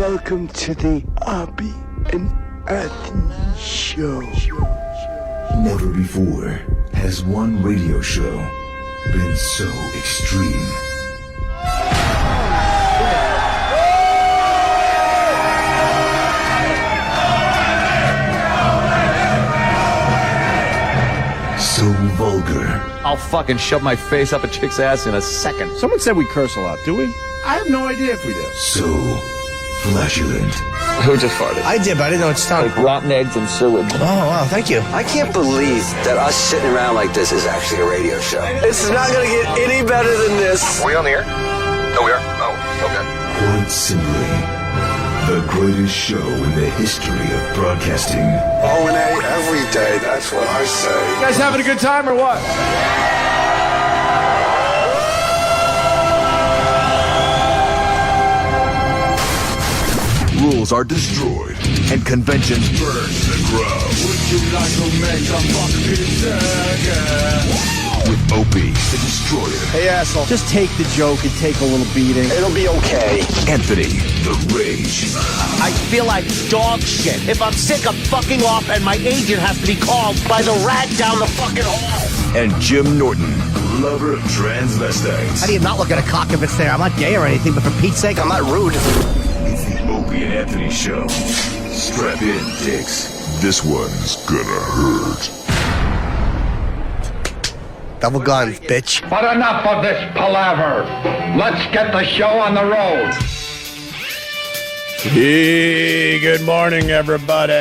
Welcome to the Opie and Anthony Show. Never before has one radio show been so extreme. So vulgar. I'll fucking shove my face up a chick's ass in a second. Someone said we curse a lot, do we? I have no idea if we do. So flatulent. Who just farted? I did, but I didn't know it started. Like rotten eggs and sewage. Oh, wow, thank you. I can't believe that us sitting around like this is actually a radio show. It's not going to get any better than this. Are we on the air? No, we are. Oh, okay. Quite simply, the greatest show in the history of broadcasting. O&A every day, that's what I say. You guys having a good time or what? Rules are destroyed and conventions burned to the ground. Would you like to make a fucking second? With Opie, the Destroyer. Hey, asshole. Just take the joke and take a little beating. It'll be okay. Anthony, the Rage. I feel like dog shit. If I'm sick, I'm fucking off, and my agent has to be called by the rat down the fucking hall. And Jim Norton, lover of transvestites. How do you not look at a cock if it's there? I'm not gay or anything, but for Pete's sake, I'm not rude. It's the Opie and Anthony Show. Strap in, dicks. This one's gonna hurt. Double guns, bitch. But enough of this palaver. Let's get the show on the road. Hey, good morning, everybody.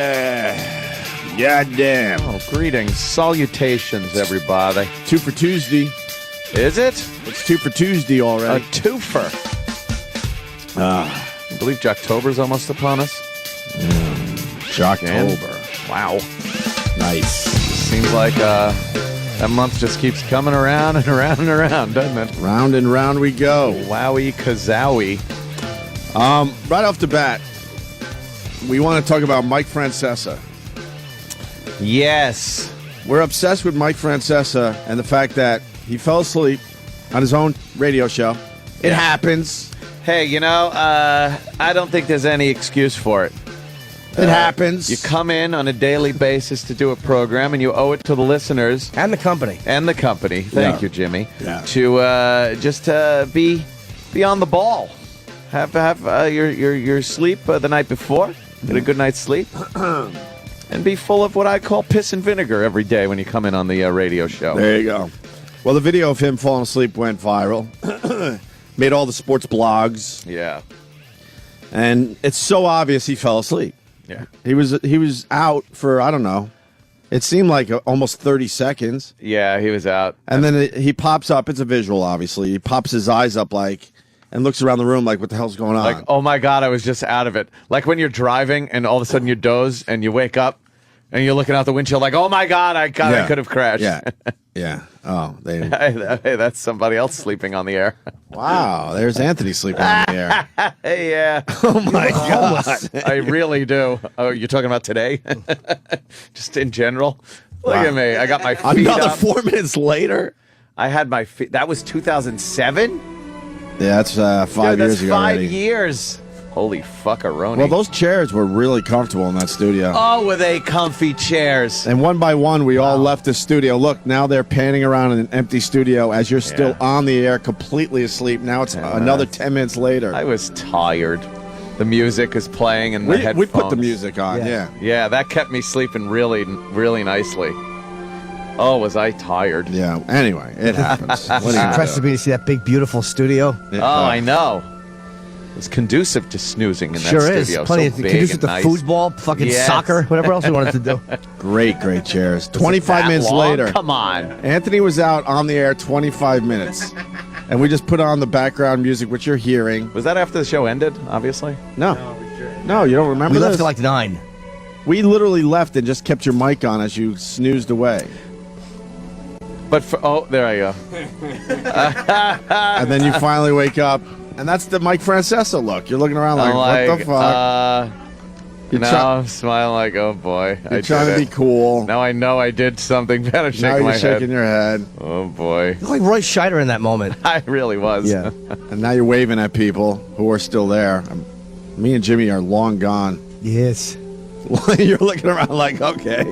Goddamn. Oh, greetings, salutations, everybody. 2 for Tuesday. Is it? It's 2 for Tuesday A already. twofer. I believe Jocktober's almost upon us. Jocktober. Wow. Nice. Seems like that month just keeps coming around and around and around, doesn't it? Round and round we go. Wowie kazowie. Right off the bat, we want to talk about Mike Francesa. Yes. We're obsessed with Mike Francesa and the fact that he fell asleep on his own radio show. It happens. Hey, you know, I don't think there's any excuse for it. It happens. You come in on a daily basis to do a program, and you owe it to the listeners And the company. and the company. Thank Yeah. you, Jimmy. Yeah. To just be on the ball. Have your sleep the night before. Get a good night's sleep. And be full of what I call piss and vinegar every day when you come in on the radio show. There you go. Well, the video of him falling asleep went viral. Made all the sports blogs. Yeah. And it's so obvious he fell asleep. Yeah. He was out for, I don't know, it seemed like almost 30 seconds. Yeah, he was out. And then he pops up. It's a visual, obviously. He pops his eyes up and looks around the room like, what the hell's going on? Like, oh my God, I was just out of it. Like when you're driving and all of a sudden you doze and you wake up and you're looking out the windshield like, oh my God, I could have crashed. Yeah. Yeah. Oh, Hey, that's somebody else sleeping on the air. Wow, there's Anthony sleeping on the air. Hey, yeah. Oh my God. I really do. Oh, you're talking about today? Just in general? Look at me. I got my feet Another up. 4 minutes later? I had my feet. That was 2007? Yeah, that's 5 years ago 5 already. years. Holy fuckaroni. Well, those chairs were really comfortable in that studio. Oh, were they comfy chairs? And one by one, we all left the studio. Look, now they're panning around in an empty studio as you're still on the air, completely asleep. Now it's another 10 minutes later. I was tired. The music is playing and the headphones. We put the music on, yeah. Yeah, that kept me sleeping really, really nicely. Oh, was I tired? Yeah. Anyway, it happens. What do you Impressed to do? me to see that big, beautiful studio. Yeah. Oh, I know. It's conducive to snoozing in that Sure studio. is. Plenty So of big conducive and to nice. football, fucking Yes. soccer, whatever else we wanted to do. Great chairs. Was it 25 that minutes long? later. Come on. Anthony was out on the air 25 minutes. And we just put on the background music, which you're hearing. Was that after the show ended, obviously? No. No, you don't remember We this? left at like 9. We literally left and just kept your mic on as you snoozed away. But there I go. And then you finally wake up, and that's the Mike Francesa look. You're looking around like, what the fuck? You're now I'm smiling like, oh boy. You're trying to be cool. Now I know I did something better. Now you're my shaking head. your head. Oh boy. You look like Roy Scheider in that moment. I really was. Yeah. And now you're waving at people who are still there. Me and Jimmy are long gone. Yes. You're looking around like, okay,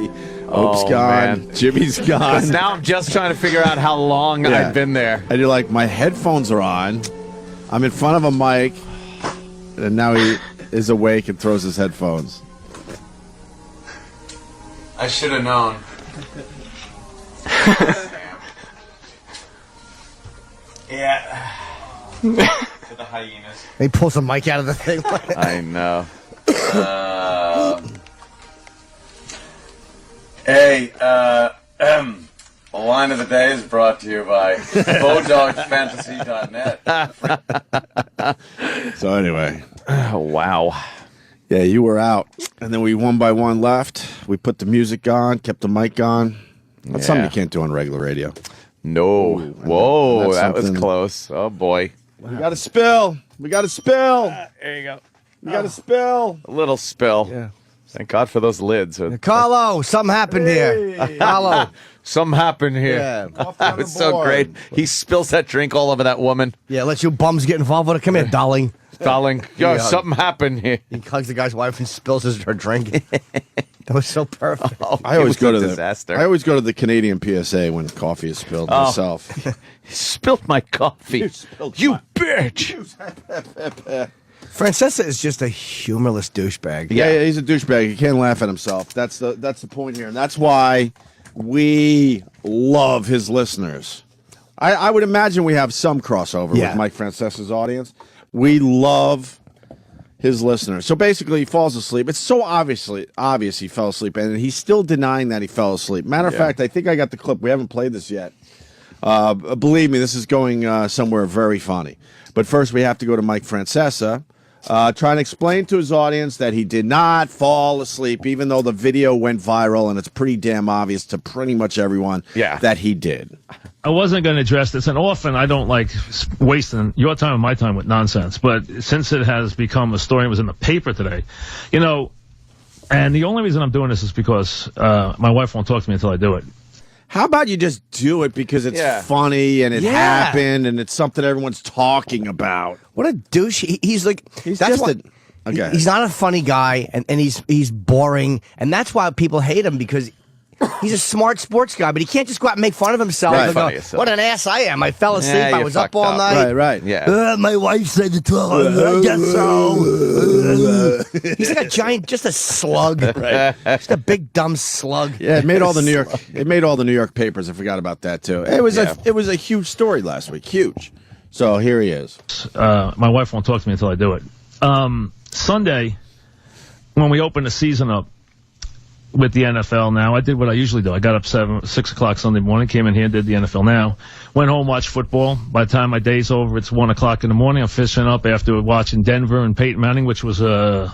Ope's gone, man. Jimmy's gone. Now I'm just trying to figure out how long I've been there. And you're like, my headphones are on. I'm in front of a mic, and now he is awake and throws his headphones. I should have known. Yeah. To the hyenas. He pulls the mic out of the thing. I know. Hey, line of the day is brought to you by BoDogsFantasy.net. So anyway. Oh, wow. Yeah, you were out. And then we one by one left. We put the music on, kept the mic on. That's something you can't do on regular radio. No. Whoa, that was something- close. Oh, boy. We got a spill. We got a spill. There you go. We got a spill. A little spill. Yeah. Thank God for those lids. Carlo, something happened here. Carlo. Something happened here. Yeah. That was so great. He spills that drink all over that woman. Yeah, let you bums get involved with it. Come here, darling. Darling, yo, Yeah. something happened here. He hugs the guy's wife and spills her drink. That was so perfect. Oh, I always it go was to a disaster. I always go to the Canadian PSA when coffee is spilled myself. He spilled my coffee. You bitch. Francesa is just a humorless douchebag. Yeah, he's a douchebag. He can't laugh at himself. That's the point here, and that's why we love his listeners. I would imagine we have some crossover with Mike Francesa's audience. We love his listeners. So basically, he falls asleep. It's so obvious he fell asleep, and he's still denying that he fell asleep. Matter of fact, I think I got the clip. We haven't played this yet. Believe me, this is going somewhere very funny. But first, we have to go to Mike Francesa. Trying to explain to his audience that he did not fall asleep, even though the video went viral, and it's pretty damn obvious to pretty much everyone that he did. I wasn't going to address this, and often I don't like wasting your time and my time with nonsense, but since it has become a story, it was in the paper today, and the only reason I'm doing this is because my wife won't talk to me until I do it. How about you just do it because it's funny and it happened and it's something everyone's talking about? What a douche. He's not a funny guy, and he's boring, and that's why people hate him, because he's a smart sports guy, but he can't just go out and make fun of himself and go, what an ass I am. I fell asleep. I was up all night. Right. Yeah. My wife said to talk. I guess so. He's like a giant, just a slug. Just a big, dumb slug. Yeah, it made all the New York papers. I forgot about that, too. It was a huge story last week. Huge. So here he is. My wife won't talk to me until I do it. Sunday, when we opened the season up with the NFL Now, I did what I usually do. I got up 6 o'clock Sunday morning, came in here, did the NFL Now, went home, watched football. By the time my day's over, it's 1 o'clock in the morning. I'm finishing up after watching Denver and Peyton Manning, which was a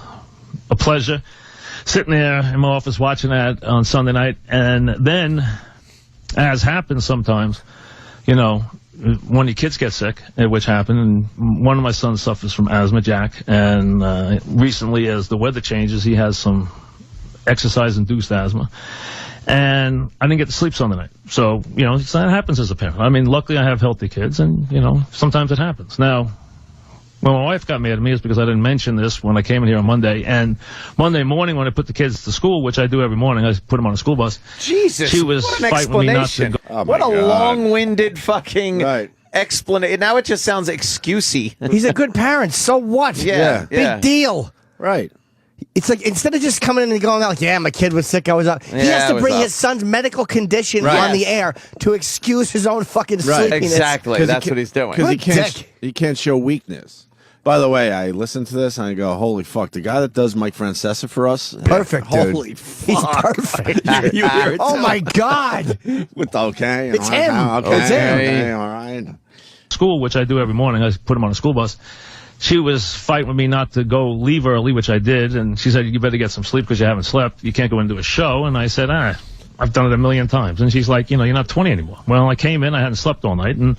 pleasure. Sitting there in my office watching that on Sunday night, and then, as happens sometimes, one of your kids gets sick, which happened, and one of my sons suffers from asthma, Jack, and recently, as the weather changes, he has some exercise-induced asthma, and I didn't get to sleep Sunday night. So, that happens as a parent. I mean, luckily I have healthy kids, and, sometimes it happens. Now, when my wife got mad at me is because I didn't mention this when I came in here on Monday, and Monday morning when I put the kids to school, which I do every morning, I put them on a school bus. Jesus, she was what an fighting with me not to explanation. go. What a long-winded fucking explanation. Now it just sounds excusey. He's a good parent. So what? Yeah. Big deal. Right. It's like, instead of just coming in and going out, my kid was sick, I was up. He has to bring his son's medical condition on the air to excuse his own fucking sleepiness. Exactly. That's what he's doing. Because he can't show weakness. By the way, I listen to this and I go, holy fuck, the guy that does Mike Francesa for us. Perfect, dude. Holy fuck. He's perfect. You hear it Oh too. my God. It's okay. It's him. Okay. It's him. Okay, all right. School, which I do every morning, I put him on a school bus. She was fighting with me not to go leave early, which I did, and she said, you better get some sleep because you haven't slept. You can't go into a show. And I said, I've done it a million times. And she's like, you're not 20 anymore. Well, I came in, I hadn't slept all night, and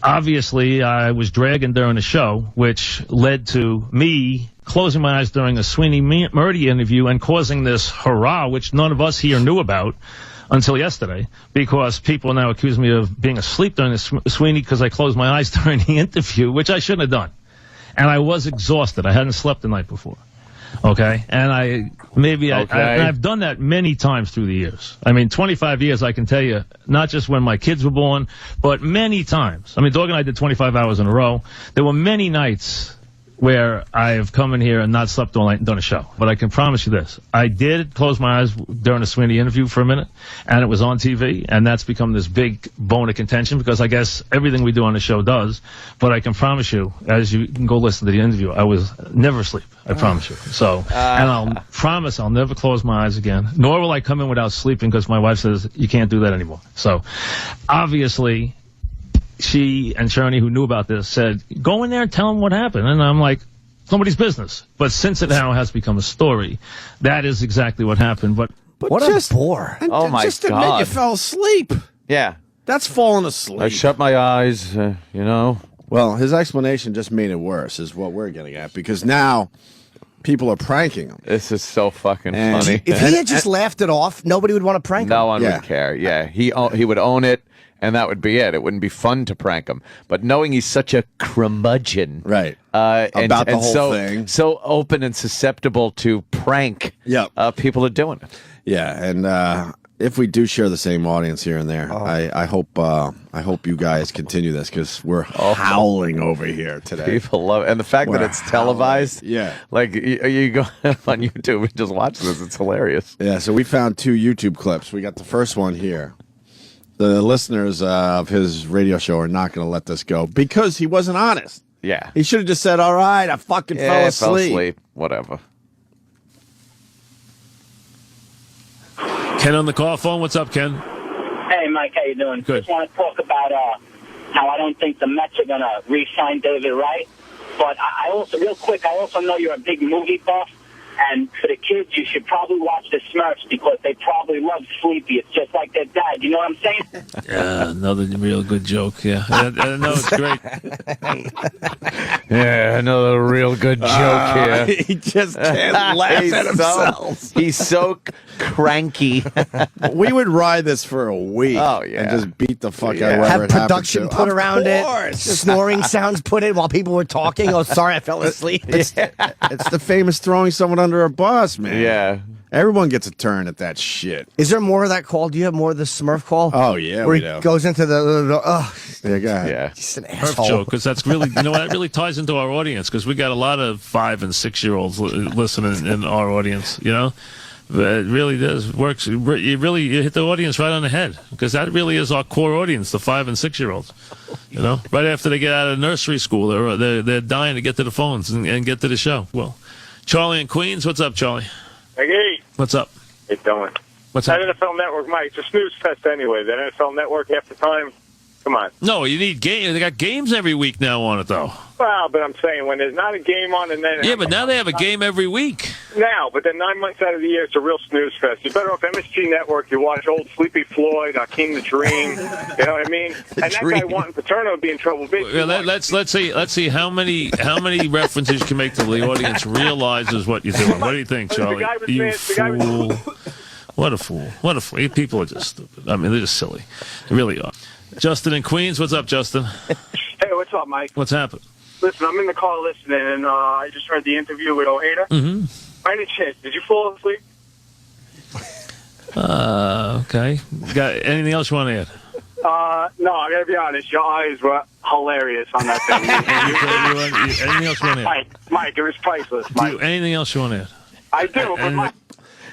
obviously I was dragging during the show, which led to me closing my eyes during a Sweeney Murdy interview and causing this hurrah, which none of us here knew about until yesterday, because people now accuse me of being asleep during the Sweeney because I closed my eyes during the interview, which I shouldn't have done. and I was exhausted. I hadn't slept the night before. Okay, and I've done that many times through the years. I mean, 25 years, I can tell you, not just when my kids were born, but many times. I mean, Dog and I did 25 hours in a row. There were many nights where I have come in here and not slept all night and done a show. But I can promise you this. I did close my eyes during a Sweeney interview for a minute, and it was on TV, and that's become this big bone of contention because I guess everything we do on the show does. But I can promise you, as you can go listen to the interview, I was never asleep. I promise you. So, and I'll promise I'll never close my eyes again, nor will I come in without sleeping because my wife says you can't do that anymore. So, obviously, she and Shirley, who knew about this, said, go in there and tell them what happened. And I'm like, nobody's business. But since it now has become a story, that is exactly what happened. But what a bore. Oh, my just God. admit you fell asleep. Yeah. That's falling asleep. I shut my eyes, you know. Well, his explanation just made it worse, is what we're getting at, because now people are pranking him. This is so fucking funny. If he had just laughed it off, nobody would want to prank him. No one would care. Yeah, he would own it. And that would be it. It wouldn't be fun to prank him. But knowing he's such a curmudgeon. Right. About the whole thing. So open and susceptible to prank. Yep. People are doing it. Yeah. And if we do share the same audience here and there, I hope you guys continue this because we're howling over here today. People love it. And the fact that it's televised. Yeah. Like you go on YouTube and just watch this. It's hilarious. Yeah. So we found 2 YouTube clips. We got the first one here. The listeners of his radio show are not going to let this go because he wasn't honest. Yeah. He should have just said, all right, I fucking fell asleep. Whatever. Ken on the call phone. What's up, Ken? Hey, Mike, how you doing? Good. Just want to talk about how I don't think the Mets are going to re-sign David Wright. But I also, real quick, I also know you're a big movie buff. And for the kids, you should probably watch the Smurfs because they probably love Sleepy. It's just like their dad. You know what I'm saying? Yeah, another real good joke. Yeah, I know it's great. Yeah, another real good joke here. He just can't laugh at himself. He's so cranky. We would ride this for a week. Oh, yeah. And just beat the fuck out of whoever Have it happened production to. put Of around course. it. Snoring sounds put in while people were talking. Oh, sorry, I fell asleep. It's the famous throwing someone under a bus, man. Yeah. Everyone gets a turn at that shit. Is there more of that call? Do you have more of the Smurf call? Oh, yeah, Where we he do. goes into the Yeah, go ahead. Yeah. just an Perfect asshole. joke, because that's really, you know, that really ties into our audience, because we got a lot of 5 and 6 year olds listening in our audience. You know, but it really does works. You hit the audience right on the head, because that really is our core audience, the 5 and 6 year olds. You know, right after they get out of nursery school, they're dying to get to the phones and get to the show. Well, Charlie in Queens, what's up, Charlie? Hey, What's up? how you doing? What's That up? NFL Network, Mike, it's a snooze fest anyway. That NFL Network half the time, come on. No, you need games. They got games every week now on it, though. Well, but I'm saying when there's not a game on and then... Yeah, but now they have a game every week. Now, but then 9 months out of the year, it's a real snooze fest. You're better off MSG Network. You watch old Sleepy Floyd, Akeem the Dream. You know what I mean? And that guy wanting Paterno would be in trouble big. Yeah, let's see how many references you can make till the audience realizes what you're doing. What do you think, Charlie? You fool! What a fool! What a fool! People are just stupid. I mean, they're just silly. They really are. Justin in Queens, what's up, Justin? Hey, what's up, Mike? What's happened? Listen, I'm in the car listening, and I just heard the interview with Ojeda. Mm-hmm. By any chance, did you fall asleep? Okay. Got anything else you want to add? No, I gotta be honest. Your eyes were hilarious on that thing. Anything else you want to add? Mike, it was priceless. Mike. Anything else you want to add? I do, but Mike.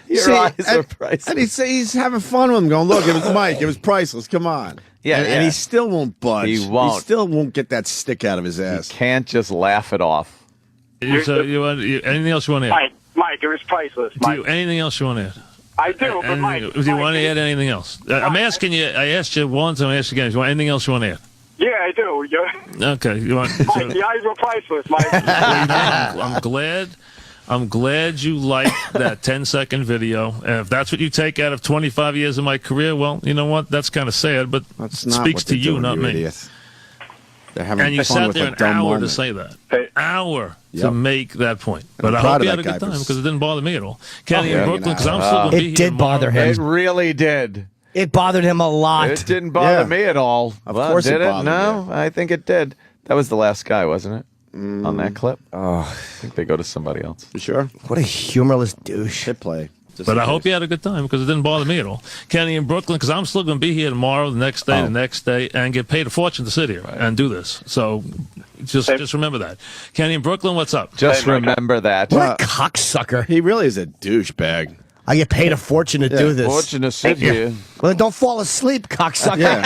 Your eyes are priceless. And he's having fun with him, going, look, it was Mike. It was priceless. Come on. Yeah, and he still won't budge. He won't. He still won't get that stick out of his ass. He can't just laugh it off. Anything else you want to add? Mike, it was priceless. Mike. Anything else you want to add? I do, but Mike. Do you want to add anything else? I'm asking you. I asked you once. I'm asking you again. Do you want anything else you want to add? Yeah, I do. Okay. You want? Mike, the eyes were priceless, Mike. I'm glad you liked that 10-second video. And if that's what you take out of 25 years of my career, well, you know what? That's kind of sad, but that's not speaks what to they're you, doing, not me. Idiot. They're having And you fun sat with there a an dumb hour moment. to say that. An hour to make that point. And But I'm I proud hope of you had that a good guy time for- because it didn't bother me at all. Kenny yeah. in Brooklyn, because I'm still going to be here. It did bother him. It really did. It bothered him a lot. It didn't bother me at all. Of course did it it? bothered No, I think it did. That was the last guy, wasn't it? on that clip. Oh, I think they go to somebody else. You sure? What a humorless douche. Hit play. But I hope you had a good time because it didn't bother me at all. Kenny in Brooklyn, because I'm still going to be here tomorrow, the next day, and get paid a fortune to sit here and do this. So just remember that. Kenny in Brooklyn, what's up? Just remember that. What a cocksucker. He really is a douchebag. I get paid a fortune to do this. Fortune to sit here. Well, then don't fall asleep, cocksucker.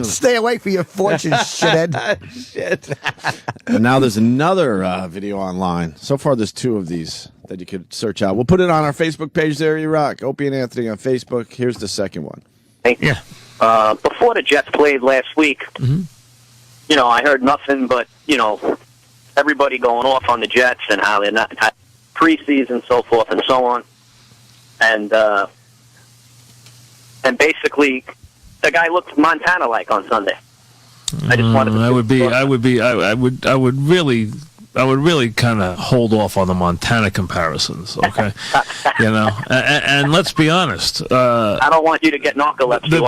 Stay awake for your fortune, shithead. Shit. And now there's another video online. So far, there's 2 of these that you could search out. We'll put it on our Facebook page there, you rock. Opie and Anthony on Facebook. Here's the second one. Yeah. Before the Jets played last week, you know, I heard nothing but, you know, everybody going off on the Jets and how they're not preseason, so forth and so on. And basically, the guy looked Montana-like on Sunday. I just wanted to I would really kind of hold off on the Montana comparisons, okay? You know, and let's be honest. I don't want you to get narcolepsy. The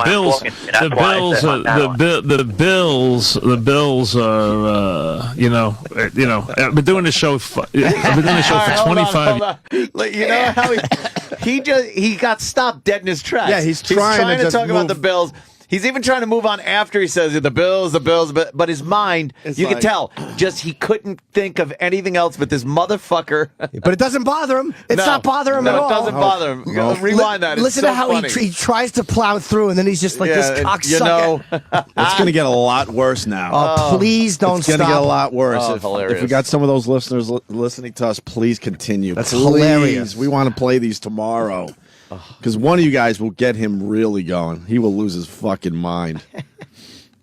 Bills are, I've been doing this show. I've been doing this show for 25 years. You know how he got stopped dead in his tracks. Yeah, he's trying to talk about the Bills. He's even trying to move on after he says the Bills, but his mind, you can tell, just he couldn't think of anything else but this motherfucker. But it doesn't bother him. It's not bothering him at all. No, it doesn't bother him. Rewind that. Listen to how he tries to plow through, and then he's just like this cocksucker. It's going to get a lot worse now. Oh, please don't stop. It's going to get a lot worse. Hilarious. If we got some of those listeners listening to us, please continue. That's hilarious. We want to play these tomorrow. Because one of you guys will get him really going. He will lose his fucking mind.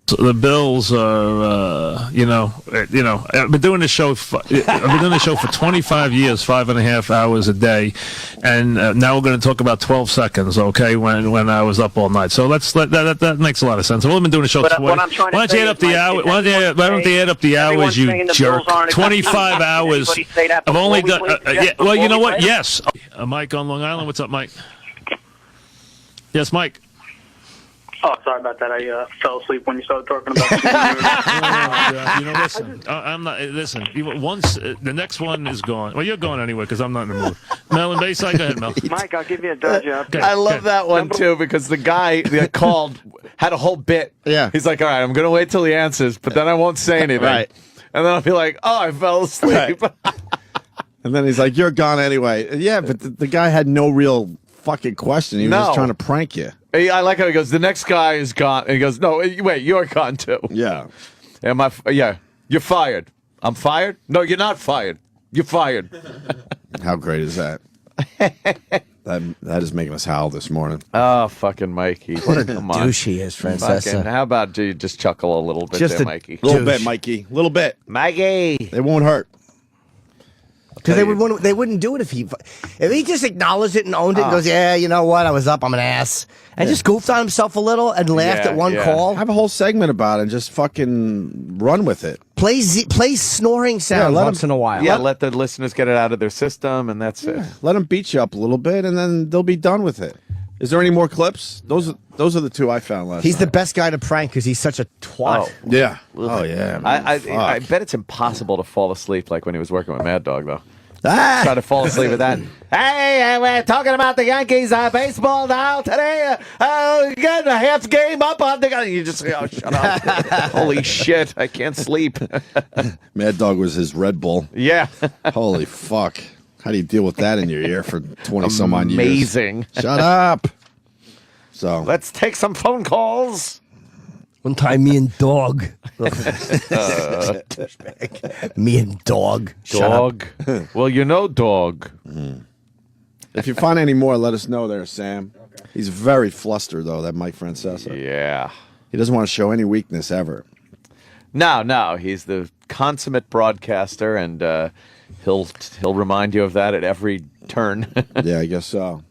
So the Bills are, I've been doing this show. I've been doing this show for 25 years, 5.5 hours a day, and now we're going to talk about 12 seconds. Okay, when I was up all night. So that makes a lot of sense. I've only been doing the show. Why don't you add up the hours? Why don't you add up the hours, you jerk? 25 hours. I've only done. Well, you know what? Yes, Mike on Long Island. What's up, Mike? Yes, Mike. Oh, sorry about that. I fell asleep when you started talking about listen. I'm not. Listen. Once the next one is gone. Well, you're going anyway because I'm not in the mood. Mel and Bayside, go ahead, Mel. Mike, I'll give you a Dodger update. I love that one too because the guy that called had a whole bit. Yeah. He's like, all right, I'm going to wait till he answers, but then I won't say anything. Right. And then I'll be like, oh, I fell asleep. Right. And then he's like, you're gone anyway. Yeah, but the guy had no real fucking question. He was just trying to prank you. I like how he goes, the next guy is gone. And he goes, no, wait, you're gone too. Yeah. Yeah, you're fired. I'm fired? No, you're not fired. You're fired. How great is that? That is making us howl this morning. Oh, fucking Mikey. What a douche he is, Francesa. How about you just chuckle a little bit there, Mikey? A little bit, Mikey. A little bit. Mikey. It won't hurt. Because they wouldn't do it if he just acknowledged it and owned it and goes, yeah, you know what, I was up, I'm an ass. And just goofed on himself a little and laughed at one call. Have a whole segment about it and just fucking run with it. Play snoring sounds once in a while. Yeah, let the listeners get it out of their system, and that's it. Let them beat you up a little bit, and then they'll be done with it. Is there any more clips? Those are the 2 I found last He's night. the best guy to prank because he's such a twat. Yeah. Oh, yeah. Man, I bet it's impossible to fall asleep like when he was working with Mad Dog, though. Try to fall asleep with that. Hey, we're talking about the Yankees baseball now today. Get a half game up on the. You just shut up. Holy shit, I can't sleep. Mad Dog was his Red Bull. Yeah. Holy fuck. How do you deal with that in your ear for 20 some odd years? Amazing. Shut up. So let's take some phone calls. One time, me and Dog. Me and Dog. Dog. Well, you know Dog. If you find any more, let us know there, Sam. Okay. He's very flustered, though, that Mike Francesa. Yeah. He doesn't want to show any weakness ever. No. He's the consummate broadcaster, and he'll remind you of that at every turn. Yeah, I guess so.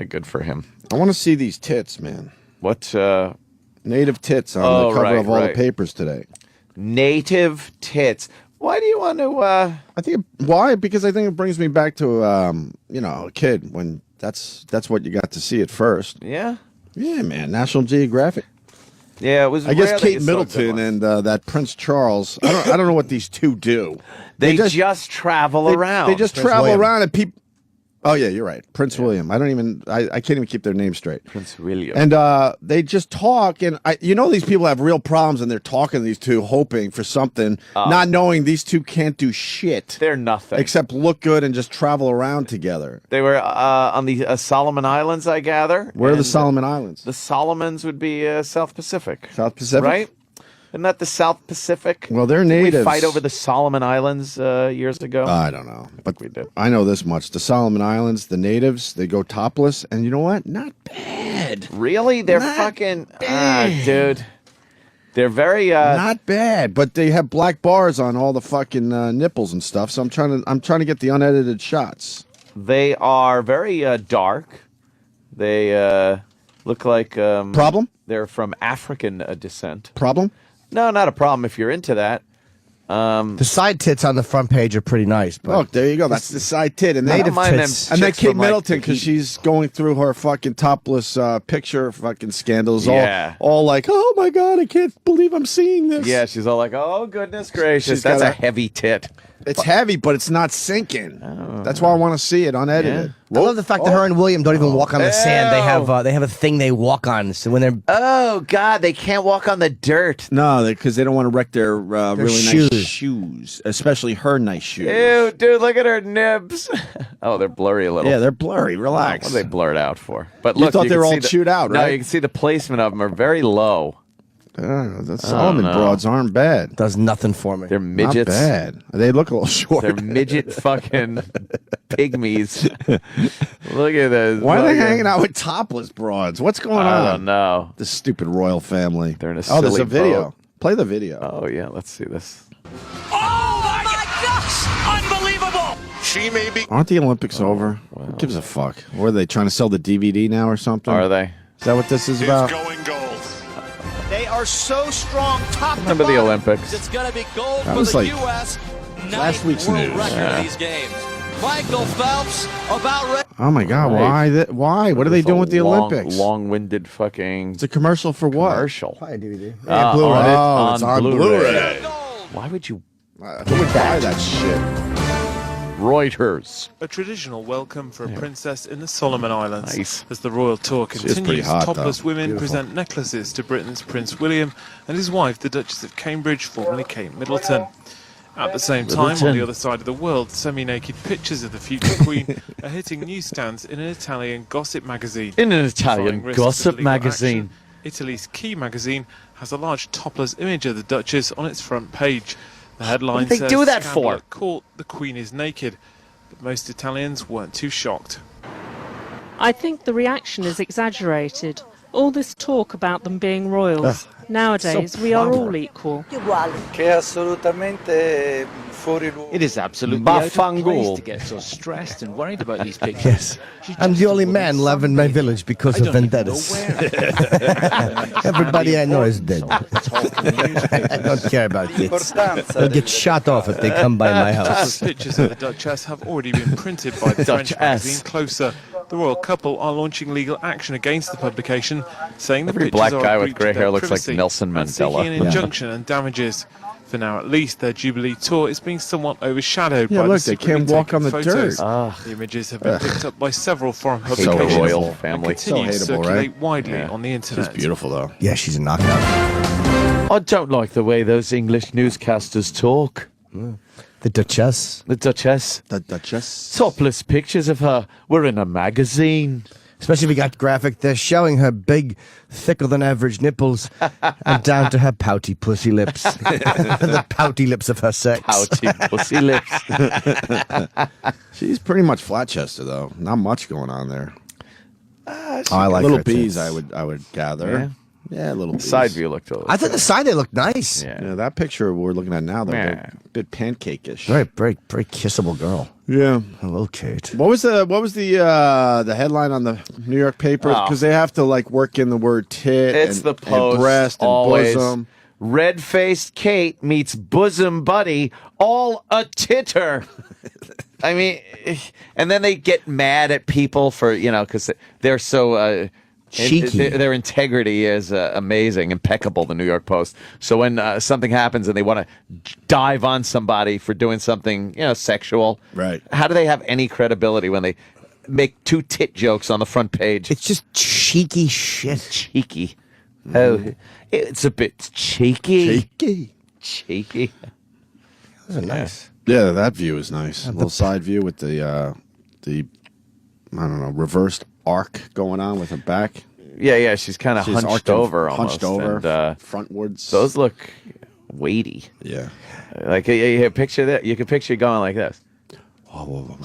Good for him. I want to see these tits, man. What? Native tits on the cover of all the papers today. Native tits. Why do you want to? I think why? Because I think it brings me back to a kid when that's what you got to see at first. Yeah. Yeah, man. National Geographic. Yeah, it was. I guess rare that Kate you saw Middleton good and that Prince Charles. I don't know what these two do. They just travel around. They just Prince travel William. around and people. Oh yeah, you're right. Prince William. I can't even keep their name straight. Prince William. And they just talk, and these people have real problems, and they're talking to these two, hoping for something, not knowing these two can't do shit. They're nothing except look good and just travel around together. They were on the Solomon Islands, I gather. Where are the Solomon Islands? The Solomons would be South Pacific. South Pacific, right? Isn't that the South Pacific? Well, they're Didn't natives. we fight over the Solomon Islands years ago? I don't know, but we did. I know this much: the Solomon Islands, the natives, they go topless, and you know what? Not bad. Really? They're Not fucking, bad. dude. They're very not bad, but they have black bars on all the fucking nipples and stuff. So I'm trying to get the unedited shots. They are very dark. They look like problem. They're from African descent. Problem? No, not a problem if you're into that. The side tits on the front page are pretty nice. But Look, there you go. That's the side tit, and Native they tits. and then chicks Kate from, like, Middleton because she's going through her fucking topless picture fucking scandals. Yeah. All like, oh my god, I can't believe I'm seeing this. Yeah, she's all like, "Oh goodness gracious, She's that's got a heavy tit." It's heavy, but it's not sinking. That's why I want to see it unedited. I love the fact that her and William don't even walk on the sand. They have a thing they walk on. So when they're Oh God, they can't walk on the dirt. No, because they don't want to wreck their really shoes. nice shoes, especially her nice shoes. Ew, dude, look at her nibs. Oh, they're blurry a little. Yeah, they're blurry. Relax. What are they blurred out for? But You look, thought they can were all see the- chewed out, No, right? you can see the placement of them are very low. The Solomon know. broads aren't bad. does nothing for me. They're Not midgets. bad. They look a little short. They're midget fucking pygmies. Look at those. Why are they fucking- hanging out with topless broads? What's going I on? don't know. This stupid royal family. They're in a Oh, there's silly a video. boat. Play the video. Oh yeah, let's see this. Oh my gosh! Unbelievable! She may be. Aren't the Olympics over? Who gives a fuck? Or are they trying to sell the DVD now or something? Are they? Is that what this is about? Going gold. They are so strong top Remember to the bottom. Olympics? It's going to be gold That for was the like U.S. last week's world news. record Yeah. of these games. Michael Phelps about ready. Oh my God! Right. Why? What are they It's a doing with the Olympics? Long-winded fucking It's a commercial for what? commercial. Buy a DVD. Blu-ray. Oh, it's on Blu-ray. Why would you? Who would buy that shit? Reuters. A traditional welcome for a princess in the Solomon Islands. Nice. As the royal tour She is pretty continues, hot, topless though. women Beautiful. present necklaces to Britain's Prince William and his wife, the Duchess of Cambridge, formerly Kate Middleton. At the same time, on Middleton. the other side of the world, semi-naked pictures of the future queen are hitting newsstands in an Italian gossip magazine. In an Defying Italian risks of gossip legal magazine. action, Italy's Key magazine has a large topless image of the Duchess on its front page. The headline What did they says, do that "Scandal for?" at Court, the Queen is naked. But most Italians weren't too shocked. I think the reaction is exaggerated. All this talk about them being royals. Nowadays, So we are proper. all equal. It is absolutely Baffangulo. to get so stressed and worried about these pictures. Yes. I'm the only man love in my village because of vendettas. Everybody I know is dead. I don't care about kids. They'll get shot off if they come by my house. Pictures of the Duchess have already been printed by the French Duchess. magazine Closer. The royal couple are launching legal action against the publication, saying the Every pictures black are guy a with breach grey of their hair looks like privacy Nelson and seeking Mandela. an Yeah. injunction and damages. For now, at least, their Jubilee tour is being somewhat overshadowed Yeah, by look, the they can't secretly walk taken on the photos. dirt. The images have been picked up by several foreign So publications royal and family. continue to So hateable, circulate right? widely Yeah. on the internet. She's beautiful though. Yeah, she's a knockout. I don't like the way those English newscasters talk. The Duchess. The Duchess. The Duchess. Topless pictures of her were in a magazine. Especially if we got graphic, they're showing her big, thicker than average nipples and down to her pouty pussy lips. The pouty lips of her sex. Pouty pussy lips. She's pretty much flat chested though. Not much going on there. I like little her bees. tits. I would gather. Yeah, little bees. Side view looked a little. I thought the side they looked nice. Yeah. Yeah, that picture we're looking at now, they're Yeah. a bit pancake-ish. Very, very, very kissable girl. Yeah. Hello, Kate. What was the headline on the New York paper? Oh. Because they have to like work in the word tit It's and, the post. and breast and always. bosom. Red-faced Kate meets bosom buddy, all a titter. I mean, and then they get mad at people for, because they're so Cheeky. Their integrity is amazing, impeccable, the New York Post. So when something happens and they want to dive on somebody for doing something, sexual, right? How do they have any credibility when they make 2 tit jokes on the front page? It's just cheeky shit. Cheeky. Oh, it's a bit cheeky. Cheeky. Those are nice. Yeah, that view is nice. A little side view with the I don't know, reversed arc going on with her back. Yeah, she's kind of hunched over almost. Hunched over, and, frontwards. Those look weighty. Yeah. Like, you picture that. You can picture going like this. Holding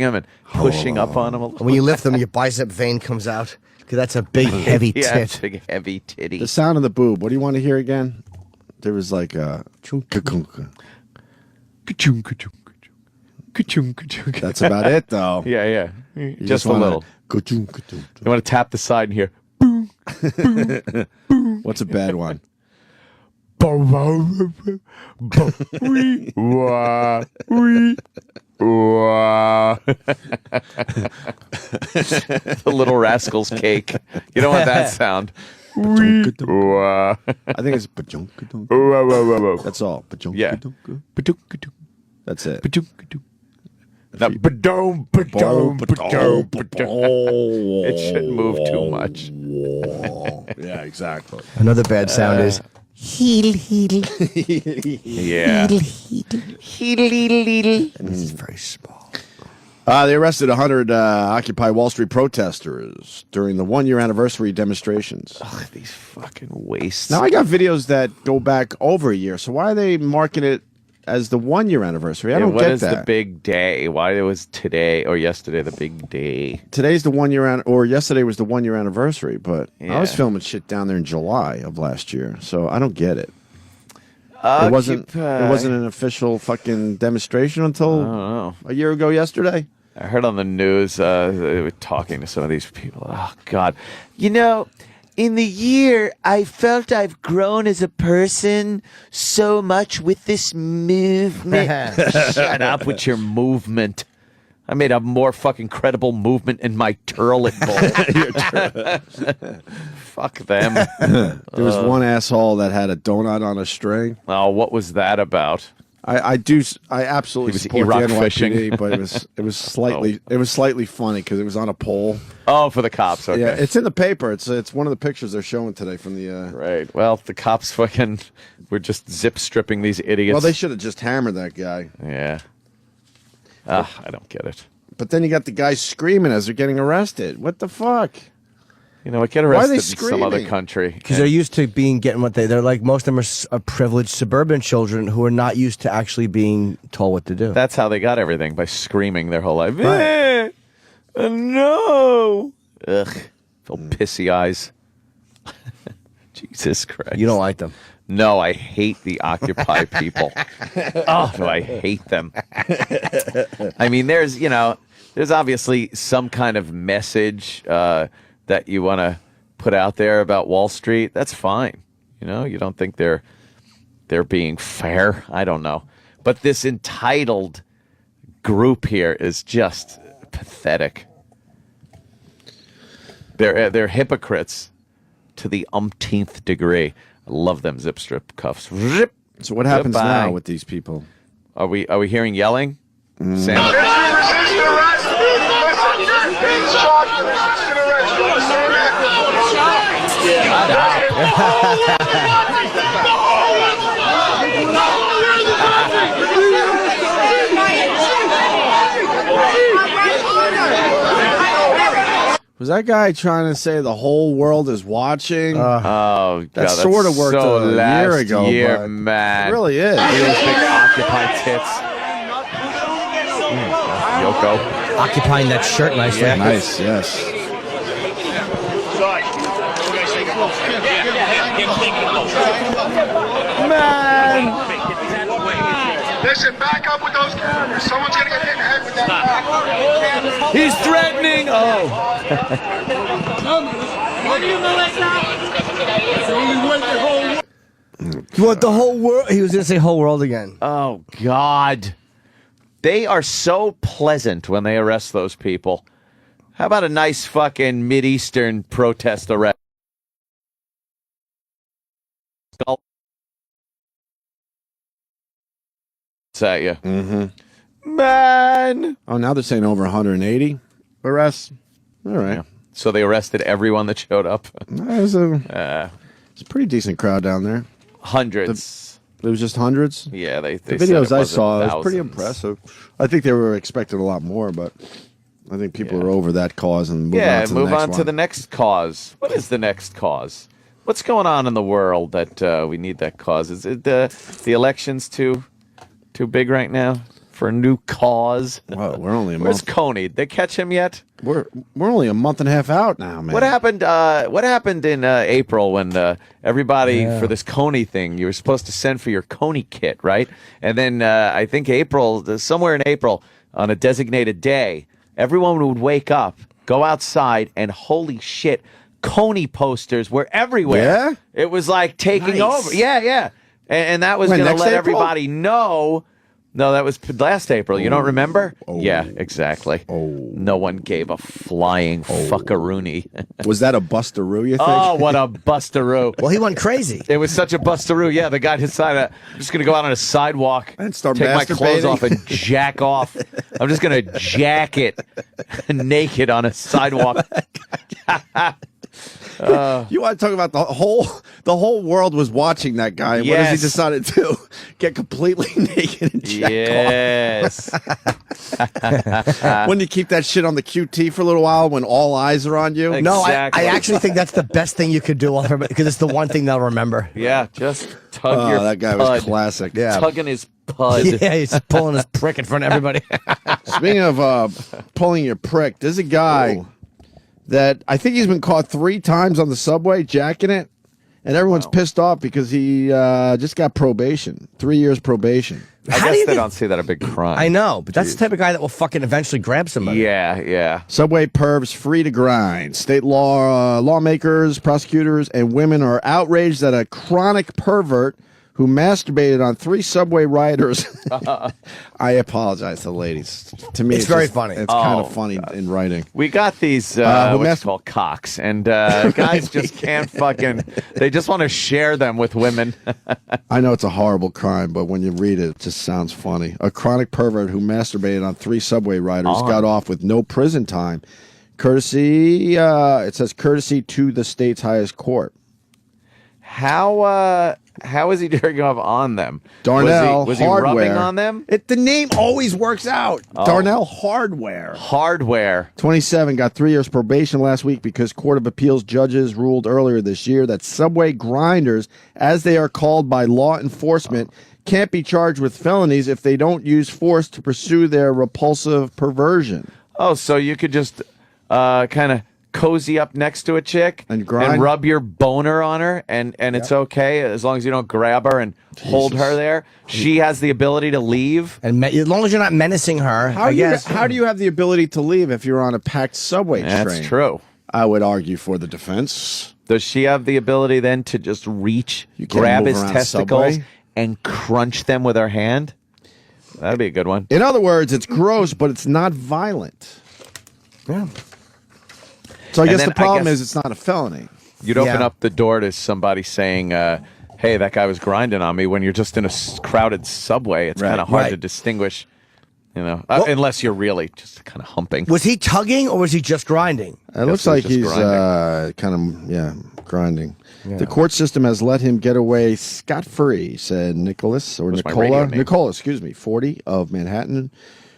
him and pushing up on him. When you lift them, your bicep vein comes out. Because that's a big, heavy tit. Big, heavy titty. The sound of the boob. What do you want to hear again? There was like a... That's about it, though. Yeah. Just a little. You want to tap the side and hear... What's a bad one? The Little Rascals cake. You don't want that sound. I think it's that's all. Yeah. That's it. It shouldn't move too much. Yeah, exactly. Another bad sound is heel. Yeah. Heel. And this is very small. They arrested 100 Occupy Wall Street protesters during the 1-year anniversary demonstrations. Ugh, these fucking wastes. Now, I got videos that go back over a year, so why are they marking it as the 1-year anniversary? I don't get that. What is the big day? Why was today or yesterday the big day? Today's the 1-year, or yesterday was the 1-year anniversary, but I was filming shit down there in July of last year, so I don't get it. It wasn't an official fucking demonstration until a year ago yesterday. I heard on the news they were talking to some of these people. Oh, God. In the year, I felt I've grown as a person so much with this movement. Shut up with your movement. I made a more fucking credible movement in my turlet bowl. Fuck them. There was one asshole that had a donut on a string. Oh, what was that about? I absolutely support Iraq the NYPD, fishing. but it was slightly funny because it was on a pole. Oh, for the cops. Okay. Yeah, it's in the paper. It's one of the pictures they're showing today from the. Right. Well, the cops fucking were just zip stripping these idiots. Well, they should have just hammered that guy. Yeah. I don't get it. But then you got the guys screaming as they're getting arrested. What the fuck? Get arrested in some other country. Because they're used to getting what they're like. Most of them are privileged suburban children who are not used to actually being told what to do. That's how they got everything, by screaming their whole life. Right. No. Ugh. Full pissy eyes. Jesus Christ. You don't like them. No, I hate the Occupy people. Oh, do I hate them. I mean, there's obviously some kind of message that you want to put out there about Wall Street. That's fine. You don't think they're being fair. I don't know. But this entitled group here is just pathetic. They're hypocrites to the umpteenth degree. I love them zip strip cuffs. Rip. So what happens now with these people? Are we hearing yelling? Sam? Was that guy trying to say the whole world is watching? Oh, God, that sort of worked a year ago. But man. It really is. Look at those big Occupy tits. Yoko. Occupying that shirt nicely. Yeah, nice, yes. Man! Listen, back up with those cameras. Someone's going to get hit in the head with that back. He's threatening! Oh. You want the whole world? He was going to say whole world again. Oh, God. They are so pleasant when they arrest those people. How about a nice fucking Mideastern protest arrest? At you. Mm-hmm. Man. Oh, now they're saying over 180 arrests. All right. Yeah. So they arrested everyone that showed up. It was a pretty decent crowd down there. Hundreds. It was just hundreds? Yeah, they the videos said I saw, it was thousands. pretty impressive. I think they were expecting a lot more, but I think people are over that cause and move on to the next one. To the next cause. What is the next cause? What's going on in the world that we need that cause? Is it the elections too big right now for a new cause? Well, we're only a Where's month. Coney? Did they catch him yet? We're only a month and a half out now, man. What happened? What happened in April when everybody for this Coney thing? You were supposed to send for your Coney kit, right? And then I think somewhere in April, on a designated day, everyone would wake up, go outside, and holy shit, Coney posters were everywhere. Yeah? It was like taking over. Yeah. And that was When, going to next let April? everybody know. No, that was last April. You don't remember? Yeah, exactly. No one gave a flying fuckaroony. Was that a bustaroo, you think? Oh, what a bustaroo. Well, he went crazy. It was such a bustaroo. Yeah, the guy decided, I'm just going to go out on a sidewalk and start take my clothes masturbating. off and jack off. I'm just going to jack it naked on a sidewalk. You want to talk about the whole world was watching that guy. And What has he decided to get completely naked and jack off? When you keep that shit on the QT for a little while when all eyes are on you? No, I actually think that's the best thing you could do because it's the one thing they'll remember. Yeah, just tug your that guy pud. was classic. Yeah. Tugging his pud. Yeah, he's pulling his prick in front of everybody. Speaking of pulling your prick, there's a guy that I think he's been caught 3 times on the subway jacking it, and everyone's pissed off because he just got probation, 3 years probation. I guess they don't see that a big crime. I know, but that's the type of guy that will fucking eventually grab somebody. Yeah. Subway pervs free to grind. State lawmakers, prosecutors, and women are outraged that a chronic pervert who masturbated on 3 subway riders. I apologize to the ladies. To me, It's very funny. It's kind of funny in writing. We got these what's called cocks, and guys just can't fucking. They just want to share them with women. I know it's a horrible crime, but when you read it just sounds funny. A chronic pervert who masturbated on 3 subway riders got off with no prison time. Courtesy, it says courtesy to the state's highest court. How is he jerking off on them? Darnell was he Hardware. rubbing on them? The name always works out. Darnell Hardware. 27 got 3 years probation last week because Court of Appeals judges ruled earlier this year that subway grinders, as they are called by law enforcement, can't be charged with felonies if they don't use force to pursue their repulsive perversion. Oh, so you could just kind of cozy up next to a chick and grind? and rub your boner on her, and it's okay as long as you don't grab her and hold her there. She has the ability to leave, and as long as you're not menacing her. How do you have the ability to leave if you're on a packed subway train? That's true. I would argue for the defense. Does she have the ability then to just reach, can't grab move his around testicles, Subway? and crunch them with her hand? That'd be a good one. In other words, it's gross, but it's not violent. Yeah. So I And guess then the problem I guess is it's not a felony. You'd open up the door to somebody saying, hey, that guy was grinding on me, when you're just in a crowded subway. It's kind of hard to distinguish, unless you're really just kind of humping. Was he tugging or was he just grinding? It looks like he's grinding. Yeah. The court system has let him get away scot-free, said Nicholas, or What's my radio name? Nicola, 40, of Manhattan,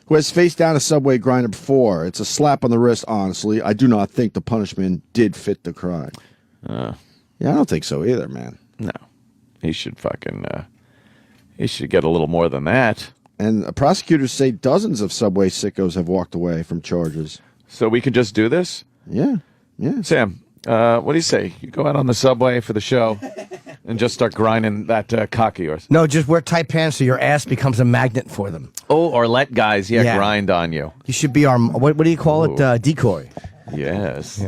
who has faced down a subway grinder before. It's a slap on the wrist, honestly. I do not think the punishment did fit the crime. Yeah, I don't think so either, man. No. He should fucking, he should get a little more than that. And prosecutors say dozens of subway sickos have walked away from charges. So we could just do this? Yeah. Sam, what do you say? You go out on the subway for the show and just start grinding that cock of yours. No, just wear tight pants so your ass becomes a magnet for them. Oh, or let guys, grind on you. You should be our, what do you call it? Decoy. Yes.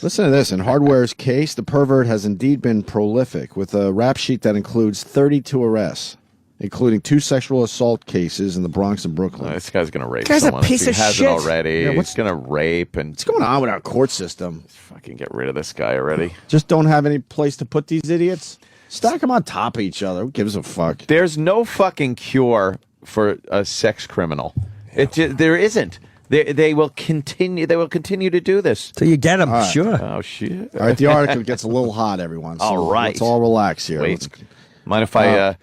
Listen to this. In Hardware's case, the pervert has indeed been prolific, with a rap sheet that includes 32 arrests. including 2 sexual assault cases in the Bronx and Brooklyn. This guy's going to rape Guy's someone. a piece if he of hasn't shit. already. Yeah, He's going to rape. And what's going on with our court system? Fucking get rid of this guy already. Just don't have any place to put these idiots? Stack them on top of each other. Who gives a fuck? There's no fucking cure for a sex criminal. There isn't. They will continue. They will continue to do this. So you get them, All right. sure. Oh shit! All right, the article gets a little hot, everyone. So All right. let's all relax here. Wait, mind if I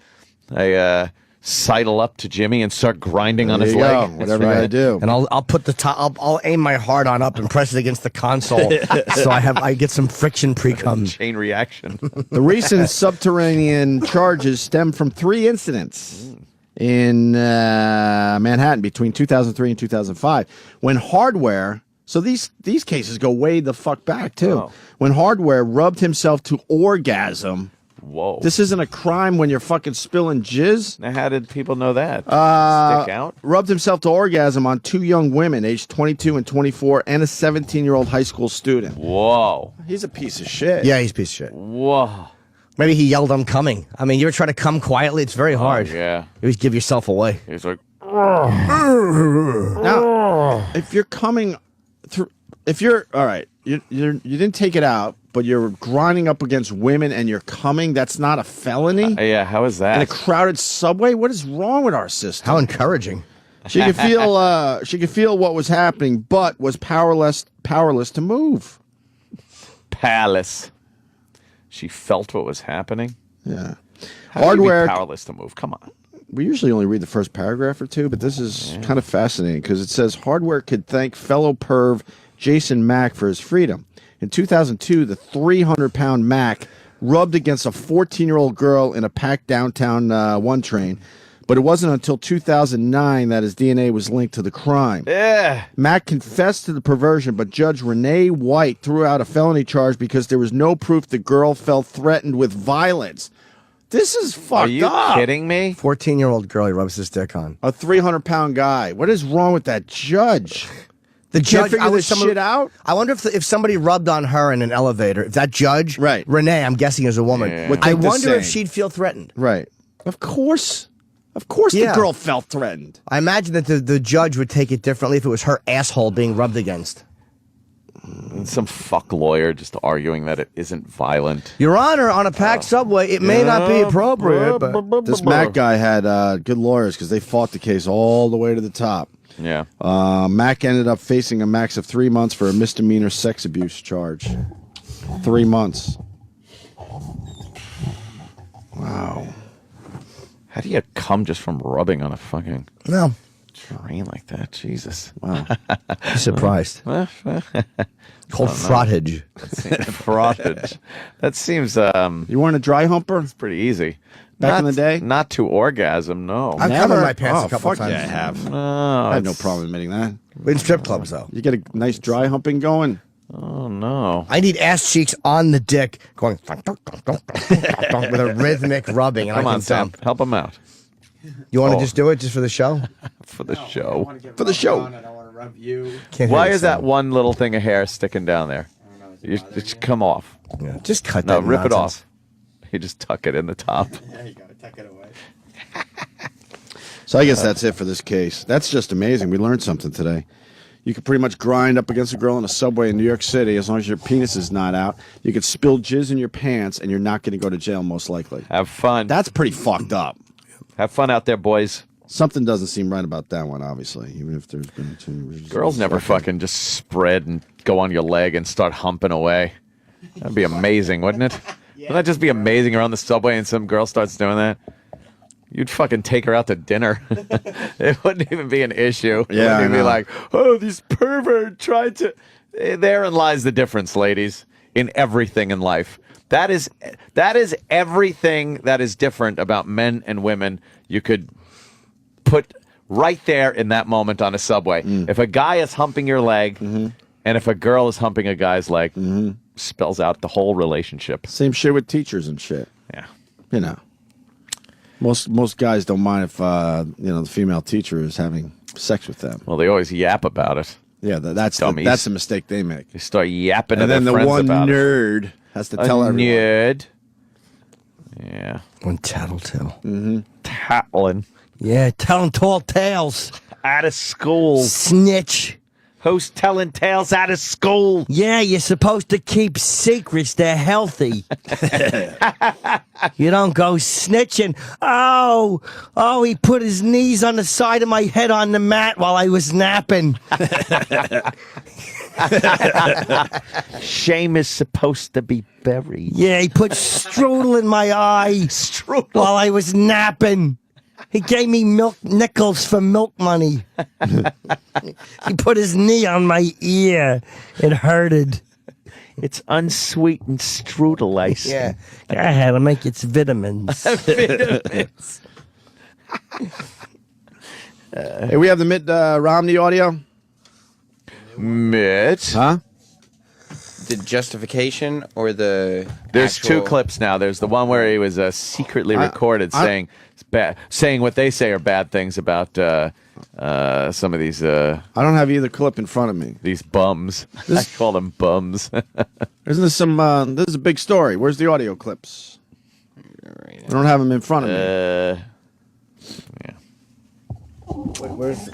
sidle up to Jimmy and start grinding on his leg? Whatever you gotta do. And I'll put the top. I'll aim my hard on up and press it against the console, so I get some friction pre-cum. Chain reaction. The recent subterranean charges stem from 3 incidents in Manhattan between 2003 and 2005 when Hardware. So these cases go way the fuck back too. Oh. When Hardware rubbed himself to orgasm. Whoa. This isn't a crime when you're fucking spilling jizz. Now, how did people know that? Stick out? Rubbed himself to orgasm on 2 young women, aged 22 and 24, and a 17-year-old high school student. Whoa. He's a piece of shit. Yeah, he's a piece of shit. Whoa. Maybe he yelled, "I'm coming." I mean, you ever try to come quietly? It's very hard. Yeah. You always give yourself away. He's like, now, if you're coming through, if you're all right, you didn't take it out, but you're grinding up against women and you're coming. That's not a felony. Yeah, how is that? In a crowded subway. What is wrong with our system? How encouraging. She could feel. She could feel what was happening, but was powerless to move. Palace. She felt what was happening. Yeah. How Hardware. Be powerless to move. Come on. We usually only read the first paragraph or two, but this is kind of fascinating because it says Hardware could thank fellow perv Jason Mack for his freedom. In 2002, the 300-pound Mack rubbed against a 14-year-old girl in a packed downtown 1 train, but it wasn't until 2009 that his DNA was linked to the crime. Yeah. Mack confessed to the perversion, but Judge Renee White threw out a felony charge because there was no proof the girl felt threatened with violence. This is fucked Are you up. kidding me? 14-year-old girl he rubs his dick on. A 300-pound guy. What is wrong with that judge? The Can't judge figure this shit out? I wonder if somebody rubbed on her in an elevator, if that judge, right. Renee, I'm guessing is a woman, Yeah. Would I think the wonder if same. she'd feel threatened. Right. Of course. Of course Yeah. the girl felt threatened. I imagine that the judge would take it differently if it was her asshole being rubbed against. And some fuck lawyer just arguing that it isn't violent. Your Honor, on a packed subway, it may not be appropriate, but... This Mack guy had good lawyers because they fought the case all the way to the top. Yeah. Mack ended up facing a max of 3 months for a misdemeanor sex abuse charge. 3 months. Wow. How do you come just from rubbing on a fucking No. train like that? Jesus. Wow. Be surprised. Called frottage. Frottage. That seems You weren't a dry humper? it's pretty easy. Back in the day? Not to orgasm, no. I've covered my pants a couple fuck times. Yeah, I have. No, I have no it's- problem admitting that. In strip clubs, though. You get a nice dry humping going. Oh no. I need ass cheeks on the dick going with a rhythmic rubbing. And Come I on, can Sam. dump. Help him out You want to Oh. just do it just for the show? for the show. For the show. Can't Why hear is you, that Sam. one little thing of hair sticking down there? You just come off. Yeah. Just cut No, that rip it nonsense. off. You just tuck it in the top. There you go. Tuck it away. So I guess that's it for this case. That's just amazing. We learned something today. You could pretty much grind up against a girl in a subway in New York City as long as your penis is not out. You could spill jizz in your pants and you're not going to go to jail most likely. Have fun. That's pretty fucked up. Have fun out there, boys. Something doesn't seem right about that one, obviously, even if there's been two reasons. Girls never fucking just spread and go on your leg and start humping away. That'd be amazing, wouldn't it? Wouldn't that just be amazing around the subway and some girl starts doing that? You'd fucking take her out to dinner. It wouldn't even be an issue. It Yeah, wouldn't even I be know. like, oh, these pervert tried to... Therein lies the difference, ladies, in everything in life. That is everything that is different about men and women you could put right there in that moment on a subway. If a guy is humping your leg and if a girl is humping a guy's leg, spells out the whole relationship. Same shit with teachers and shit. Yeah. You know. Most guys don't mind if the female teacher is having sex with them. Well, they always yap about it. Yeah, that's Dummies. the mistake they make. They start yapping And to then their the friends one about it. nerd has to tell A everyone. nerd. Yeah. One tattletale. Mm-hmm. Tattling. Yeah, telling tall tales. Out of school. Snitch. Who's telling tales out of school? Yeah, you're supposed to keep secrets. They're healthy. You don't go snitching. Oh, he put his knees on the side of my head on the mat while I was napping. Shame is supposed to be buried. Yeah, he put strudel in my eye while I was napping. He gave me milk nickels for milk money. He put his knee on my ear. It hurted. It's unsweetened strudel ice. Yeah. Go ahead, I'll make its vitamins. Vitamins. Hey, we have the Mitt Romney audio. Mitt? Huh? The justification or the There's actual... two clips now. There's the one where he was secretly recorded saying what they say are bad things about some of these. I don't have either clip in front of me. These bums. I call them bums. Isn't this some? This is a big story. Where's the audio clips? I don't have them in front of me. Yeah. Where's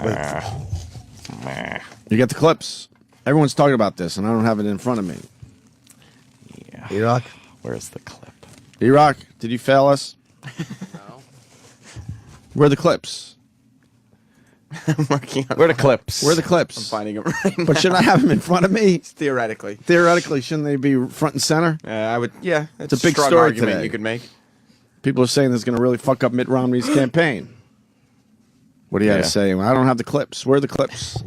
You get the clips. Everyone's talking about this, and I don't have it in front of me. Yeah. E-Rock? Where's the clip? E-Rock, did you fail us? No. Where are the clips? I'm working on Where are the clips? Where are the clips? I'm finding them right now. But shouldn't I have them in front of me? Theoretically. Theoretically, shouldn't they be front and center? I would, yeah. It's a big strong story argument today. you could make. People are saying this is going to really fuck up Mitt Romney's campaign. What do you have to say? I don't have the clips. Where are the clips?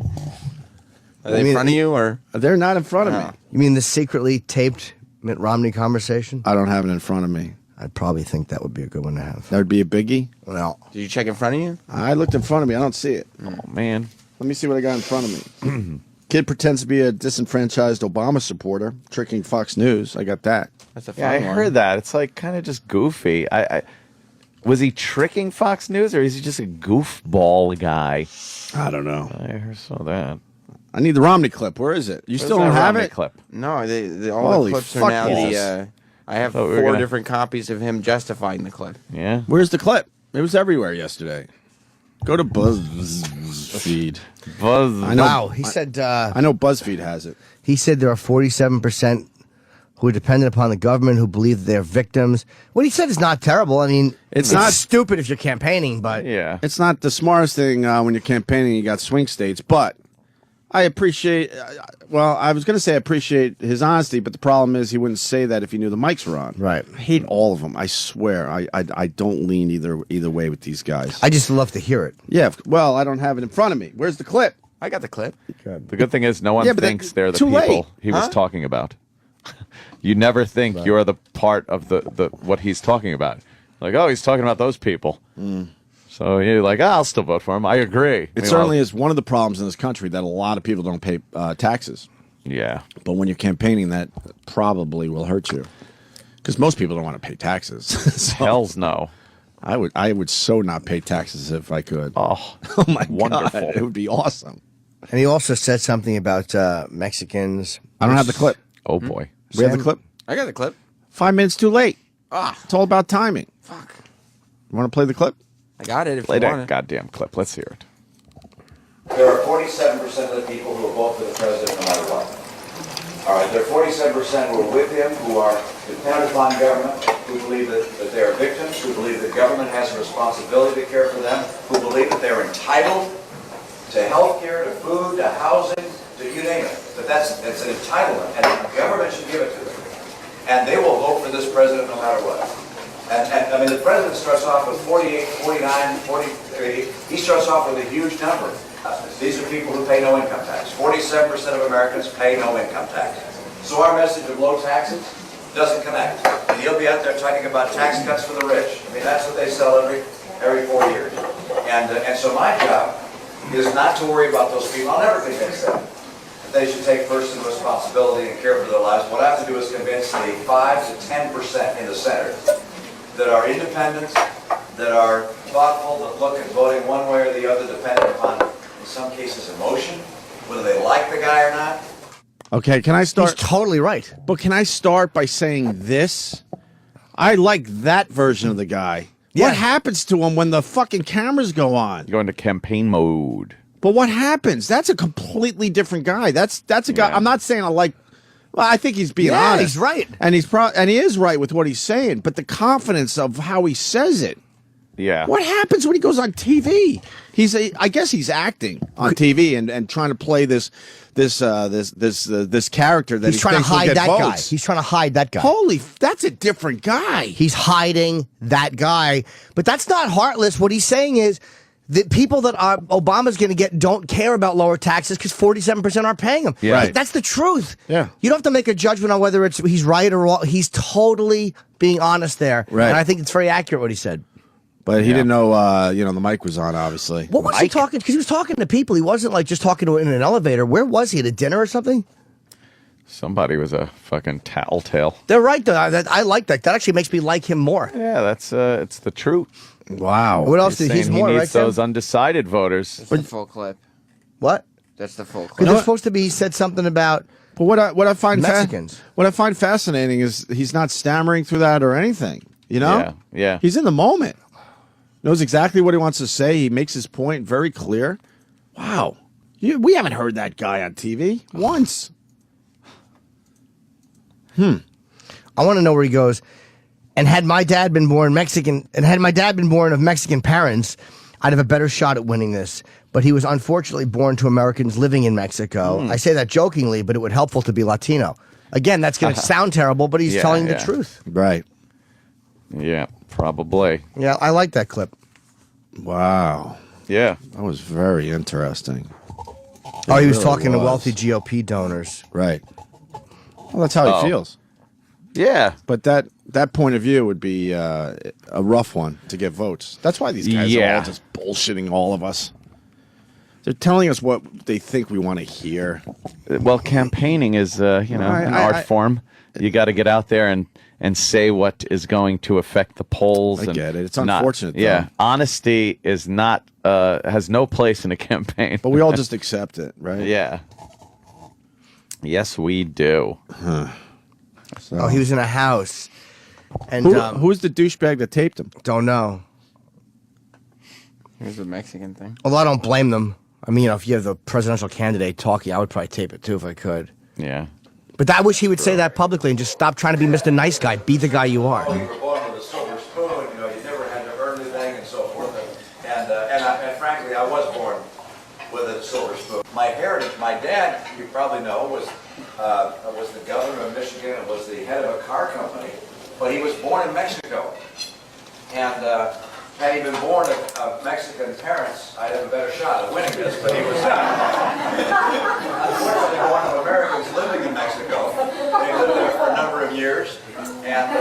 Are they in front of you, or they're not in front of me? You mean the secretly taped Mitt Romney conversation? I don't have it in front of me. I'd probably think that would be a good one to have. That would be a biggie. Well, did you check in front of you? I looked in front of me. I don't see it. Oh man, let me see what I got in front of me. Kid pretends to be a disenfranchised Obama supporter, tricking Fox News. I got that. That's a fun I one. heard that. It's like kind of just goofy. Was he tricking Fox News, or is he just a goofball guy? I don't know. I saw that. I need the Romney clip. Where is it? You still don't have it? Clip? No, all the clips are now the. I have four different copies of him justifying the clip. Yeah. Where's the clip? It was everywhere yesterday. Go to BuzzFeed. Buzz. Wow, he said. I know BuzzFeed has it. He said there are 47% who are dependent upon the government who believe that they're victims. What he said is not terrible. I mean, it's not stupid if you're campaigning, but yeah, it's not the smartest thing when you're campaigning. You got swing states, but I appreciate. Well, I was going to say I appreciate his honesty, but the problem is he wouldn't say that if he knew the mics were on. Right. I hate all of them. I swear. I don't lean either way with these guys. I just love to hear it. Yeah. Well, I don't have it in front of me. Where's the clip? I got the clip. The good thing is no one thinks they're the too people late. he was talking about. You never think you're the part of the what he's talking about. Like, oh, he's talking about those people. So you're like, I'll still vote for him. I agree. It certainly is one of the problems in this country that a lot of people don't pay taxes. Yeah. But when you're campaigning, that probably will hurt you. Because most people don't want to pay taxes. So Hells no. I would so not pay taxes if I could. Oh my wonderful. God. It would be awesome. And he also said something about Mexicans. I don't have the clip. Oh, boy. We have the clip? I got the clip. 5 minutes too late. Ah. It's all about timing. Fuck. You want to play the clip? I got it if Play you want that it. goddamn clip. Let's hear it. There are 47% of the people who will vote for the president no matter what. All right, there are 47% who are with him, who are dependent upon government, who believe that they are victims, who believe that government has a responsibility to care for them, who believe that they're entitled to health care, to food, to housing, to you name it. That it's an entitlement, and the government should give it to them. And they will vote for this president no matter what. And I mean, the president starts off with 48, 49, 40, he starts off with a huge number. These are people who pay no income tax. 47% of Americans pay no income tax. So our message of low taxes doesn't connect. And he'll be out there talking about tax cuts for the rich. I mean, that's what they sell every 4 years. And so my job is not to worry about those people. I'll never convince them that they should take personal responsibility and care for their lives. What I have to do is convince the 5 to 10% in the Senate that are independent, that are thoughtful, that look at voting one way or the other, depending upon, in some cases, emotion, whether they like the guy or not. Okay, can I start? He's totally right. But can I start by saying this? I like that version of the guy. Yeah. What happens to him when the fucking cameras go on? You go into campaign mode. But what happens? That's a completely different guy. That's a guy. I'm not saying I like. Well, I think he's being honest. He's right, and and he is right with what he's saying. But the confidence of how he says it. Yeah. What happens when he goes on TV? I guess he's acting on TV and trying to play this character that he's trying to hide that guy. He's trying to hide that guy. Holy, that's a different guy. He's hiding that guy. But that's not heartless. What he's saying is that people that Obama's going to get don't care about lower taxes because 47% aren't paying them. Yeah. Like, that's the truth. Yeah. You don't have to make a judgment on whether he's right or wrong. He's totally being honest there. Right. And I think it's very accurate what he said. But he didn't know, the mic was on, obviously. What was he talking? Because he was talking to people. He wasn't like just talking to in an elevator. Where was he? At a dinner or something? Somebody was a fucking telltale. They're right, though. I like that. That actually makes me like him more. Yeah, that's it's the truth. Wow. What else did he's more, he right, needs those undecided voters. That's the full clip. What? That's the full clip. Because it's supposed to be, he said something about But what I find Mexicans. What I find fascinating is he's not stammering through that or anything. You know? Yeah. He's in the moment. Knows exactly what he wants to say. He makes his point very clear. Wow. We haven't heard that guy on TV once. I want to know where he goes. And had my dad been born Mexican, and had my dad been born of Mexican parents, I'd have a better shot at winning this. But he was unfortunately born to Americans living in Mexico. I say that jokingly, but it would helpful to be Latino. Again, that's going to sound terrible, but he's telling the truth. Right. Yeah, probably. Yeah, I like that clip. Wow. Yeah. That was very interesting. Oh, he was talking to wealthy GOP donors. Right. Well, that's how he feels. Yeah. But that point of view would be a rough one to get votes. That's why these guys are all just bullshitting all of us. They're telling us what they think we want to hear. Well, campaigning is, an art form. You got to get out there and say what is going to affect the polls. I get it. It's unfortunate, though. Yeah. Honesty is not, has no place in a campaign. But we all just accept it, right? Yeah. Yes, we do. So. Oh, he was in a house. And who's the douchebag that taped him? Don't know. Here's the Mexican thing. Although I don't blame them. I mean, if you have the presidential candidate talking, I would probably tape it too if I could. Yeah. But I wish he would say that publicly and just stop trying to be Mr. Nice Guy. Be the guy you are. You were born with a silver spoon. You never had to earn anything, and so forth. And frankly, I was born with a silver spoon. My heritage, my dad, you probably know, was the governor of Michigan and was the head of a car company. But he was born in Mexico, and had he been born of Mexican parents, I'd have a better shot at winning this. But he was unfortunately born of Americans living in Mexico. He lived there for a number of years, and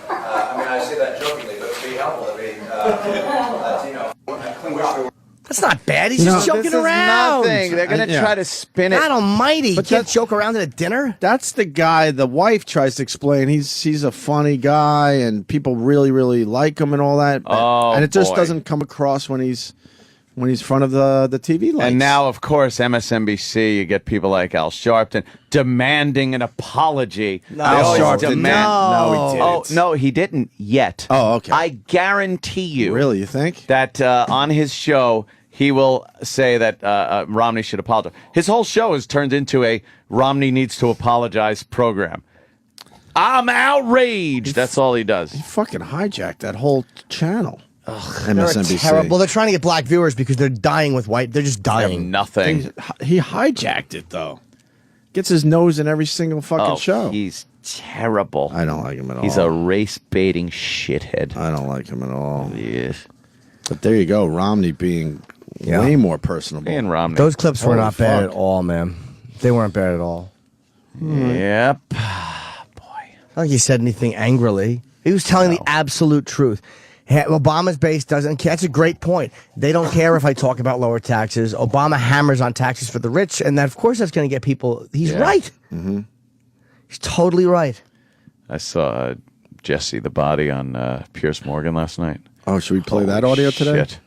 I say that jokingly, but it'd be helpful to be Latino. That's not bad. He's just joking around. Nothing. They're going to try to spin it. God almighty. But you can't joke around at a dinner? That's the guy the wife tries to explain. He's a funny guy, and people really, really like him and all that. And it just doesn't come across when he's front of the TV lights. And now, of course, MSNBC, you get people like Al Sharpton demanding an apology. No, Al Sharpton. No, he didn't. Oh, no, he didn't yet. Oh, okay. I guarantee you. Really, you think? That on his show, he will say that Romney should apologize. His whole show is turned into a Romney needs to apologize program. I'm outraged. That's all he does. He fucking hijacked that whole channel. MSNBC. They're terrible. They're trying to get black viewers because they're dying with white. They're just dying. Nothing. He hijacked it, though. Gets his nose in every single fucking show. He's terrible. I don't like him at all. He's a race-baiting shithead. I don't like him at all. Yes. But there you go. Romney being way more personable. And Romney. Those clips were not bad at all, man. They weren't bad at all. Yep. Not like he said anything angrily. He was telling the absolute truth. Obama's base doesn't care. That's a great point. They don't care if I talk about lower taxes. Obama hammers on taxes for the rich, and that, of course, that's going to get people. He's right. Mm-hmm. He's totally right. I saw Jesse the Body on Piers Morgan last night. Oh, should we play that audio today? Shit.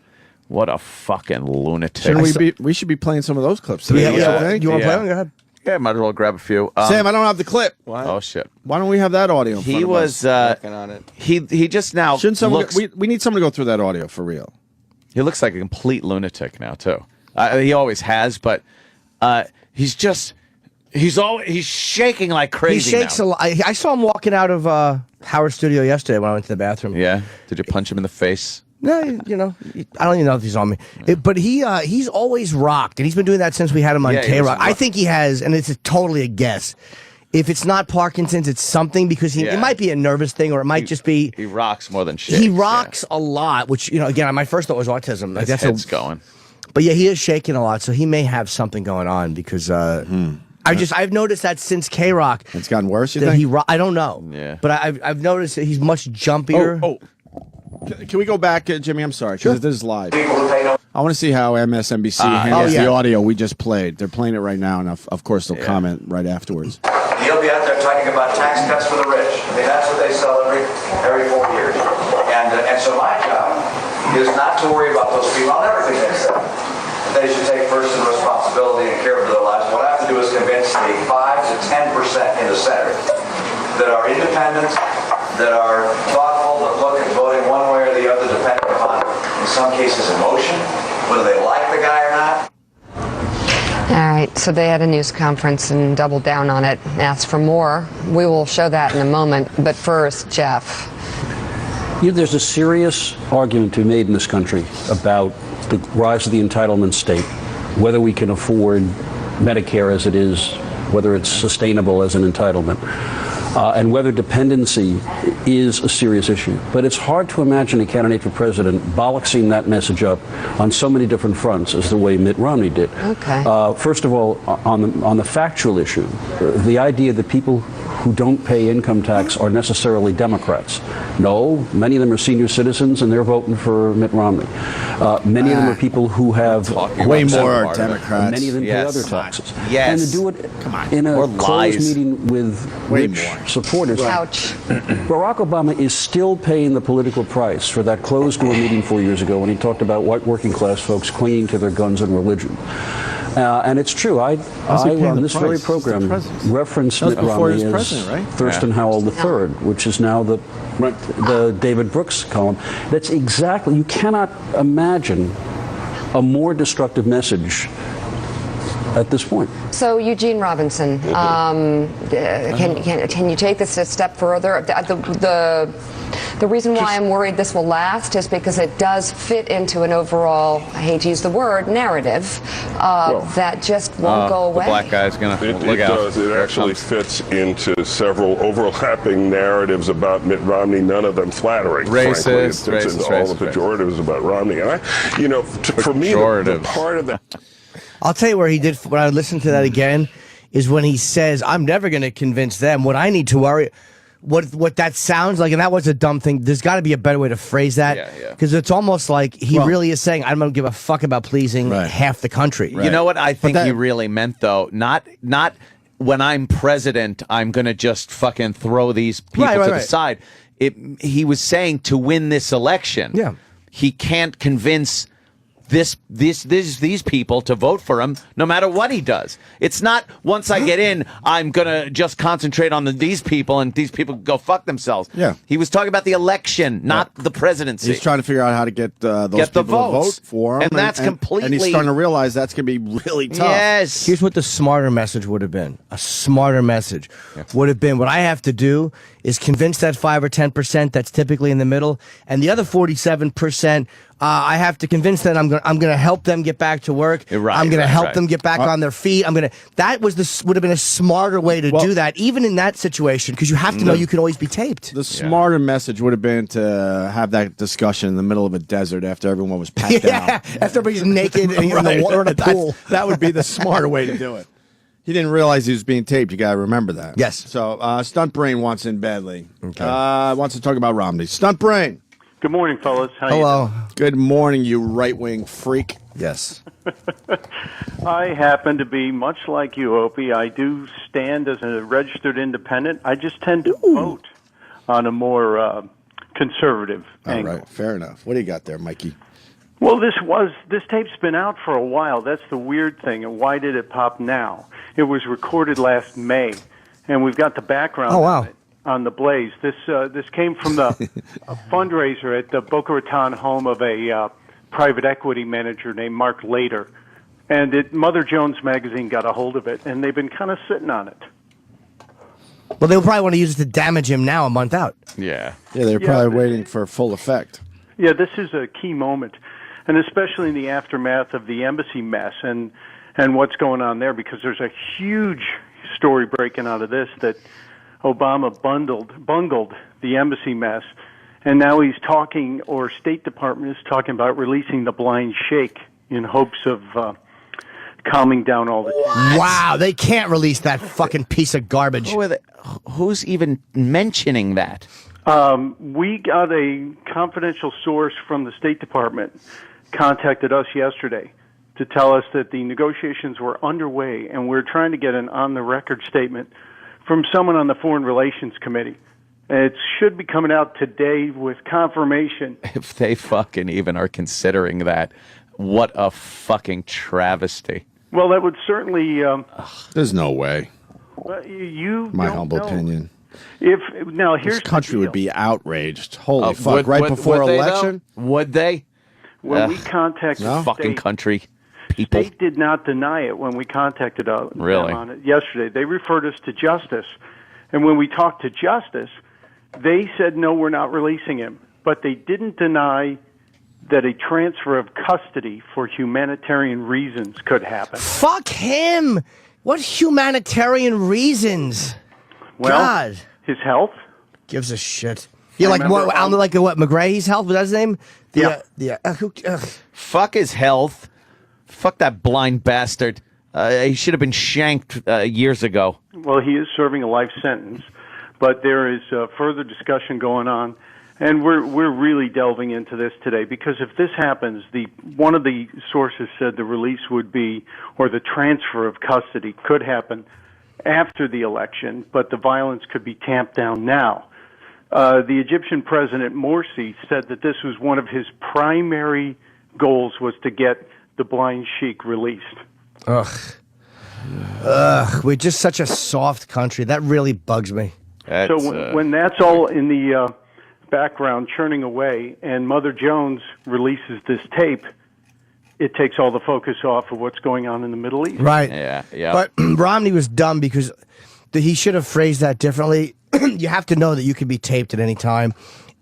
What a fucking lunatic. Shouldn't we should be playing some of those clips today. Yeah. You want to play them? Go ahead. Yeah, might as well grab a few. Sam, I don't have the clip. Oh shit! Why don't we have that audio? In front He of was us? Working on it. he just now Shouldn't someone? looks. We need someone to go through that audio for real. He looks like a complete lunatic now too. He always has, but he's shaking like crazy. He shakes now. a lot. I saw him walking out of Howard's studio yesterday when I went to the bathroom. Yeah. Did you punch him in the face? No, you know, I don't even know if he's on me. But he's always rocked, and he's been doing that since we had him on K-Rock. I think he has, and it's totally a guess. If it's not Parkinson's, it's something because it might be a nervous thing, or it might just be he rocks more than shit. He rocks a lot, which again, my first thought was autism. Like, His head's going. But yeah, he is shaking a lot, so he may have something going on because I've noticed that since K-Rock, it's gotten worse. You think? I don't know. Yeah, but I've noticed that he's much jumpier. Oh. Can we go back, Jimmy? I'm sorry, because this is live. I want to see how MSNBC handles the audio we just played. They're playing it right now, and of course they'll comment right afterwards. He'll be out there talking about tax cuts for the rich. I mean, that's what they sell every 4 years. And so my job is not to worry about those people on everything they say. They should take personal responsibility and care for their lives. What I have to do is convince the 5 to 10% in the Senate that are independent, that are thoughtful, that look at voting one way or the other, depending upon, in some cases, emotion, whether they like the guy or not. All right, so they had a news conference and doubled down on it, asked for more. We will show that in a moment. But first, Jeff. There's a serious argument to be made in this country about the rise of the entitlement state, whether we can afford Medicare as it is, whether it's sustainable as an entitlement. And whether dependency is a serious issue. But it's hard to imagine a candidate for president bollocksing that message up on so many different fronts as the way Mitt Romney did. Okay. First of all, on the factual issue, the idea that people who don't pay income tax are necessarily Democrats. No, many of them are senior citizens, and they're voting for Mitt Romney. Many of them are people who have way more Democrats. Many of them pay other taxes. Yes. And to do it in a closed meeting with rich supporters. Ouch. Barack Obama is still paying the political price for that closed-door meeting 4 years ago when he talked about white working-class folks clinging to their guns and religion. And it's true. I on this very program referenced Mitt Romney as Thurston Howell III, which is now the David Brooks column. That's exactly. You cannot imagine a more destructive message at this point. So Eugene Robinson, can you take this a step further? The reason why I'm worried this will last is because it does fit into an overall, I hate to use the word, narrative that just won't go away. The black guy's going to look out. It does. It actually fits into several overlapping narratives about Mitt Romney, none of them flattering. Racist, frankly. It fits into all the pejoratives about Romney. And for me, the part of that... I'll tell you where he did, when I listened to that again, is when he says, I'm never going to convince them. What I need to worry... What that sounds like, and that was a dumb thing. There's got to be a better way to phrase that, because it's almost like he really is saying, "I don't give a fuck about pleasing half the country." You know what I think he really meant, though? Not when I'm president, I'm gonna just fucking throw these people to the side. He was saying to win this election, he can't convince these people to vote for him no matter what he does. It's not once I get in, I'm gonna just concentrate on these people and these people go fuck themselves. Yeah, he was talking about the election, not the presidency. He's trying to figure out how to get those people to vote for him, and that's completely. And he's starting to realize that's gonna be really tough. Yes. Here's what the smarter message would have been. A smarter message would have been, what I have to do is convince that 5 or 10% that's typically in the middle, and the other 47%. I have to convince them I'm going to help them get back to work. I'm going to help them get back on their feet. That would have been a smarter way to do that, even in that situation, because you have to know you can always be taped. The smarter message would have been to have that discussion in the middle of a desert after everyone was packed out. After everybody's naked and in the water in a pool. That would be the smarter way to do it. He didn't realize he was being taped. You got to remember that. Yes. So Stuntbrain wants in badly. Okay. Wants to talk about Romney. Stuntbrain. Good morning, fellas. How Hello. you doing? Good morning, you right-wing freak. Yes. I happen to be much like you, Opie. I do stand as a registered independent. I just tend to vote on a more conservative angle. All right, fair enough. What do you got there, Mikey? Well, this tape's been out for a while. That's the weird thing. And why did it pop now? It was recorded last May, and we've got the background on the Blaze. This came from a fundraiser at the Boca Raton home of a private equity manager named Mark Lader. And Mother Jones magazine got a hold of it, and they've been kind of sitting on it. Well, they'll probably want to use it to damage him now a month out. Yeah. Yeah, they're probably waiting for full effect. Yeah, this is a key moment, and especially in the aftermath of the embassy mess and what's going on there, because there's a huge story breaking out of this that Obama bungled the embassy mess, and now he's talking, or State Department is talking about releasing the blind sheikh in hopes of calming down all the tension. Wow, they can't release that fucking piece of garbage. Who's even mentioning that? We got a confidential source from the State Department contacted us yesterday to tell us that the negotiations were underway, and we're trying to get an on-the-record statement from someone on the Foreign Relations Committee. It should be coming out today with confirmation. If they fucking even are considering that, what a fucking travesty. Well, that would certainly... There's no way. My humble opinion. Here's this country would be outraged. Holy fuck! Would before they, election, would they? When we contacted the fucking state, country people, they did not deny it when we contacted them Really? on it yesterday. They referred us to Justice, and when we talked to Justice, they said no, we're not releasing him. But they didn't deny that a transfer of custody for humanitarian reasons could happen. Fuck him! What humanitarian reasons? Well, God. His health? Gives a shit. Yeah, like what McGrahy's health? Was that his name? Fuck his health. Fuck that blind bastard. He should have been shanked years ago. Well, he is serving a life sentence, but there is further discussion going on, and we're really delving into this today, because if this happens, one of the sources said the release would be, or the transfer of custody could happen after the election, but the violence could be tamped down now. The Egyptian president Morsi said that this was one of his primary goals, was to get the blind sheikh released. We're just such a soft country. That really bugs me. So when that's all in the background churning away, and Mother Jones releases this tape, it takes all the focus off of what's going on in the Middle East. Right. Yeah. But Romney was dumb, because he should have phrased that differently. You have to know that you could be taped at any time,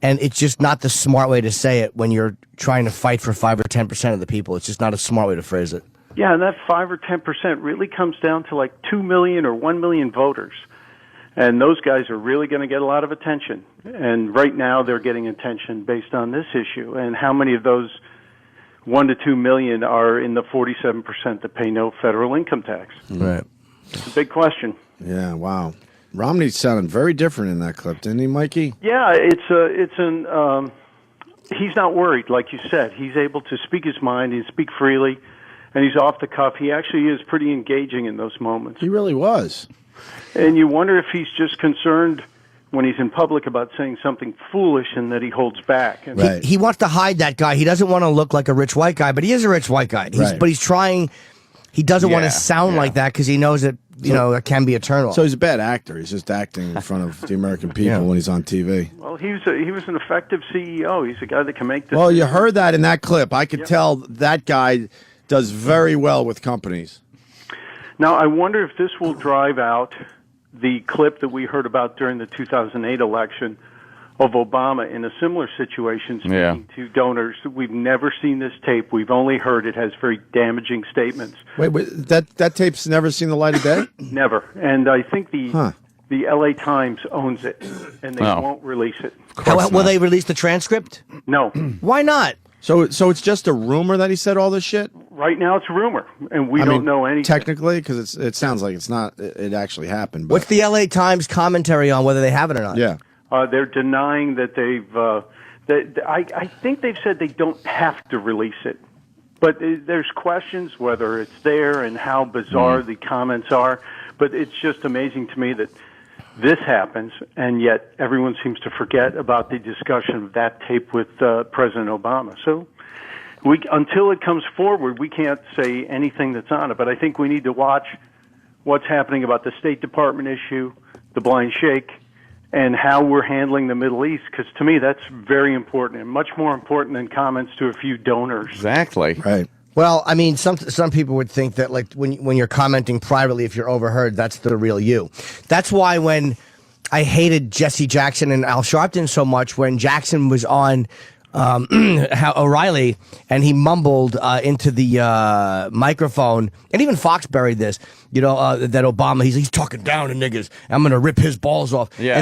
and it's just not the smart way to say it when you're trying to fight for 5 or 10% of the people. It's just not a smart way to phrase it. Yeah, and that 5 or 10% really comes down to like 2 million or 1 million voters. And those guys are really going to get a lot of attention. And right now they're getting attention based on this issue. And how many of those 1 to 2 million are in the 47% that pay no federal income tax? Right. It's a big question. Yeah, wow. Romney sounded very different in that clip, didn't he, Mikey? Yeah, he's not worried, like you said. He's able to speak his mind, he speak freely, and he's off the cuff. He actually is pretty engaging in those moments. He really was. And you wonder if he's just concerned when he's in public about saying something foolish and that he holds back. And He wants to hide that guy. He doesn't want to look like a rich white guy, but he is a rich white guy. But he's trying. He doesn't want to sound like that, because he knows that it can be eternal. So he's a bad actor. He's just acting in front of the American people when he's on TV. Well, he was an effective CEO. He's a guy that can make this. Well, you heard that in that clip. I could tell that guy does very well with companies. Now, I wonder if this will drive out the clip that we heard about during the 2008 election of Obama in a similar situation, speaking to donors. We've never seen this tape. We've only heard it has very damaging statements. Wait, that tape's never seen the light of day? Never. And I think the LA Times owns it, and they won't release it. Will they release the transcript? No. Why not? So it's just a rumor that he said all this shit? Right now it's a rumor, and we don't know anything. Technically, because it sounds like it's not. It actually happened. But. What's the LA Times commentary on whether they have it or not? Yeah. They're denying that they've. I think they've said they don't have to release it, but there's questions whether it's there and how bizarre the comments are. But it's just amazing to me that this happens, and yet everyone seems to forget about the discussion of that tape with President Obama. So until it comes forward, we can't say anything that's on it. But I think we need to watch what's happening about the State Department issue, the blind shake, and how we're handling the Middle East, because to me that's very important and much more important than comments to a few donors. Exactly. Right. Well, I mean, some people would think that like when you're commenting privately, if you're overheard, that's the real you. That's why when I hated Jesse Jackson and Al Sharpton so much, when Jackson was on O'Reilly and he mumbled into the microphone, and even Fox buried this, that Obama, he's talking down to niggas. I'm going to rip his balls off. Yeah.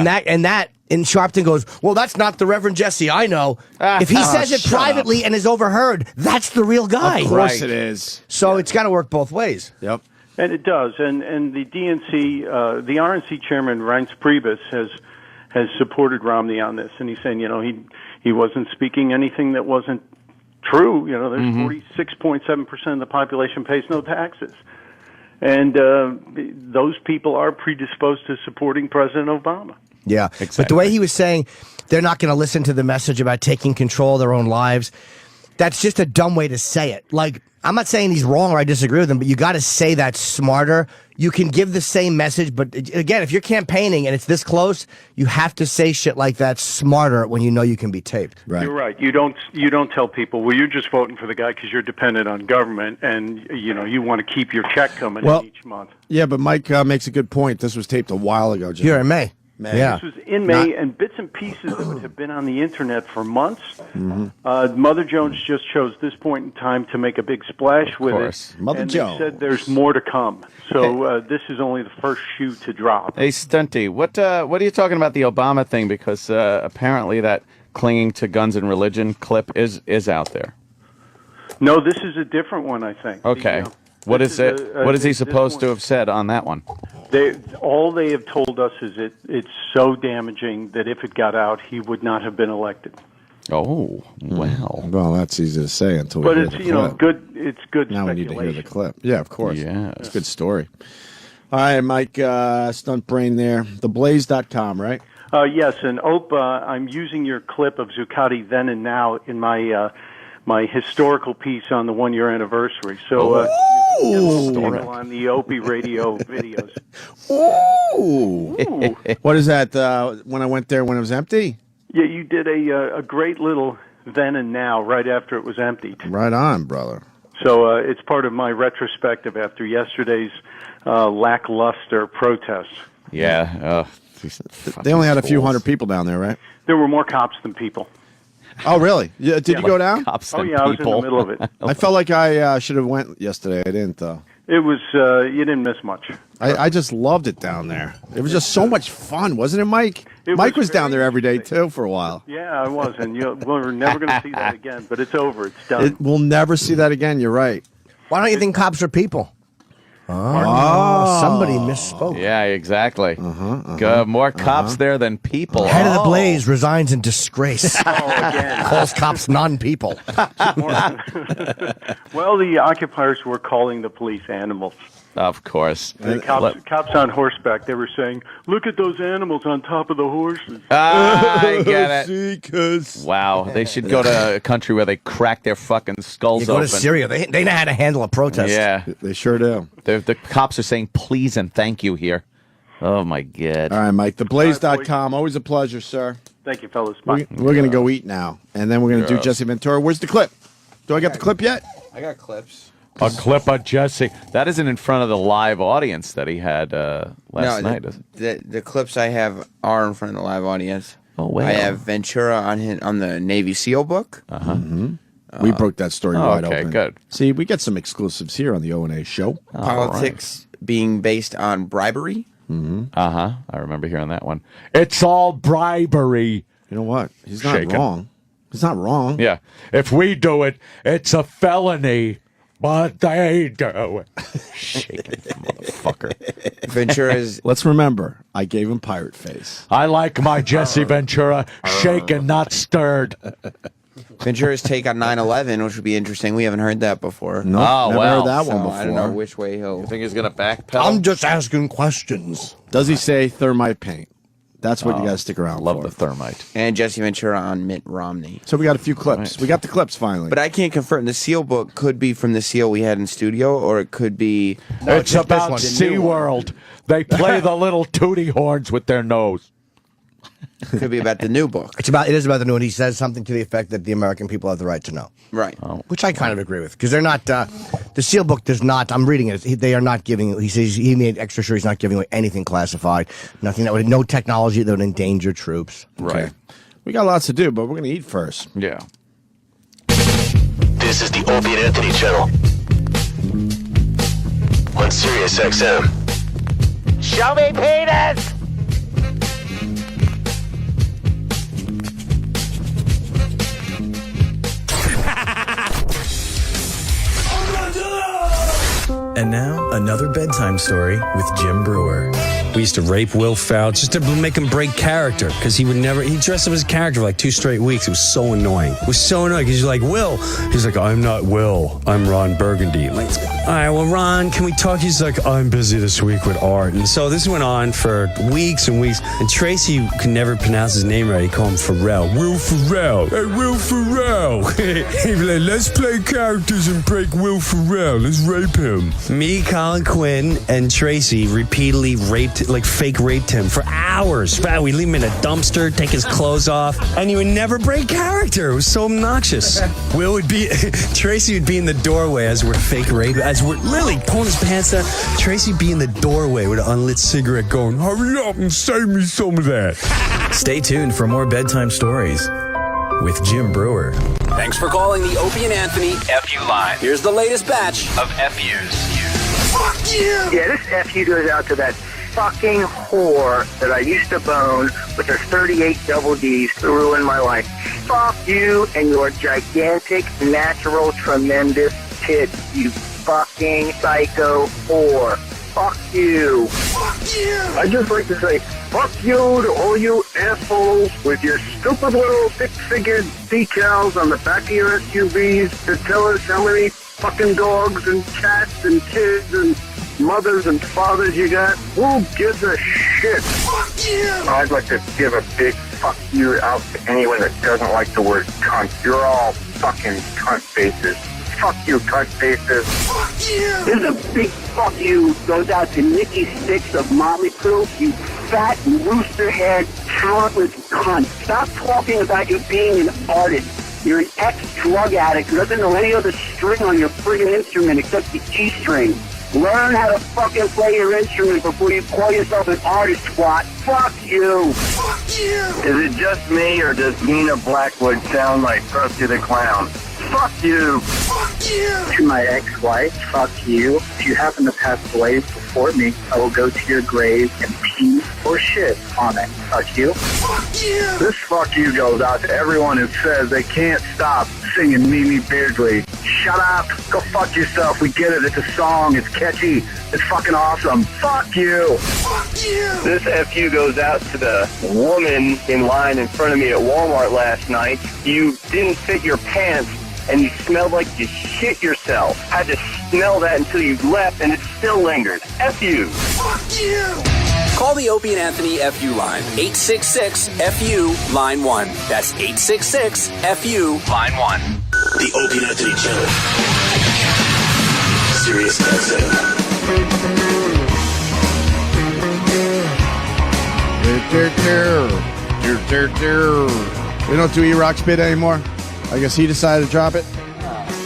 And Sharpton goes, well, that's not the Reverend Jesse I know. If he says it privately and is overheard, that's the real guy. Of course it is. So it's got to work both ways. Yep. And it does. And the DNC, the RNC chairman, Reince Priebus, has supported Romney on this. And he's saying, he wasn't speaking anything that wasn't true. There's 46.7% of the population pays no taxes. And those people are predisposed to supporting President Obama. Yeah, exactly. But the way he was saying they're not going to listen to the message about taking control of their own lives, that's just a dumb way to say it. Like, I'm not saying he's wrong or I disagree with him, but you got to say that smarter. You can give the same message, but again, if you're campaigning and it's this close, you have to say shit like that smarter when you know you can be taped. Right. You're right. You don't tell people, well, you're just voting for the guy because you're dependent on government, and you want to keep your check coming in each month. Yeah, but Mike makes a good point. This was taped a while ago, Jim. Here in May. Yeah. This was in May, and bits and pieces of it have been on the internet for months. Mm-hmm. Mother Jones just chose this point in time to make a big splash with it. Mother Jones said there's more to come. So this is only the first shoe to drop. Hey, Stunty, what are you talking about the Obama thing? Because apparently that clinging to guns and religion clip is out there. No, this is a different one, I think. Okay. What is it? What is he supposed to have said on that one? All they have told us is it's so damaging that if it got out, he would not have been elected. Oh, well. Well, that's easy to say until we hear the clip. But it's good. It's good. Now we need to hear the clip. Yeah, of course. Yeah, it's a good story. All right, Mike, Stuntbrain there. Theblaze.com, right? Yes, and I'm using your clip of Zuccotti then and now in my historical piece on the 1-year anniversary. So on the Opie radio videos. Ooh. What is that? When I went there when it was empty? Yeah, you did a great little then and now right after it was emptied. Right on, brother. So it's part of my retrospective after yesterday's lackluster protest. Yeah. They only had a few hundred people down there, right? There were more cops than people. Oh, really? Yeah, did you go down? Cops I was in the middle of it. I felt like I should have went yesterday. I didn't, though. It was, you didn't miss much. I just loved it down there. It was just so much fun, wasn't it, Mike? Mike was down there every day, too, for a while. Yeah, I was, and we're never going to see that again, but it's over. It's done. We'll never see that again. You're right. Why don't you think cops are people? Oh, somebody misspoke. Yeah, exactly. More cops there than people. Head of the Blaze resigns in disgrace. Again. Calls cops non-people. Well, the occupiers were calling the police animals. Of course. Cops on horseback, they were saying, look at those animals on top of the horses. I get it. Wow, they should go to a country where they crack their fucking skulls open. Go to Syria. They know how to handle a protest. Yeah. They sure do. The cops are saying please and thank you here. Oh, my God. All right, Mike. Theblaze.com. Always a pleasure, sir. Thank you, fellas. Bye. We're going to go eat now, and then we're going to do Jesse Ventura. Where's the clip? Do I get the clip yet? I got clips. A clip of Jesse. That isn't in front of the live audience that he had last night, is it? The clips I have are in front of the live audience. Oh, wow. I have Ventura on the Navy SEAL book. We broke that story wide open. Okay, good. See, we get some exclusives here on the O&A show. Politics being based on bribery. I remember hearing that one. It's all bribery. You know what? He's not wrong. He's not wrong. Yeah. If we do it, it's a felony. But they do it. Shaking, motherfucker. Ventura's. Let's remember, I gave him pirate face. I like my Jesse Ventura shaken, not stirred. Ventura's take on 9/11, which would be interesting. We haven't heard that before. No, never heard that one before. I don't know which way he'll. You think he's going to backpedal? I'm just asking questions. Does he say thermite paint? That's what you got to stick around Love for. the thermite. And Jesse Ventura on Mitt Romney. So we got a few clips. Right. We got the clips finally. But I can't confirm. The seal book could be from the seal we had in studio, or it could be... No, It's about SeaWorld. They play the little tootie horns with their nose. Could be about the new book. It is about the new one. He says something to the effect that the American people have the right to know. Right. Which I kind of agree with, because they're not. The seal book does not. I'm reading it. They are not giving. He says he made extra sure he's not giving away anything classified. Nothing that would. No technology that would endanger troops. Right. We got lots to do, but we're going to eat first. Yeah. This is the Opie and Anthony channel on Sirius XM. Show me penis! And now, another bedtime story with Jim Brewer. We used to rape Will Ferrell just to make him break character, because he dressed up as a character for like 2 straight weeks. It was so annoying. It was so annoying because you're like, Will. He's like, I'm not Will. I'm Ron Burgundy. I'm like, all right, well, Ron, can we talk? He's like, I'm busy this week with art. And so this went on for weeks and weeks. And Tracy could never pronounce his name right. He called him Ferrell. Will Ferrell. Hey, Will Ferrell. He'd be like, let's play characters and break Will Ferrell. Let's rape him. Me, Colin Quinn, and Tracy repeatedly fake raped him for hours. We leave him in a dumpster, take his clothes off, and he would never break character. It was so obnoxious. Tracy would be in the doorway as we're fake raping, as we're literally pulling his pants down. Tracy would be in the doorway with an unlit cigarette going, hurry up and save me some of that. Stay tuned for more bedtime stories with Jim Brewer. Thanks for calling the Opie and Anthony FU line. Here's the latest batch of FUs. Fuck you! Yeah, this FU goes out to that fucking whore that I used to bone with her 38 double Ds to ruin my life. Fuck you and your gigantic, natural, tremendous tits, you fucking psycho whore. Fuck you. Fuck you! I'd just like to say, fuck you to all you assholes with your stupid little six-figured decals on the back of your SUVs to tell us how many fucking dogs and cats and kids and mothers and fathers you got. Who gives a shit? Fuck you! I'd like to give a big fuck you out to anyone that doesn't like the word cunt. You're all fucking cunt faces. Fuck you, cunt faces. Fuck you! There's a big fuck you goes out to Nikki Sixx of Motley Crue, you fat, rooster-head, talentless cunt. Stop talking about you being an artist. You're an ex-drug addict who doesn't know any other string on your friggin' instrument except the G string. Learn how to fucking play your instrument before you call yourself an artist, twat. Fuck you. Fuck you. Is it just me, or does Nina Blackwood sound like Krusty the Clown? Fuck you. Fuck you. To my ex-wife, fuck you. If you happen to pass away before me, I will go to your grave and pee or shit on it. Fuck you. Fuck you. This fuck you goes out to everyone who says they can't stop singing Mimi Beardsley. Shut up. Go fuck yourself. We get it. It's a song. It's catchy. It's fucking awesome. Fuck you. Fuck you. This FU goes out to the woman in line in front of me at Walmart last night. You didn't fit your pants and you smelled like you shit yourself. Had to smell that until you left and it still lingered. FU. Fuck you. Call the Opie and Anthony FU line. 866-FU, line 1. That's 866-FU, line 1. The Opie and Anthony channel. Sirius XM. We don't do E-Rock spit anymore. I guess he decided to drop it.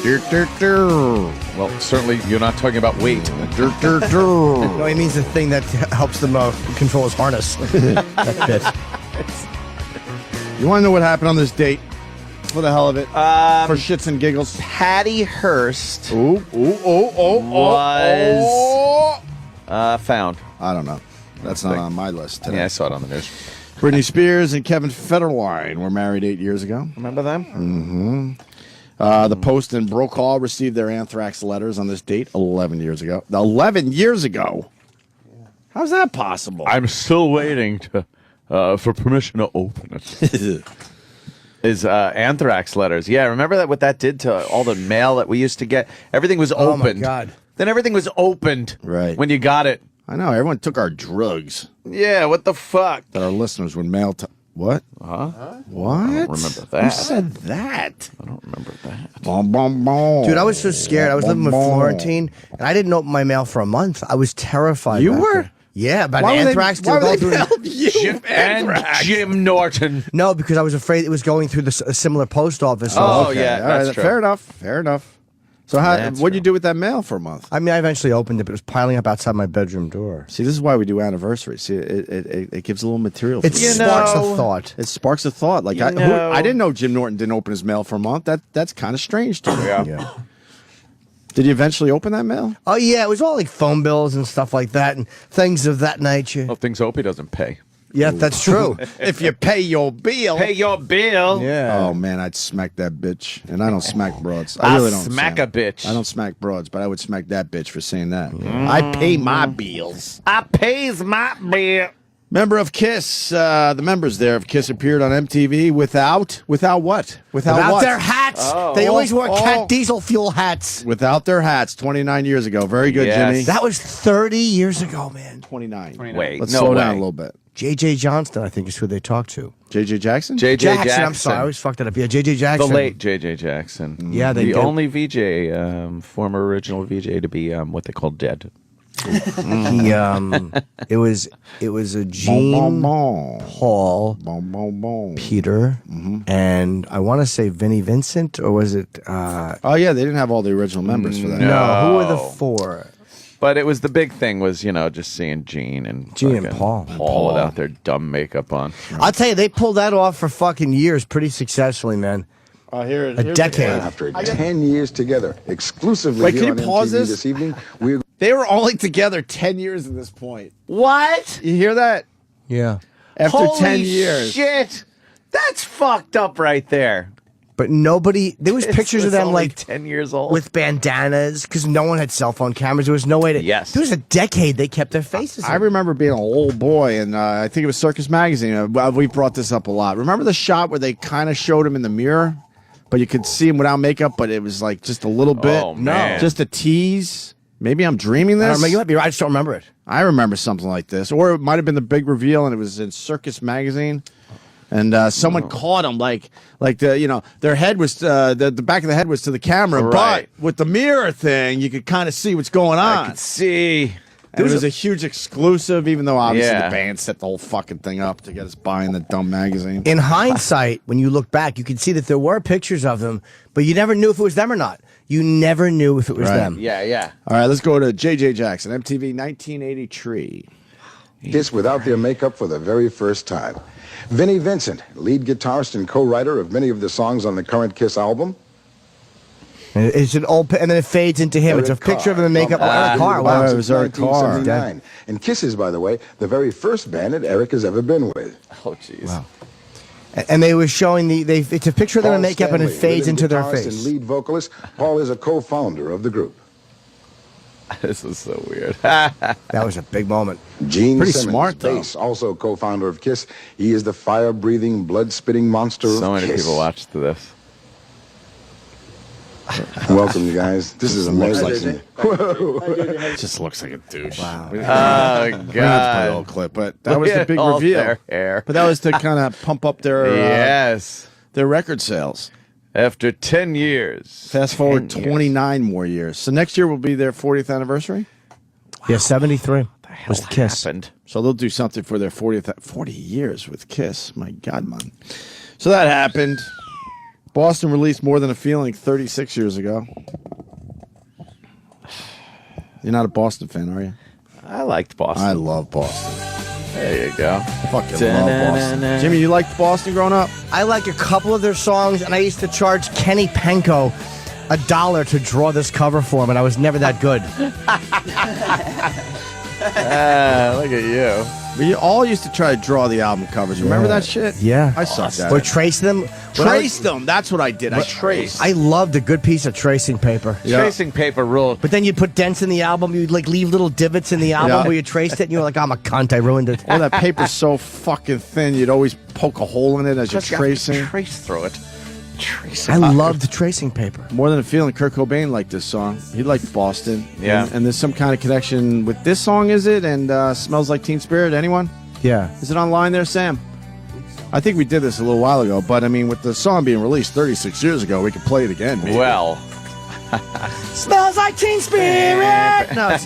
Well, certainly you're not talking about weight. No, he means the thing that helps them control his harness. That bit. You want to know what happened on this date? For the hell of it. For shits and giggles. Patty Hearst was found. I don't know. That's not on my list today. Yeah, I saw it on the news. Britney Spears and Kevin Federline were married 8 years ago. Remember them? Mm-hmm. The Post and Brokaw received their anthrax letters on this date 11 years ago. 11 years ago? How's that possible? I'm still waiting for permission to open it. Is anthrax letters. Yeah, remember that what that did to all the mail that we used to get? Everything was opened. Oh, my God. Then everything was opened right when you got it. I know. Everyone took our drugs. Yeah, what the fuck? That our listeners would mail to. What? Huh? What? I don't remember that. Who said that? I don't remember that. Boom, boom, boom. Dude, I was so scared. I was living with Boom, boom. Florentine, and I didn't open my mail for a month. I was terrified. You back were? then. Yeah, about Why would they- anthrax. why would go they through- mail you anthrax? Jim Norton. No, because I was afraid it was going through a similar post office. Oh, Okay. yeah, All right, that's true. Fair enough. Fair enough. So what'd you do with that mail for a month? I mean, I eventually opened it, but it was piling up outside my bedroom door. See, this is why we do anniversaries. See, it gives a little material. It sparks a thought. It sparks a thought. Like I didn't know Jim Norton didn't open his mail for a month. That's kind of strange to me. Yeah. Did you eventually open that mail? Oh yeah, it was all like phone bills and stuff like that, and things of that nature. Well, things Opie doesn't pay. Yeah, that's true. If you pay your bill. Pay your bill. Yeah. Oh man, I'd smack that bitch, and I don't smack broads. I'll I really don't smack a bitch. I don't smack broads, but I would smack that bitch for saying that. I pay my bills. I pays my bill. Member of Kiss, the members there of Kiss appeared on MTV without what? Without what? their hats. They always wore cat diesel fuel hats. Without their hats 29 years ago. Very good, Yes. Jimmy. That was 30 years ago, man. 29. Wait, Let's no slow way. down a little bit. J.J. Johnston, I think, is who they talked to. J.J. Jackson? J.J. Jackson. I'm sorry, I always fucked it up. Yeah, J.J. Jackson. The late J.J. Jackson. Yeah, they the did. only VJ, former original VJ to be what they call dead. He, it was a Gene, Paul, Peter, and I want to say Vinnie Vincent, or was it? Oh, yeah, they didn't have all the original members for that. No, who were the four? But it was the big thing was, just seeing Gene and Paul. Paul without their dumb makeup on. I'll tell you, they pulled that off for fucking years pretty successfully, man. Here's a decade. After 10 years together, exclusively Wait, here can on you pause MTV this? evening, we're They were only together 10 years at this point. What? You hear that? Yeah. After Holy 10 years. shit. That's fucked up right there. But nobody, there was pictures of It's them only like 10 years old. with bandanas because no one had cell phone cameras. There was no way to. Yes. There was a decade they kept their faces. I remember being a little boy, and I think it was Circus Magazine. We brought this up a lot. Remember the shot where they kind of showed him in the mirror, but you could see him without makeup, but it was like just a little bit. Oh, man. Just a tease. Maybe I'm dreaming this. You might be right. I just don't remember it. I remember something like this. Or it might have been the big reveal, and it was in Circus Magazine. And someone caught them, like their head was the back of the head was to the camera, Right. but with the mirror thing, you could kind of see what's going on. I could see. And it was a huge exclusive, even though obviously Yeah. the band set the whole fucking thing up to get us buying the dumb magazine. In hindsight, when you look back, you can see that there were pictures of them, but you never knew if it was them or not. You never knew if it was Right. them. Yeah. All right, let's go to J.J. Jackson, MTV 1983. Kiss without their makeup for the very first time. Vinnie Vincent, lead guitarist and co-writer of many of the songs on the current Kiss album. And it's an old, and then it fades into him. It's a Eric picture of him in Carr. makeup. From Eric Carr. Wow. it was Eric Carr. 1979. And Kiss is, by the way, the very first band that Eric has ever been with. Oh, jeez. Wow. And they were showing it's a picture of them in Paul makeup and it Stanley, fades rhythm into their guitarist face. And lead vocalist. Paul is a co-founder of the group. This is so weird. That was a big moment. Gene Pretty Simmons, smart, though. bass, also co-founder of Kiss. He is the fire-breathing, blood-spitting monster So of many Kiss. people watched this. Welcome, you guys. This is looks amazing. It just looks like a douche. Wow. Oh, We have to play a God. little clip, but that was the big All reveal. their hair. But that was to kind of pump up their Yes. their record sales. After 10 years. Fast forward 10 years. 29 more years. So next year will be their 40th anniversary. Yeah, 73 was the Kiss. Happened. So they'll do something for their 40 years with Kiss. My God, man. So that happened. Boston released More Than a Feeling 36 years ago. You're not a Boston fan, are you? I liked Boston. I love Boston. There you go. I fucking love Boston. Jimmy, you liked Boston growing up? I like a couple of their songs, and I used to charge Kenny Penko $1 to draw this cover for him, and I was never that good. Look at you. We all used to try to draw the album covers. Remember that shit? Yeah. I sucked at Or it. trace them. Trace them. That's what I did. I traced. I loved a good piece of tracing paper. Yeah. Tracing paper ruled. But then you'd put dents in the album. You'd like leave little divots in the album Yeah. where you traced it, and you were like, I'm a cunt. I ruined it. Oh, that paper's so fucking thin. You'd always poke a hole in it as you're Plus you have to tracing. trace through it. I loved tracing paper. More Than a Feeling. Kurt Cobain liked this song. He liked Boston. Yeah. And there's some kind of connection with this song, is it? And Smells Like Teen Spirit. Anyone? Yeah. Is it online there, Sam? I think we did this a little while ago, but I mean, with the song being released 36 years ago, we could play it again. Maybe. Well. Smells like Teen Spirit. No,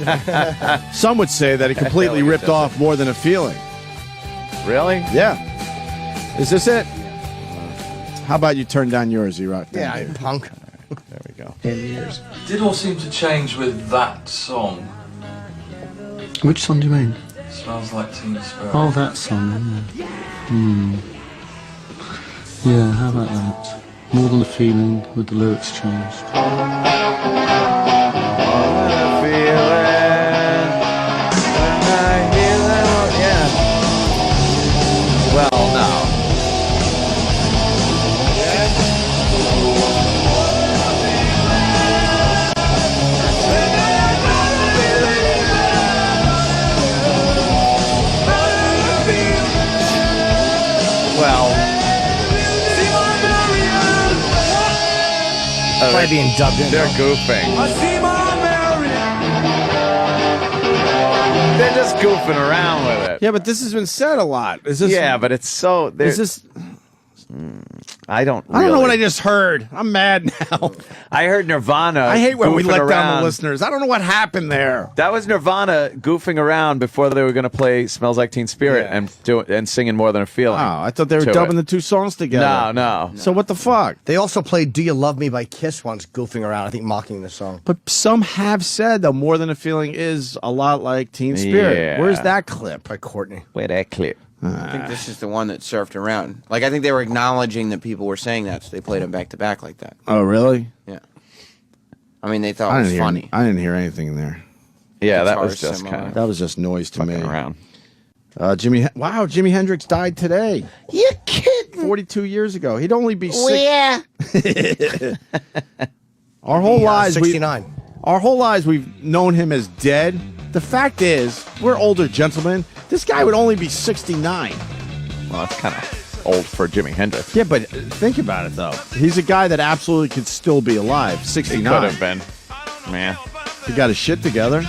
some would say that it completely ripped off More Than a Feeling. Really? Yeah. Is this it? How about you turn down yours, E-Rock? Yeah, you punk. There we go. 10 years. Did all seem to change with that song? Which song do you mean? Smells Like Teen Spirit. Oh, that song. Yeah. Yeah, how about that? More Than a Feeling with the lyrics changed. Well, no. Probably being dubbed in. They're goofing. They're just goofing around with it. Yeah, but this has been said a lot. Is this? Yeah, but it's so. Is this? I don't know what I just heard. I'm mad now. I heard Nirvana. I hate when we goofing let down around. the listeners. I don't know what happened there. That was Nirvana goofing around before they were going to play "Smells Like Teen Spirit" and singing "More Than a Feeling." Oh, I thought they were dubbing the two songs together. No. So what the fuck? They also played "Do You Love Me" by Kiss once, goofing around. I think mocking the song. But some have said that "More Than a Feeling" is a lot like Teen Spirit. Yeah. Where's that clip? By Courtney. Where that clip? I think this is the one that surfed around. Like, I think they were acknowledging that people were saying that, so they played them back to back like that. Oh, really? Yeah. I mean, they thought it was funny. I didn't hear anything in there. Yeah, that Guitar was just similar. kind of That was just noise to me. around. Jimi Hendrix died today. You kidding? 42 years ago. He'd only be Yeah. Our whole lives, 69. Our whole lives, we've known him as dead. The fact is, we're older gentlemen. This guy would only be 69. Well, that's kind of old for Jimi Hendrix. Yeah, but think about it, though. He's a guy that absolutely could still be alive. 69. He could have been. Man. He got his shit together.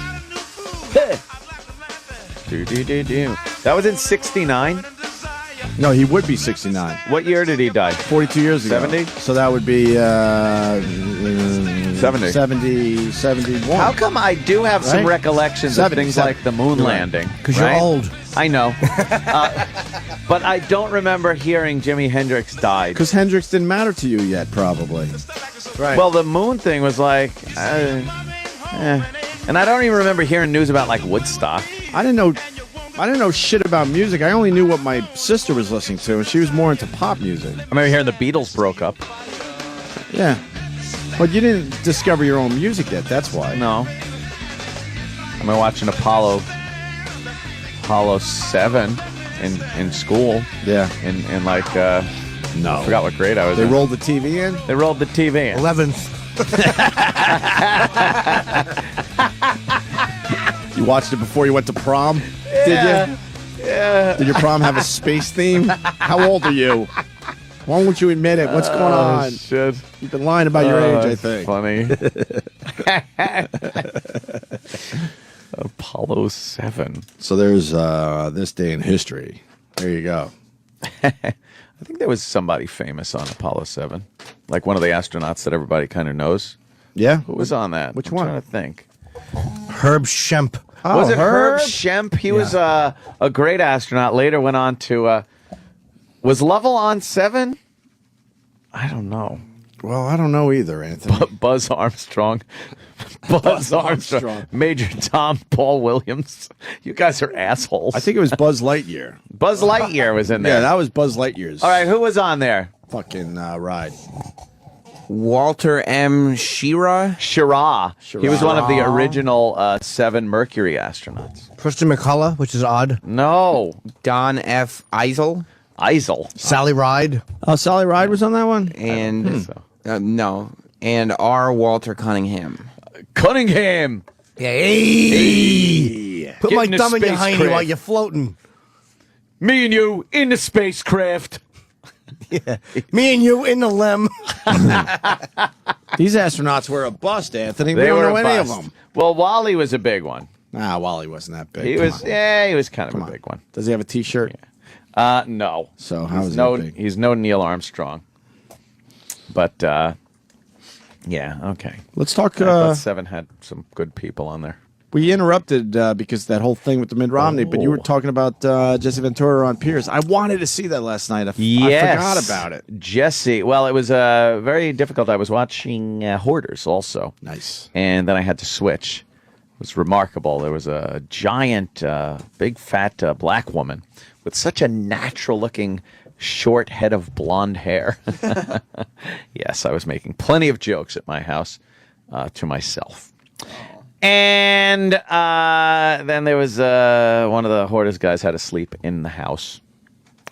That was in 69? No, he would be 69. What year did he die? 42 years ago. 70? So that would be 70. 71. How come I do have some Right? recollections of things like the moon You're right. landing? Because you're old. I know. But I don't remember hearing Jimi Hendrix died. Because Hendrix didn't matter to you yet, probably. Right. Well, the moon thing was like... And I don't even remember hearing news about, like, Woodstock. I didn't know shit about music. I only knew what my sister was listening to, and she was more into pop music. I remember hearing the Beatles broke up. Yeah. But you didn't discover your own music yet, that's why. No. I remember watching Apollo 7 in school. Yeah. In like, no. I forgot what grade I was They in. rolled the TV in? They rolled the TV in. 11th. You watched it before you went to prom? Did you? Yeah. Did your prom have a space theme? How old are you? Why won't you admit it? What's going on? Shit. You've been lying about your age, I think. Funny. Apollo 7. So there's this day in history. There you go. I think there was somebody famous on Apollo 7. Like one of the astronauts that everybody kind of knows. Yeah? Who was on that? Which I'm one? trying to think. Herb Schempp. Oh, Was it Herb Schempp? He was a great astronaut. Later went on to... was Lovell on 7? I don't know. Well, I don't know either, Anthony. Buzz Armstrong. Buzz Armstrong. Major Tom Paul Williams. You guys are assholes. I think it was Buzz Lightyear. Buzz Lightyear was in there. Yeah, that was Buzz Lightyear's. All right, who was on there? Fucking ride. Walter M. Schirra. Schirra. He was one of the original 7 Mercury astronauts. Christian McCullough, which is odd. No. Don F. Eisel. Sally Ride. Oh, Sally Ride was on that one? And no. And R. Walter Cunningham. Cunningham. Hey. Put Get my in the thumb in your spacecraft. hiney while you're floating. Me and you in the spacecraft. Yeah. Me and you in the limb. These astronauts were a bust, Anthony. We They don't were know a any of bust. them. Well, Wally was a big one. Nah, Wally wasn't that big. He Come was, on. yeah, he was kind of a big one. Does he have a T-shirt? No. So how he's is no, he big? he's no Neil Armstrong. But yeah, okay. Let's talk. I thought Seven had some good people on there. We interrupted because that whole thing with the Mitt Romney, but you were talking about Jesse Ventura on Piers. I wanted to see that last night. I forgot about it. Jesse. Well, it was very difficult. I was watching Hoarders also. Nice. And then I had to switch. It was remarkable. There was a giant, big, fat black woman with such a natural-looking short head of blonde hair. Yes, I was making plenty of jokes at my house to myself. And then there was one of the Hoarders guys had to sleep in the house.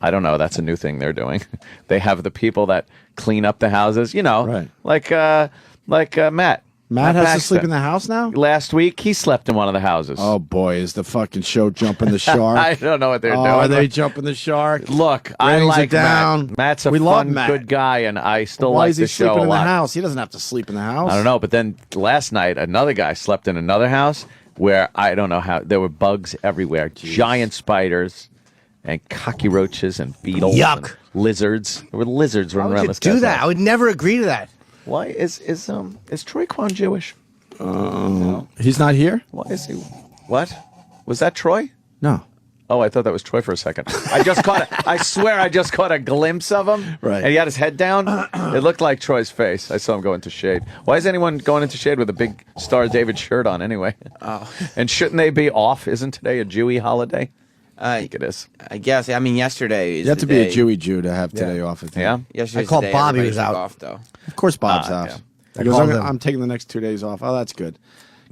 I don't know. That's a new thing they're doing. They have the people that clean up the houses, you know, right. like Matt. Matt has to Baxter. sleep in the house now? Last week, he slept in one of the houses. Oh, boy, is the fucking show jumping the shark? I don't know what they're doing. Are they jumping the shark? Look, I Ratings like are down. Matt. Matt's a We love fun, Matt. good guy, and I still Why like is he the show sleeping a in lot. the house? He doesn't have to sleep in the house. I don't know, but then last night, another guy slept in another house where I don't know how, there were bugs everywhere. Giant spiders and cockroaches and beetles and lizards. There were lizards running around this guy's do that. house. I would never agree to that. Why is Troy Kwan Jewish? He's not here? Why is he? What? Was that Troy? No. Oh, I thought that was Troy for a second. I just caught it. I swear I just caught a glimpse of him. Right. And he had his head down. It looked like Troy's face. I saw him go into shade. Why is anyone going into shade with a big Star David shirt on anyway? Oh. And shouldn't they be off? Isn't today a Jewy holiday? I think it is. I guess. I mean, yesterday is You have to the be a day. Jewy Jew to have today off. I think. Yeah? Yesterday's I called the day Bobby everybody was took out. off, though. Of course, Bob's out. yeah. He goes, called him. I'm taking the next 2 days off. Oh, that's good.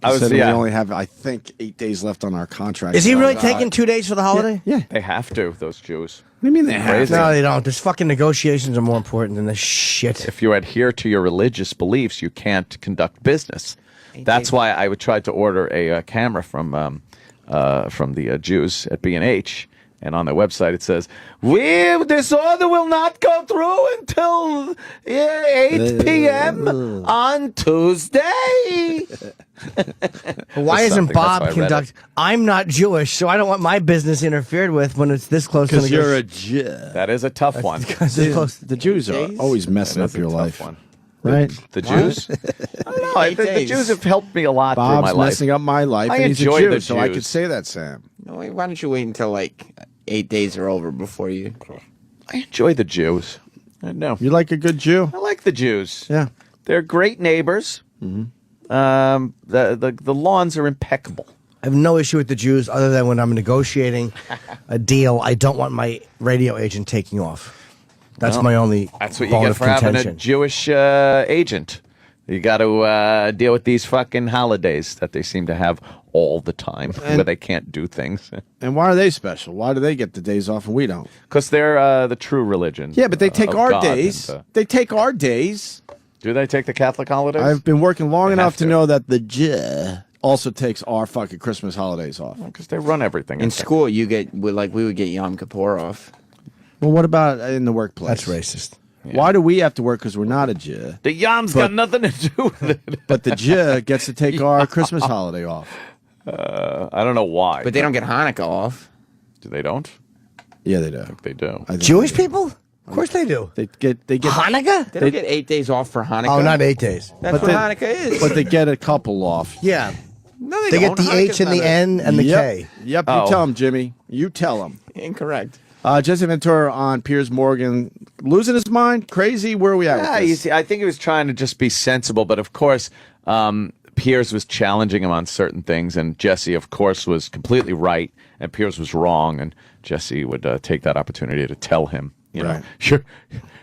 I was- We yeah. only have, I think, 8 days left on our contract. Is he really So, taking 2 days for the holiday? Yeah. They have to, those Jews. What do you mean they have Crazy. to? No, they don't. This fucking negotiations are more important than this shit. If you adhere to your religious beliefs, you can't conduct business. That's why I would try to order a camera from the Jews at B&H. And on their website it says, this order will not go through until 8 p.m. on Tuesday. Why Or isn't something. That's Bob why I read conduct? I'm not Jewish, so I don't want my business interfered with when it's this close to Because you're a negotiation. Jew. That is a tough one. The Jews are always messing up That is a your tough life. one. Right? The Jews? I don't know. The Jews have helped me a lot through Bob's my life. messing up my life, I and he's a enjoy Jew, the so I Jews. could say that, Sam. No, wait, why don't you wait until like 8 days are over before you? I enjoy the Jews. I know. You like a good Jew? I like the Jews. Yeah. They're great neighbors. The lawns are impeccable. I have no issue with the Jews other than when I'm negotiating a deal, I don't want my radio agent taking off. That's Well, my only That's what you bone get of for having a contention. Jewish agent. You got to deal with these fucking holidays that they seem to have all the time, where they can't do things. And why are they special? Why do they get the days off and we don't? Because they're the true religion. Yeah, but they take of our God days. and, They take our days. do they take the Catholic holidays? I've been working long They enough have to to. know that the Jew also takes our fucking Christmas holidays off. Because they run everything. In school, you get we would get Yom Kippur off. Well, what about in the workplace? That's racist. Why do we have to work because we're not a Jew? The Yom's got nothing to do with it. But the Jew gets to take our Christmas holiday off. I don't know why. But they don't get Hanukkah off. Do they don't? Yeah, they do. I think they do. I think Jewish they do. people? Of course they do. They get Hanukkah? They don't get 8 days off for Hanukkah. Oh, not 8 days. That's what Hanukkah is. But they get a couple off. Yeah. No, They get don't. the H Hanukkah's and the not a- N and the Yep. K. Yep, you Oh. tell him, Jimmy. You tell him. Incorrect. Jesse Ventura on Piers Morgan, losing his mind, crazy. Where are we at? Yeah, with you this? see, I think he was trying to just be sensible, but of course, Piers was challenging him on certain things, and Jesse, of course, was completely right, and Piers was wrong, and Jesse would take that opportunity to tell him, you know,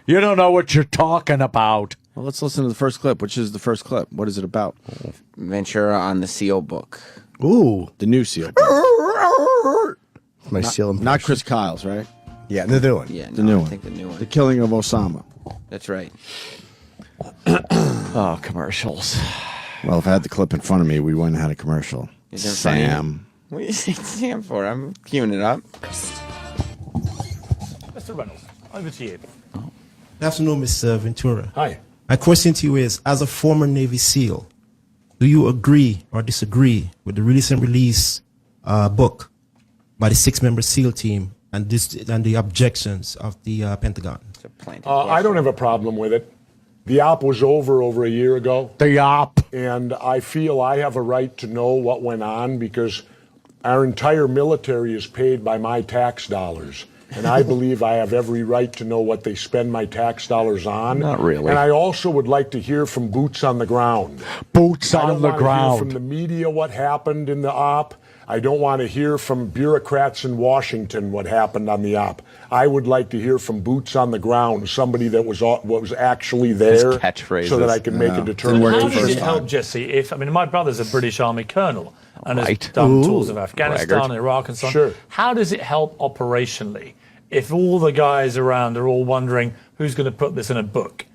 you don't know what you're talking about. Well, let's listen to the first clip. Which is the first clip? What is it about? Ventura on the Seal book. Ooh. The new Seal book. My seal impression. Not Chris Kyle's, right? Yeah, the new one. Yeah, The no, new I one. think the new one. The killing of Osama. That's right. Oh, commercials. Well, if I had the clip in front of me, we wouldn't have had a commercial. Is there funny? Sam. What are you saying Sam for? I'm queuing it up. Mr. Reynolds, over to you. Good afternoon, Mr. Ventura. Hi. My question to you is, as a former Navy SEAL, do you agree or disagree with the recent release book by the 6-member SEAL team and the objections of the Pentagon? I don't have a problem with it. The op was over a year ago. The op. And I feel I have a right to know what went on because our entire military is paid by my tax dollars. And I believe I have every right to know what they spend my tax dollars on. Not really. And I also would like to hear from boots on the ground. Boots I on don't the want to ground. hear from the media what happened in the op. I don't want to hear from bureaucrats in Washington what happened on the op. I would like to hear from boots on the ground, somebody that was actually there, so that I can make a determination. How does it help, Jesse? My brother's a British Army colonel and has done tours of Afghanistan and Iraq and so on. Sure. How does it help operationally if all the guys around are all wondering who's going to put this in a book?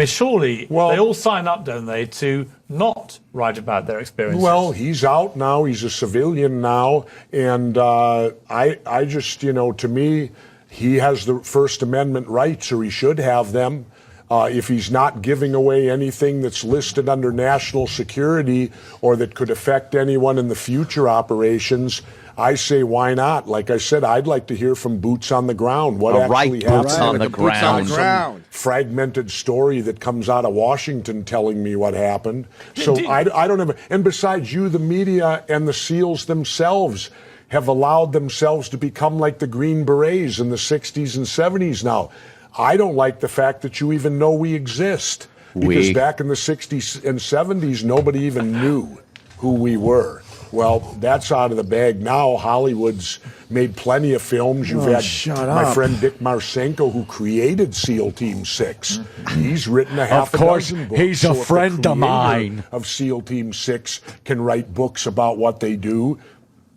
Surely they all sign up, don't they, to not write about their experiences? Well, he's out now. He's a civilian now. And I just, to me, he has the First Amendment rights, or he should have them. If he's not giving away anything that's listed under national security or that could affect anyone in the future operations, I say, why not? Like I said, I'd like to hear from boots on the ground. What actually happened? Boots on the ground. Some fragmented story that comes out of Washington telling me what happened. So I don't have. And besides, you, the media, and the SEALs themselves have allowed themselves to become like the Green Berets in the 60s and 70s now. I don't like the fact that you even know we exist. Because back in the 60s and 70s, nobody even knew who we were. Well, that's out of the bag now. Hollywood's made plenty of films. You've had my friend Dick Marcinko, who created SEAL Team 6. He's written a half a dozen books. He's a friend of mine. Of SEAL Team 6 can write books about what they do.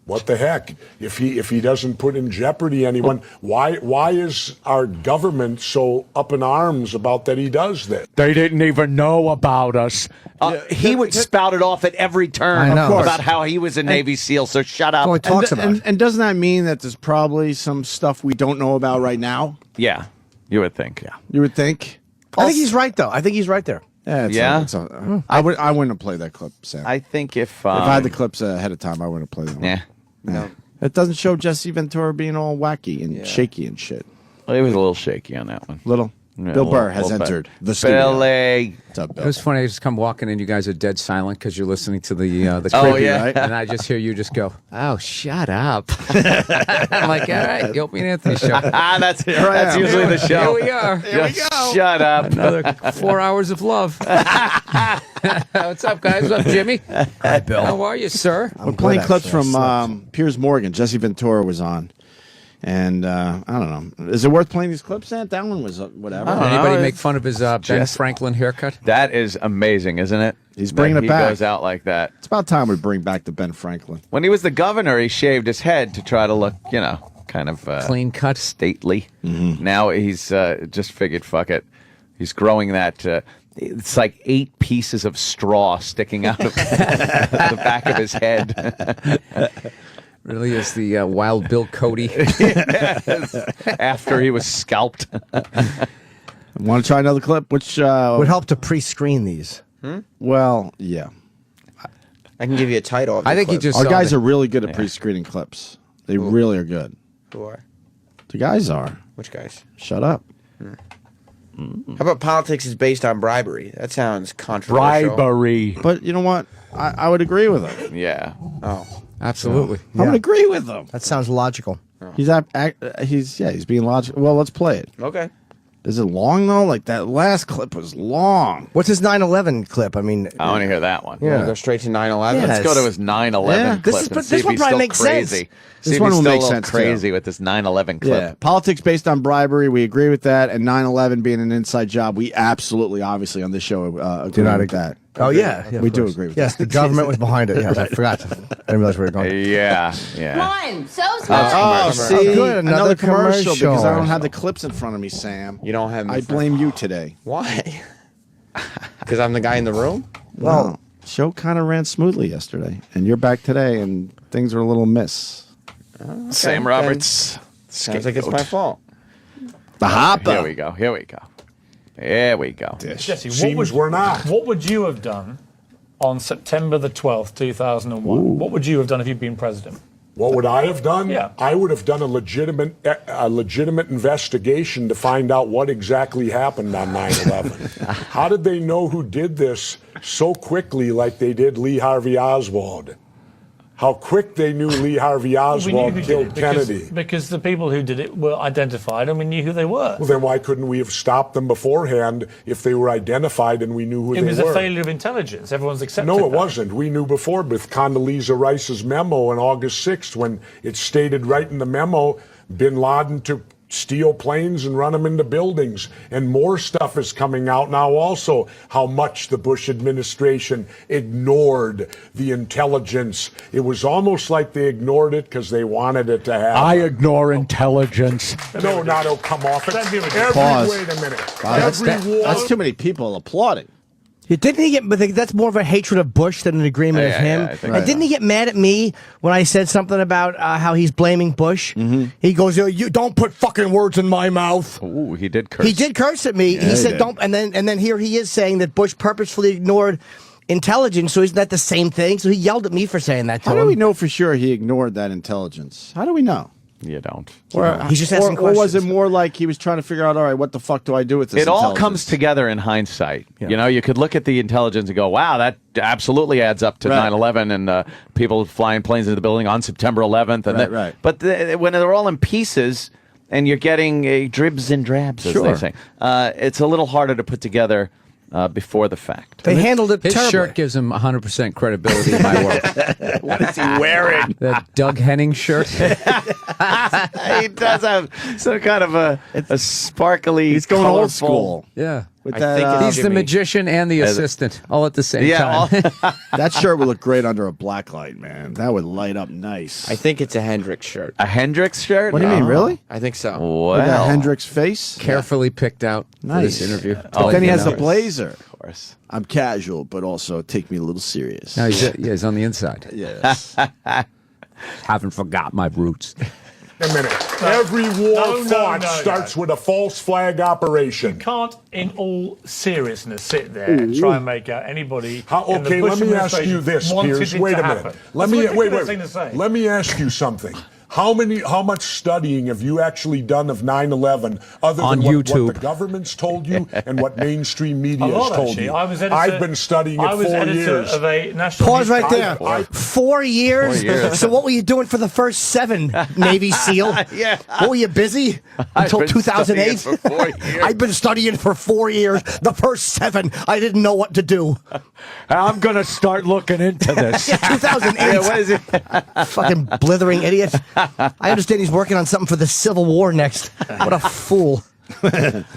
What the heck? If he doesn't put in jeopardy anyone, why is our government so up in arms about that he does that? They didn't even know about us. He would spout it off at every turn about how he was a Navy SEAL, so shut up. And doesn't that mean that there's probably some stuff we don't know about right now? Yeah, you would think. Yeah, you would think. I think he's right, though. I think he's right there. I wouldn't have played that clip, Sam. I think if I had the clips ahead of time, I wouldn't have played them. Yeah. No. It doesn't show Jesse Ventura being all wacky and shaky and shit. Well, he was a little shaky on that one. Little. Yeah, Bill Burr has entered the studio. Billy. What's up, Bill? It was funny. I just come walking in. You guys are dead silent because you're listening to the right? And I just hear you just go, "Oh, shut up!" I'm like, "All right, the Opie and Anthony show." That's usually the show. Here we are. Here we go. Shut up. Another 4 hours of love. What's up, guys? What's up, Jimmy? Hi, Bill. How are you, sir? We're playing clips from Piers Morgan. Jesse Ventura was on. And I don't know. Is it worth playing these clips, Ant? That one was whatever. Anybody make fun of his Ben Franklin haircut? That is amazing, isn't it? He's bringing it back. He goes out like that. It's about time we bring back the Ben Franklin. When he was the governor, he shaved his head to try to look, kind of clean cut, stately. Mm-hmm. Now he's just figured, fuck it. He's growing that. It's like 8 pieces of straw sticking out of the back of his head. Really is the Wild Bill Cody. Yes. After he was scalped. Want to try another clip? Which would help to pre-screen these. Well, yeah. I can give you a title. I think our guys are really good at pre-screening clips. They really are good. Who are? The guys are. Which guys? Shut up. How about politics is based on bribery? That sounds controversial. Bribery. But you know what? I would agree with him. Yeah. Oh. Absolutely. I would agree with him. That sounds logical. He's being logical. Well, let's play it. Okay. Is it long though? Like that last clip was long. What's his 9/11 clip? I mean, I want to hear that one. Yeah. Go straight to 9/11. Yes. Let's go to his 9/11 clip. This one probably makes sense. This one will make sense crazy with this 9/11 clip. Yeah. Politics based on bribery. We agree with that. And 9/11 being an inside job. We absolutely, obviously, on this show agree with that. Oh, yeah. We do agree with that. Yes, the government was behind it. Yes, I forgot. I didn't realize where we were going. Yeah. Come on, so smart. See, good. Another commercial because I don't have the clips in front of me, Sam. You don't have them. I blame you today. Why? Because I'm the guy in the room? Well, show kind of ran smoothly yesterday, and you're back today, and things are a little miss. Okay. Sam Roberts. Sounds like it's my fault. The hopper. Here we go. There we go. Jesse, Seems we're not. What would you have done on September the 12th, 2001? Ooh. What would you have done if you'd been president? What would I have done? Yeah. I would have done a legitimate investigation to find out what exactly happened on 9/11. How did they know who did this so quickly like they did Lee Harvey Oswald? How quick they knew Lee Harvey Oswald killed Kennedy. Because the people who did it were identified and we knew who they were. Well, then why couldn't we have stopped them beforehand if they were identified and we knew who they were? It was a failure of intelligence. Everyone's accepted No, it that. wasn't. We knew before with Condoleezza Rice's memo on August 6th when it stated right in the memo, bin Laden to steal planes and run them into buildings. And more stuff is coming out now also, how much the Bush administration ignored the intelligence. It was almost like they ignored it because they wanted it to happen. I ignore intelligence. No, it'll come off. Wait a minute. Wow, that's too many people applauding. Didn't he get? But that's more of a hatred of Bush than an agreement of him. And didn't he get mad at me when I said something about how he's blaming Bush? Mm-hmm. He goes, "You don't put fucking words in my mouth." Ooh, he did curse. He did curse at me. Yeah, he said, did. "Don't." And then here he is saying that Bush purposefully ignored intelligence. So isn't that the same thing? So he yelled at me for saying that. How do we know for sure he ignored that intelligence? How do we know? You don't. He's just asking or was questions. it more like he was trying to figure out, all right, what the fuck do I do with this It all intelligence? comes together in hindsight. Yeah. You know, you could look at the intelligence and go, wow, that absolutely adds up to 9/11 and people flying planes into the building on September 11th. And But when they're all in pieces and you're getting dribs and drabs, as they say, it's a little harder to put together before the fact. They handled it His terribly. shirt gives him 100% credibility in my work. What is he wearing? That Doug Henning shirt. He does have some kind of a sparkly, He's going colorful, old school. Yeah. With I that, think it's He's the Jimmy. magician and the assistant all at the same time. that shirt would look great under a black light, man. That would light up nice. I think it's a Hendrix shirt. A Hendrix shirt? What do you mean, really? I think so. Well, With that Hendrix face? Carefully picked out for Nice. this interview. But then he has the blazer. Of course. I'm casual, but also take me a little serious. No, he's on the inside. Yes. Haven't forgot my roots. A minute. Every war fought starts with a false flag operation. You can't, in all seriousness, sit there and try and make out anybody. in the Okay, Bush let me ask you administration this, wanted Piers. it Wait to a minute. happen. Let That's me a ridiculous thing to say. Let me ask you something. How much studying have you actually done of 9/11 other On than what YouTube. the government's told you and what mainstream media A lot, has told actually. you? I was editor, I've been studying it I was 4 editor years. of a national Pause right newspaper. there. 4 years? 4 years. So what were you doing for the first 7, Navy SEAL? Yeah. What were you busy until been 2008? studying for 4 years. I've been studying for 4 years. The first 7, I didn't know what to do. I'm going to start looking into this. Yeah, 2008. Yeah, what is it? Fucking blithering idiot. I understand he's working on something for the Civil War next. What a fool.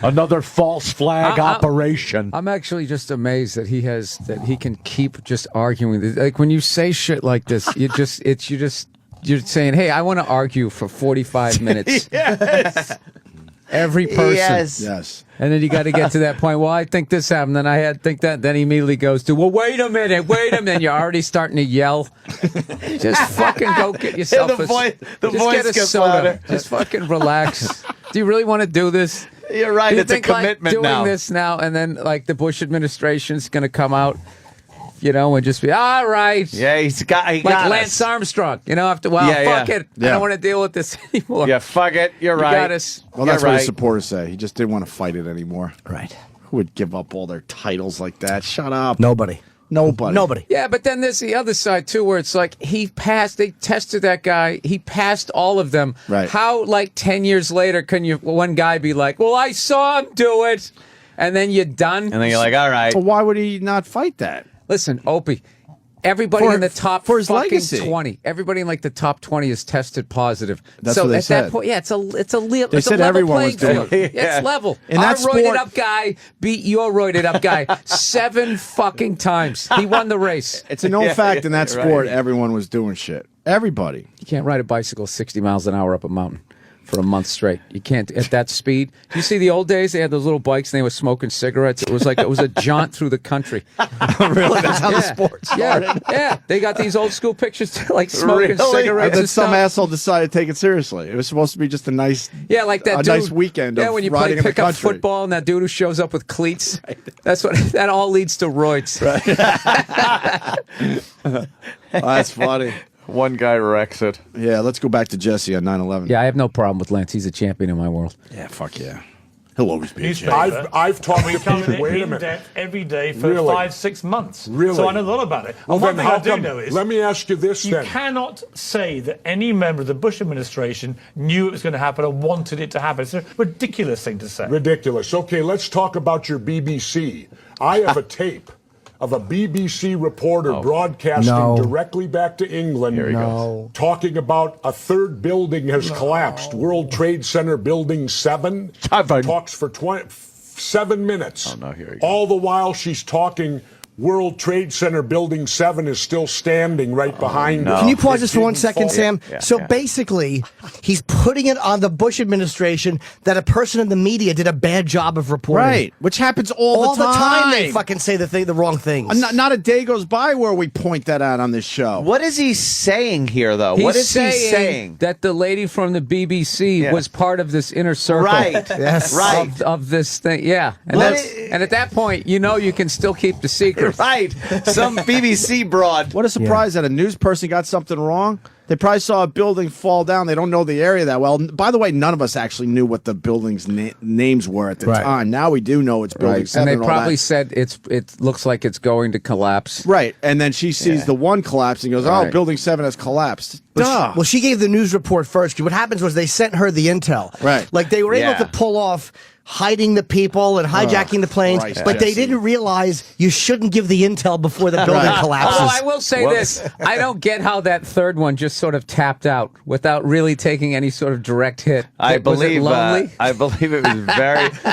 Another false flag operation. I'm actually just amazed that he can keep just arguing. Like when you say shit like this, you're saying, "Hey, I want to argue for 45 minutes." Yes. Every person. Yes. And then you got to get to that point. Well, I think this happened. Then I think that. Then he immediately goes to, well, wait a minute. You're already starting to yell. Just fucking go get yourself the voice get a gets soda. louder. Just fucking relax. Do you really want to do this? You're right. Do you It's a think, like, commitment doing now. this now, and then like the Bush administration's going to come out, and just be all right. Yeah, he got like us. Lance Armstrong. Fuck it. I don't want to deal with this anymore. Yeah, fuck it. You're You right. got us. Well, that's what his supporters say. He just didn't want to fight it anymore. Right. Who would give up all their titles like that? Shut up. Nobody. Yeah, but then there's the other side, too, where it's like they tested that guy. He passed all of them. Right. How, 10 years later, can one guy be like, well, I saw him do it, and then you're done? And then you're like, all right. So why would he not fight that? Listen, Opie, everybody in the top for his fucking legacy. 20, everybody in the top 20 is tested positive. That's so what they at said. that point, it's a They it's a said level everyone was playing doing field. it. Yeah. It's level. In Our that sport- roided up guy beat your roided up guy 7 fucking times. He won the race. It's a known fact in that sport, everyone was doing shit. Everybody. You can't ride a bicycle 60 miles an hour up a mountain. for a month straight. You can't at that speed. You see the old days? They had those little bikes and they were smoking cigarettes. It was a jaunt through the country. Really? That's how the sport started? Yeah. They got these old school pictures like smoking cigarettes. And then and some stuff. asshole decided to take it seriously. It was supposed to be just a nice, like that a dude, nice weekend. Yeah, of when you riding play in the pickup country. football and that dude who shows up with cleats. That all leads to roids. That's funny. One guy wrecks it. Yeah, let's go back to Jesse on 9/11. Yeah, I have no problem with Lance. He's a champion in my world. Yeah, fuck yeah. He'll always be a champion. I've talked to Coming people. Wait a in minute. depth every day for Really? 5-6 months. Really? So I know a lot about it. Well, One then thing how I do come- know is... let me ask you this You then. cannot say that any member of the Bush administration knew it was going to happen or wanted it to happen. It's a ridiculous thing to say. Ridiculous. Okay, let's talk about your BBC. I have a tape of a BBC reporter broadcasting directly back to England, talking about a third building has collapsed. World Trade Center Building 7 talks for 7 minutes. All the while she's talking, World Trade Center Building 7 is still standing right behind her. Can you pause this for 1 It second, didn't Sam? fall. Basically, he's putting it on the Bush administration that a person in the media did a bad job of reporting. Right, which happens all the the time. They time. fucking say the wrong things. Not a day goes by where we point that out on this show. What is he saying here, though? He's What is he saying? That the lady from the BBC was part of this inner circle. Right. Yes. Right. Of this thing. Yeah. And, and at that point, you can still keep the secret. Right. Some BBC broad. What a surprise that a news person got something wrong. They probably saw a building fall down. They don't know the area that well. By the way, none of us actually knew what the buildings' names were at the time. Now we do know it's Building 7. And they all probably that. said it looks like it's going to collapse. Right. And then she sees the one collapse and goes, Right. Building 7 has collapsed. Duh. Well, she gave the news report first. What happens was they sent her the intel. Right. Like they were able to pull off hiding the people and hijacking the planes, Christ, but they Jesse. didn't realize you shouldn't give the intel before the building collapses. Although I will say this, I don't get how that third one just sort of tapped out without really taking any sort of direct hit. I Was it believe lonely? I believe it was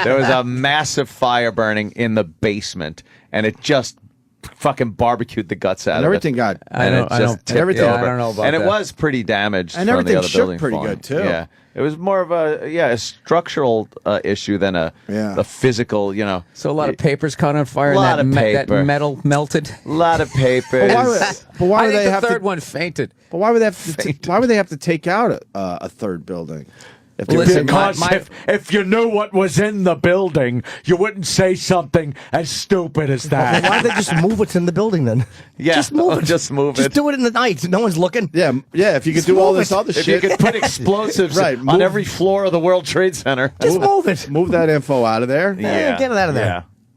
there was a massive fire burning in the basement, and it just fucking barbecued the guts out And of everything it. got- and it I just don't- tipped everything- over. I don't know about and it that. was pretty damaged. And from everything the other shook building pretty falling. good, too. Yeah, it was more of a structural issue than a physical. So a lot of papers caught on fire. A lot and of that paper. metal melted. A lot of papers. But why I would think they the have third to? one fainted. But why would they have to? Why would they have to take out a third building? If they Listen, Because if you knew what was in the building, you wouldn't say something as stupid as that. Why don't they just move what's in the building then? Yeah, just move it. just move Just it. do it in the night. No one's looking. Yeah. If you could do all this other If shit, you could put explosives Right, on move- every floor of the World Trade Center. Just move it. move that info out of there. Get it out of there.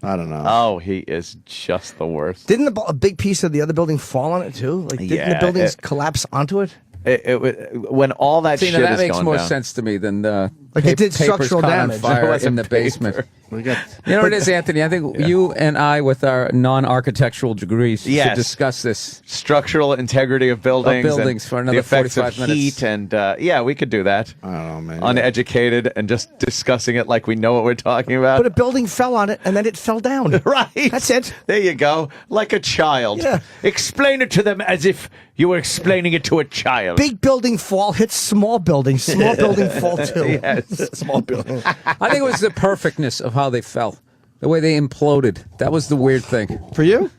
Yeah. I don't know. Oh, he is just the worst. Didn't a big piece of the other building fall on it too? Like, didn't the buildings collapse onto it? When all that See, shit now that is makes going more down. sense to me than the Like they did papers structural caught on damage. fire It wasn't in the paper. basement. We got. You know what it is, Anthony? I think you and I, with our non-architectural degrees, should Yes. discuss this. Structural integrity of buildings. buildings and for another the effects 45 of minutes. heat and yeah, we could do that. I don't know, man. Uneducated and just discussing it like we know what we're talking about. But a building fell on it and then it fell down. Right. That's it. There you go. Like a child. Yeah. Explain it to them as if you were explaining it to a child. Big building fall hits small building. Small building fall too. Yes. Small building. I think it was the perfectness of how they fell, the way they imploded. That was the weird thing. For you?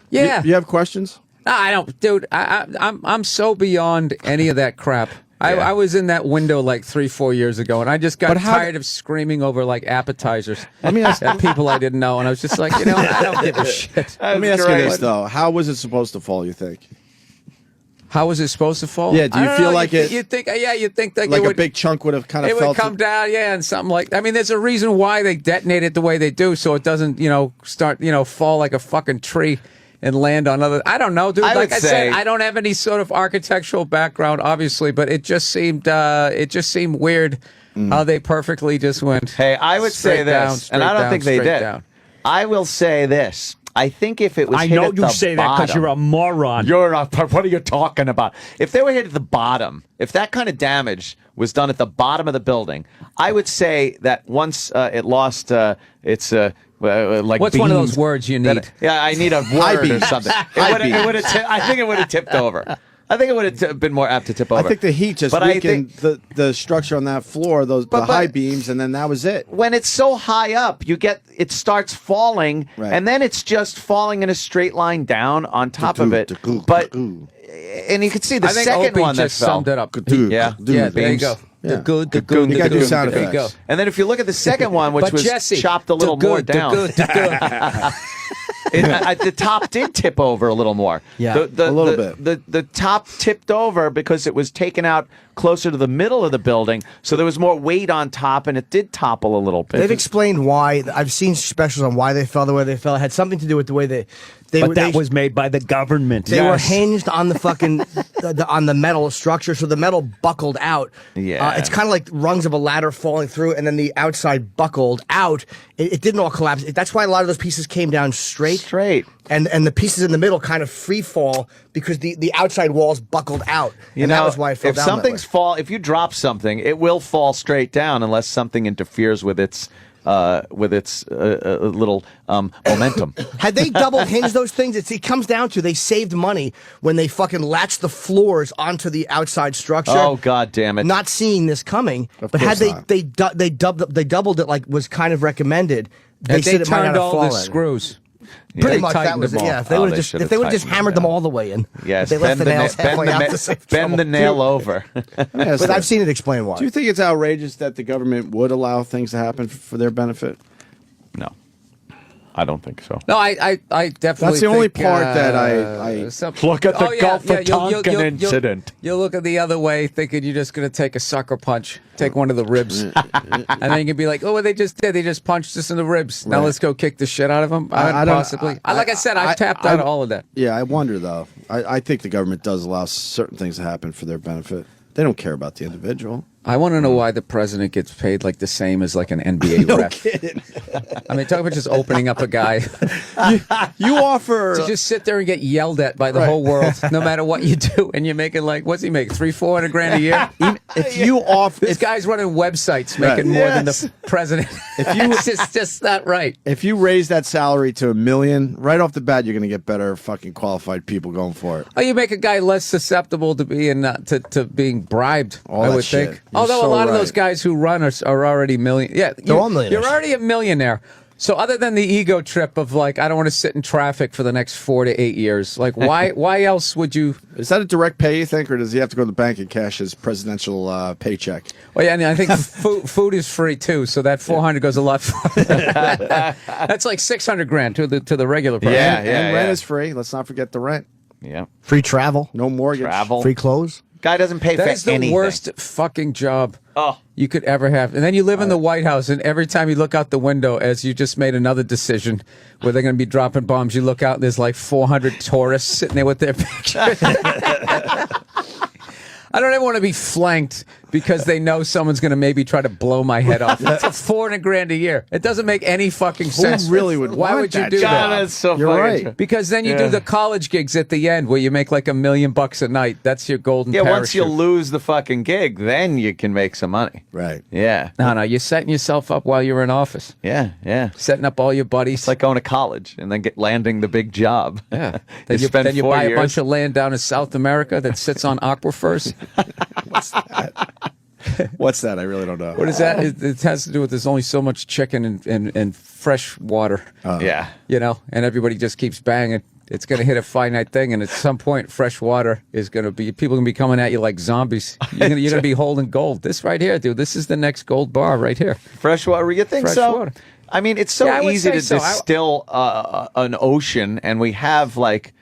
Yeah. You have questions? No, I don't, dude. I'm so beyond any of that crap. I was in that window like 3-4 years ago, and I just got tired of screaming over like appetizers at people I didn't know, and I was just like, I don't give a shit. Let me ask you this though: how was it supposed to fall? You think? How was it supposed to fall? Yeah. Do you I don't feel know, like it? You think? Yeah. You think that Like it a would, big chunk would have kind of it fell would come down, and something like. I mean, there's a reason why they detonate it the way they do, so it doesn't, start, fall like a fucking tree and land on other. I don't know, dude. Like I said, I don't have any sort of architectural background, obviously, but it just seemed weird how they perfectly just went. Hey, I would say straight down, this, and I don't straight think they down, straight did. down. I will say this. I think if it was I hit know at you the say that because bottom- you're a moron. What are you talking about? If they were hit at the bottom, if that kind of damage was done at the bottom of the building, I would say that once it lost its like What's one of those words you need? I need a word or something. I think it would have tipped over. I think it would have been more apt to tip over. I think the heat just weakened the structure on that floor, the high beams, and then that was it. When it's so high up, it starts falling, and then it's just falling in a straight line down on top of it. And you can see the second Opie one that just fell. summed it up. Yeah, there you go. The good, the good, you got to do sound there you go. effects. And then if you look at the second one, which was Jesse, chopped a little more down. The top did tip over a little more. Yeah, a little bit. The top tipped over because it was taken out closer to the middle of the building, so there was more weight on top, and it did topple a little bit. They've explained why. I've seen specials on why they fell the way they fell. It had something to do with the way that was made by the government. They were hinged on the fucking on the metal structure, so the metal buckled out. Yeah, it's kind of like rungs of a ladder falling through, and then the outside buckled out. It didn't all collapse. That's why a lot of those pieces came down straight, and the pieces in the middle kind of free fall because the outside walls buckled out. That was why it fell down. If you drop something, it will fall straight down unless something interferes with its little momentum. Had they double hinged those things, it comes down to they saved money when they fucking latched the floors onto the outside structure. Oh, God damn it! Not seeing this coming, but had they doubled it like was kind of recommended, they said it might not have all the fallen. screws. Pretty much that was it. Yeah, if they would have just hammered them all the way in. Yes, if they left the nails halfway out to save bend the nail over. But I've seen it explain why. Do you think it's outrageous that the government would allow things to happen for their benefit? No, I don't think so. No, I definitely. That's the only think, part that I look at the Gulf of Tonkin incident. You'll look at the other way, thinking you're just going to take a sucker punch, take one of the ribs, and then you can be like, "Oh, what they just did? They just punched us in the ribs. Now let's go kick the shit out of them." Like I said, I've tapped out all of that. Yeah, I wonder though. I think the government does allow certain things to happen for their benefit. They don't care about the individual. I want to know why the president gets paid like the same as like an NBA ref. Kidding. I mean, talk about just opening up a guy. You offer to just sit there and get yelled at by the whole world, no matter what you do, and you're making like, what's he make? $300-400 a year? If you offer, this guy's running websites making more than the president. It's just not right. If you raise that salary to $1 million, right off the bat, you're going to get better fucking qualified people going for it. Oh, you make a guy less susceptible to being to being bribed. I would think. You're Although a lot of those guys who run are already millionaires. Yeah, they're all millionaires. You're already a millionaire. So other than the ego trip of like, I don't want to sit in traffic for the next 4 to 8 years. Like, why else would you? Is that a direct pay, you think, or does he have to go to the bank and cash his presidential paycheck? Well, yeah, and I think food is free too, so that 400 goes a lot farther. That's like $600,000 to the regular person. And rent is free. Let's not forget the rent. Yeah, free travel, no mortgage, free clothes. Guy doesn't pay for anything. That is the worst fucking job you could ever have. And then you live in the White House, and every time you look out the window, as you just made another decision where they're going to be dropping bombs, you look out and there's like 400 tourists sitting there with their pictures. I don't ever want to be flanked because they know someone's going to maybe try to blow my head off. That's $400,000 a year. It doesn't make any fucking sense. Who really would? Why would you do God, that? That's so You're funny. right. Because then you do the college gigs at the end where you make like $1 million a night. That's your golden parachute. Once you lose the fucking gig, then you can make some money. Right. Yeah. No, you're setting yourself up while you're in office. Yeah. Setting up all your buddies. It's like going to college and then landing the big job. Yeah. you then you buy years. a bunch of land down in South America that sits on aquifers. What's that? What's that? I really don't know. What is that? It has to do with there's only so much chicken and fresh water. Yeah. You know, and everybody just keeps banging. It's going to hit a finite thing, and at some point, fresh water is going to be, people are going to be coming at you like zombies. You're going to be holding gold. This right here, dude, this is the next gold bar right here. Fresh water, you think fresh so? Water. I mean, it's so easy to distill an ocean, and we have like...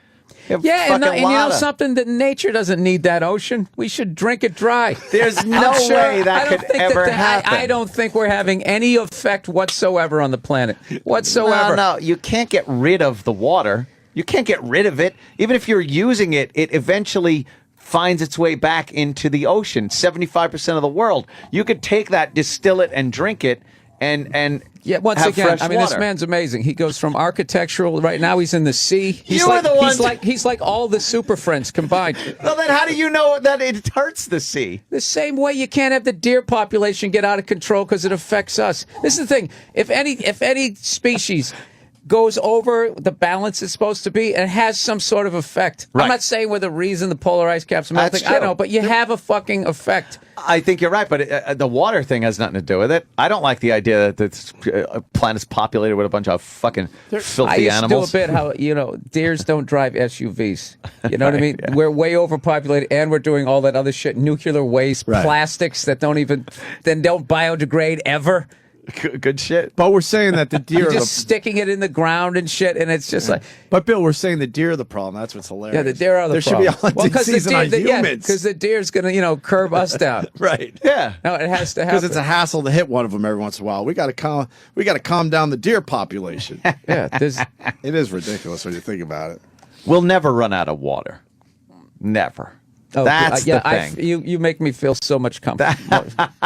and you know something? That nature doesn't need that ocean. We should drink it dry. There's no way that could ever happen. I don't think we're having any effect whatsoever on the planet. Whatsoever. No, you can't get rid of the water. You can't get rid of it. Even if you're using it, it eventually finds its way back into the ocean. 75% of the world. You could take that, distill it, and drink it, and yeah, once have again, fresh I mean, water. This man's amazing. He goes from architectural. Right now, he's in the sea. He's he's like all the Super Friends combined. Well, then how do you know that it hurts the sea? The same way you can't have the deer population get out of control because it affects us. This is the thing. If any species goes over the balance it's supposed to be, and it has some sort of effect. Right. I'm not saying we're the reason the polar ice caps are melting. I know, but you have a fucking effect. I think you're right, but the water thing has nothing to do with it. I don't like the idea that the planet's populated with a bunch of fucking filthy animals. I used to do a bit how, deers don't drive SUVs. You know what I mean? Yeah. We're way overpopulated, and we're doing all that other shit, nuclear waste, plastics that don't biodegrade ever. Good shit. But we're saying that the deer You're are just sticking it in the ground and shit, and it's just like. But Bill, we're saying the deer are the problem. That's what's hilarious. Yeah, the deer are the problem. There should be a hunting season on humans. Because the deer's gonna, curb us down. Right. Yeah. No, it has to happen. Because it's a hassle to hit one of them every once in a while. We got to calm down the deer population. Yeah, it is ridiculous when you think about it. We'll never run out of water. Never. Oh, That's the thing. You make me feel so much comfort.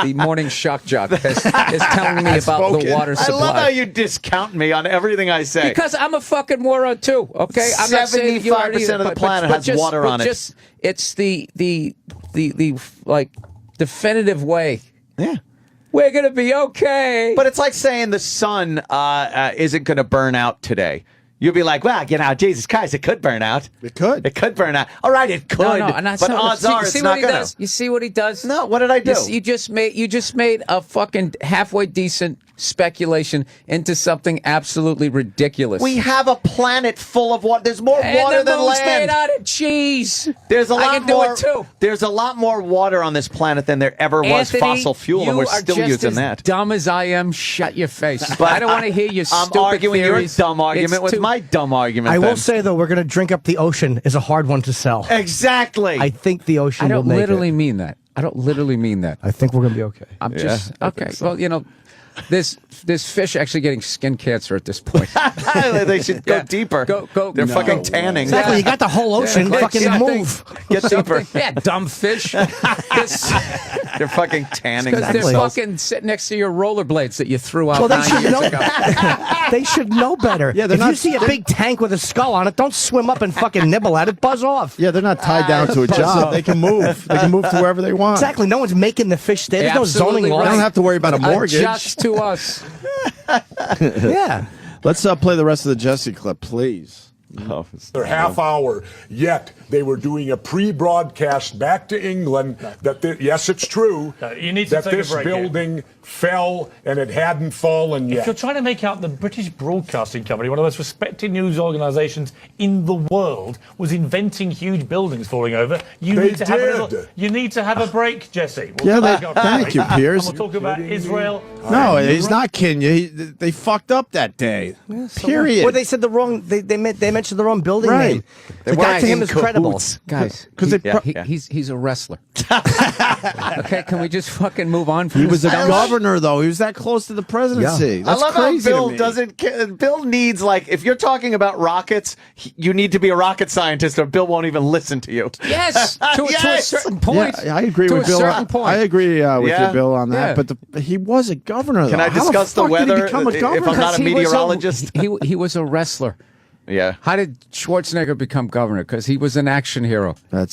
The morning shock jock is telling me about the water supply. I love how you discount me on everything I say. Because I'm a fucking moron too. Okay, I'm not saying 75% of the planet has water on it. It's the like definitive way. Yeah. We're gonna be okay. But it's like saying the sun isn't gonna burn out today. You'd be like, well, Jesus Christ, it could burn out. It could. It could burn out. All right, it could. No, but odds are it's not going to. You see what he does? No, what did I do? You just made a fucking halfway decent speculation into something absolutely ridiculous. We have a planet full of water. There's more water than land. Made out of cheese. There's a lot I can more. do it too. There's a lot more water on this planet than there ever was fossil fuel, and we're still using that. Dumb as I am, shut your face. But I don't want to hear your stupid I'm arguing theories. your dumb argument with my dumb argument. I will say though, we're going to drink up the ocean is a hard one to sell. Exactly. I think the ocean. I don't will make literally mean that. I don't literally mean that. I think we're going to be okay. I'm just okay. So. Well, There's fish actually getting skin cancer at this point. They should go deeper. They're fucking tanning. Exactly. You got the whole ocean. Fucking move. Get deeper. Yeah, dumb fish. They're fucking tanning. Because they're fucking sitting next to your rollerblades that you threw out. Well, they 9 years ago. They should know better. Yeah, if you see a big tank with a skull on it, don't swim up and fucking nibble at it. Buzz off. Yeah, they're not tied down to a job. They can move. They can move to wherever they want. Exactly. No one's making the fish stay. There's no zoning law. They don't have to worry about a mortgage. Adjust to us. Yeah. Let's play the rest of the Jesse clip, please. Their half hour, yet they were doing a pre-broadcast back to England that yes, it's true you need to that take this a break building fell and it hadn't fallen yet. If you're trying to make out the British Broadcasting Company, one of the most respected news organisations in the world, was inventing huge buildings falling over, you need to have a break, Jesse. Thank you, Piers. And we'll talk about Israel. No, he's not kidding you. They fucked up that day. Period. Well, they said the wrong. They mentioned the wrong building Right. name. The guy to him is credible. Guys, he's a wrestler. Okay, can we just fucking move on from He this? was a governor, though. He was that close to the presidency. Yeah. That's I love crazy how to Bill me. Bill needs, like, if you're talking about rockets, you need to be a rocket scientist or Bill won't even listen to you. Yes, to a certain point. Yeah, I agree to with a Bill. certain point. I agree with Yeah. you, Bill, on that. Yeah. But he was a governor, though. Can I discuss the How the fuck did he weather become a if governor? I'm not a meteorologist? He was a wrestler. Yeah. How did Schwarzenegger become governor? Because he was an action hero. That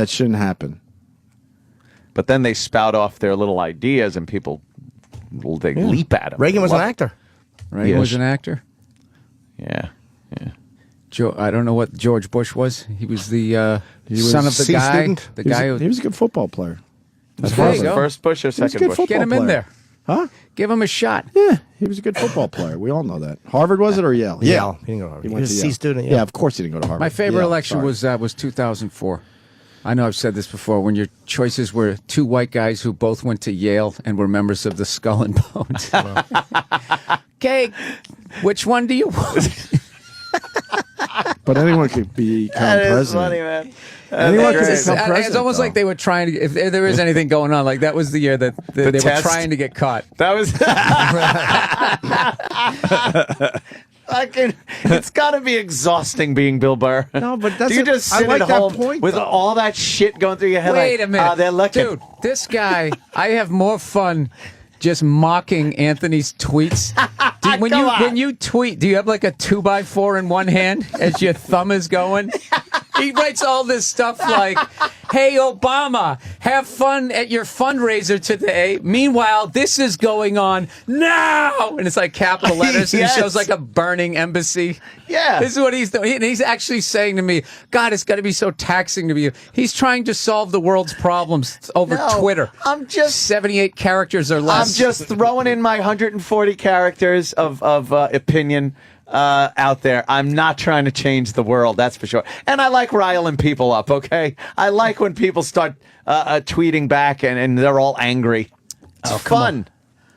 shouldn't happen. But then they spout off their little ideas and people leap at him. Reagan was an actor. Reagan was an actor? Yeah. I don't know what George Bush was. He was the son of the C guy. student? The guy He was a good football player. There you go. First Bush or He was a second good Bush? football Get him player. in there. Huh? Give him a shot. Yeah, he was a good football player. We all know that. Harvard was it or Yale? Yale. He didn't go to Harvard. He He went was to a C Yale. student. Yeah, of course he didn't go to Harvard. My favorite Yale, election sorry. was 2004. I know I've said this before. When your choices were two white guys who both went to Yale and were members of the Skull and Bones. Okay, which one do you want? But anyone could become president. Is funny, man. Anyone could It's, become president. it's almost like they were trying to. If there is anything going on, like that was the year that they were test? trying to get caught. That was. It's got to be exhausting being Bill Burr. No, but that's Do you just sit like at that home point, with though. all that shit going through your head? Wait like, a minute, they're looking. dude. This guy, I have more fun just mocking Anthony's tweets. When you tweet, do you have like a 2x4 in one hand as your thumb is going? He writes all this stuff like, "Hey Obama, have fun at your fundraiser today. Meanwhile, this is going on now," and it's like capital letters, and Yes. he shows like a burning embassy. Yeah. This is what he's doing. And he's actually saying to me, "God, it's got to be so taxing to be." He's trying to solve the world's problems over Twitter. I'm just 78 characters or less. I'm just throwing in my 140 characters of opinion out there. I'm not trying to change the world, that's for sure. And I like riling people up, okay? I like when people start tweeting back and they're all angry. It's fun.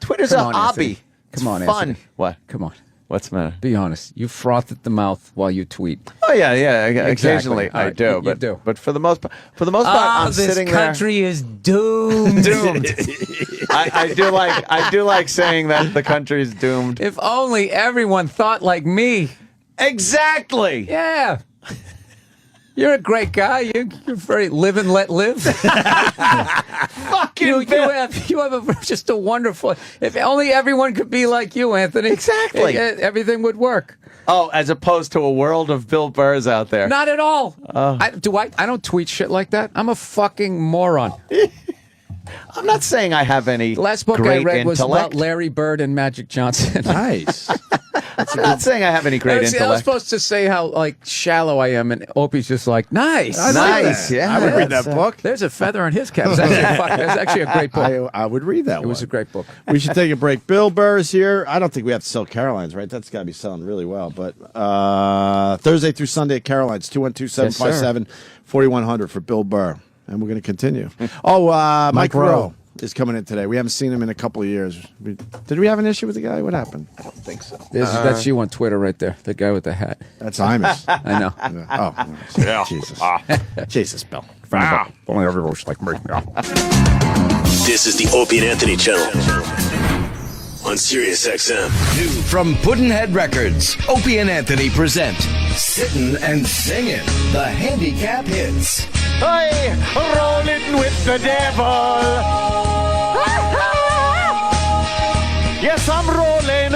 Twitter's a hobby. Come on, Fun. Anthony. What? Come on. What's the matter? Be honest. You froth at the mouth while you tweet. Oh yeah. Occasionally Exactly. I Right. do, You but do. but for the most part, I'm this sitting country is doomed. Doomed. I do like saying that the country's doomed. If only everyone thought like me. Exactly. Yeah. You're a great guy. You're very live and let live. Fucking you have just a wonderful. If only everyone could be like you, Anthony. Exactly. Everything would work. Oh, as opposed to a world of Bill Burrs out there. Not at all. I don't tweet shit like that. I'm a fucking moron. I'm not saying I have any. The last book great I read was intellect. about Larry Bird and Magic Johnson. Nice. I'm not saying I have any great I was intellect. supposed to say how shallow I am, and Opie's just like, nice. Nice, yeah. I would read that book. There's a feather in his cap. It's actually a great book. I would read that one. It was a great book. We should take a break. Bill Burr is here. I don't think we have to sell Caroline's, right? That's got to be selling really well. But Thursday through Sunday at Caroline's, 212-757-4100 for Bill Burr. And we're going to continue. Mike Rowe is coming in today. We haven't seen him in a couple of years. Did we have an issue with the guy? What happened? I don't think so. That's you on Twitter right there. The guy with the hat. That's Imus. I know. Oh, Jesus. Jesus, Bill. Only everyone's like me. This is the Opie and Anthony channel on Sirius XM. New from Puddinhead Records, Opie and Anthony present Sittin' and Singin', the handicap hits. Hey, rolling with the devil. Yes, I'm rolling.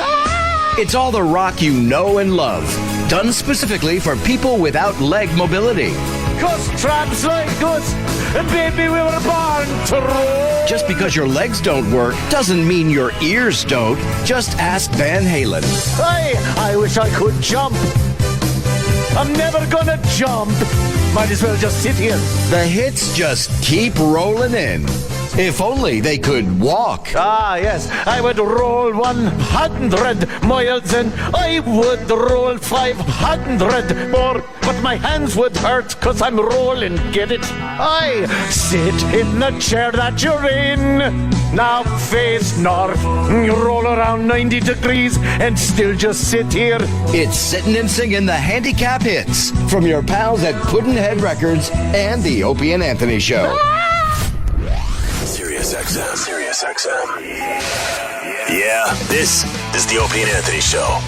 It's all the rock you know and love, done specifically for people without leg mobility. 'Cause tramps like us, and baby, we were born to roll. Just because your legs don't work doesn't mean your ears don't. Just ask Van Halen. Hey, I wish I could jump. I'm never gonna jump. Might as well just sit here. The hits just keep rolling in. If only they could walk. Ah, yes, I would roll 100 miles and I would roll 500 more, but my hands would hurt 'cause I'm rolling, get it? I sit in the chair that you're in. Now face north, you roll around 90 degrees and still just sit here. It's Sittin' and Singin' the handicap hits from your pals at Puddinhead Records and the Opie and Anthony Show. Sirius XM. Sirius XM. Yeah, this is the Opie and Anthony Show.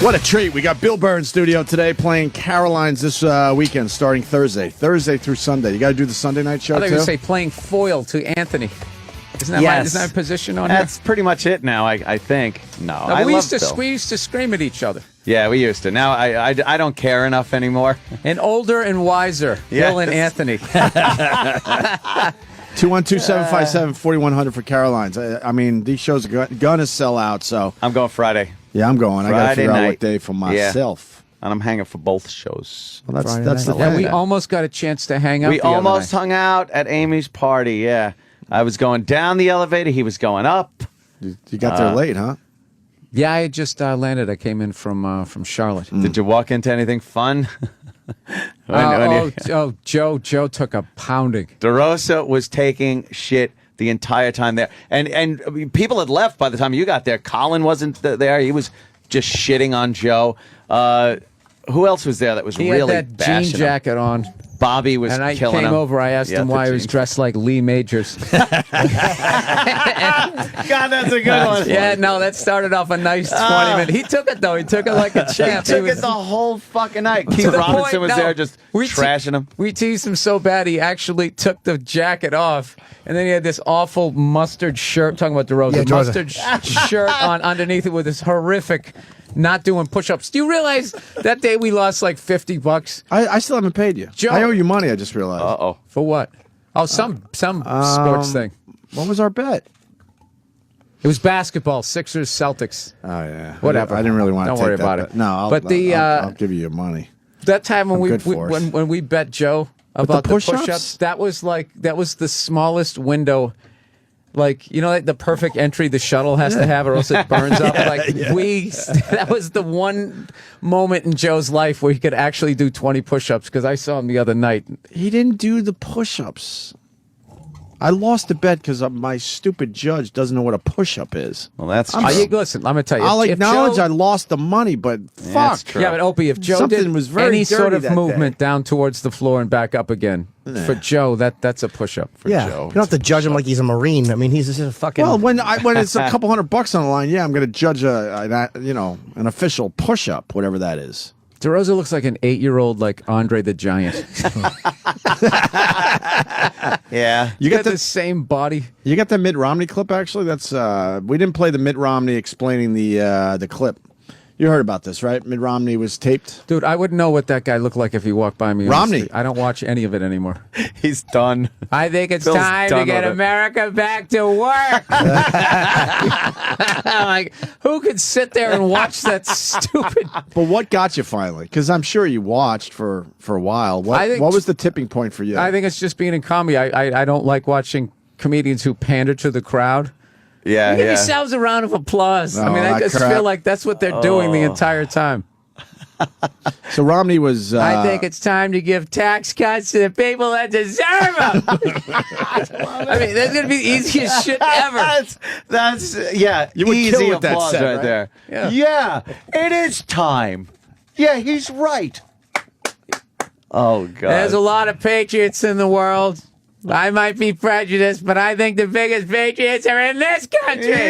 What a treat. We got Bill Burr in studio today playing Caroline's this weekend starting Thursday through Sunday. You got to do the Sunday night show, I thought you too? were going to say playing foil to Anthony. Isn't that a position on That's pretty much it now, I think. No, I we love used to Bill. we used to scream at each other. Yeah, we used to. Now I don't care enough anymore. And older and wiser, Bill and Anthony. 212-757-4100 for Caroline's. I mean, these shows are going to sell out, so. I'm going Friday. Yeah, I'm going. I got to Friday figure out night. what day for myself. Yeah. And I'm hanging for both shows. Well, that's the Yeah, thing. we almost got a chance to hang out. We the other almost night. hung out at Amy's party, yeah. I was going down the elevator. He was going up. You got there late, huh? Yeah, I had just landed. I came in from Charlotte. Did you walk into anything fun? Joe took a pounding. DeRosa was taking shit the entire time there. And people had left by the time you got there. Colin wasn't there. He was just shitting on Joe. Who else was there that was He really had that bashing jean him? jacket on. Bobby was and I killing came him. over. I asked him why he was dressed like Lee Majors. God, that's a good one. Yeah, no, that started off a nice 20 minutes. He took it, though. He took it like a champ. He took it the whole fucking night. Keith Robinson was there just trashing him. We teased him so bad he actually took the jacket off, and then he had this awful mustard shirt, talking about DeRosa, mustard shirt on underneath it with this horrific not doing push-ups. Do you realize that day we lost like $50? I still haven't paid you. Joe, I owe you money, I just realized. Uh-oh. For what? Oh, some sports thing. What was our bet? It was basketball, Sixers, Celtics. Oh, yeah. Whatever. I didn't really want to Don't take worry that about bet. it. No, I'll give you your money. That time when when we bet Joe about the push-ups, that was the smallest window. Like, you know, like the perfect entry the shuttle has to have or else it burns up. That was the one moment in Joe's life where he could actually do 20 push-ups, because I saw him the other night. He didn't do the push-ups. I lost the bet because my stupid judge doesn't know what a push-up is. Well, that's listen, I'm going to tell you. I'll if acknowledge Joe, I lost the money, but fuck. Yeah, but Opie, if Joe Something did was very any sort dirty of that movement day. down towards the floor and back up again, for Joe, that's a push-up for Yeah, Joe. you don't have to judge him like he's a Marine. I mean, he's just a fucking. Well, when it's a couple $100 on the line, yeah, I'm going to judge an official push-up, whatever that is. DeRosa looks like an 8-year-old, like Andre the Giant. Yeah, you got the same body. You got the Mitt Romney clip. Actually, that's we didn't play the Mitt Romney explaining the clip. You heard about this, right? Mitt Romney was taped. Dude, I wouldn't know what that guy looked like if he walked by me. Romney. I don't watch any of it anymore. He's done. I think it's Bill's time done to get with it. America back to work. Like, who could sit there and watch that stupid? But what got you finally? Because I'm sure you watched for a while. What was the tipping point for you? I think it's just being in comedy. I don't like watching comedians who pander to the crowd. Yeah, Give yourselves a round of applause. I Oh, mean, I that just crap. feel like that's what they're doing the entire time. So Romney was. I think it's time to give tax cuts to the people that deserve them. I mean, that's going to be the easiest shit ever. That's You would easy kill with that applause set, right right? there. Yeah. It is time. Yeah, he's right. Oh God. There's a lot of patriots in the world. I might be prejudiced, but I think the biggest patriots are in this country.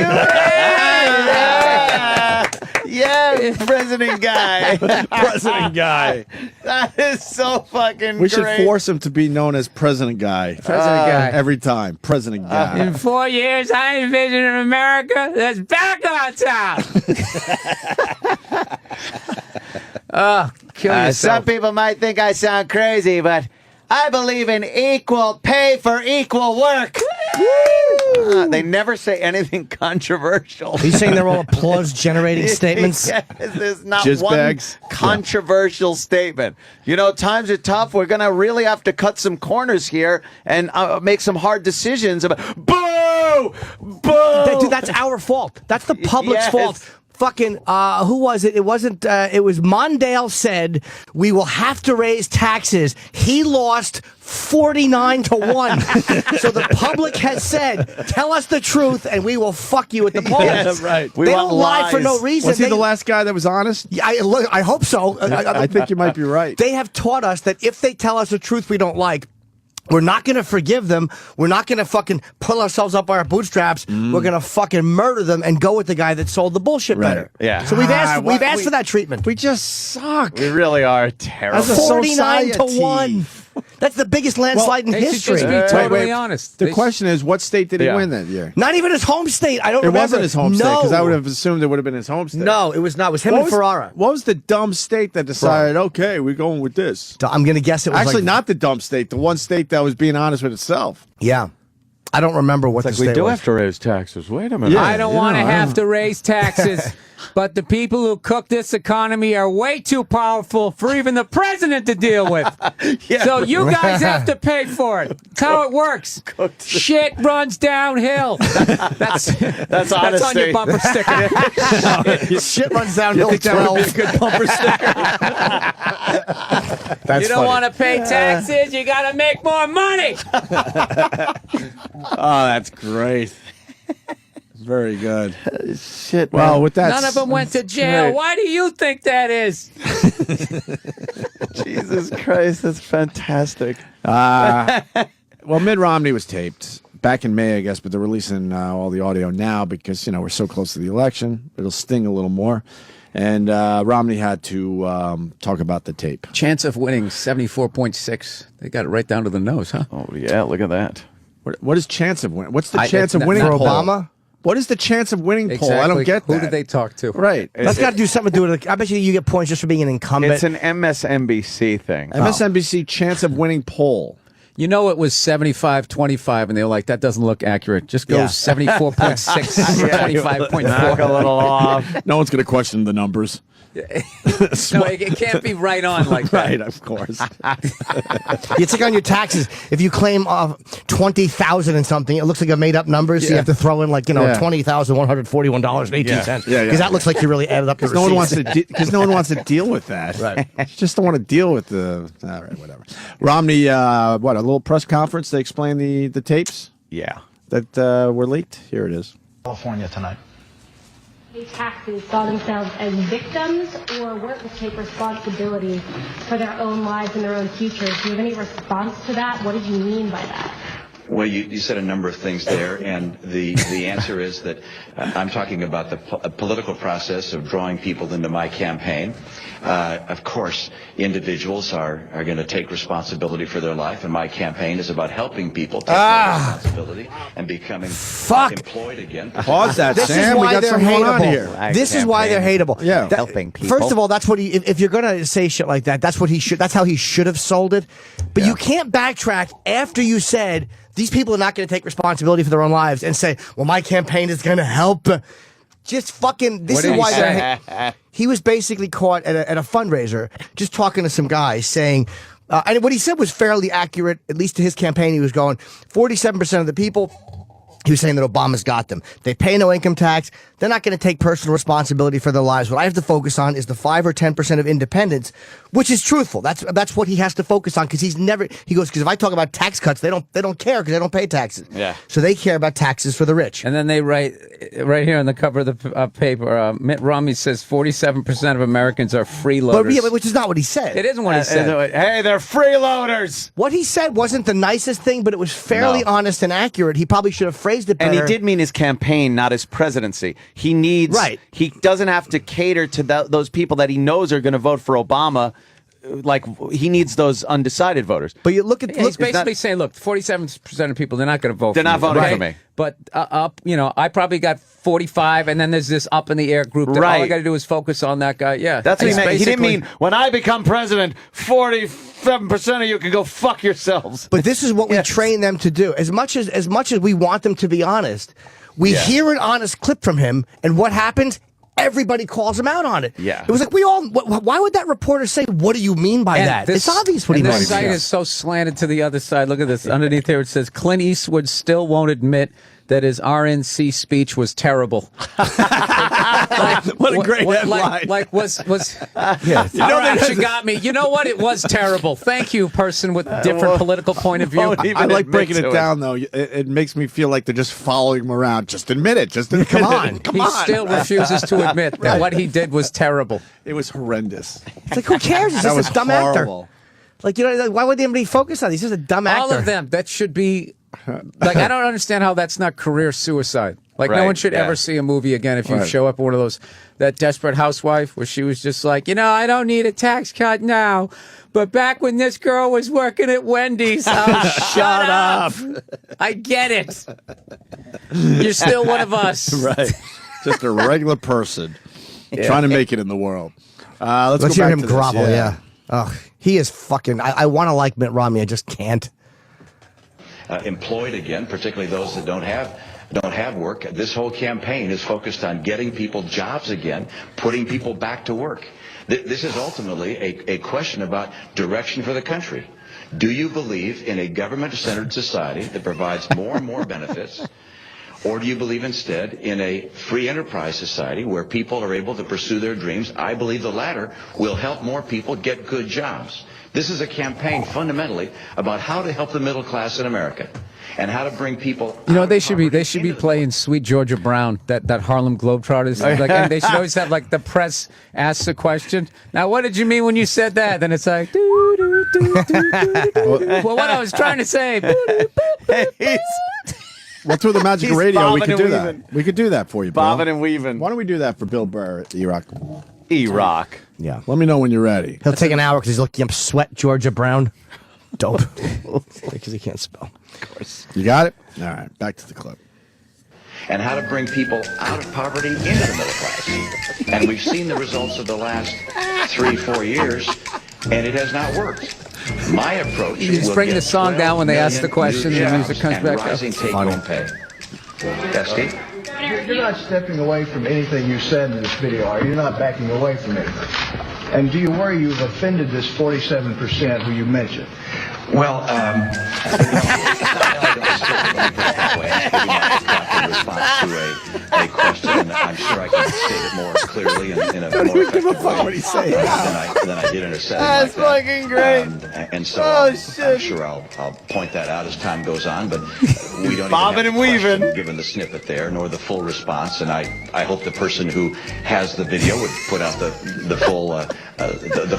Yeah, President Guy. President Guy. That is so fucking We great. should force him to be known as President Guy. President Guy. Every time. President Guy. In 4 years, I envision an America that's back on top. Oh, kill yourself. Some people might think I sound crazy, but I believe in equal pay for equal work. They never say anything controversial. Are you saying they're all applause-generating statements? Yes, there's not Jizz one bags. controversial statement. You know, times are tough. We're going to really have to cut some corners here and make some hard decisions about. Boo! Boo! Dude, that's our fault. That's the public's Yes. fault. Fucking, who was it? It wasn't, it was Mondale said, we will have to raise taxes. He lost 49-1. So the public has said, tell us the truth and we will fuck you at the polls. Yes, right. We They want don't lie for lies. no reason. Was he They- the last guy that was honest? Yeah, I hope so. I think you might be right. They have taught us that if they tell us the truth we don't like, we're not going to forgive them. We're not going to fucking pull ourselves up by our bootstraps. We're going to fucking murder them and go with the guy that sold the bullshit better. Yeah. So we've asked for that treatment. We just suck. We really are terrible. As a 49-1. That's the biggest landslide in They should history. just be totally honest. The question is, what state did he Yeah. win that year? Not even his home state. I don't It remember. wasn't his home state, No. because I would have assumed it would have been his home state. No, it was not. It was him What and was- Ferrara. What was the dumb state that decided, okay, we're going with this? I'm going to guess it was Actually, like, not the dumb state, the one state that was being honest with itself. Yeah. I don't remember what the state was. to raise taxes. Wait a minute. Yeah. I don't want to have to raise taxes, but the people who cook this economy are way too powerful for even the president to deal with. So you guys have to pay for it. That's how it works. Shit runs downhill. That's on honesty. your bumper sticker. Shit runs downhill. You think that would be a good bumper sticker? That's You don't want to pay taxes. You got to make more money. Oh, that's great. Very good. Shit. Well, man. with that, None of them went to jail. Right. Why do you think that is? Jesus Christ, that's fantastic. Well, Mitt Romney was taped back in May, I guess, but they're releasing all the audio now because, we're so close to the election. It'll sting a little more. And Romney had to talk about the tape. Chance of winning 74.6. They got it right down to the nose, huh? Oh, yeah, look at that. What is chance of winning? What's the chance of winning for poll? Obama? What is the chance of winning poll? I don't get that. Who did they talk to? Right. That's got to do something to do with it. I bet you get points just for being an incumbent. It's an MSNBC thing. MSNBC chance of winning poll. You know it was 75-25, and they were like, that doesn't look accurate. Just go 74.6, 25.4. Knock a little off. No one's going to question the numbers. No, it can't be right on like that. Right, of course. You take on your taxes. If you claim 20,000 and something, it looks like a made up number. So you have to throw in $20,141.18 because that looks like you really added up the receipts. No one wants to deal with that. Right. You just don't want to deal with the. All right, whatever. Romney, a little press conference. They explain the tapes. Yeah, that were leaked. Here it is. California tonight. These taxis saw themselves as victims or workers take responsibility for their own lives and their own futures. Do you have any response to that? What did you mean by that? Well, you said a number of things there, and the answer is that I'm talking about the political process of drawing people into my campaign. Of course, individuals are going to take responsibility for their life, and my campaign is about helping people take that responsibility and becoming employed again. Pause that, This Sam. is why We got they're something going on hateable. here. This is why they're hateable. Yeah. Helping people. First of all, that's what if you're gonna say shit like that, that's how he should have sold it. But you can't backtrack after you said these people are not going to take responsibility for their own lives and say, well, my campaign is going to help. Just fucking, this is why they're he was basically caught at a fundraiser just talking to some guys saying, and what he said was fairly accurate, at least to his campaign. He was going, 47% of the people, he was saying that Obama's got them. They pay no income tax. They're not going to take personal responsibility for their lives. What I have to focus on is the 5 or 10% of independents, which is truthful. That's what he has to focus on because he goes, because if I talk about tax cuts, they don't care because they don't pay taxes. Yeah. So they care about taxes for the rich. And then they write right here on the cover of the paper, Mitt Romney says 47% of Americans are freeloaders. But which is not what he said. It isn't what he said. Hey, they're freeloaders. What he said wasn't the nicest thing, but it was fairly honest and accurate. He probably should have phrased it better. And he did mean his campaign, not his presidency. He needs, he doesn't have to cater to those people that he knows are going to vote for Obama. Like, he needs those undecided voters. But you look at, he's basically saying, look, 47% of people, they're not going to vote for me. They're not voting for me. But I probably got 45, and then there's this up in the air group that all I got to do is focus on that guy. Yeah. That's what he meant. He didn't mean, when I become president, 47% of you can go fuck yourselves. But this is what we train them to do. As much as we want them to be honest, we hear an honest clip from him, and what happens? Everybody calls him out on it. Yeah. It was like, why would that reporter say, what do you mean by that? It's obvious what he means. This site is so slanted to the other side. Look at this. Underneath here it says, Clint Eastwood still won't admit that his RNC speech was terrible. What a great headline. You got me. You know what? It was terrible. Thank you, person with different political point of view. I like breaking it down, though. It makes me feel like they're just following him around. Just admit it. Come on. He still refuses to admit that what he did was terrible. It was horrendous. It's like, who cares? He's just a dumb actor. Like, why would anybody focus on it? He's just a dumb actor. All of them. That should be... Like, I don't understand how that's not career suicide. Like, no one should ever see a movie again if you show up in one of those, that Desperate Housewife where she was just like, I don't need a tax cut now, but back when this girl was working at Wendy's, shut up. I get it. You're still one of us. Right. Just a regular person trying to make it in the world. Let's hear go back him to grovel, this. He is fucking... I want to like Mitt Romney. I just can't. Employed again, particularly those that don't have work. This whole campaign is focused on getting people jobs again, putting people back to work. This is ultimately a question about direction for the country. Do you believe in a government-centered society that provides more and more benefits, or do you believe instead in a free enterprise society where people are able to pursue their dreams? I believe the latter will help more people get good jobs. This is a campaign fundamentally about how to help the middle class in America. and how to bring people. You know, they should be playing Sweet Georgia Brown, that Harlem Globetrotters. And they should always have like the press asks a question. Now, what did you mean when you said that? Then it's like, doo, doo, doo, doo, doo, doo. Well, what I was trying to say. Well, through the magic of radio, we could do weaving. that. We could do that for you, Bill. Bobbing and weaving. Why don't we do that for Bill Burr at E-Rock? E-Rock. Yeah. Let me know when you're ready. He'll take an hour because he's looking up Sweat Georgia Brown. Dope. Because he can't spell. Of course. You got it? All right. Back to the clip. And how to bring people out of poverty into the middle class. And we've seen the results of the last 3-4 years, and it has not worked. My approach You just bring the song down when they ask the question and the music comes back up. Rising take-home pay. Yes, Steve? You're not stepping away from anything you said in this video, are you? You're not backing away from anything. And do you worry you've offended this 47% who you mentioned? Well, response to a question, and I'm sure I can state it more clearly and in a more effective way than I did in a setting That's like that. fucking great. And so I'm sure I'll point that out as time goes on, but we don't Bobbing even and weaving. given the snippet there, nor the full response, and I hope the person who has the video would put out the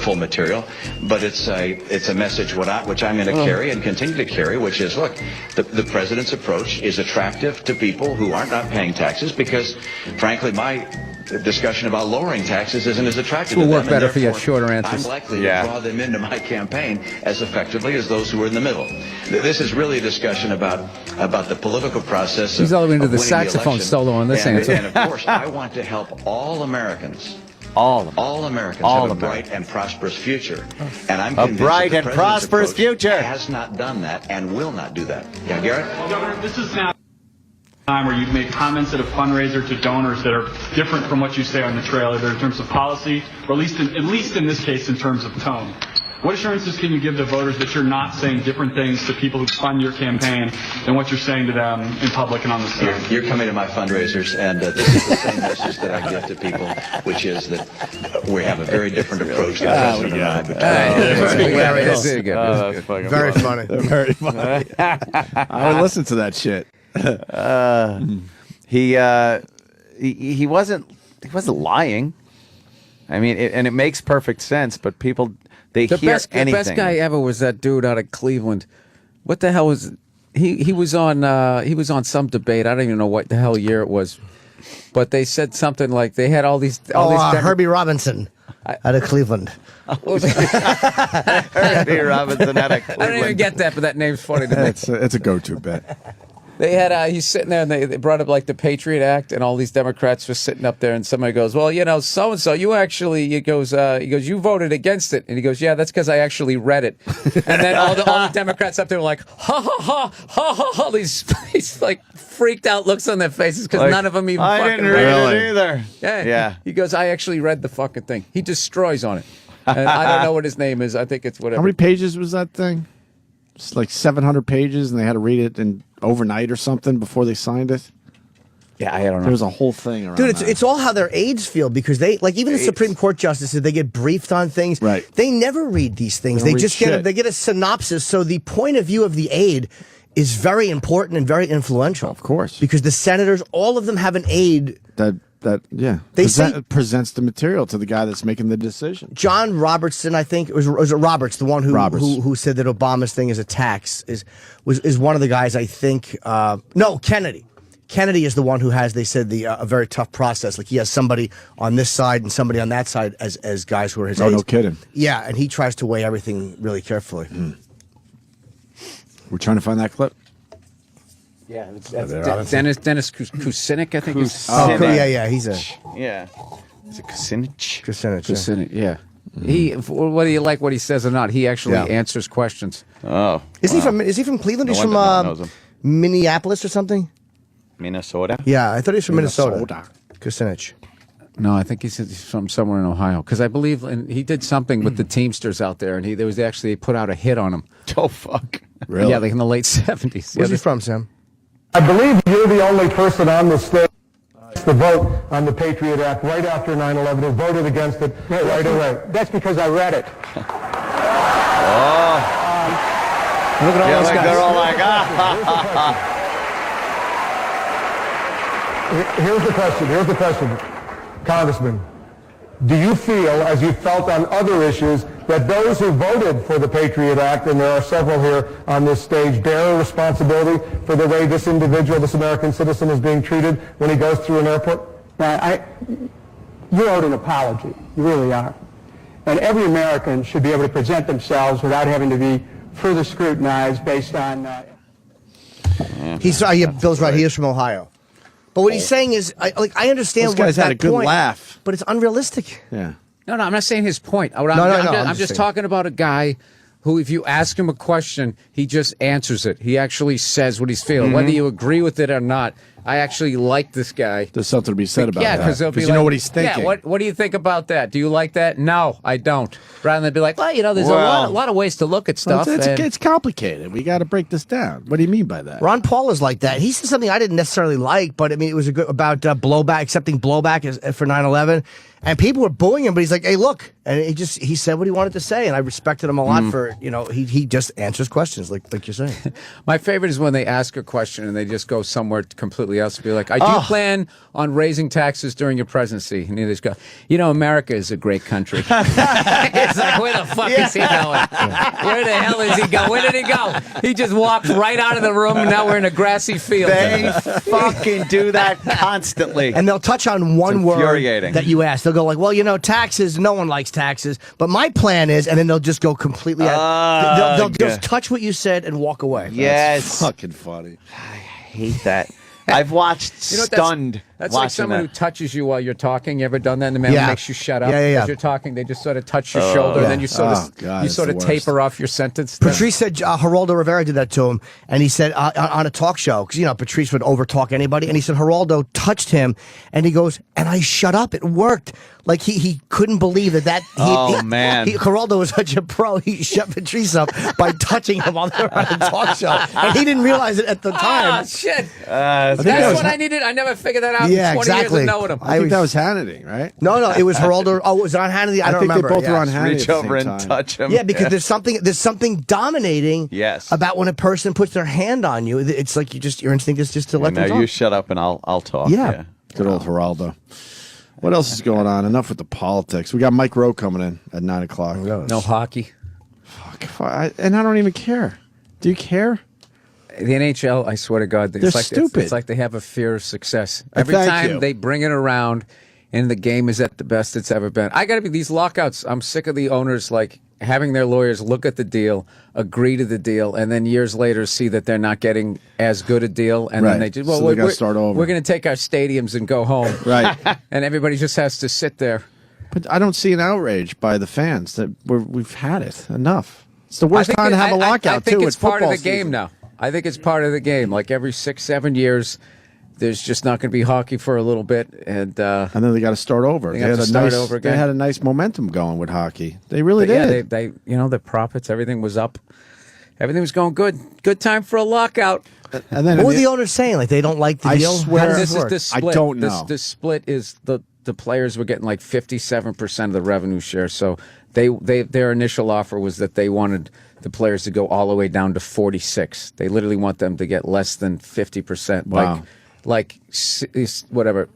full material. But it's a message which I'm going to carry and continue to carry, which is, look, the president's approach is attractive to people who aren't not paying taxes because, frankly, my discussion about lowering taxes isn't as attractive Will to them. work better and for your therefore, shorter answers. I'm likely to draw them into my campaign as effectively as those who are in the middle. This is really a discussion about the political process. He's all the way into the winning saxophone election. solo on this and, answer. And of course, I want to help all Americans. All Americans all have a bright and prosperous future. And I'm convinced bright that and the president's prosperous approach future. has not done that and will not do that. Yeah, Garrett? Well, Governor, this is now time where you've made comments at a fundraiser to donors that are different from what you say on the trail, either in terms of policy or at least in this case in terms of tone. What assurances can you give to voters that you're not saying different things to people who fund your campaign than what you're saying to them in public and on the stage? You're coming to my fundraisers, and this is the same message that I give to people, which is that we have a very different approach to the president and I. Very funny. Very funny. I would listen to that shit. He wasn't lying. I mean, and it makes perfect sense, but people hear anything. The best guy ever was that dude out of Cleveland. What the hell was he was on some debate. I don't even know what the hell year it was. But they said something like they had all these Herbie Robinson out of Cleveland. Herbie Robinson out of Cleveland. I don't even get that, but that name's funny to me. It's a go-to bit. They had he's sitting there and they brought up like the Patriot Act and all these Democrats were sitting up there and somebody goes, well, you know, so and so you actually he goes you voted against it, and he goes, yeah, that's because I actually read it. And then all the Democrats up there were like, ha ha ha ha ha ha, these like freaked out looks on their faces because none of them even I fucking didn't read it either. Yeah. He goes, I actually read the fucking thing. He destroys on it. And I don't know what his name is. I think it's whatever. How many pages was that thing? It's like 700 pages, and they had to read it in overnight or something before they signed it. Yeah, I don't know. There was a whole thing around Dude, that. it's all how their aides feel because they like even the Supreme Court justices, they get briefed on things. Right. They never read these things. They They just get they get a synopsis. So the point of view of the aide is very important and very influential. Of course. Because the senators, all of them have an aide. They presents the material to the guy that's making the decision. John Robertson, I think, was it Roberts, the one who said that Obama's thing is a tax, was one of the guys, I think. No, Kennedy. Kennedy is the one who has, they said, a very tough process. Like he has somebody on this side and somebody on that side as guys who are his aides. No kidding. Yeah, and he tries to weigh everything really carefully. We're trying to find that clip. Yeah, Dennis Kucinich, I think. Yeah, he's a... Yeah. Is it Kucinich? Kucinich, yeah. Whether you like what he says or not, he actually answers questions. Oh. Is he from Cleveland? No He's wonder no one knows from him. Minneapolis or something? Minnesota? Yeah, I thought he was from Minnesota. Kucinich. No, I think he's from somewhere in Ohio. Because I believe he did something with the Teamsters out there, and they put out a hit on him. Oh, fuck. Really? Yeah, like in the late 70s. Where's he from, Sam? I believe you're the only person on the stage to vote on the Patriot Act right after 9/11 who voted against it right away. That's because I read it. Look at all those guys. They're all like, Here's the question, Congressman. Do you feel, as you felt on other issues, that those who voted for the Patriot Act, and there are several here on this stage, bear a responsibility for the way this individual, this American citizen, is being treated when he goes through an airport? You're owed an apology. You really are. And every American should be able to present themselves without having to be further scrutinized based on... Bill's right. He is from Ohio. But what he's saying is, I understand Those guys what had that a good point, laugh. but it's unrealistic. Yeah. No, I'm not saying his point. I'm just talking about a guy who, if you ask him a question, he just answers it. He actually says what he's feeling. Whether you agree with it or not, I actually like this guy. There's something to be said about that. Yeah, because you know what he's thinking. Yeah, what do you think about that? Do you like that? No, I don't. Rather than be like, well, there's a lot of ways to look at stuff. It's complicated. We got to break this down. What do you mean by that? Ron Paul is like that. He said something I didn't necessarily like, but I mean, it was about blowback, accepting blowback for 9/11. And people were booing him, but he's like, hey, look. And he said what he wanted to say, and I respected him a lot for, he just answers questions like you're saying. My favorite is when they ask a question and they just go somewhere completely else to be like, do you plan on raising taxes during your presidency? And they just go, America is a great country. It's like, where the fuck is he going? Where the hell is he going? Where did he go? He just walked right out of the room, and now we're in a grassy field. They fucking do that constantly. And they'll touch on one word infuriating. that you ask. They'll go like, well, taxes, no one likes taxes. But my plan is, and then they'll just go completely they'll just touch what you said and walk away. Yes. That's fucking funny. I hate that. I've watched Stunned. That's like someone who touches you while you're talking. You ever done that? And the man makes you shut up as you're talking. They just sort of touch your shoulder, and then you sort of taper off your sentence. Patrice said Geraldo Rivera did that to him, and he said on a talk show, because Patrice would overtalk anybody, and he said Geraldo touched him, and he goes, and I shut up. It worked. Like he couldn't believe that. Man, Geraldo was such a pro. He shut Patrice up by touching him on a talk show, and he didn't realize it at the time. Oh shit! That's what I needed. I never figured that out. Yeah, 20 exactly. years of knowing him. I think that was Hannity, right? No, it was Geraldo. Oh, was it on Hannity? I don't remember. I think they both were on Hannity. Reach over and touch him. Yeah, because there's something dominating. Yes. About when a person puts their hand on you. It's like your instinct is just to let them talk. You shut up and I'll talk. Yeah. Good old Geraldo. What else is going on? Enough with the politics. We got Mike Rowe coming in at 9 o'clock. No hockey. Fuck. And I don't even care. Do you care? The NHL, I swear to God, they're stupid. It's like they have a fear of success. Every time they bring it around and the game is at the best it's ever been. I got to be these lockouts. I'm sick of the owners having their lawyers look at the deal, agree to the deal, and then years later see that they're not getting as good a deal, and then they just they got to start over. We're going to take our stadiums and go home, right? And everybody just has to sit there. But I don't see an outrage by the fans that we've had it enough. It's the worst time to have a lockout. I think it's part of the season. game now. I think it's part of the game. Like every 6-7 years, there's just not going to be hockey for a little bit, and then they got to start over. They have to start over again. They had a nice momentum going with hockey. They really did. Yeah, they the profits, everything was up, everything was going good. Good time for a lockout. And then what were the owners saying? Like they don't like the deal? I swear, this is the split. I don't know. This split is the players were getting like 57% of the revenue share. So their initial offer was that they wanted the players to go all the way down to 46. They literally want them to get less than 50%. Wow. Like whatever.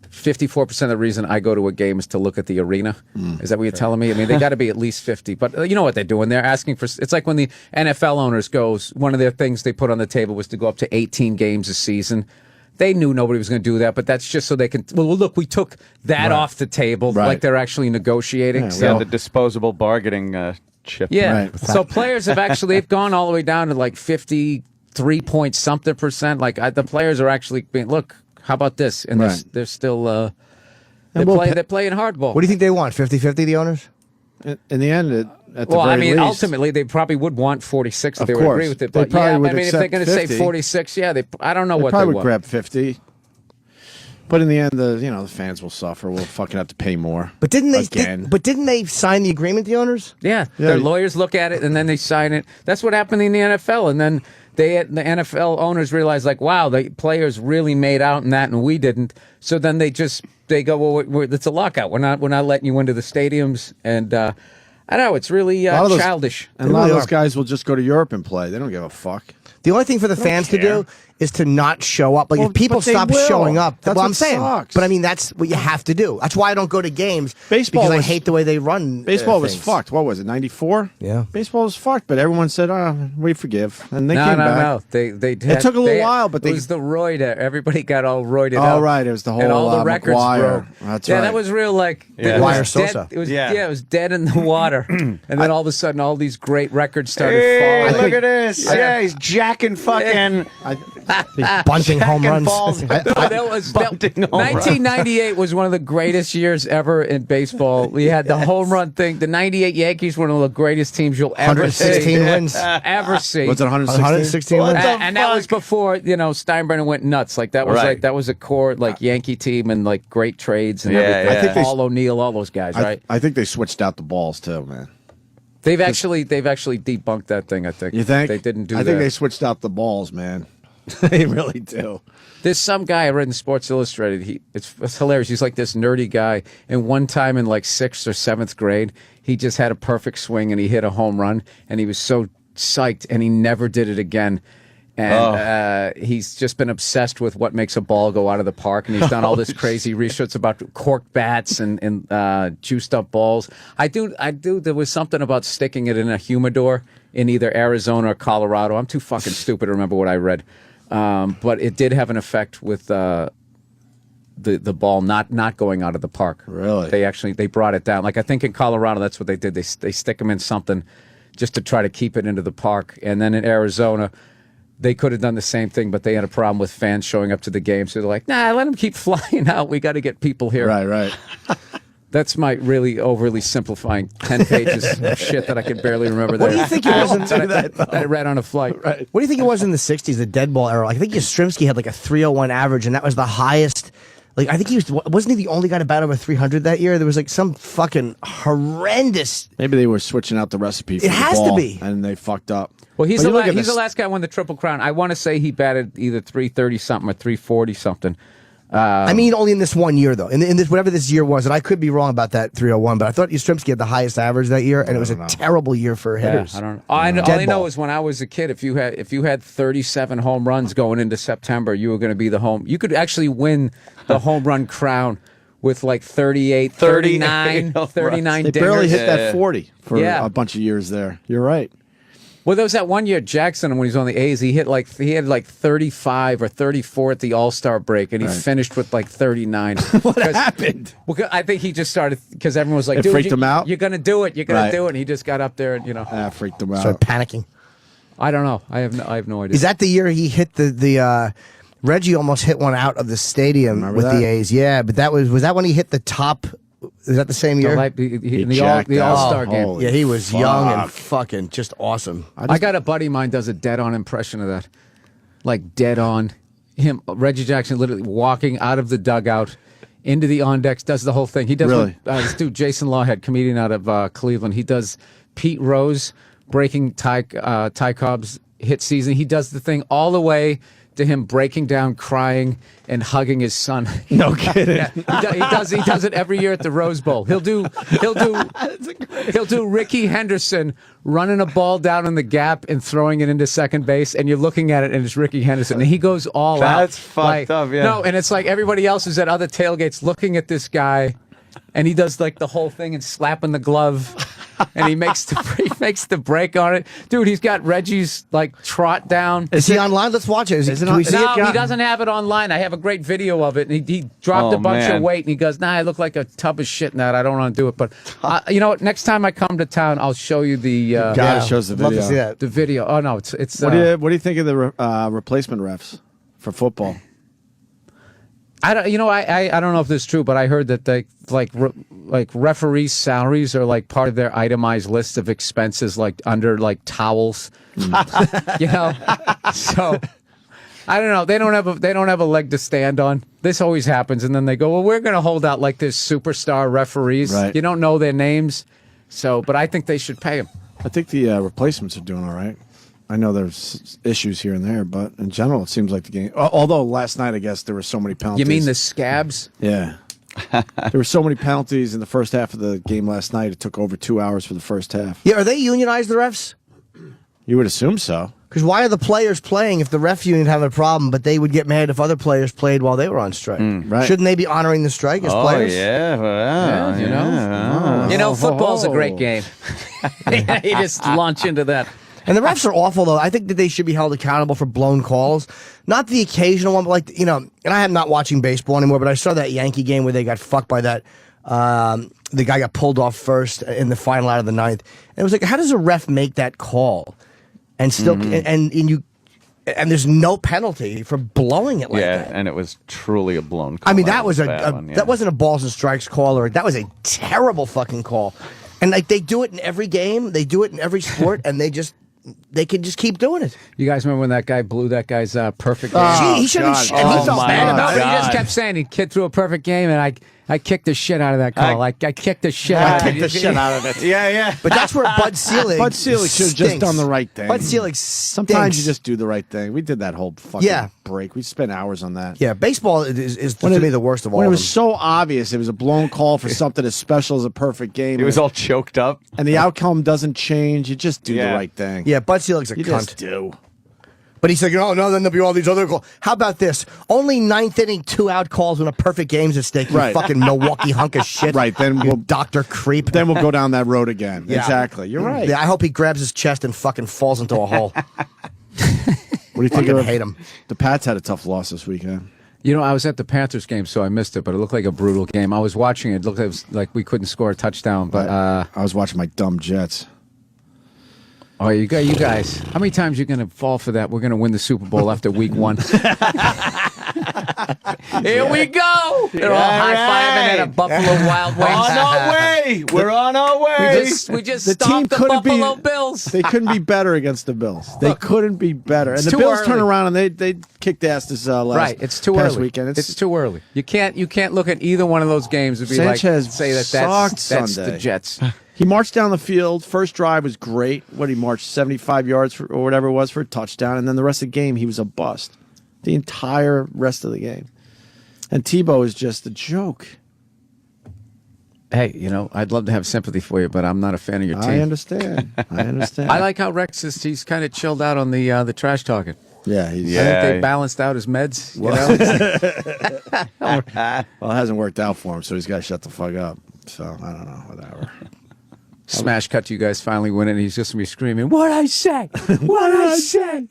54% of the reason I go to a game is to look at the arena. Is that what you're telling me? I mean, they got to be at least 50. But you know what they're doing? They're asking for. It's like when the NFL owners goes. One of their things they put on the table was to go up to 18 games a season. They knew nobody was going to do that, but that's just so they can. Well, look, we took that off the table, like they're actually negotiating. Yeah, the disposable bargaining chip. Yeah. Right. So players have actually gone all the way down to like 53 point something percent. Like the players are actually being look. How about this? And they're still they're playing hardball. What do you think they want? 50-50, the owners? In the end, at the very least. Ultimately, they probably would want 46 if they would agree with it. But if they're going to say 46, I don't know what they probably want. Would grab 50. But in the end, the fans will suffer. We'll fucking have to pay more. But didn't they sign the agreement? The owners? Yeah, their lawyers look at it and then they sign it. That's what happened in the NFL, and then the NFL owners realized, like, wow, the players really made out in that, and we didn't. So then they go, well, it's a lockout. We're not letting you into the stadiums, and I know it's really childish. And a lot of those guys will just go to Europe and play. They don't give a fuck. The only thing for the fans to do is to not show up. Like if people stop showing up, that's what what I'm saying. sucks. But I mean, that's what you have to do. That's why I don't go to games. Baseball because I was- hate the way they run. Baseball was things. fucked. What was it, 94? Yeah. Baseball was fucked, but everyone said, we forgive. And they No, came no, back. no. They It took a little while, but it was the roid. Everybody got all roided up. Oh, right. It was the whole and all the records McGuire. broke. That's yeah, right. that was real. Like Yeah. it was McGuire dead- Sosa. It was Yeah. it was dead in the water, and then all of a sudden, all these great records started Hey, falling. look at this. Yeah, he's jacking fucking. bunting home jacking runs. balls. That was 1998 was one of the greatest years ever in baseball. We had the home run thing. The '98 Yankees were one of the greatest teams you'll ever see. 116 wins. Ever see. Was it 116? 116 wins. And that was before Steinbrenner went nuts. Like that was Right. like that was a core like Yankee team and like great trades and Yeah, everything. yeah. I think Paul O'Neill, all those guys, right? I think they switched out the balls, too, man. They've actually debunked that thing. I think. You think? they didn't do I that? think they switched out the balls, man. They really do. There's some guy I read in Sports Illustrated. It's hilarious. He's like this nerdy guy. And one time in like 6th or 7th grade, he just had a perfect swing and he hit a home run. And he was so psyched and he never did it again. And he's just been obsessed with what makes a ball go out of the park. And he's done all this crazy research about cork bats and juiced up balls. I do. There was something about sticking it in a humidor in either Arizona or Colorado. I'm too fucking stupid to remember what I read. But it did have an effect with the ball not going out of the park. Really? They brought it down. Like I think in Colorado, that's what they did. They stick them in something just to try to keep it into the park. And then in Arizona, they could have done the same thing, but they had a problem with fans showing up to the game. So they're like, nah, let them keep flying out. We got to get people here. Right. That's my really overly simplifying 10 pages of shit that I can barely remember. What do you think it was in that I read on a flight? Right. What do you think it was in the 60s, the dead ball era? I think Yastrzemski had like a 301 average, and that was the highest. Like I think wasn't he the only guy to bat over 300 that year? There was like some fucking horrendous. Maybe they were switching out the recipe for It the has to ball, be. and they fucked up. Well, he's But you look at the this- last guy who won the Triple Crown. I want to say he batted either 330 something or 340 something. I mean, only in this one year though. In this whatever this year was, and I could be wrong about that 301, but I thought Yastrzemski had the highest average that year, and it was a terrible year for hitters. Yeah, I don't know. All I know is when I was a kid, if you had 37 home runs going into September, you were going to be the home. You could actually win the home run crown with like 38, 39, 39 They dingers. barely hit that 40 for Yeah. a bunch of years there. You're right. Well, there was that one year Jackson when he was on the A's. He had like 35 or 34 at the All-Star break, and he finished with like 39. What happened? Well, I think he just started because everyone was like, It "Dude, freaked him out? You're gonna do it. You're gonna Right. do it." And he just got up there and freaked him out. Started panicking. I don't know. I have no idea. Is that the year he hit the Reggie almost hit one out of the stadium Remember with that? the A's? Yeah, but was that when he hit the top? Is that the same year? In the All-Star game. Holy Yeah, he was young and fuck. fucking just awesome. I got a buddy of mine does a dead-on impression of that, like dead-on. Him, Reggie Jackson, literally walking out of the dugout into the on decks, does the whole thing. He does Really? what, this dude Jason Lawhead, comedian out of Cleveland. He does Pete Rose breaking Ty Cobb's hit season. He does the thing all the way to him breaking down, crying, and hugging his son. No kidding. Yeah, he does it every year at the Rose Bowl. He'll do Ricky Henderson running a ball down in the gap and throwing it into second base, and you're looking at it and it's Ricky Henderson, and he goes all out. That's fucked up, yeah. No, and it's like everybody else is at other tailgates looking at this guy, and he does like the whole thing and slapping the glove. And he makes the break on it, dude. He's got Reggie's like trot down. Is he online? Let's watch it. Can we see No, it? he doesn't have it online. I have a great video of it. And he dropped a bunch of weight, and he goes, "Nah, I look like a tub of shit in that. I don't want to do it." But you know what? Next time I come to town, I'll show you the. God, it shows the Love video. to see that. The video. Oh no, it's. What do you think of the replacement refs for football? I don't. You know, I don't know if this is true, but I heard that they like referees' salaries are like part of their itemized list of expenses, like under like towels. You know, so I don't know. They don't have a leg to stand on. This always happens, and then they go, "Well, we're going to hold out like this superstar referees. Right. You don't know their names, so but I think they should pay them." I think the replacements are doing all right. I know there's issues here and there, but in general, it seems like the game. Although last night, I guess there were so many penalties. You mean the scabs? Yeah. There were so many penalties in the first half of the game last night. It took over 2 hours for the first half. Yeah, are they unionized, the refs? You would assume so. Because why are the players playing if the ref union having a problem, but they would get mad if other players played while they were on strike? Right. Shouldn't they be honoring the strike as players? Football's a great game. You just launch into that. And the refs are awful, though. I think that they should be held accountable for blown calls. Not the occasional one, but and I am not watching baseball anymore, but I saw that Yankee game where they got fucked by that. The guy got pulled off first in the final out of the ninth. And it was like, how does a ref make that call? And still, and there's no penalty for blowing it like that. Yeah, and it was truly a blown call. I mean, that was that wasn't a balls and strikes call, or that was a terrible fucking call. And they do it in every game, they do it in every sport, and they can just keep doing it. You guys remember when that guy blew that guy's perfect game? He shouldn't. He felt bad about it. He just kept saying he kid threw a perfect game, and I kicked the shit out of that call. I kicked the shit out of it. I kicked the shit out of it. Yeah. But that's where Bud Selig should have just done the right thing. Bud Selig Sometimes you just do the right thing. We did that whole fucking break. We spent hours on that. Yeah, baseball is to me the worst of all. When it of was them. so obvious, it was a blown call for something as special as a perfect game. It was all choked up. And the outcome doesn't change. You just do the right thing. Yeah, Bud Selig's a You cunt. just do. But he's like, no, then there'll be all these other calls. How about this? Only ninth inning, 2-out calls when a perfect game's at stake. You fucking Milwaukee hunk of shit. Right, then we'll Dr. Creep. Then we'll go down that road again. Yeah. Exactly. You're right. Yeah, I hope he grabs his chest and fucking falls into a hole. What do you think? I hate him. The Pats had a tough loss this weekend. I was at the Panthers game, so I missed it, but it looked like a brutal game. I was watching it. It looked like we couldn't score a touchdown, but I was watching my dumb Jets. Oh, you guys! How many times are you going to fall for that? We're going to win the Super Bowl after week 1. Here we go! They're all high-fiving at a Buffalo Wild Wings. On our way! We're on our way! We just stopped the Buffalo Bills. They couldn't be better against the Bills. They couldn't be better. And the Bills turn around and they kicked ass this last right. It's too past early. weekend. It's too early. You can't look at either one of those games and be Sanchez say that's Sunday. the Jets. He marched down the field. First drive was great. He marched 75 yards or whatever it was for a touchdown. And then the rest of the game, he was a bust. The entire rest of the game. And Tebow is just a joke. Hey, I'd love to have sympathy for you, but I'm not a fan of your team. I understand. I like how Rex he's kind of chilled out on the trash talking. Yeah, I think they balanced out his meds. Well, it hasn't worked out for him, so he's got to shut the fuck up. So I don't know, whatever. Smash cut to you guys finally win it, and he's just going to be screaming, "What'd I say? What'd I say?"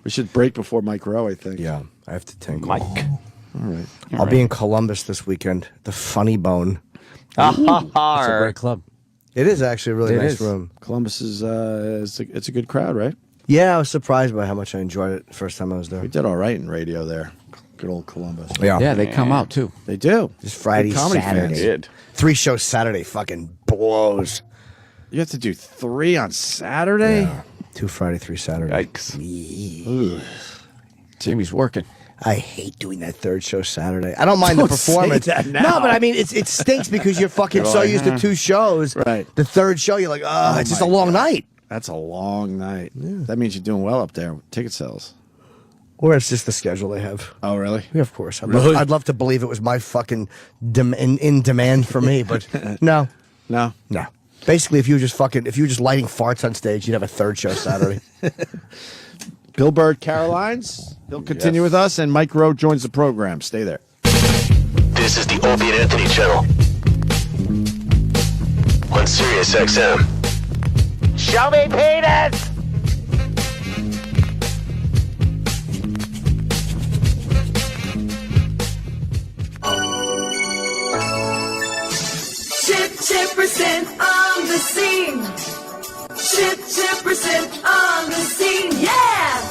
We should break before Mike Rowe, I think. Yeah, I have to take Mike. All right. I'll be in Columbus this weekend. The Funny Bone. It's a great club. It is actually a really nice room. Columbus is it's a good crowd, right? Yeah, I was surprised by how much I enjoyed it the first time I was there. We did all right in radio there. Good old Columbus. Yeah, they come out too. They do. Just Friday, comedy Saturday. fans. 3 shows Saturday fucking blows. You have to do 3 on Saturday? Yeah. 2 Friday, 3 Saturday. Yikes. Jimmy's working. I hate doing that 3rd show Saturday. I don't mind the performance. Say that now. No, but I mean, it stinks because you're fucking so used to 2 shows. Right. The 3rd show, you're like, oh it's just a long night. That's a long night. Yeah. That means you're doing well up there with ticket sales. Or it's just the schedule they have. Oh, really? Yeah, of course. Really? I'd love to believe it was my fucking in demand for me, but no. No. Basically, if you were just lighting farts on stage, you'd have a 3rd show Saturday. Bill Burr, Carolines. He'll continue with us, and Mike Rowe joins the program. Stay there. This is the Opie and Anthony channel on Sirius XM. Show me penis! Chip% on the scene. Chip% on the scene. Yeah!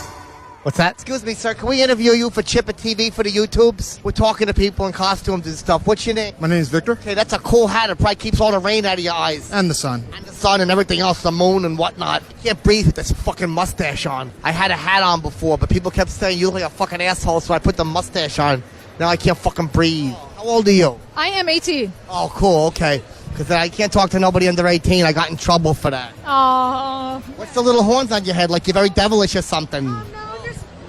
What's that? Excuse me, sir. Can we interview you for Chipper TV for the YouTubes? We're talking to people in costumes and stuff. What's your name? My name is Victor. Okay, that's a cool hat. It probably keeps all the rain out of your eyes. And the sun. And the sun and everything else, the moon and whatnot. You can't breathe with this fucking mustache on. I had a hat on before, but people kept saying you look like a fucking asshole, so I put the mustache on. Now I can't fucking breathe. How old are you? I am 18. Oh, cool. Okay. Because I can't talk to nobody under 18. I got in trouble for that. Oh. What's the little horns on your head? Like you're very devilish or something. No,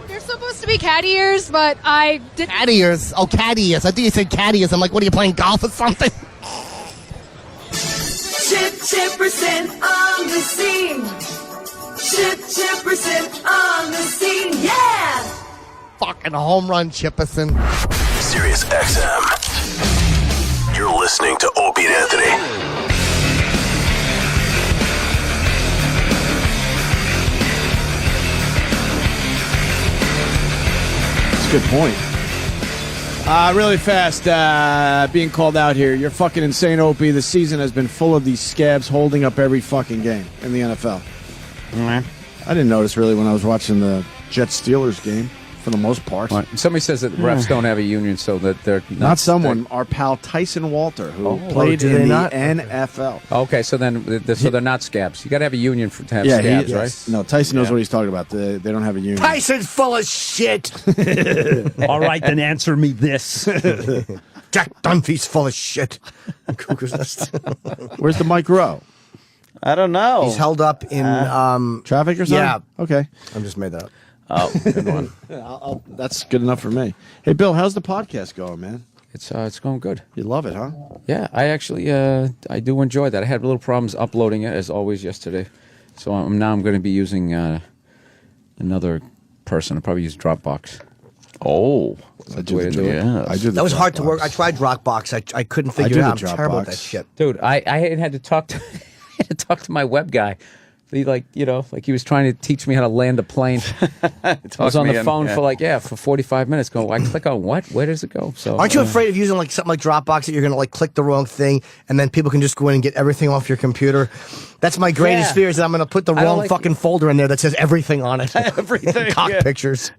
they're supposed to be cat ears, but I didn't. Cat ears? Oh, cat ears. I think you said cat ears. I'm like, what are you playing golf or something? Chipperson on the scene. Chipperson on the scene. Yeah. Fucking home run, Chipperson. Sirius XM. You're listening to Opie and Anthony. That's a good point. Really fast, being called out here. You're fucking insane, Opie. The season has been full of these scabs holding up every fucking game in the NFL. I didn't notice really when I was watching the Jets-Steelers game, for the most part. Somebody says that refs don't have a union, so that they're not someone. Our pal Tyson Walter, who played in the NFL. Okay, so then they're not scabs. You got to have a union to have scabs, right? No, Tyson knows what he's talking about. They don't have a union. Tyson's full of shit. All right, then answer me this. Jack Dunphy's full of shit. Where's the Mike Rowe? I don't know. He's held up in traffic or something? Yeah. Okay. I just made that up. Oh, good one. That's good enough for me. Hey, Bill, how's the podcast going, man? It's going good. You love it, huh? Yeah, I actually I do enjoy that. I had little problems uploading it as always yesterday, so now I'm going to be using another person. I'll probably use Dropbox. Oh, I do the That was hard to work. I tried Dropbox. I couldn't figure it out. I'm terrible at that shit. Dude, I had to talk to my web guy. He he was trying to teach me how to land a plane. I was on the phone for 45 minutes going, I click on what? Where does it go? So aren't you afraid of using like something like Dropbox that you're going to click the wrong thing and then people can just go in and get everything off your compuper? That's my greatest fear is that I'm going to put the wrong fucking folder in there that says everything on it. Everything. Cock pictures.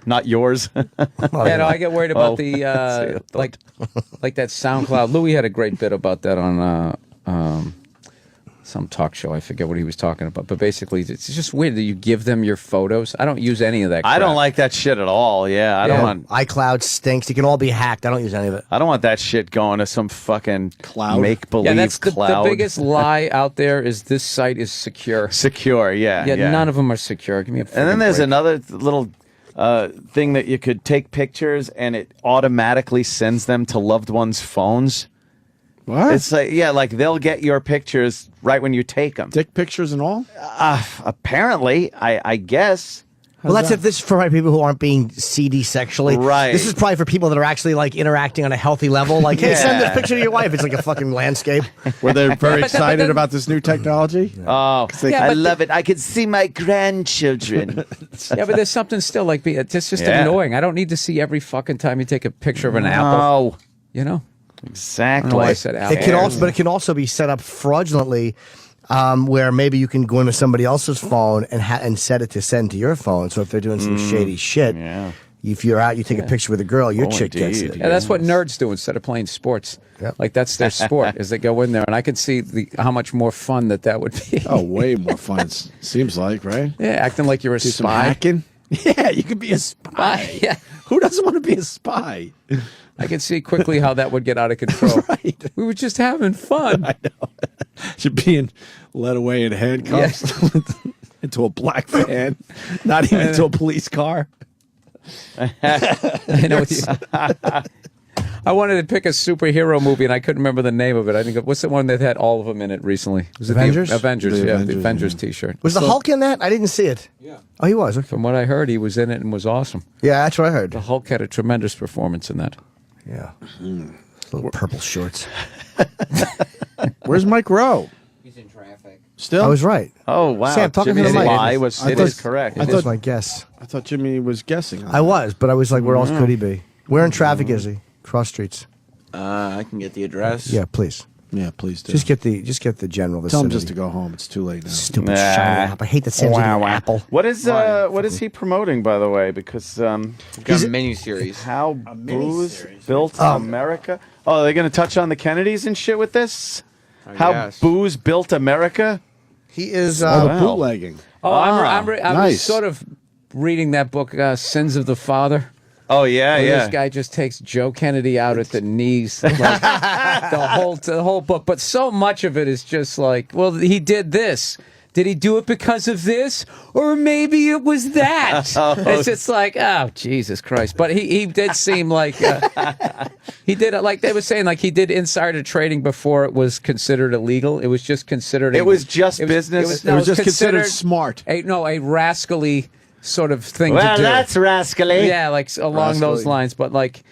Not yours. I get worried about the like that SoundCloud. Louis had a great bit about that on some talk show. I forget what he was talking about, but basically it's just weird that you give them your photos. I don't use any of that crap. I don't like that shit at all. Yeah, I don't want iCloud stinks. You can all be hacked. I don't use any of it. I don't want that shit going to some fucking cloud make believe that's cloud. The biggest lie out there is this site is secure. Secure, yeah. None of them are secure. Give me a And then there's another little thing that you could take pictures and it automatically sends them to loved ones' phones. What? It's like they'll get your pictures right when you take them. Dick pictures and all? Apparently, I guess. Well, that's if this is for people who aren't being seedy sexually. Right. This is probably for people that are actually interacting on a healthy level. Like, hey, send this picture to your wife. It's like a fucking landscape. Were they very excited about this new technology? Oh, I love it. I can see my grandchildren. Yeah, but there's something still it's just annoying. I don't need to see every fucking time you take a picture of an apple. You know? Exactly. I don't know why I said apple. It can also be set up fraudulently, where maybe you can go into somebody else's phone and set it to send to your phone. So if they're doing some shady shit, if you're out, you take a picture with a girl, your chick gets it. Yeah, that's what nerds do instead of playing sports. Yep. Like that's their sport, is they go in there, and I can see how much more fun that would be. Oh, way more fun. Seems like, right? Yeah, acting like you're a Do some spy. hacking? Yeah, you could be a spy. Yeah. Who doesn't want to be a spy? I can see quickly how that would get out of control. Right. We were just having fun. I know. You're being led away in handcuffs into a black van, not even into a police car. I know. I wanted to pick a superhero movie, and I couldn't remember the name of it. I think what's the one that had all of them in it recently? Was Avengers? It Avengers? The The Avengers T-shirt. Was the Hulk in that? I didn't see it. Yeah. Oh, he was. Okay. From what I heard, he was in it and was awesome. Yeah, that's what I heard. The Hulk had a tremendous performance in that. Yeah. Little purple shorts. Where's Mike Rowe? He's in traffic. Still? I was right. Oh, wow. Sam, talking Jimmy's to the mic. lie it is correct. That was my guess. I thought Jimmy was guessing. I was, but I was like, where else could he be? Where in traffic is he? Cross streets. I can get the address. Yeah, please. Yeah, please do. Just get the general vicinity. Tell him just to go home. It's too late now. Stupid shiny apple. I hate that Sam's eating an apple. What is he promoting, by the way? Because got a miniseries. How booze built America. Oh, they're going to touch on the Kennedys and shit with this? How booze built America? He is bootlegging. Oh, I'm nice. sort of reading that book, Sins of the Father. Oh yeah, This guy just takes Joe Kennedy out at the knees, like, the whole book. But so much of it is just like, well, he did this. Did he do it because of this? Or maybe it was that. It's just like, oh, Jesus Christ. But he did seem like, he did it like they were saying, like he did insider trading before it was considered illegal. It was just considered. It was just business? It was just considered smart. A rascally sort of thing to do. Well, that's rascally. Yeah, like along those lines. But like,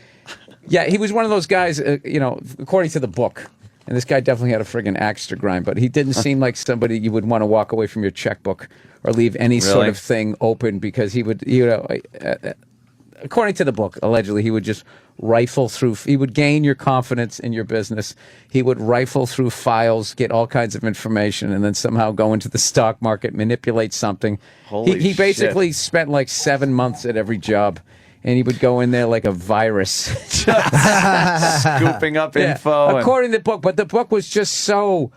yeah, he was one of those guys, according to the book. And this guy definitely had a friggin' axe to grind, but he didn't seem like somebody you would want to walk away from your checkbook or leave any sort of thing open, because he would, according to the book, allegedly, he would just rifle through, he would gain your confidence in your business. He would rifle through files, get all kinds of information, and then somehow go into the stock market, manipulate something. He basically spent like 7 months at every job. And he would go in there like a virus. Scooping up info. According to the book. But the book was just so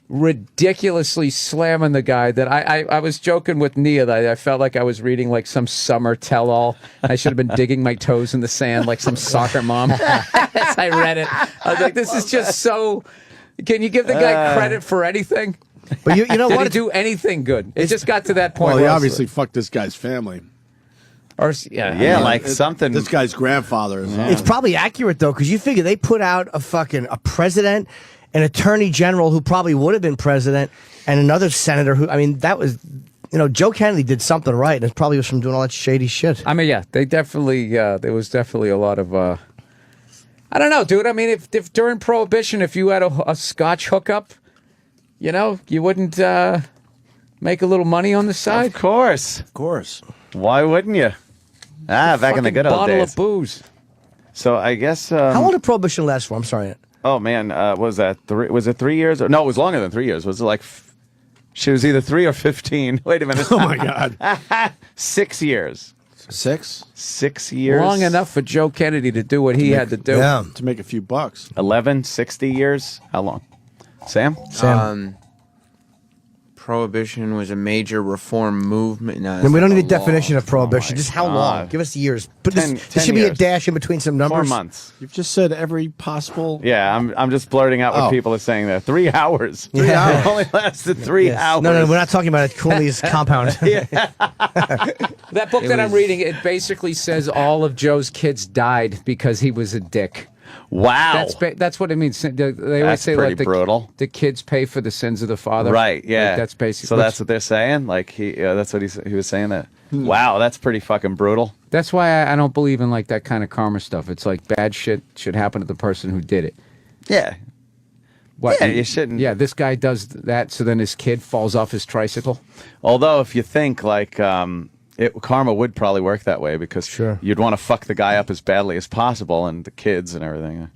ridiculously slamming the guy that I was joking with Nia that I felt like I was reading like some summer tell-all. I should have been digging my toes in the sand like some soccer mom as I read it. I was like, this is just so... Can you give the guy credit for anything? But you know Did what? he do anything good? It just got to that point. Well, he where obviously fucked this guy's family. Or, like something. This guy's grandfather. It's probably accurate though, because you figure they put out a president, an attorney general who probably would have been president, and another senator who, I mean, that was, Joe Kennedy did something right, and it probably was from doing all that shady shit. I mean, yeah, they definitely, there was definitely a lot of, I don't know, dude. I mean, if during Prohibition, if you had a Scotch hookup, you wouldn't make a little money on the side? Of course. Why wouldn't you? Back in the good old days. Bottle of booze. So I guess... How long did Prohibition last for? I'm sorry. Oh, man. Was that was it 3 years? No, it was longer than 3 years. Was it like... She was either 3 or 15. Wait a minute. Oh, my God. 6 years. 6? 6 years. Long enough for Joe Kennedy to do what he had to do. Yeah, to make a few bucks. 11, 60 years? How long? Sam? Prohibition was a major reform movement. No, and we don't need a definition of prohibition. Just how long? Give us the years. But there should be a dash in between some numbers. 4 months. You've just said every possible... Yeah, I'm just blurting out what people are saying there. 3 hours. 3 hours. It only lasted 3 hours. No, we're not talking about Cooley's compound. That book that I'm reading, it basically says all of Joe's kids died because he was a dick. Wow. That's what it means. They always say pretty like brutal. The kids pay for the sins of the father. Right, yeah. Like, that's basically. So that's what they're saying? Like, that's what he was saying that. Wow, that's pretty fucking brutal. That's why I don't believe in like that kind of karma stuff. It's like bad shit should happen to the person who did it. Yeah. What? Yeah, you shouldn't. Yeah, this guy does that, so then his kid falls off his tricycle. Although, if you think like karma would probably work that way, because you'd want to fuck the guy up as badly as possible and the kids and everything.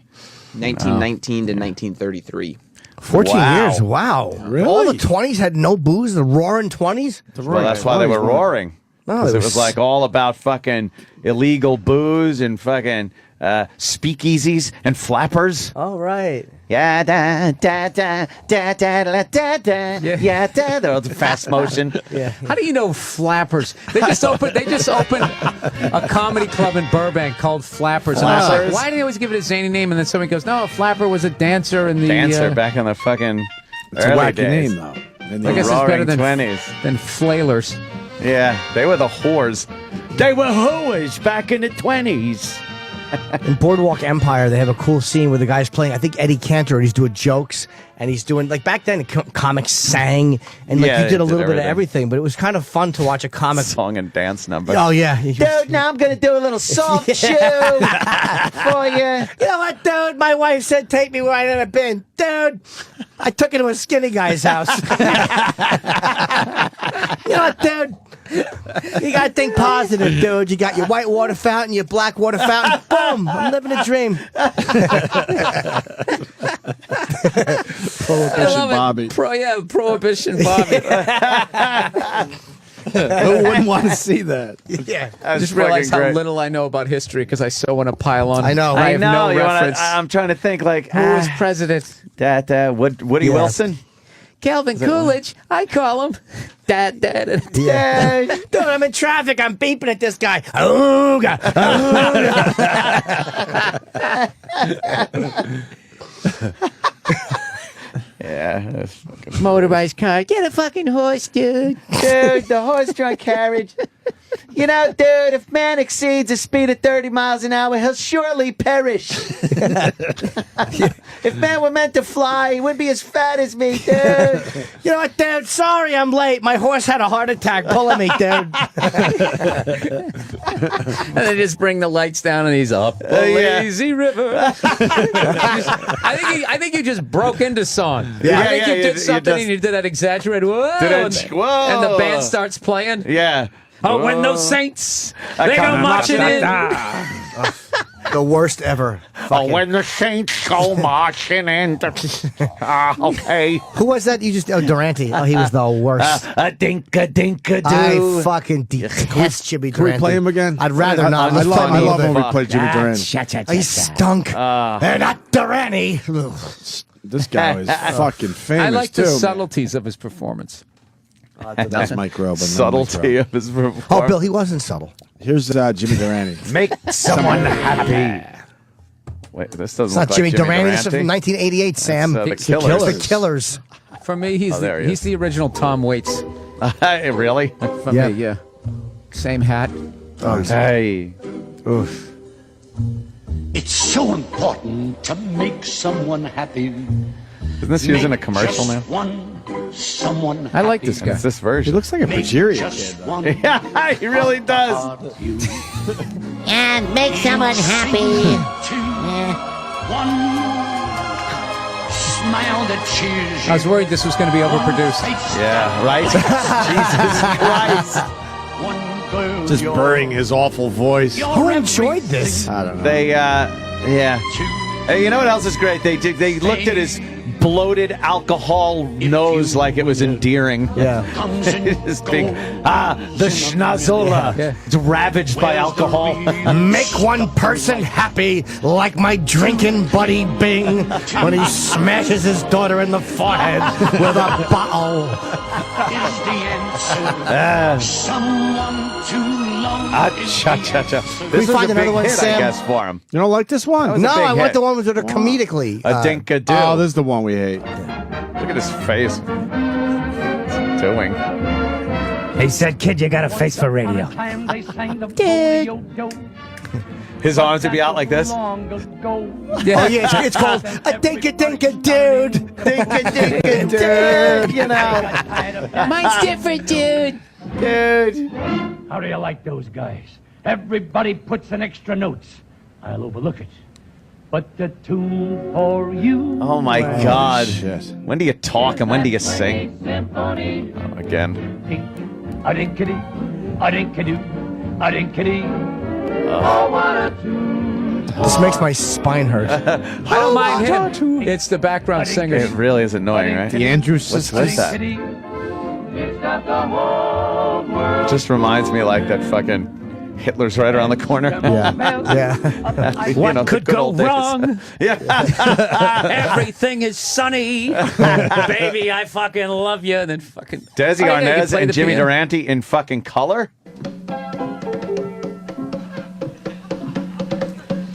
1919 to 1933. 14 years. Wow. Really? All the 20s had no booze. The roaring 20s. Well, that's why they were roaring. Because it was like all about fucking illegal booze and fucking speakeasies and flappers. Oh, right. Yeah, da da da da da da da da. Yeah, da. They're all fast motion. Yeah. How do you know flappers? They just opened a comedy club in Burbank called Flappers. And I was like, why do they always give it a zany name? And then somebody goes, no, a flapper was a dancer in the back in the fucking It's a early wacky days. name, though. I guess it's better than 20s. than flailers. Yeah, they were the whores. They were whores back in the 20s. In Boardwalk Empire, they have a cool scene where the guy's playing, I think, Eddie Cantor, and he's doing jokes, and he's doing, like, back then, comics sang, and, like, he did a little bit of everything, but it was kind of fun to watch a comic. Song and dance number. Oh, yeah. Dude, now I'm going to do a little soft chew for you. You know what, dude? My wife said, take me where I never been. Dude, I took her to a skinny guy's house. You know what, dude? You got to think positive, dude. You got your white water fountain, your black water fountain. Boom! I'm living a dream. Prohibition Bobby. Prohibition Bobby. Who wouldn't want to see that? Yeah. I just realized how little I know about history because I so want to pile on. I know. I have no reference. I'm trying to think, like, who was president? Woody Wilson? Calvin Coolidge, I call him. Dude, I'm in traffic. I'm beeping at this guy. Oh, God. Yeah, that's fucking motorized car. Get a fucking horse, dude. Dude, the horse-drawn carriage. You know, dude, if man exceeds a speed of 30 miles an hour, he'll surely perish. If man were meant to fly, he wouldn't be as fat as me, dude. You know what, dude? Sorry I'm late. My horse had a heart attack pulling me, dude. And they just bring the lights down, and he's up a lazy river. I think you just broke into song. Yeah, I think yeah, you did you something, just- and you did that exaggerated whoa, and the band starts playing. Yeah. Oh, when those saints, they go marching in. The worst ever. When the Saints go marching in. Okay. Who was that? You just Durante. Oh, he was the worst. A dink-a-dink-a-doo. I fucking detest Jimmy Can we Durante. play him again? I'd rather not. I love when we Fuck. play Jimmy Durante. He stunk. And not Durante. This guy is fucking famous, I like too. the subtleties of his performance. That's Mike Rowe. But Subtlety of his performance. Oh, Bill, he wasn't subtle. Here's Jimmy Durante. Make someone happy. Wait, this doesn't It's look not Jimmy like Durante. This is from 1988, Sam. the Killers. The Killers. For me, he's there he he's the original Tom Waits. Really? For me, yeah. Same hat. Oh, hey. Oof. It's so important to make someone happy. Isn't this using a commercial now? Someone I like this guy. It's this version. He looks like a Nigeria kid. Yeah, he really does. And make someone happy. One smile that cheers I was worried this was going to be overproduced. Yeah, right? Jesus Christ. Just burying his awful voice. Who enjoyed this? I don't know. They, yeah. Hey, you know what else is great? They looked at his bloated alcohol nose like it was endearing. Yeah. This big, the schnozola. Yeah. It's ravaged by alcohol. Make one person happy like my drinking buddy Bing when he smashes his daughter in the forehead with a bottle. is the answer. Someone to love. Cha-cha-cha. We This was find a another big one, hit, Sam? I guess, for him. You don't like this one? No, a big I want hit. the ones that are comedically. A dink-a-doo. Oh, this is the one we hate. Look at his face. What's he doing? He said, kid, you got a face for radio. His arms would be out like this. Oh, yeah, it's called a dink-a-dink-a-dude. Dink-a-dink-a-dude, you know. Mine's different, dude. Dude. How do you like those guys? Everybody puts in extra notes. I'll overlook it. But the tune for you. Oh, my God. Shit. When do you talk and when do you sing? Oh, again. A dinkity, a dinkity, a dinkity. Oh, what a tune. This makes my spine hurt. I don't mind him. It's the background singer. It really is annoying, right? The Andrews sisters. What's that? Just reminds me like that fucking Hitler's right around the corner. Yeah. What the could good go old days. wrong? Yeah. Everything is sunny. Baby, I fucking love you. And then fucking Desi Oh, yeah, you Arnaz play and the Jimmy piano. Durante in fucking color?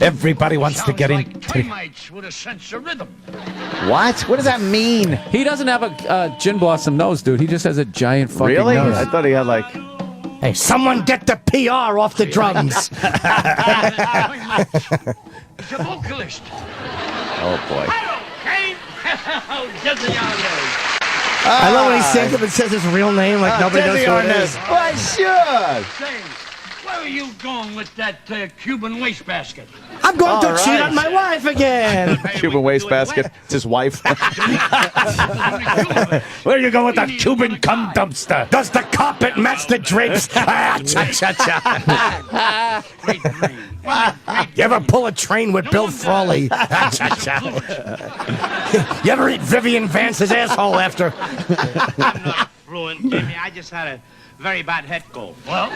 Everybody wants to get in. Termites with a sense of rhythm. What? What does that mean? He doesn't have a gin blossom nose, dude. He just has a giant fucking Really? nose. I thought he had like... Hey, someone get the PR off the drums. He's a vocalist. Oh, boy. Hey, Desi Arnaz. I love when he sings up and says his real name like nobody knows who it is. Why should? Say, where are you going with that Cuban wastebasket? I'm going to All cheat right. on my wife again. Cuban wastebasket. It's his wife. Where you go with the Cuban cum dumpster? Does the carpet match the drapes? Cha-cha-cha. You ever pull a train with Bill Frawley? You ever eat Vivian Vance's asshole after? Ruined, Jimmy. I just had a very bad head cold. Well,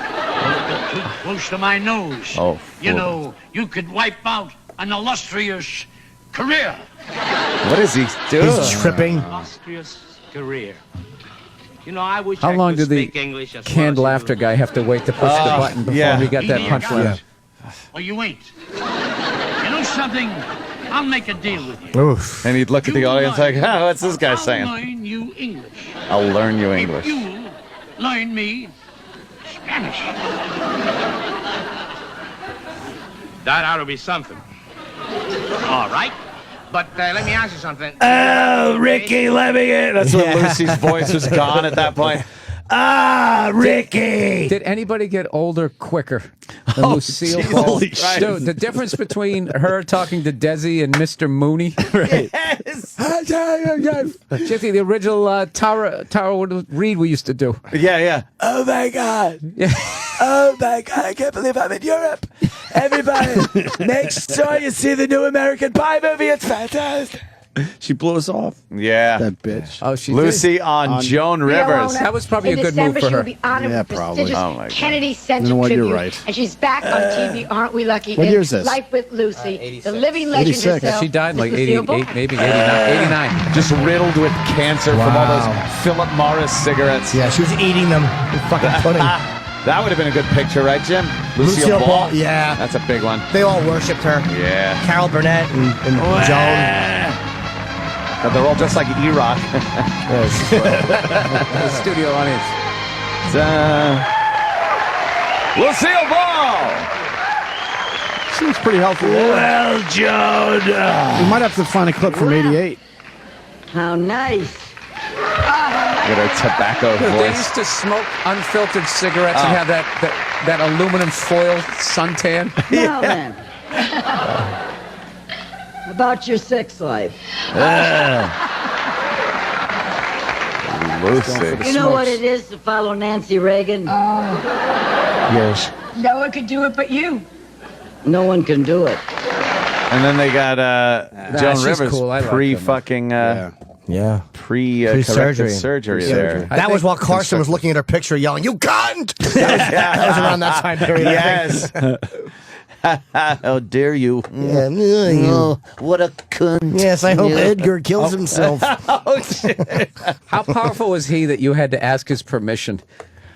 too close to my nose. Oh, you know, you could wipe out an illustrious career. What is he doing? He's tripping. Illustrious career. You know, I wish How I long could did the speak English as canned well as laughter you. guy have to wait to push the button before yeah. we got that Yeah. punchline? Oh, you ain't. You know something? I'll make a deal with you. Oof. And he'd look at the audience like, oh, what's this guy I'll saying? learn you English. I'll learn you English. If you learn me Spanish. That ought to be something. All right. But let me ask you something. Oh, Ricky, let me in. That's when Lucy's voice was gone at that point. Ah, Ricky! Did anybody get older quicker than Lucille Ball? Holy shit. Dude, the difference between her talking to Desi and Mr. Mooney. Right. Jesse, the original Tara Reid we used to do. Yeah. Oh, my God. Yeah. Oh, my God. I can't believe I'm in Europe. Everybody, make sure you see the new American Pie movie. It's fantastic. She blew us off. Yeah. That bitch. Oh, she Lucy did. on Joan Rivers. That was probably a good move for her. Yeah, probably. Oh, my God. Kennedy Center You know what? tribute, You're right. and she's back on TV. Aren't we lucky? What in year is this? Life with Lucy, the living legend 86. herself. She died in like Lucille Ball. 88, maybe 89. Just riddled with cancer from all those Philip Morris cigarettes. Yeah, she was eating them. Fucking pudding. That would have been a good picture, right, Jim? Lucille Ball, yeah. That's a big one. They all worshipped her. Yeah. Carol Burnett and Joan. But they're all just like E-Rock. The studio audience. Lucille Ball! Seems pretty healthy. Well, Joan. We might have to find a clip from '88. How nice. Get her tobacco They voice. used to smoke unfiltered cigarettes and have that aluminum foil suntan. Now then, about your sex life. Lucy. You know what it is to follow Nancy Reagan? Yes. No one could do it but you. No one can do it. And then they got Joan she's Rivers cool. I like pre-fucking pre-corrective surgery there. That was while Carson was looking at her picture yelling, "You cunt!" That was around that time period. Yes. How dare you? Yeah. Oh, what a cunt. Yes, I hope Edgar kills himself. Oh, shit. How powerful was he that you had to ask his permission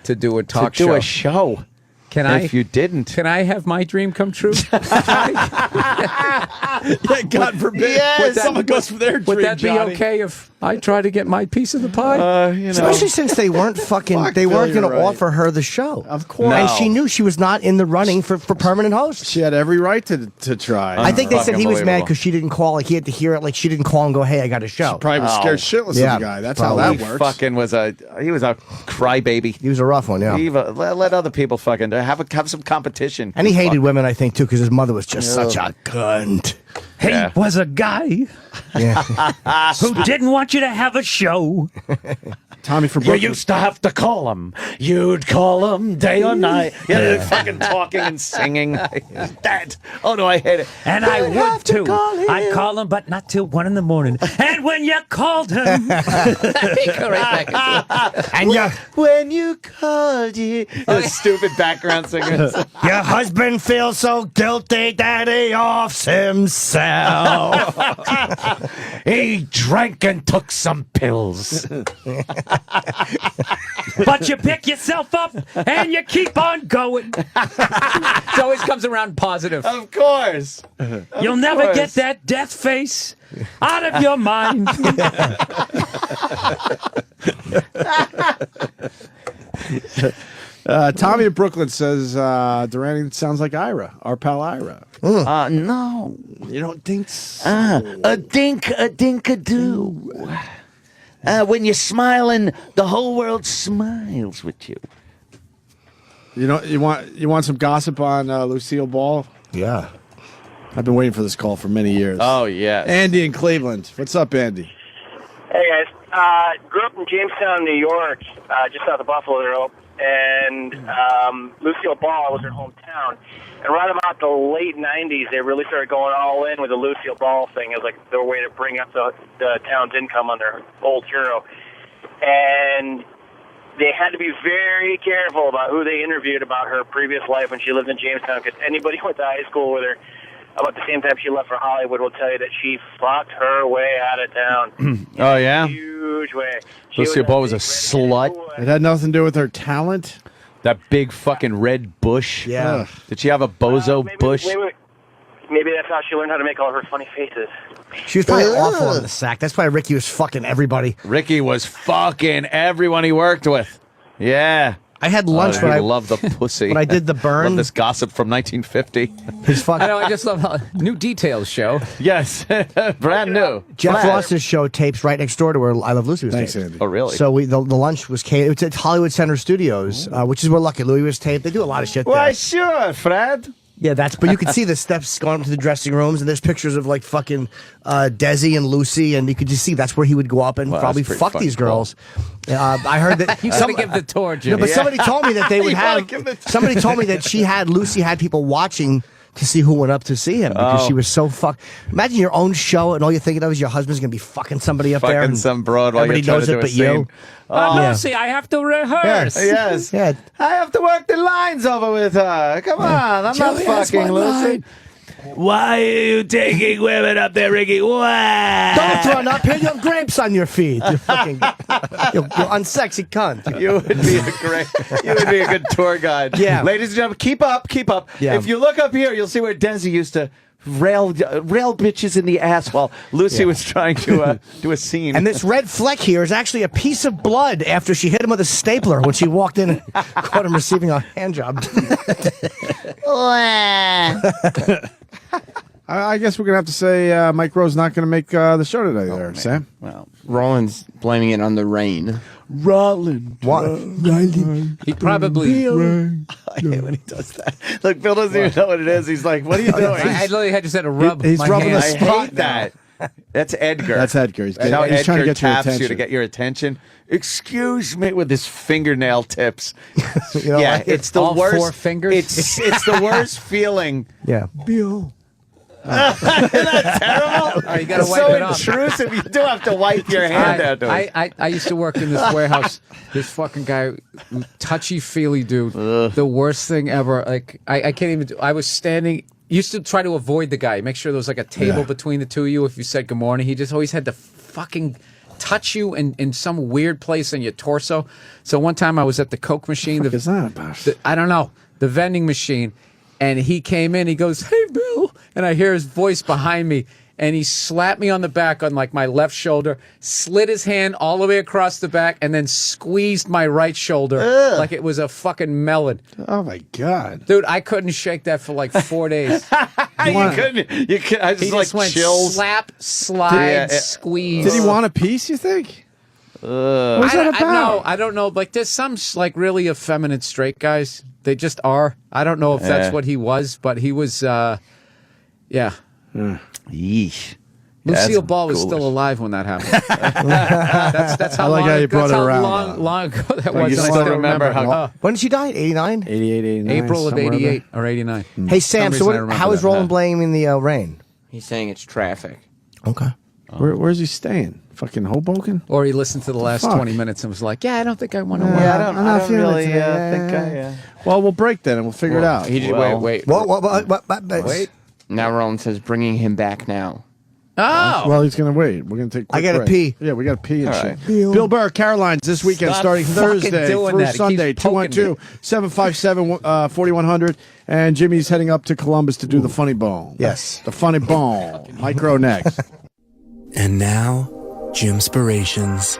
to do a talk show? Do a show. Can I? If you didn't. Can I have my dream come true? Yeah, God forbid. Yes. Someone goes for their dream, Would that be Johnny. okay if I try to get my piece of the pie? Especially since they weren't fucking, they weren't going to offer her the show. Of course. And she knew she was not in the running for permanent host. She had every right to try. I think they said he was mad Unbelievable. because she didn't call. Like he had to hear it. Like she didn't call and go, "Hey, I got a show." Probably was scared shitless Yeah, of the guy. That's how that works. Fucking was he was a crybaby. He was a rough one. Yeah. Let other people fucking have some competition. And he hated women, I think, too, because his mother was just such a cunt. He was a guy Yeah. who didn't want you to have a show. Tommy from You Brooklyn. used to have to call him. You'd call him day or night. Yeah, they're fucking talking and singing. That. Oh no, I hate it. And I would too. I'd call him, but not till 1 a.m. And when you called him, And When you called you, those stupid background singers. your husband feels so guilty that he offs himself. He drank and took some pills. but you pick yourself up and you keep on going. It always comes around positive. Of course. You'll never get that death face out of your mind. Tommy in Brooklyn says Durante sounds like Ira, our pal Ira. No. You don't think so? A dink-a-doo. When you're smiling, the whole world smiles with you. You know, you want some gossip on Lucille Ball? Yeah. I've been waiting for this call for many years. Oh, yes. Andy in Cleveland. What's up, Andy? Hey, guys. Grew up in Jamestown, New York, just south of Buffalo there, and Lucille Ball was her hometown. And right about the late 90s, they really started going all in with the Lucille Ball thing as like their way to bring up the town's income on their old hero. And they had to be very careful about who they interviewed about her previous life when she lived in Jamestown, because anybody who went to high school with her about the same time she left for Hollywood will tell you that she fucked her way out of town. Oh, yeah? Huge way. Lucille Ball was a slut. It had nothing to do with her talent? That big fucking red bush. Yeah. Did she have a bozo bush? maybe that's how she learned how to make all of her funny faces. She was probably awful on the sack. That's why Ricky was fucking everybody. Ricky was fucking everyone he worked with. Yeah. I had lunch when I love the pussy. When I did the burn. Love this gossip from 1950. His fucking. I know. I just love how new details show. Yes, brand new. Jeff Ross's show tapes right next door to where I Love Lucy was taped. Oh, really? So the lunch was catered. It's at Hollywood Center Studios, which is where Lucky Louie was taped. They do a lot of shit there. Why, sure, Fred. Yeah, but you can see the steps going up to the dressing rooms, and there's pictures of like fucking Desi and Lucy, and you could just see that's where he would go up and probably fuck these girls. I heard that you gotta give the tour, Jim. No, but somebody told me that they would have. Somebody told me that Lucy had people watching to see who went up to see him because she was so fucked. Imagine your own show and all you're thinking of is your husband's gonna be fucking somebody up there, fucking some broad while everybody you're knows trying it to do but a you. scene. Oh, Lucy, I have to rehearse. Yes. Yeah. I have to work the lines over with her. Come on, I'm not fucking Lucy. Why are you taking women up there, Ricky? What? Don't run up here. You have grapes on your feet. You fucking, you unsexy cunt. You would be a good tour guide. Yeah. Ladies and gentlemen, keep up. Yeah. If you look up here, you'll see where Desi used to rail bitches in the ass while Lucy was trying to do a scene. And this red fleck here is actually a piece of blood after she hit him with a stapler when she walked in and caught him receiving a hand job. I guess we're going to have to say Mike Rowe's not going to make the show today there, Sam. Well, Roland's blaming it on the rain. Roland. What? He probably. I hate when he does that. Look, Bill doesn't even know what it is. He's like, "What are you doing?" I literally had just had to rub. He's my rubbing hand. the I spot hate that. That's Edgar. That's Edgar. He's That's how he's trying to Edgar get your taps attention. you to get your attention. Excuse me, with his fingernail tips. You know, Yeah, like it's the all worst. 4 fingers? It's the worst feeling. Yeah. Bill. Isn't that terrible? Oh, you gotta It's wipe so it off. intrusive. You do have to wipe your hand out. I used to work in this warehouse. This fucking guy, touchy-feely dude. The worst thing ever. Like, I can't even do. I was standing. Used to try to avoid the guy. Make sure there was like a table between the two of you if you said good morning. He just always had to fucking touch you in some weird place in your torso. So one time I was at the Coke machine. What is that about? I don't know. The vending machine. And he came in, he goes, "Hey, Bill." And I hear his voice behind me. And he slapped me on the back on like my left shoulder, slid his hand all the way across the back, and then squeezed my right shoulder like it was a fucking melon. Oh, my God. Dude, I couldn't shake that for like 4 days. You couldn't. You could. I just He like just went chills. slap, slide, squeeze. Did he want a piece, you think? What's that about? I don't know. Like, there's some like really effeminate straight guys. They just are. I don't know if that's what he was, but he was. Yeah. Yeesh. Lucille Ball was still alive when that happened. that's how I like long, how you brought that's it how around. long ago that Well, was. you and I still still remember how- When did she die? 89? 88, 89. April of somewhere 88 or 89. Hey, Sam, some so reason I remember how is that. Roland blaming the rain? He's saying it's traffic. Okay. Where's he staying? Fucking Hoboken? Or he listened to the last Fuck. 20 minutes and was like, "Yeah, I don't think I want to." Yeah, I'm I not don't feeling really it today. think I. Well, we'll break then and we'll figure it out. He just, Well, wait. What? Now Roland says bringing him back now. Oh, Well, he's going to wait. We're going to take a quick I gotta break. pee. Yeah, we got to pee and All shit. right. Bill Burr, Caroline's this weekend, Stop starting fucking Thursday doing through that. He Sunday, keeps poking 212-757-4100. And Jimmy's heading up to Columbus to do the Funny Bone. Yes. The Funny Bone. Mike Rowe next. And now, Jimspirations.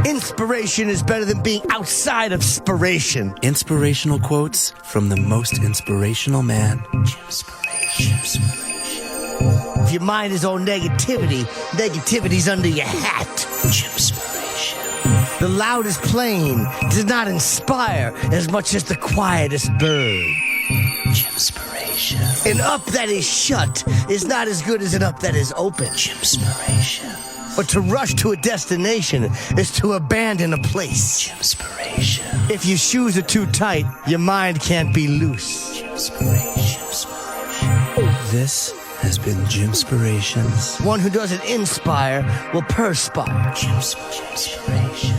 Inspiration is better than being outside of spiration. Inspirational quotes from the most inspirational man. If your mind is all negativity, negativity's under your hat. The loudest plane does not inspire as much as the quietest bird. An up that is shut is not as good as an up that is open. But to rush to a destination is to abandon a place. If your shoes are too tight, your mind can't be loose. This has been Jimspirations. One who doesn't inspire will perspire.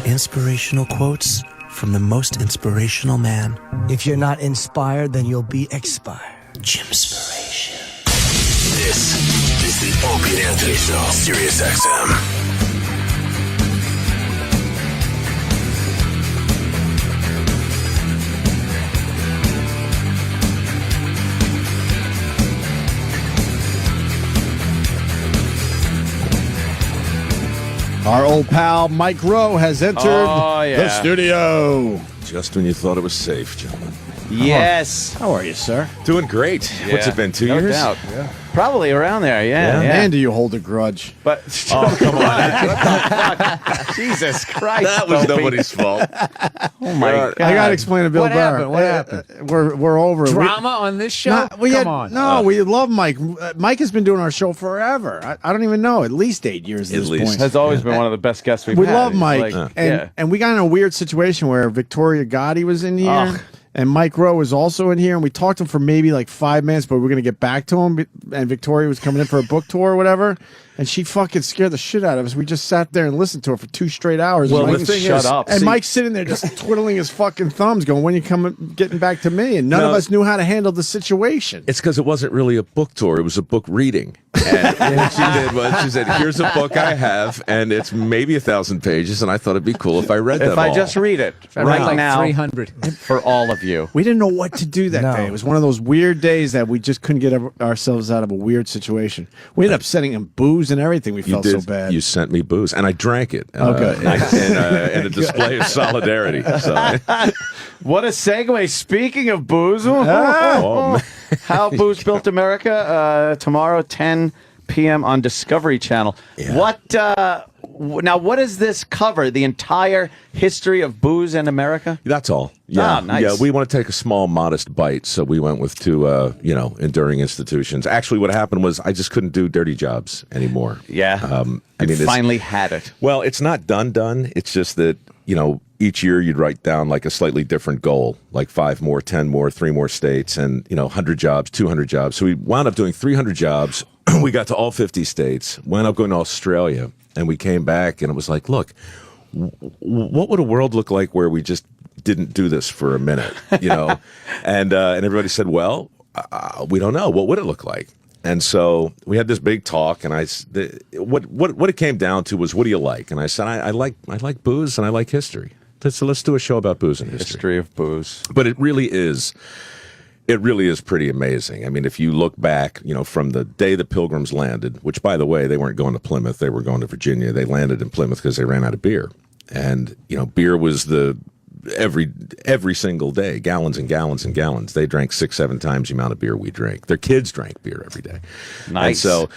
Inspirational quotes from the most inspirational man. If you're not inspired, then you'll be expired. Jimspiration. This is the Opie and Anthony Show, Sirius XM. Our old pal Mike Rowe has entered the studio. Just when you thought it was safe, gentlemen. Yes. How are you, sir? Doing great. Yeah. What's it been, 2 No years? doubt. Yeah. Probably around there, yeah. Man, do you hold a grudge? But oh, come on. What the fuck? Jesus Christ. That was Opie. nobody's fault. Oh, my God. I got to explain to Bill Burr. What happened? We're over. Drama on this show? Come on. No, we love Mike. Mike has been doing our show forever. I don't even know, at least 8 years at this point. Has always been one of the best guests we've We had. love He's Mike. like, and we got in a weird situation where Victoria Gotti was in here. And Mike Rowe was also in here, and we talked to him for maybe like 5 minutes, but we were going to get back to him. And Victoria was coming in for a book tour or whatever, and she fucking scared the shit out of us. We just sat there and listened to her for 2 straight hours. Well, and the thing shut is, up. and See, Mike's sitting there just twiddling his fucking thumbs, going, "When you getting back to me?" And none of us knew how to handle the situation. It's because it wasn't really a book tour; it was a book reading. And what she did was she said, "Here's a book I have, and it's maybe 1,000 pages, and I thought it'd be cool if I read them if I all." just read it right like now 300 for all of you. We didn't know what to do that day. It was one of those weird days that we just couldn't get ourselves out of a weird situation. We ended up sending him booze and everything. We felt so bad. You sent me booze, and I drank it. Okay. In a display of solidarity. So. What a segue. Speaking of booze, Oh, man. How Booze Built America, tomorrow, 10 p.m. on Discovery Channel. Yeah. Now, what does this cover? The entire history of booze in America? That's all. Yeah, nice. Yeah, we want to take a small, modest bite, so we went with 2, enduring institutions. Actually, what happened was I just couldn't do dirty jobs anymore. Yeah. It's finally had it. Well, it's not done. It's just that, each year you'd write down like a slightly different goal, like 5 more, 10 more, 3 more states, and, 100 jobs, 200 jobs. So we wound up doing 300 jobs. We got to all 50 states, wound up going to Australia, and we came back, and it was like, look, what would a world look like where we just didn't do this for a minute, And everybody said, well, we don't know. What would it look like? And so we had this big talk, and what it came down to was, what do you like? And I said, I like booze and I like history. So let's do a show about booze and history. History of booze. But it really is pretty amazing. I mean, if you look back, from the day the Pilgrims landed, which, by the way, they weren't going to Plymouth, they were going to Virginia. They landed in Plymouth because they ran out of beer. And, beer was every single day, gallons and gallons and gallons. They drank 6-7 times the amount of beer we drank. Their kids drank beer every day. Nice. And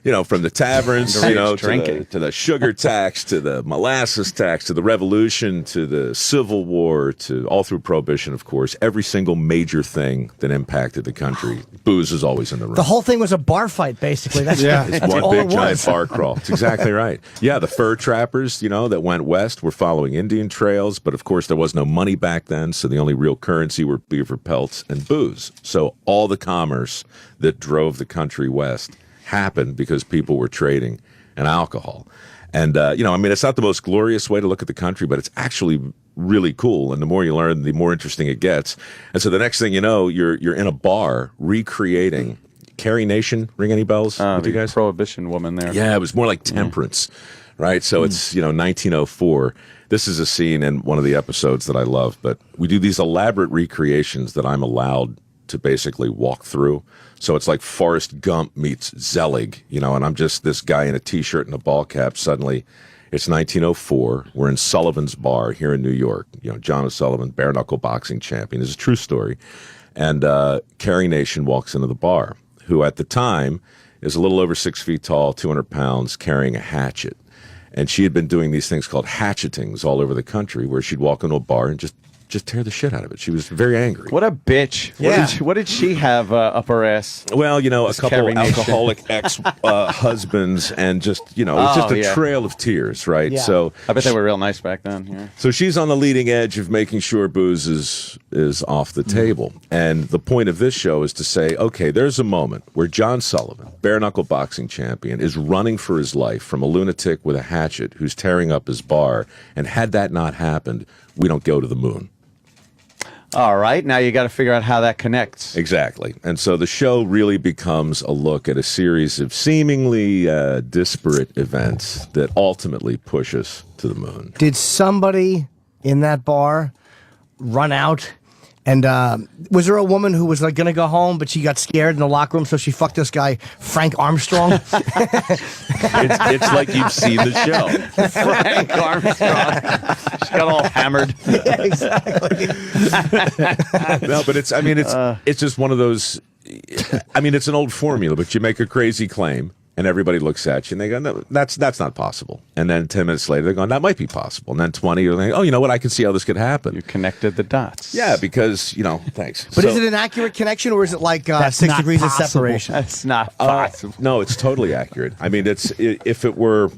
so, from the taverns, to the sugar tax, to the molasses tax, to the Revolution, to the Civil War, to all through Prohibition, of course, every single major thing that impacted the country, booze is always in the room. The whole thing was a bar fight, basically. It's one big giant bar crawl. It's exactly right. Yeah, the fur trappers, that went west were following Indian trails, but of course there was no money back then, so the only real currency were beaver pelts and booze. So all the commerce that drove the country west happened because people were trading and alcohol. And, it's not the most glorious way to look at the country, but it's actually really cool. And the more you learn, the more interesting it gets. And so the next thing you know, you're in a bar recreating. Carrie Nation, ring any bells with you guys? Prohibition woman there. Yeah, it was more like temperance, right? So it's, 1904. This is a scene in one of the episodes that I love, but we do these elaborate recreations that I'm allowed to basically walk through. So it's like Forrest Gump meets Zelig, and I'm just this guy in a T-shirt and a ball cap. Suddenly, it's 1904. We're in Sullivan's Bar here in New York. John O'Sullivan, bare knuckle boxing champion. This is a true story. And Carrie Nation walks into the bar, who at the time is a little over 6 feet tall, 200 pounds, carrying a hatchet. And she had been doing these things called hatchetings all over the country, where she'd walk into a bar and just tear the shit out of it. She was very angry. What a bitch. Yeah. What did she have up her ass? Well, a couple alcoholic ex-husbands and just, it was just a trail of tears, right? Yeah. So I bet they were real nice back then. Yeah. So she's on the leading edge of making sure booze is off the table. And the point of this show is to say, okay, there's a moment where John Sullivan, bare knuckle boxing champion, is running for his life from a lunatic with a hatchet who's tearing up his bar. And had that not happened, we don't go to the moon. All right, now you got to figure out how that connects. Exactly. And so the show really becomes a look at a series of seemingly disparate events that ultimately push us to the moon. Did somebody in that bar run out And was there a woman who was like going to go home, but she got scared in the locker room, so she fucked this guy, Frank Armstrong? It's like you've seen the show. Frank Armstrong. She got all hammered. Yeah, exactly. No, but it's just one of those. I mean, it's an old formula, but you make a crazy claim. And everybody looks at you and they go, no, that's not possible. And then 10 minutes later, they're going, that might be possible. And then 20, you're like, oh, you know what? I can see how this could happen. You connected the dots. Yeah, because, thanks. But is it an accurate connection or is it like 6 degrees of separation? That's not possible. No, it's totally accurate. I mean, if it were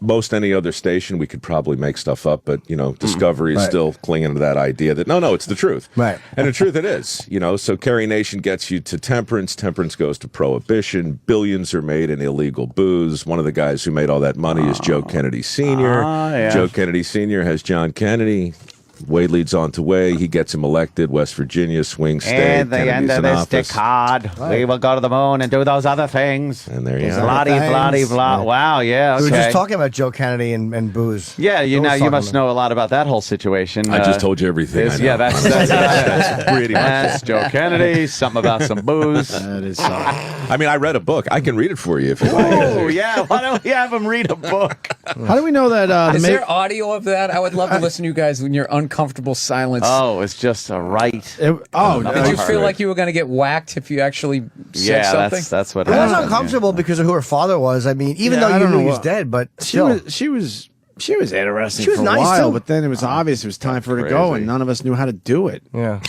most any other station, we could probably make stuff up, but Discovery is still clinging to that idea that no, it's the truth, right? And the truth it is, So Carrie Nation gets you to temperance goes to prohibition. Billions are made in illegal booze. One of the guys who made all that money is Joe Kennedy Sr. Yeah. Joe Kennedy Sr. has John Kennedy. Wade leads on to Way. He gets him elected. West Virginia, swing state. And the end Kennedy's of in this office. decade, we will go to the moon and do those other things. And there you It's are. blah. Wow, yeah, okay. We were just talking about Joe Kennedy and booze. Yeah, you must know a lot about that whole situation. I just told you everything. I know. Yeah, that's pretty much that's Joe Kennedy. Something about some booze. That is. I mean, I read a book. I can read it for you if you like. Oh, yeah. Why don't we have him read a book? How do we know that? Is there audio of that? I would love to listen to you guys when you're uncomfortable silence. Oh, it's just a right. Did you feel like you were going to get whacked if you actually said something? that's what I was happened. uncomfortable because of who her father was. I mean, even though you knew he was dead, but still. She was interesting She was for a nice, while, too. but then it was obvious it was time for her to go, and none of us knew how to do it. Yeah.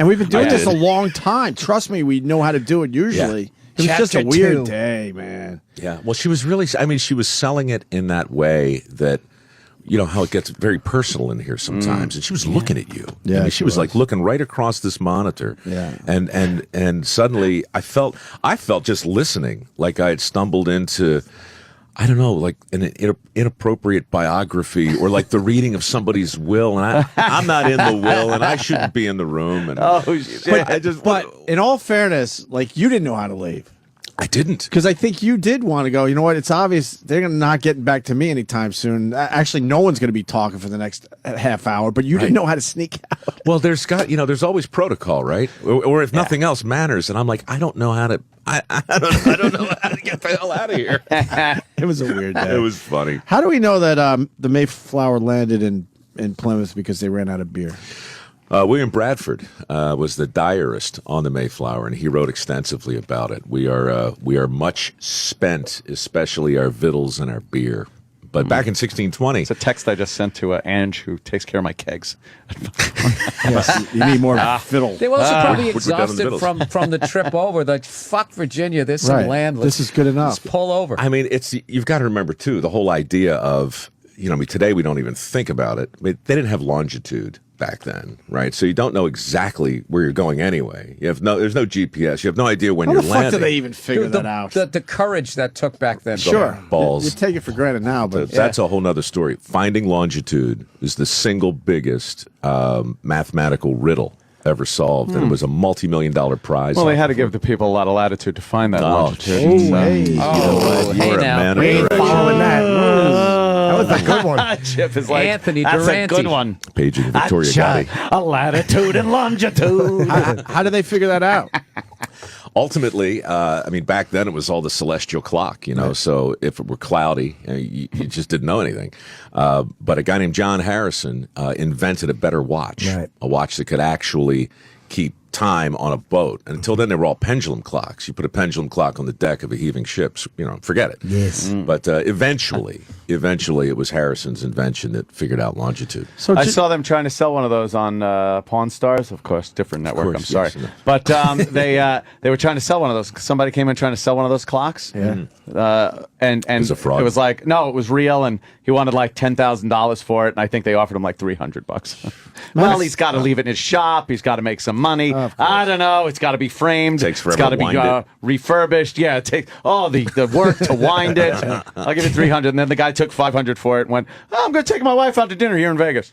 And we've been doing this a long time. Trust me, we know how to do it usually. Yeah. It was just a Chapter weird 2. day, man. Yeah. Well, she was really, she was selling it in that way that, how it gets very personal in here sometimes. And she was looking at you. Yeah, I mean, she she was was. like looking right across this monitor. Yeah. And suddenly I felt just listening like I had stumbled into, I don't know, like an inappropriate biography or like the reading of somebody's will. And I'm not in the will and I shouldn't be in the room. And, But in all fairness, like you didn't know how to leave. I didn't. Because I think you did want to go. You know what? It's obvious they're not getting back to me anytime soon. Actually, no one's going to be talking for the next half hour, but you didn't know how to sneak out. Well, there's always protocol, right? Or if nothing else matters. And I'm like, I don't know how to, I don't know how to get the hell out of here. It was a weird day. It was funny. How do we know that the Mayflower landed in Plymouth because they ran out of beer? William Bradford was the diarist on the Mayflower, and he wrote extensively about it. We are much spent, especially our victuals and our beer. But back in 1620, it's a text I just sent to Ange, who takes care of my kegs. Yes, you need more fiddle. They were also probably exhausted from the trip over. Like, fuck Virginia, there's some land. This is good enough. Let's pull over. I mean, you've got to remember too the whole idea of today we don't even think about it. I mean, they didn't have longitude back then, right? So you don't know exactly where you're going anyway. There's no GPS. You have no idea when How you're the fuck landing. do they even figure that out? The courage that took back then. Sure. Balls. You take it for granted now, but that's a whole nother story. Finding longitude is the single biggest mathematical riddle ever solved, and it was a multi-million-dollar prize. Well, they had to give the people a lot of latitude to find that longitude. You were a man of direction. Following that. That was a good one. Chip is like, Anthony that's Durante. a good one. Paging Victoria Gotti. A latitude and longitude. how did they figure that out? Ultimately, I mean, back then it was all the celestial clock, Right. So if it were cloudy, you just didn't know anything. But a guy named John Harrison invented a better watch, Right. a watch that could actually keep time on a boat. And until then, they were all pendulum clocks. You put a pendulum clock on the deck of a heaving ship, forget it. Yes. But eventually, it was Harrison's invention that figured out longitude. So I saw them trying to sell one of those on Pawn Stars, of course, different network. course, I'm sorry, yes. but they were trying to sell one of those. Somebody came in trying to sell one of those clocks. Yeah. And It was a fraud. It was like, no, it was real, and he wanted like $10,000 for it, and I think they offered him like $300. Well, he's got to leave it in his shop. He's got to make some money. I don't know. It's got to be framed. Takes forever It's got to to be wind it. refurbished. Yeah, it takes the work to wind it. I'll give you $300, and then the guy took $500 for it and went, I'm going to take my wife out to dinner here in Vegas.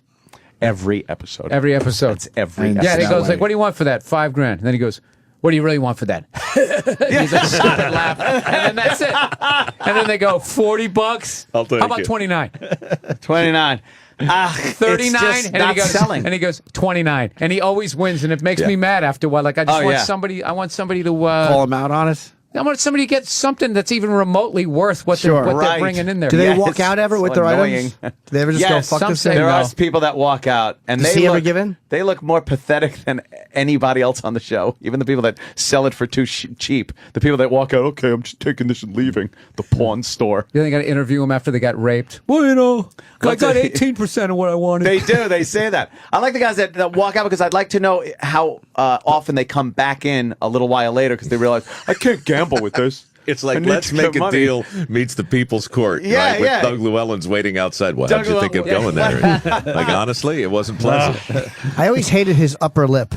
Every episode. That's every Yeah, and episode. he goes like, what do you want for that? $5,000. And then he goes, what do you really want for that? He's like, stupid laugh. And then that's it. And then they go, $40? I'll take How about it. 29? 29. 39, it's just and not he goes, selling. and he goes 29, and he always wins, and it makes me mad after a while. Like I just want somebody. I want somebody to call him out on it. I want somebody to get something that's even remotely worth what they're bringing in there. Do they walk out ever with their items? Do they ever just go fuck this thing? There are people that walk out, and Does he ever give in? They look more pathetic than anybody else on the show. Even the people that sell it for too cheap. The people that walk out, okay, I'm just taking this and leaving the pawn store. You think they got to interview them after they got raped? Well, you know, I got 18% of what I wanted. They do. They say that. I like the guys that walk out because I'd like to know how often they come back in a little while later because they realize I can't gamble with this. It's like, let's make a deal meets the People's Court, right? With Doug Llewellyn's waiting outside. Well, how'd you think of going there? Like, honestly, it wasn't pleasant. I always hated his upper lip.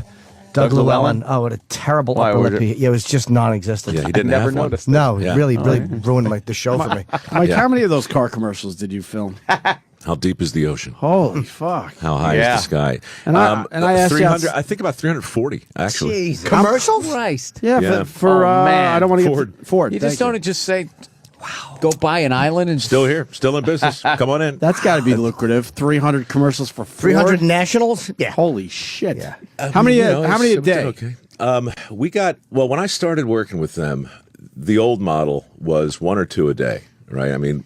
Doug Llewellyn. Oh, what a terrible upper lip. It was just non-existent. Yeah, he didn't never have one. noticed. No, really ruined the show for me. Mike, how many of those car commercials did you film? How deep is the ocean? Holy fuck! How high is the sky? And I asked 300. I think about 340 actually. Jesus. Commercials? Christ. Yeah, for I don't want to get Ford. You just don't just say, "Wow, go buy an island and still here, still in business. Come on in." That's got to be lucrative. 300 commercials for Ford. 300 nationals. Yeah. Holy shit. Yeah. How many a day? Okay. We got when I started working with them, the old model was 1 or 2 a day. Right. I mean.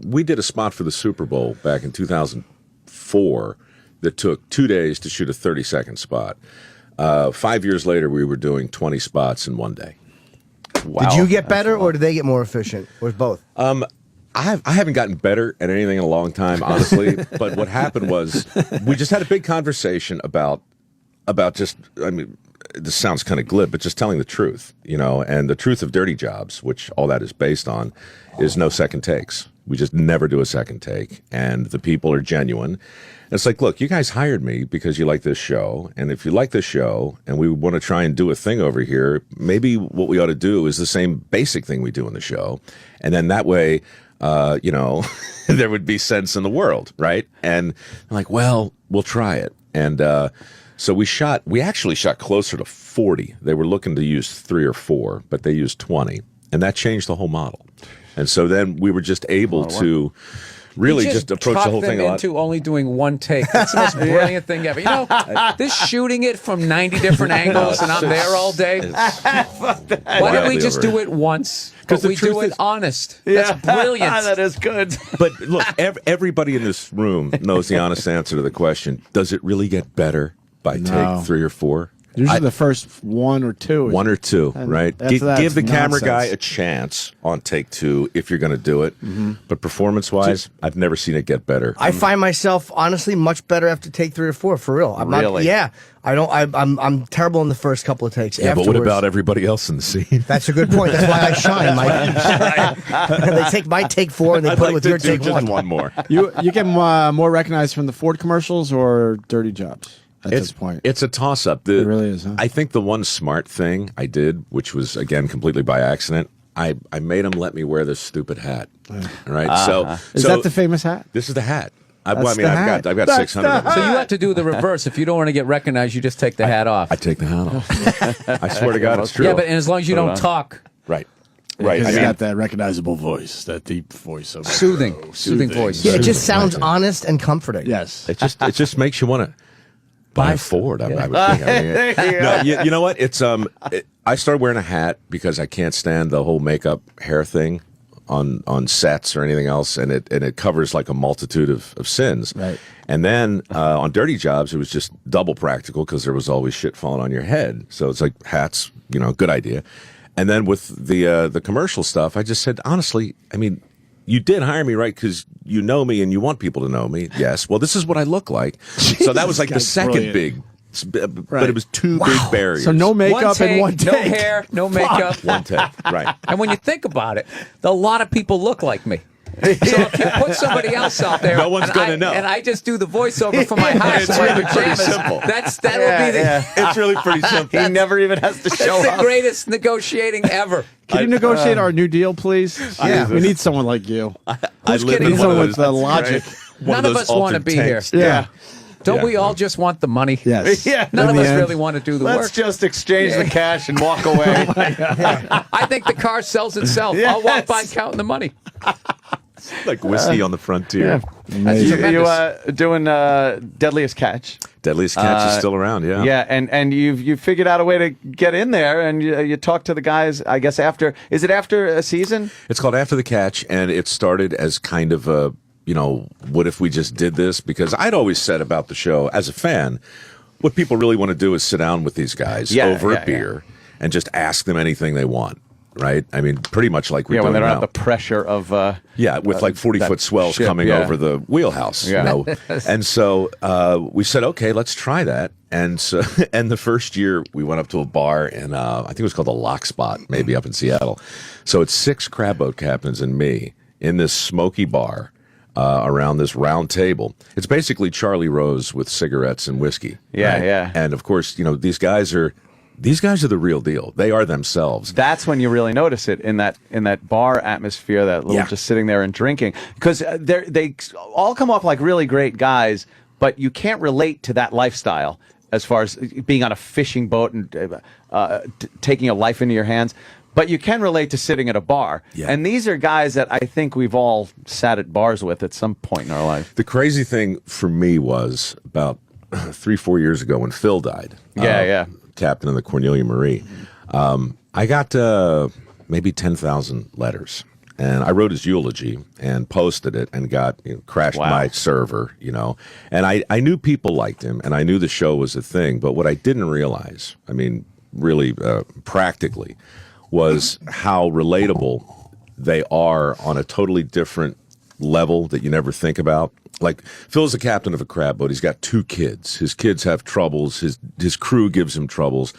We did a spot for the Super Bowl back in 2004 that took 2 days to shoot a 30-second spot. 5 years later, we were doing 20 spots in 1 day. Wow. Did you get better or did they get more efficient? Or both? I haven't gotten better at anything in a long time, honestly. But what happened was we just had a big conversation about just, I mean, this sounds kind of glib, but just telling the truth, you know, and the truth of dirty jobs, which all that is based on, is no second takes. We just never do a second take, and the people are genuine. And it's like, look, you guys hired me because you like this show, and if you like this show and we want to try and do a thing over here, maybe what we ought to do is the same basic thing we do in the show, and then that way, you know, there would be sense in the world, right? And I'm like, well, we'll try it. And so we actually shot closer to 40. They were looking to use 3 or 4, but they used 20. And that changed the whole model. And so then we were just able to really just approach the whole thing a lot. Into only doing 1 take. That's the most brilliant thing ever. You know, this shooting it from 90 different angles and I'm there all day. Why don't we just do it once? Because we do it honest. That's brilliant. That is good. But look, everybody in this room knows the honest answer to the question. Does it really get better by take 3 or 4? Usually the first 1 or 2. 1 or 2, right? Give the camera guy a chance on take 2 if you're going to do it. Mm-hmm. But performance-wise, I've never seen it get better. I find myself, honestly, much better after take 3 or 4, for real. Really? I'm terrible in the first couple of takes. Yeah, but what about everybody else in the scene? That's a good point. That's why I shine, Mike. They take my take 4 and they put it with your take 1. One more. You get more recognized from the Ford commercials or dirty jobs? At this point, it's a toss-up. It really is. Huh? I think the one smart thing I did, which was again completely by accident, I made him let me wear this stupid hat. All right, so is that the famous hat? This is the hat. I've got 600 of them. So you have to do the reverse. If you don't want to get recognized, you just take the hat off. I take the hat off. I swear to God, it's true. Yeah, but as long as you don't talk. Right. Right. He's got that recognizable voice, that deep voice. Soothing voice. Yeah, it just sounds honest and comforting. Yes. It just makes you want to buy a Ford. I would think. No, you know what? It's I started wearing a hat because I can't stand the whole makeup hair thing on sets or anything else, and it covers like a multitude of sins. Right. And then on dirty jobs, it was just double practical because there was always shit falling on your head. So it's like hats, good idea. And then with the commercial stuff, I just said, honestly, I mean, you did hire me, right? Because you know me and you want people to know me. Yes. Well, this is what I look like. So that was like the second big, but it was 2 big barriers. So no makeup and 1 take. No hair, no makeup. 1 take, right. And when you think about it, a lot of people look like me. So if you put somebody else out there, no one's going to know. And I just do the voiceover for my house. It's really pretty simple. It's really pretty simple. He never even has to show up. That's the greatest negotiating ever. Can you negotiate our new deal, please? Yeah, we need someone like you. Who's kidding? Someone with the logic. None of us want to be here. Yeah. Don't we all just want the money? Yes. None of us really want to do the work. Let's just exchange the cash and walk away. I think the car sells itself. I'll walk by counting the money. Like whiskey on the frontier. Yeah. You doing Deadliest Catch? Deadliest Catch is still around, yeah. Yeah, and you've figured out a way to get in there, and you talk to the guys, I guess, after. Is it after a season? It's called After the Catch, and it started as kind of a, what if we just did this? Because I'd always said about the show, as a fan, what people really want to do is sit down with these guys over a beer and just ask them anything they want. Right? I mean, pretty much like we're doing when they don't now. have the pressure of... with like 40-foot swells coming over the wheelhouse. Yeah. And so we said, okay, let's try that. And so, and the first year we went up to a bar in, I think it was called the Lock Spot, maybe up in Seattle. So it's 6 crab boat captains and me in this smoky bar around this round table. It's basically Charlie Rose with cigarettes and whiskey. Yeah, right? yeah. And of course, these guys are the real deal. They are themselves. That's when you really notice it in that bar atmosphere, that little just sitting there and drinking, because they all come off like really great guys, but you can't relate to that lifestyle as far as being on a fishing boat and taking a life into your hands. But you can relate to sitting at a bar. Yeah. And these are guys that I think we've all sat at bars with at some point in our life. The crazy thing for me was about 3-4 years ago when Phil died. Captain of the Cornelia Marie. I got maybe 10,000 letters, and I wrote his eulogy and posted it and got crashed my server, and I knew people liked him and I knew the show was a thing, but what I didn't realize, I mean, really practically, was how relatable they are on a totally different level that you never think about. Like, Phil's the captain of a crab boat. He's got 2 kids. His kids have troubles. His crew gives him troubles.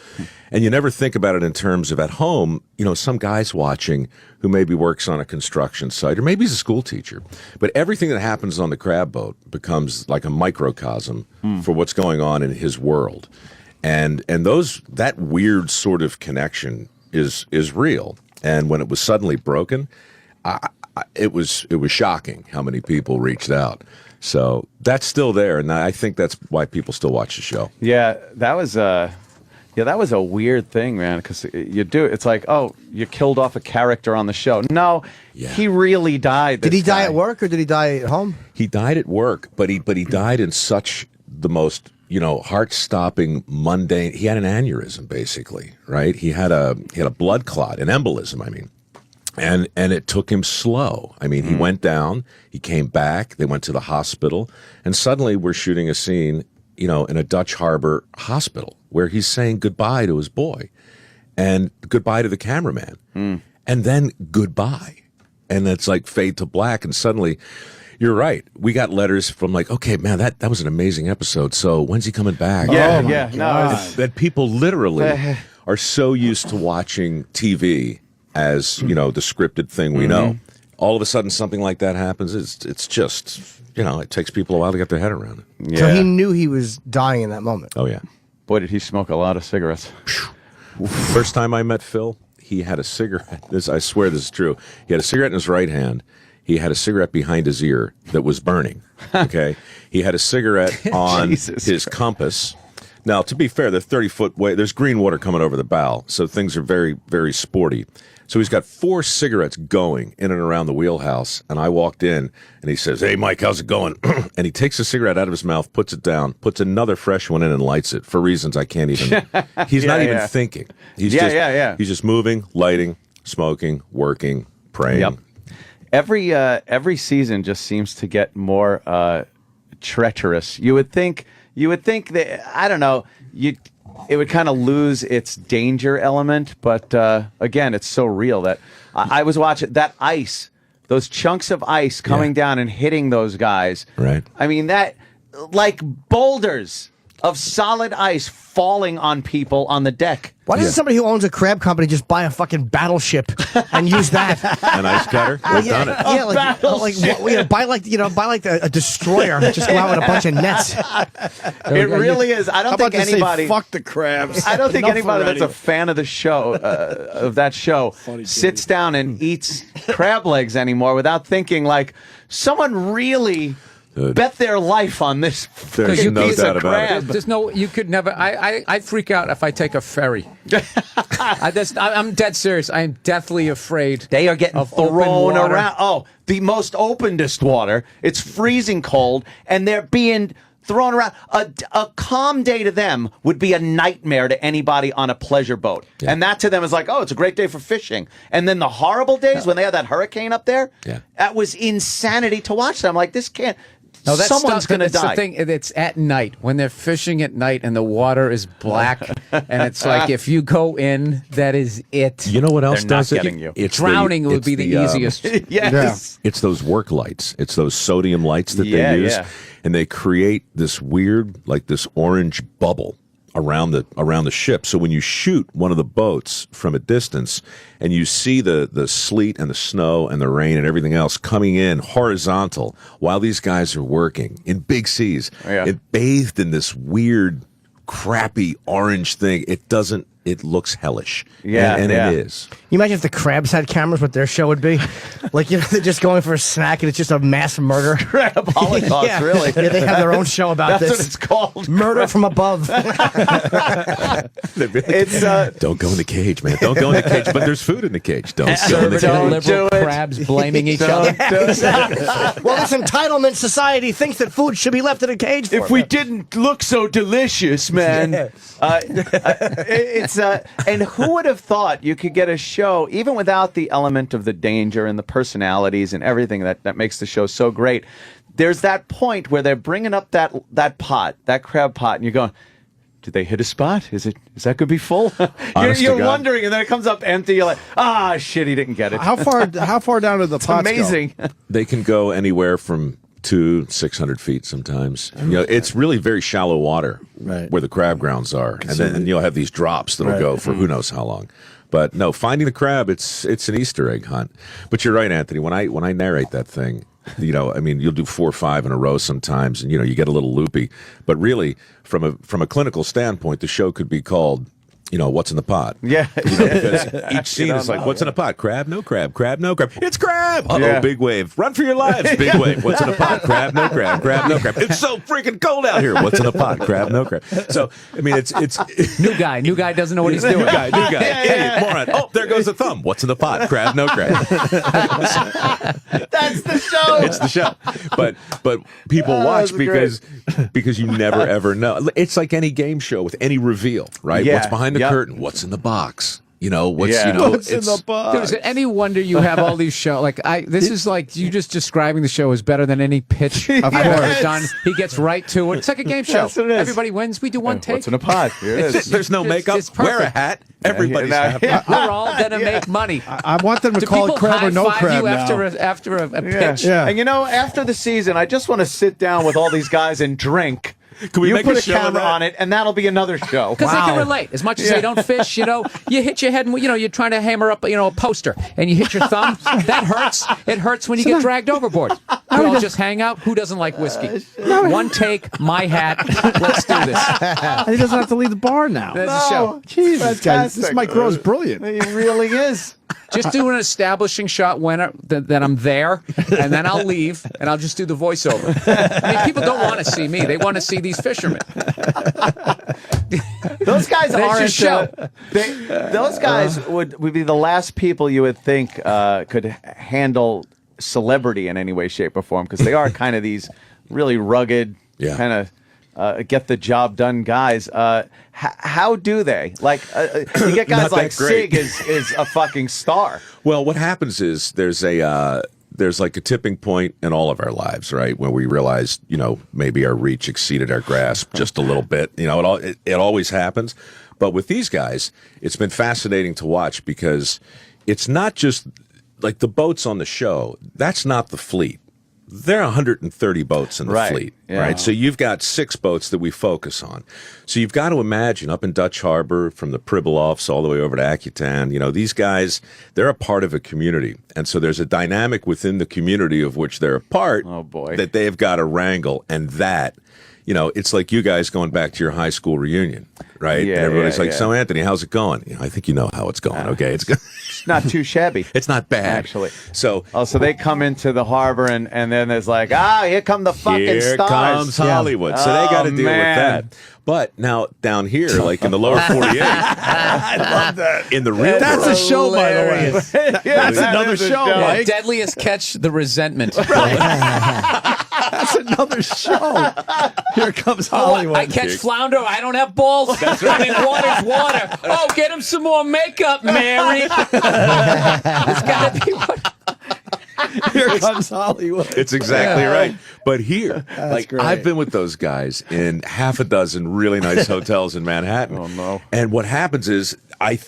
And you never think about it in terms of at home, some guy's watching who maybe works on a construction site, or maybe he's a school teacher. But everything that happens on the crab boat becomes like a microcosm for what's going on in his world. And that weird sort of connection is real. And when it was suddenly broken, it was shocking how many people reached out. So that's still there, and I think that's why people still watch the show. Yeah, that was a weird thing, man. Because it's like, oh, you killed off a character on the show. No, he really died. Did he die at work or did he die at home? He died at work, but he died in such the most heart-stopping, mundane. He had an aneurysm, basically, right? He had a blood clot, an embolism, I mean. And it took him slow. I mean, he went down, he came back, they went to the hospital, and suddenly we're shooting a scene, in a Dutch Harbor hospital where he's saying goodbye to his boy and goodbye to the cameraman and then goodbye. And it's like fade to black, and suddenly, you're right. We got letters from like, okay, man, that was an amazing episode. So when's he coming back? That people literally are so used to watching TV as the scripted thing we know. All of a sudden something like that happens. It's just it takes people a while to get their head around it. Yeah. So he knew he was dying in that moment. Oh yeah. Boy, did he smoke a lot of cigarettes. First time I met Phil, he had a cigarette. I swear this is true. He had a cigarette in his right hand. He had a cigarette behind his ear that was burning. Okay. He had a cigarette on his compass. Now, to be fair, they're 30-foot way. There's green water coming over the bow, so things are very, very sporty. So he's got 4 cigarettes going in and around the wheelhouse, and I walked in, and he says, "Hey, Mike, how's it going?" And he takes a cigarette out of his mouth, puts it down, puts another fresh one in, and lights it for reasons I can't even. He's not even thinking. He's He's just moving, lighting, smoking, working, praying. Yep. Every season just seems to get more treacherous. You would think that, I don't know, it would kind of lose its danger element, but again, it's so real that I was watching that ice, those chunks of ice coming down and hitting those guys. Right. I mean, that, like boulders of solid ice falling on people on the deck. Why doesn't somebody who owns a crab company just buy a fucking battleship and use that? An ice cutter? We've done it. Yeah, buy like a destroyer. Just go out with a bunch of nets. It really is. I don't think anybody. Fuck the crabs. I don't think anybody that's a fan of the show, of that show, sits down and eats crab legs anymore without thinking like someone really bet their life on this There's no piece doubt of about it. crab. There's no, you could never. I freak out if I take a ferry. I'm dead serious. I am deathly afraid. They are getting of open thrown water. around. Oh, the most openest water. It's freezing cold, and they're being thrown around. A calm day to them would be a nightmare to anybody on a pleasure boat. Yeah. And that to them is like, oh, it's a great day for fishing. And then the horrible days when they had that hurricane up there, that was insanity to watch. I'm like, this can't. No, that's someone's going to die. The thing, it's at night when they're fishing at night and the water is black, and it's like if you go in, that is it. You know what else They're not does it? getting you. It's Drowning would be the easiest. Yes. It's those work lights. It's those sodium lights that they use, and they create this weird, like this orange bubble around the ship. So when you shoot one of the boats from a distance and you see the sleet and the snow and the rain and everything else coming in horizontal while these guys are working in big seas, it bathed in this weird, crappy orange thing. It looks hellish. And it is. You imagine if the crabs had cameras, what their show would be? Like, they're just going for a snack and it's just a mass murder. Crab Holocaust, really. Yeah, they have their own show about That's this. what it's called. Murder from above. It's don't go in the cage, man. Don't go in the cage. But there's food in the cage. Don't go in the cage. Liberal crabs blaming each other. Well, this entitlement society thinks that food should be left in a cage for If we didn't look so delicious, man. And who would have thought you could get a show, even without the element of the danger and the personalities and everything that makes the show so great. There's that point where they're bringing up that pot, that crab pot, and you're going, did they hit a spot? Is that could be full? You're wondering, and then it comes up empty. You're like, shit, he didn't get it. How far down do the pots amazing. go? They can go anywhere from 200 to 600 feet sometimes. It's really very shallow water where the crab grounds are, and then you'll have these drops that'll go for who knows how long. But no, finding the crab, it's an Easter egg hunt. But you're right, Anthony. When I narrate that thing, you'll do 4 or 5 in a row sometimes, and you get a little loopy. But really, from a clinical standpoint, the show could be called, what's in the pot? Yeah. Because each scene is like, what's in a pot? Crab, no crab. Crab, no crab. It's crab. Uh-oh, big wave. Run for your lives. Big wave. What's in a pot? Crab, no crab. Crab, no crab. It's so freaking cold out here. What's in a pot? Crab, no crab. So, it's New guy doesn't know what he's doing. New guy. Idiot, moron. Oh, there goes the thumb. What's in the pot? Crab, no crab. That's the show. It's the show. But people watch because you never ever know. It's like any game show with any reveal, right? Yeah. What's behind the curtain? What's in the box? What's in the box? Dude, is it any wonder you have all these shows? This is like you just describing the show is better than any pitch I've ever done. He gets right to it. It's like a game show. Everybody wins. We do one take. What's in a pot? Here it is. There's no makeup. Wear a hat. Everybody's happy. We're all gonna make money. I want them to call it crab or no crab now. After a pitch. Yeah. And after the season, I just want to sit down with all these guys and drink. Can we make put a a show camera on it, and that'll be another show. Because they can relate. As much as they don't fish, you hit your head and, you're trying to hammer up, a poster, and you hit your thumb. That hurts. It hurts when you get dragged overboard. We all just hang out. Who doesn't like whiskey? One take, my hat. Let's do this. He doesn't have to leave the bar now. That's the show. Jesus, guys, this Mike Rowe is brilliant. He really is. Just do an establishing shot that I'm there, and then I'll leave, and I'll just do the voiceover. People don't want to see me. They want to see these fishermen. Those guys aren't. Show. Those guys would be the last people you would think could handle celebrity in any way, shape, or form, because they are kind of these really rugged, kind of get the job done guys. How do they? You get guys like Sig is a fucking star. Well, what happens is there's like a tipping point in all of our lives, right? Where we realize, maybe our reach exceeded our grasp just a little bit. It always happens. But with these guys, it's been fascinating to watch because it's not just like the boats on the show. That's not the fleet. There are 130 boats in the fleet, right? So you've got 6 boats that we focus on. So you've got to imagine up in Dutch Harbor, from the Pribilofs all the way over to Akutan, these guys, they're a part of a community. And so there's a dynamic within the community of which they're a part that they've got to wrangle. And that you know, it's like you guys going back to your high school reunion, right? Yeah, and everybody's yeah, like, yeah. "So, Anthony, how's it going?" You know, I think you know how it's going. Okay, it's not too shabby. It's not bad, actually. So, so they come into the harbor, and then there's like, here come the fucking here stars. comes Hollywood. So they got to deal with that. But now down here, like in the lower 48, I love that. in the real That's world, a show, by the way. That's another show, Yeah, Mike. Deadliest catch the resentment. That's another show. Here comes Hollywood. I catch flounder. I don't have balls. That's right. I mean, water's water. Oh, get him some more makeup, Mary. It's got to be what. Here comes Hollywood. It's exactly right. But here, like great. I've been with those guys in half a dozen really nice hotels in Manhattan. Oh no! And what happens is, I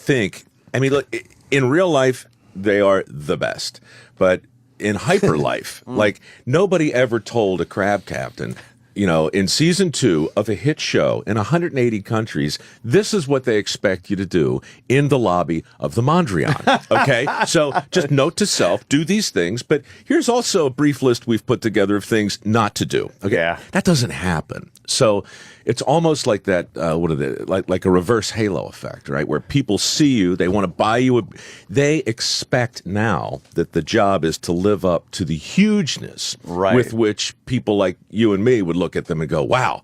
mean, look, in real life they are the best, but in hyper life, like nobody ever told a crab captain, you know, in season 2 of a hit show in 180 countries, this is what they expect you to do in the lobby of the Mondrian. Okay? So just note to self, do these things. But here's also a brief list we've put together of things not to do. Okay? Yeah. That doesn't happen. So it's almost like that, like a reverse halo effect, right? Where people see you, they want to buy you. They expect now that the job is to live up to the hugeness with which people like you and me would look at them and go, wow,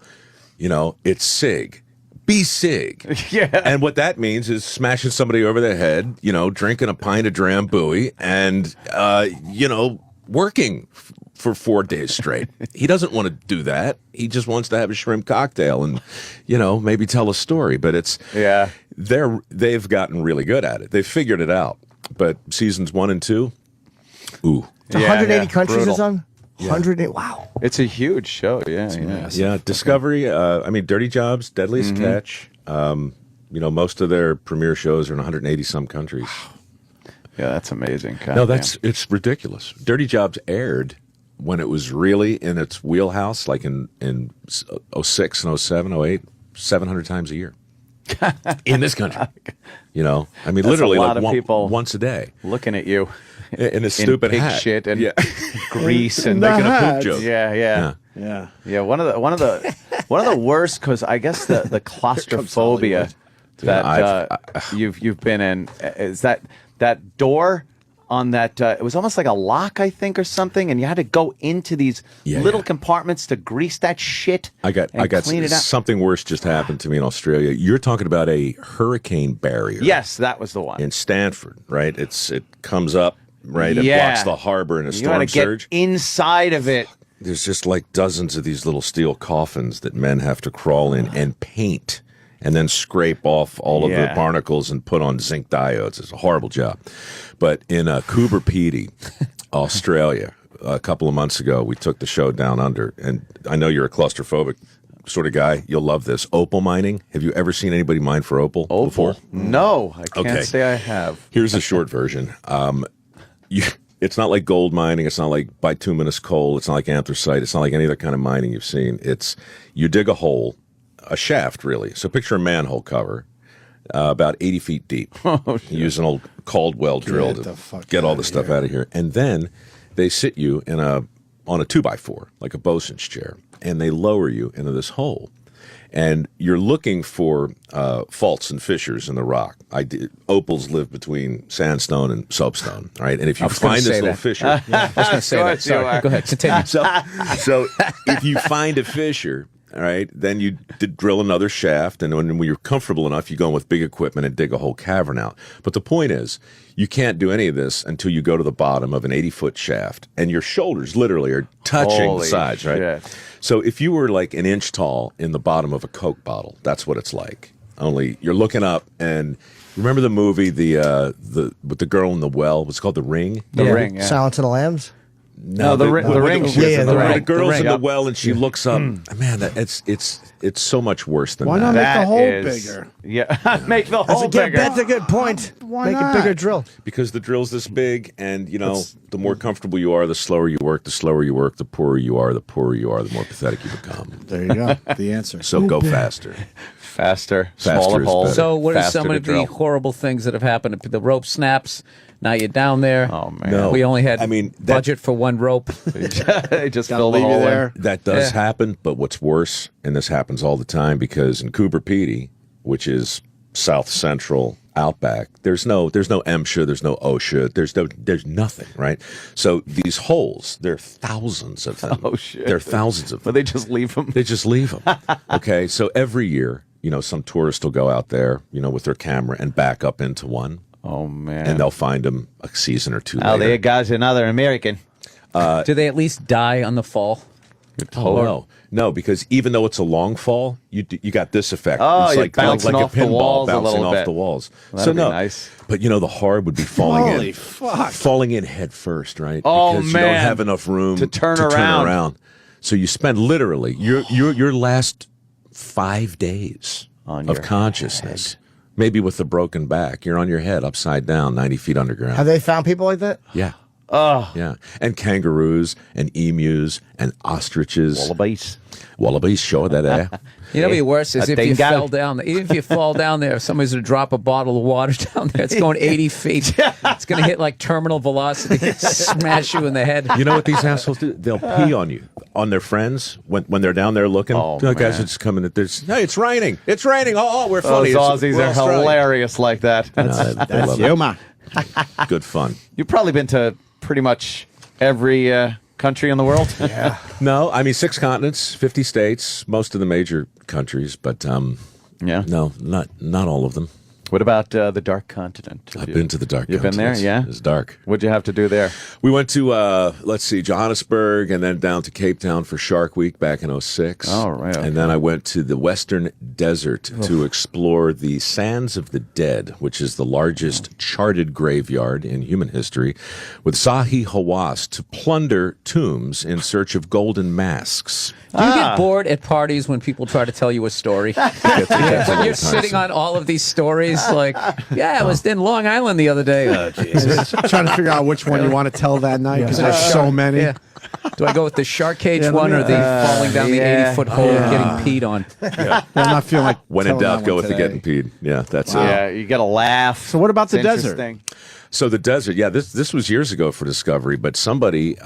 you know, it's SIG. Be SIG. Yeah. And what that means is smashing somebody over the head, you know, drinking a pint of Drambuie and, you know, working for 4 days straight. He doesn't want to do that. He just wants to have a shrimp cocktail and, you know, maybe tell a story. But they've gotten really good at it. They've figured it out. But seasons 1 and 2, ooh. It's 180 countries brutal. it's on? 180, wow. It's a huge show, yeah. Yeah, Discovery, I mean, Dirty Jobs, Deadliest Catch. You know, most of their premiere shows are in 180 some countries. Yeah, that's amazing. It's ridiculous. Dirty Jobs aired when it was really in its wheelhouse, like in 06 and 07, 08, 700 times a year in this country. You know, I mean, That's literally a lot like of people once a day. Looking at you in a stupid pig hat. shit and grease and making a poop joke. Yeah. One of the worst, because I guess the claustrophobia that you've been in is that door on that. It was almost like a lock, I think, or something, and you had to go into these little compartments to grease that shit. I got clean it out. something worse just happened to me in Australia. You're talking about a hurricane barrier. Yes, that was the one in Stanford, right? It comes up, right? It blocks the harbor in a storm surge. Get inside of it. There's just like dozens of these little steel coffins that men have to crawl in and paint and then scrape off all of the barnacles and put on zinc diodes. It's a horrible job. But in Coober Pedy, Australia, a couple of months ago, we took the show down under. And I know you're a claustrophobic sort of guy. You'll love this. Opal mining. Have you ever seen anybody mine for opal before? No, I can't say I have. Here's a short version. It's not like gold mining. It's not like bituminous coal. It's not like anthracite. It's not like any other kind of mining you've seen. It's you dig a hole, a shaft, really. So picture a manhole cover, about 80 feet deep. Use an old Caldwell drill to get all the stuff out of here. And then they sit you on a 2x4, like a bosun's chair, and they lower you into this hole. And you're looking for faults and fissures in the rock. Opals live between sandstone and soapstone, right? And if you find this little fissure, I was going to say that. Sorry. Go ahead. Continue. So if you find a fissure, all right, then you drill another shaft, and when you're comfortable enough, you go in with big equipment and dig a whole cavern out. But the point is, you can't do any of this until you go to the bottom of an 80-foot shaft, and your shoulders literally are touching the sides, right? Shit. So if you were like an inch tall in the bottom of a Coke bottle, that's what it's like. Only you're looking up, and remember the movie with the girl in the well? What's it called? The Ring? The Ring, yeah. Silence of the Lambs? No, the ring. The girl's in the well and she looks up. Man, it's so much worse than that. Why not make the hole bigger? Yeah, make the hole bigger. That's a good point. Why make not? a bigger drill. Because the drill's this big, and you know, the more comfortable you are, the slower you work. The slower you work, the poorer you are. The poorer you are, the more pathetic you become. There you go. The answer. So go faster. Faster, smaller is holes. better. So what are faster some to of the drill. horrible things that have happened? The rope snaps. Now you're down there. Oh man, No. We only had that- budget for one rope. They just Gotta filled the leave you hole there. That does happen, but what's worse, and this happens all the time, because in Coober Pedy, which is South Central Outback, there's no MSHA, there's no OSHA, there's nothing, right? So these holes, there are thousands of them. Oh shit! There are thousands of them. But they just leave them. They just leave them. Okay, so every year, some tourist will go out there, with their camera and back up into one. Oh man! And they'll find them a season or two Oh, later. there goes another American. Do they at least die on the fall? Oh, no, because even though it's a long fall, you got this effect. Oh, it's you're like bouncing a off the pinball walls a bouncing little off bit. the walls. That'd So be no, nice. but the hard would be falling Holy in. fuck. Falling in head first, right? Oh, because you man. don't have enough room To turn around. So you spend literally your last 5 days On of your consciousness. Maybe with a broken back, you're on your head, upside down, 90 feet underground. Have they found people like that? Yeah. Oh, Yeah, and kangaroos and emus and ostriches. Wallabies, sure that there. You know what'd be worse is A if you dingo. fell down there. Even if you fall down there, if somebody's going to drop a bottle of water down there, it's going 80 feet. It's going to hit like terminal velocity, smash you in the head. You know what these assholes do? They'll pee on you, on their friends when they're down there looking. Oh, guys man. are just coming at this. Hey, it's raining. It's raining. Oh, we're those funny. Aussies We're are Australian. hilarious like that. No, they That's love humor. it. Good fun. You've probably been to pretty much every country in the world. Yeah. No, I mean 6 continents, 50 states, most of the major countries, but Yeah. no, not all of them. What about the Dark Continent? I've been to the Dark You've been there, Continent. yeah? It's dark. What'd you have to do there? We went to, let's see, Johannesburg, and then down to Cape Town for Shark Week back in 06. Oh, right, okay. And then I went to the Western Desert to explore the Sands of the Dead, which is the largest charted graveyard in human history, with Zahi Hawass to plunder tombs in search of golden masks. Do you get bored at parties when people try to tell you a story? When you're sitting on all of these stories, like, I was in Long Island the other day. Oh, Jesus. Trying to figure out which one you want to tell that night because there's so many. Yeah. Do I go with the shark cage Yeah, one or the falling down the 80-foot hole and getting peed on? I'm not feeling like When in telling doubt, that go one with the today. getting peed. Yeah, that's Yeah, it. you got to laugh. So what about the It's desert? interesting. So the desert, this was years ago for Discovery, but somebody,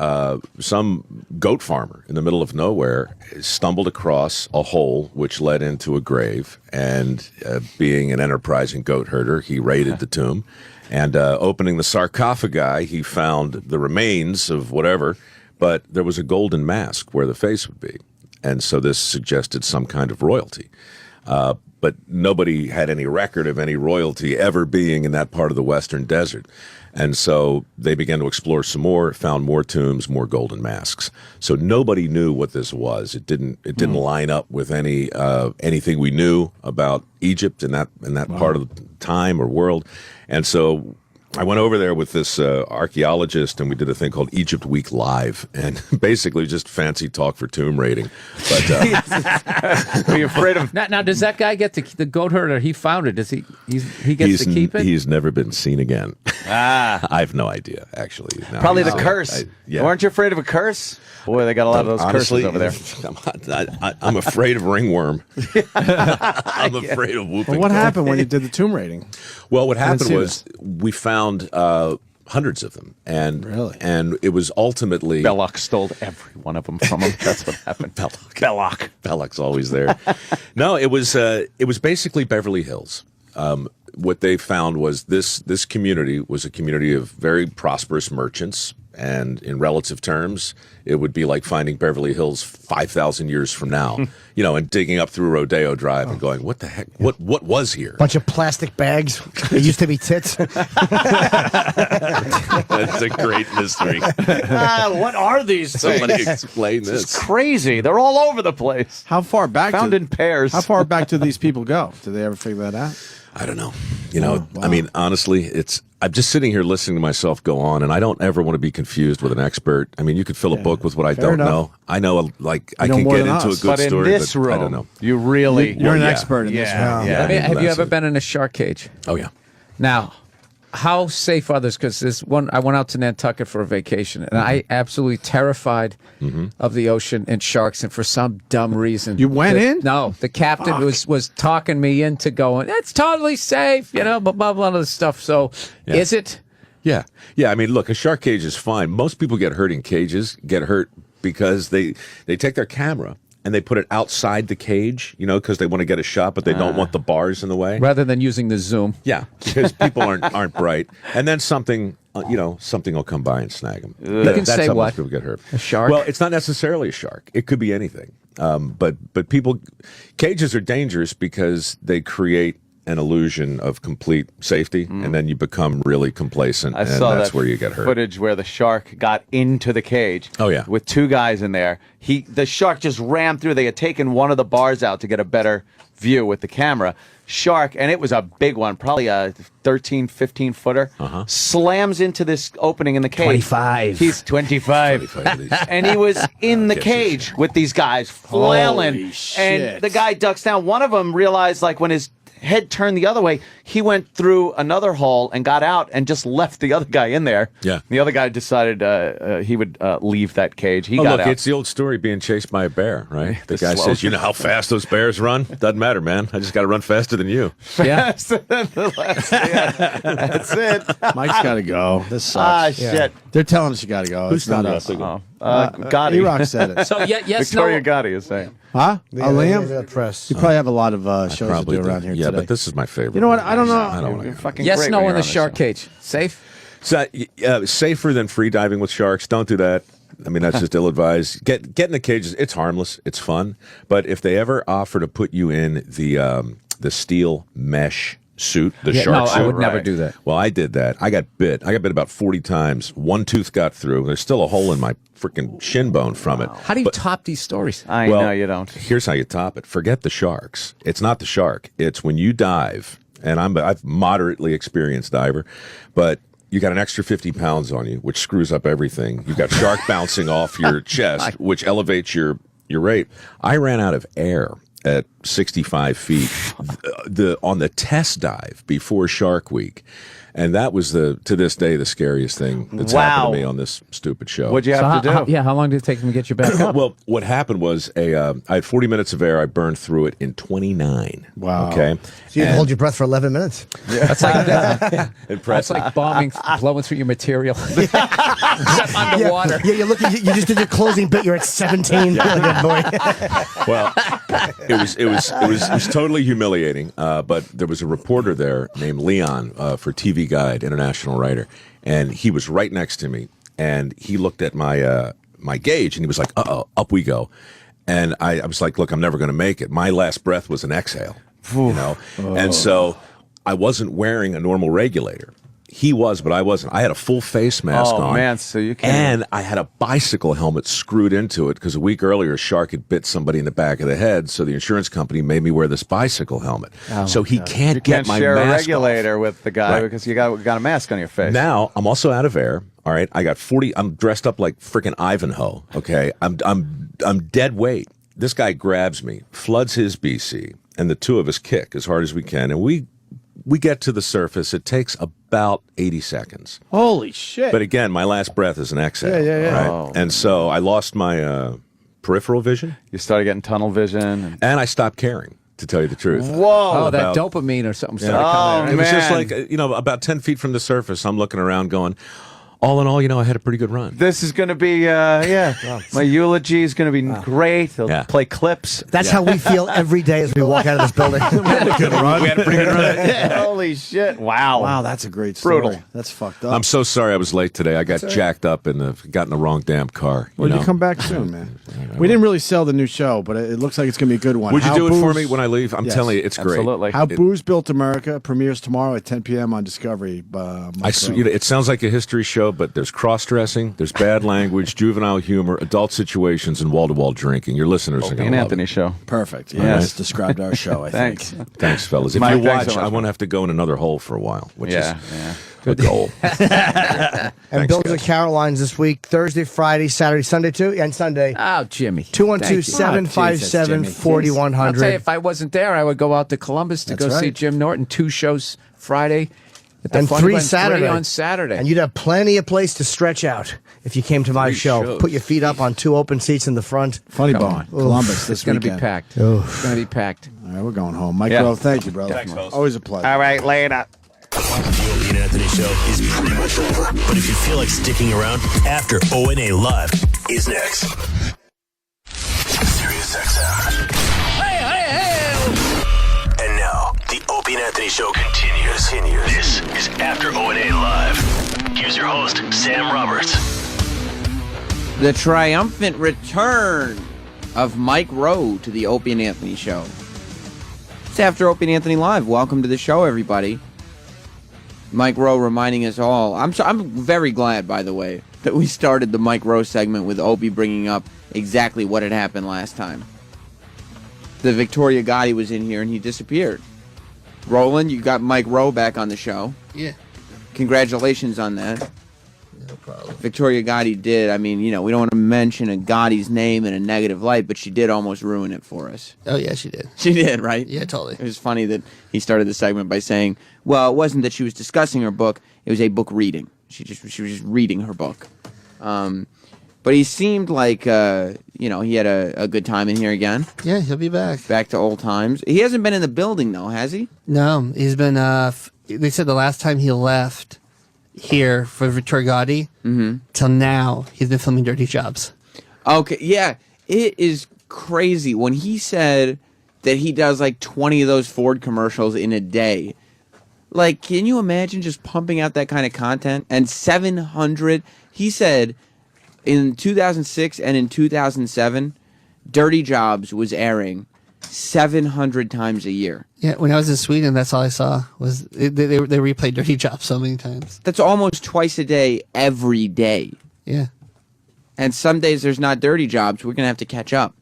some goat farmer in the middle of nowhere stumbled across a hole which led into a grave, and being an enterprising goat herder, he raided the tomb, and opening the sarcophagi, he found the remains of whatever, but there was a golden mask where the face would be, and so this suggested some kind of royalty. But nobody had any record of any royalty ever being in that part of the Western Desert. And so they began to explore some more, found more tombs, more golden masks. So nobody knew what this was. It didn't line up with anything we knew about Egypt in that part of the time or world. And so I went over there with this archaeologist, and we did a thing called Egypt Week Live, and basically just fancy talk for tomb raiding. But Are you afraid of? Now, does that guy get the goat herder? He found it. Does he gets to keep it? He's never been seen again. Ah, I have no idea, actually. No, probably the he's- curse. yeah. Weren't you afraid of a curse? Boy, they got a lot of those Honestly, curses over there. I'm afraid of ringworm. I'm afraid of whooping. Well, what cough. happened when you did the tomb raiding? Well, what happened see was we found hundreds of them, and Really? and it was ultimately Belloc stole every one of them from him. That's what happened. Belloc. Belloc's always there. No, it was basically Beverly Hills. What they found was this community was a community of very prosperous merchants, and in relative terms, it would be like finding Beverly Hills 5,000 years from now, and digging up through Rodeo Drive and going, what the heck? What was here? Bunch of plastic bags. It used to be tits. That's a great mystery. What are these things? Somebody explain It's this. crazy. They're all over the place. How far back? Found in pairs. How far back do these people go? Did they ever figure that out? I don't know. Wow. I mean, honestly, I'm just sitting here listening to myself go on, and I don't ever want to be confused with an expert. I mean, you could fill a book with what I Fair don't enough. know. I know, I know can more get than into us. a good But story, in this but room, I don't know. you really You're an yeah. expert in this. Yeah, room. yeah. Have you That's ever it. been in a shark cage? Oh yeah. Now, how safe are those? Because I went out to Nantucket for a vacation, and I absolutely terrified of the ocean and sharks. And for some dumb reason, You went in? No, the captain was talking me into going. It's totally safe, blah blah blah, this stuff. So, Yeah. is it? Yeah. Yeah, I mean, look, a shark cage is fine. Most people get hurt in cages, get hurt because they take their camera and they put it outside the cage, because they want to get a shot, but they don't want the bars in the way. Rather than using the zoom. Yeah, because people aren't bright. And then something will come by and snag them. That's how what? most people get hurt. A shark? Well, it's not necessarily a shark. It could be anything. But cages are dangerous because they create an illusion of complete safety, and then you become really complacent, I saw that's that where you get hurt. footage where the shark got into the cage. Oh, yeah. With two guys in there. The shark just ran through. They had taken one of the bars out to get a better view with the camera. Shark, and it was a big one, probably a 13, 15-footer, slams into this opening in the cage. 25. He's 25. And he was in the cage with these guys flailing. Holy shit. And the guy ducks down. One of them realized, when his head turned the other way, he went through another hole and got out and just left the other guy in there. Yeah. The other guy decided he would leave that cage. He got look, out. it's the old story being chased by a bear, right? The guy says, "You know how fast those bears run? Doesn't matter, man. I just got to run faster than you." Faster than the last. Yeah. That's it. Mike's got to go. This sucks. Shit. They're telling us you got to go. Who's it's not telling us. us? Gotti. E-Rock said it. So, yes, Victoria Gotti is saying. Huh? Yeah, Liam? press. You probably have a lot of shows to Probably do around here yeah, today. but this is my favorite. You know what? I don't know. I don't want to. Fucking Yes, great no when in you're the on this shark show. cage. Safe? So, safer than free diving with sharks. Don't do that. I mean, that's just ill-advised. Get in the cages. It's harmless. It's fun. But if they ever offer to put you in the steel mesh suit, the shark suit. I would never do that. Well, I did that. I got bit about 40 times. One tooth got through. There's still a hole in my freaking shin bone from it. How do you top these stories? I know you don't. Here's how you top it. Forget the sharks. It's not the shark. It's when you dive, and I've moderately experienced diver, but you got an extra 50 pounds on you, which screws up everything. You got shark bouncing off your chest, which elevates your rate. I ran out of air at 65 feet on the test dive before Shark Week. And that was to this day, the scariest thing that's happened to me on this stupid show. What'd you have to do? How long did it take them to get you back up? Well, what happened was I had 40 minutes of air. I burned through it in 29. Wow. Okay. So you hold your breath for 11 minutes. That's like Impressive. That's like bombing, blowing through your material. Except underwater. Yeah, you're looking. You just did your closing bit. You're at 17. Good boy. Well, it was totally humiliating. But there was a reporter there named Leon for TV Guide, international writer, and he was right next to me, and he looked at my my gauge, and he was like, "Uh-oh, up we go," and I was like, "Look, I'm never going to make it." My last breath was an exhale, and so I wasn't wearing a normal regulator. He was, but I wasn't. I had a full face mask on. Oh, man, so you can't. And I had a bicycle helmet screwed into it because a week earlier, a shark had bit somebody in the back of the head, so the insurance company made me wear this bicycle helmet. So he can't get my share a mask regulator off. with the guy Right. because you got a mask on your face. Now, I'm also out of air. All right, I got 40. I'm dressed up like freaking Ivanhoe. Okay, I'm dead weight. This guy grabs me, floods his BC, and the two of us kick as hard as we can, and we get to the surface. It takes about 80 seconds. Holy shit. But again, my last breath is an exhale. Yeah. Right? Oh. And so I lost my peripheral vision. You started getting tunnel vision. And I stopped caring, to tell you the truth. Whoa. Oh, that dopamine or something started Oh, coming out. It was just man. like, about 10 feet from the surface, I'm looking around going, all in all, I had a pretty good run. This is going to be, my eulogy is going to be great. They'll play clips. That's how we feel every day as we walk out of this building. We had a pretty good run. Holy shit. Wow. Wow, that's a great story. Brutal. That's fucked up. I'm so sorry I was late today. I got jacked up and got in the wrong damn car. Well, you come back soon, man. We didn't really sell the new show, but it looks like it's going to be a good one. Would you How do it for Booze- me when I leave? I'm Yes, telling you, it's great. Absolutely. How Booze Built America premieres tomorrow at 10 p.m. on Discovery. Mike Rowe. It sounds like a history show, but there's cross-dressing, there's bad language, juvenile humor, adult situations, and wall-to-wall drinking. Your listeners are Opie going and to love Anthony it. show. Perfect. Yeah, Yes. that's described our show, I Thanks. think. Thanks, fellas. If Mike, you thanks watch, so much, I won't have to go in another hole for a while, which is Yeah. a goal. And Bill's at Caroline's this week, Thursday, Friday, Saturday, Sunday too, and Sunday. Oh, Jimmy. 212-757-4100. I'll tell you, if I wasn't there, I would go out to Columbus to That's go see right. Jim Norton. 2 shows Friday. At the And Funny 3 Bone, Saturday. 3 on Saturday. And you'd have plenty of place to stretch out if you came to my 3 show. shows. Put your feet up on 2 open seats in the front. Funny Come Bone, on. Columbus this It's going to be weekend. packed. It's going to be packed. All right, we're going home. Mike Yeah. Rowe, thank you, brother. Thanks, fellas. Always a pleasure. All right, later. The Opie and Anthony Anthony Show is pretty much over. But if you feel like sticking around, After O&A Live is next. Sirius XM. And now, the Opie and Anthony Show continues. This is After O&A Live. Here's your host, Sam Roberts. The triumphant return of Mike Rowe to the Opie and Anthony Show. It's After Opie and Anthony Live. Welcome to the show, everybody. Mike Rowe reminding us all. I'm very glad, by the way, that we started the Mike Rowe segment with Opie bringing up exactly what had happened last time. The Victoria Gotti was in here and he disappeared. Roland, you got Mike Rowe back on the show. Yeah. Congratulations on that. No problem. Victoria Gotti did. I mean, we don't want to mention a Gotti's name in a negative light, but she did almost ruin it for us. Oh, yeah, she did. She did, right? Yeah, totally. It was funny that he started the segment by saying, well, it wasn't that she was discussing her book, it was a book reading. She was just reading her book. But he seemed like, he had a good time in here again. Yeah, he'll be back. Back to old times. He hasn't been in the building, though, has he? No, he's been, they said the last time he left here for Victoria Gotti, till now, he's been filming Dirty Jobs. Okay, yeah. It is crazy. When he said that he does like 20 of those Ford commercials in a day, like, can you imagine just pumping out that kind of content? And 700, he said in 2006 and in 2007, Dirty Jobs was airing 700 times a year. Yeah, when I was in Sweden, that's all I saw was they replayed Dirty Jobs so many times. That's almost twice a day, every day. Yeah. And some days there's not Dirty Jobs. We're going to have to catch up.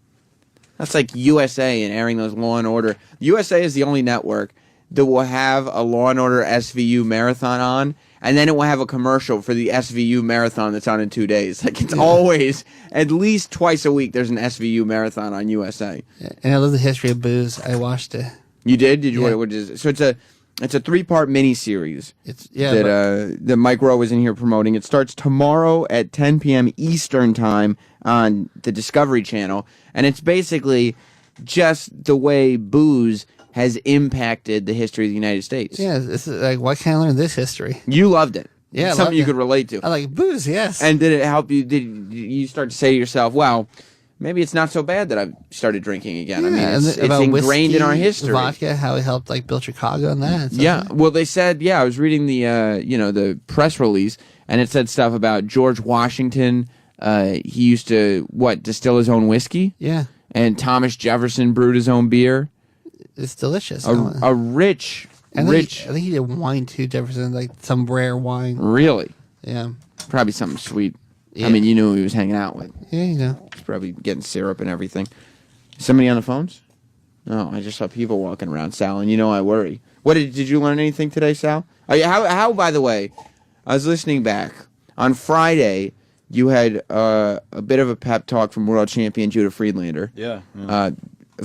That's like USA and airing those Law & Order. USA is the only network that will have a Law & Order SVU marathon on, and then it will have a commercial for the SVU marathon that's on in 2 days. Like, it's always, at least twice a week, there's an SVU marathon on USA. Yeah. And I love the history of booze. I watched it. You did? Did you? Yeah. What is it? So it's a 3-part miniseries that Mike Rowe is in here promoting. It starts tomorrow at 10 p.m. Eastern time on the Discovery Channel, and it's basically just the way booze has impacted the history of the United States. Yeah, this is like, why can't I learn this history? You loved it. Yeah, something you could relate to. I like booze, yes. And did it help you? Did you start to say to yourself, wow, maybe it's not so bad that I've started drinking again? Yeah, I mean, it's ingrained whiskey, in our history. Vodka, how it helped like build Chicago and that. Yeah, well, they said, I was reading the the press release, and it said stuff about George Washington. He used to distill his own whiskey. Yeah, and Thomas Jefferson brewed his own beer. It's delicious. A rich. I think he did wine too, Jefferson, like some rare wine. Really? Yeah. Probably something sweet. Yeah. I mean, you knew who he was hanging out with. Yeah, you know. He's probably getting syrup and everything. Somebody on the phones? No, I just saw people walking around, Sal, and I worry. What did you learn anything today, Sal? How? By the way, I was listening back on Friday. You had a bit of a pep talk from world champion Judah Friedlander. Yeah.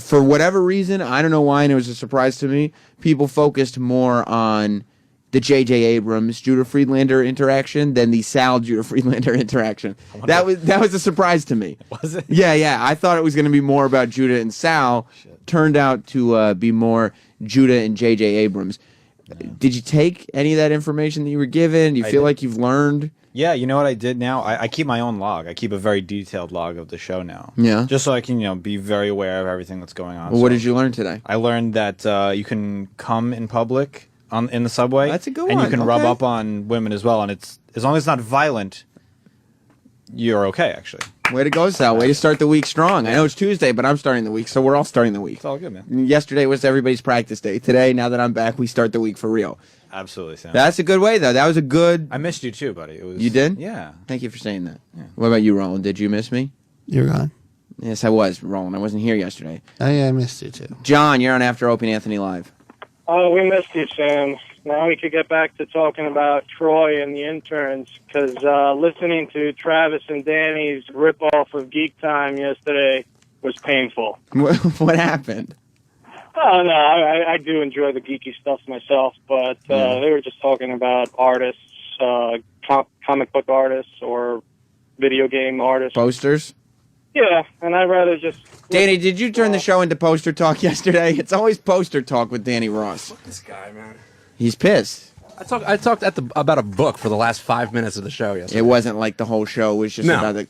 For whatever reason, I don't know why, and it was a surprise to me, people focused more on the J.J. Abrams Judah Friedlander interaction than the Sal Judah Friedlander interaction. That was a surprise to me. Was it? Yeah. I thought it was going to be more about Judah and Sal. Turned out to be more Judah and J.J. Abrams. Yeah. Did you take any of that information that you were given? Do you feel like you've learned? Yeah, you know what I did now? I keep my own log. I keep a very detailed log of the show now. Yeah. Just so I can, be very aware of everything that's going on. Well, what did you learn today? I learned that you can come in public in the subway. That's a good and one. You can rub up on women as well. And it's as long as it's not violent, you're okay, actually. Way to go, Sal. Way to start the week strong. I know it's Tuesday, but I'm starting the week, so we're all starting the week. It's all good, man. Yesterday was everybody's practice day. Today, now that I'm back, we start the week for real. Absolutely, Sam. That's a good way, though. That was a good... I missed you, too, buddy. You did? Yeah. Thank you for saying that. Yeah. What about you, Roland? Did you miss me? You were gone. Yes, I was, Roland. I wasn't here yesterday. Oh, yeah, I missed you, too. John, you're on After Opie and Anthony Live. Oh, we missed you, Sam. Now we could get back to talking about Troy and the interns, because listening to Travis and Danny's ripoff of Geek Time yesterday was painful. What happened? Oh, no, I do enjoy the geeky stuff myself, but they were just talking about artists, comic book artists or video game artists. Posters? Yeah, and I'd rather just... Danny, did you turn the show into poster talk yesterday? It's always poster talk with Danny Ross. Fuck this guy, man. He's pissed. I talked about a book for the last 5 minutes of the show yesterday. It wasn't like the whole show was just about the.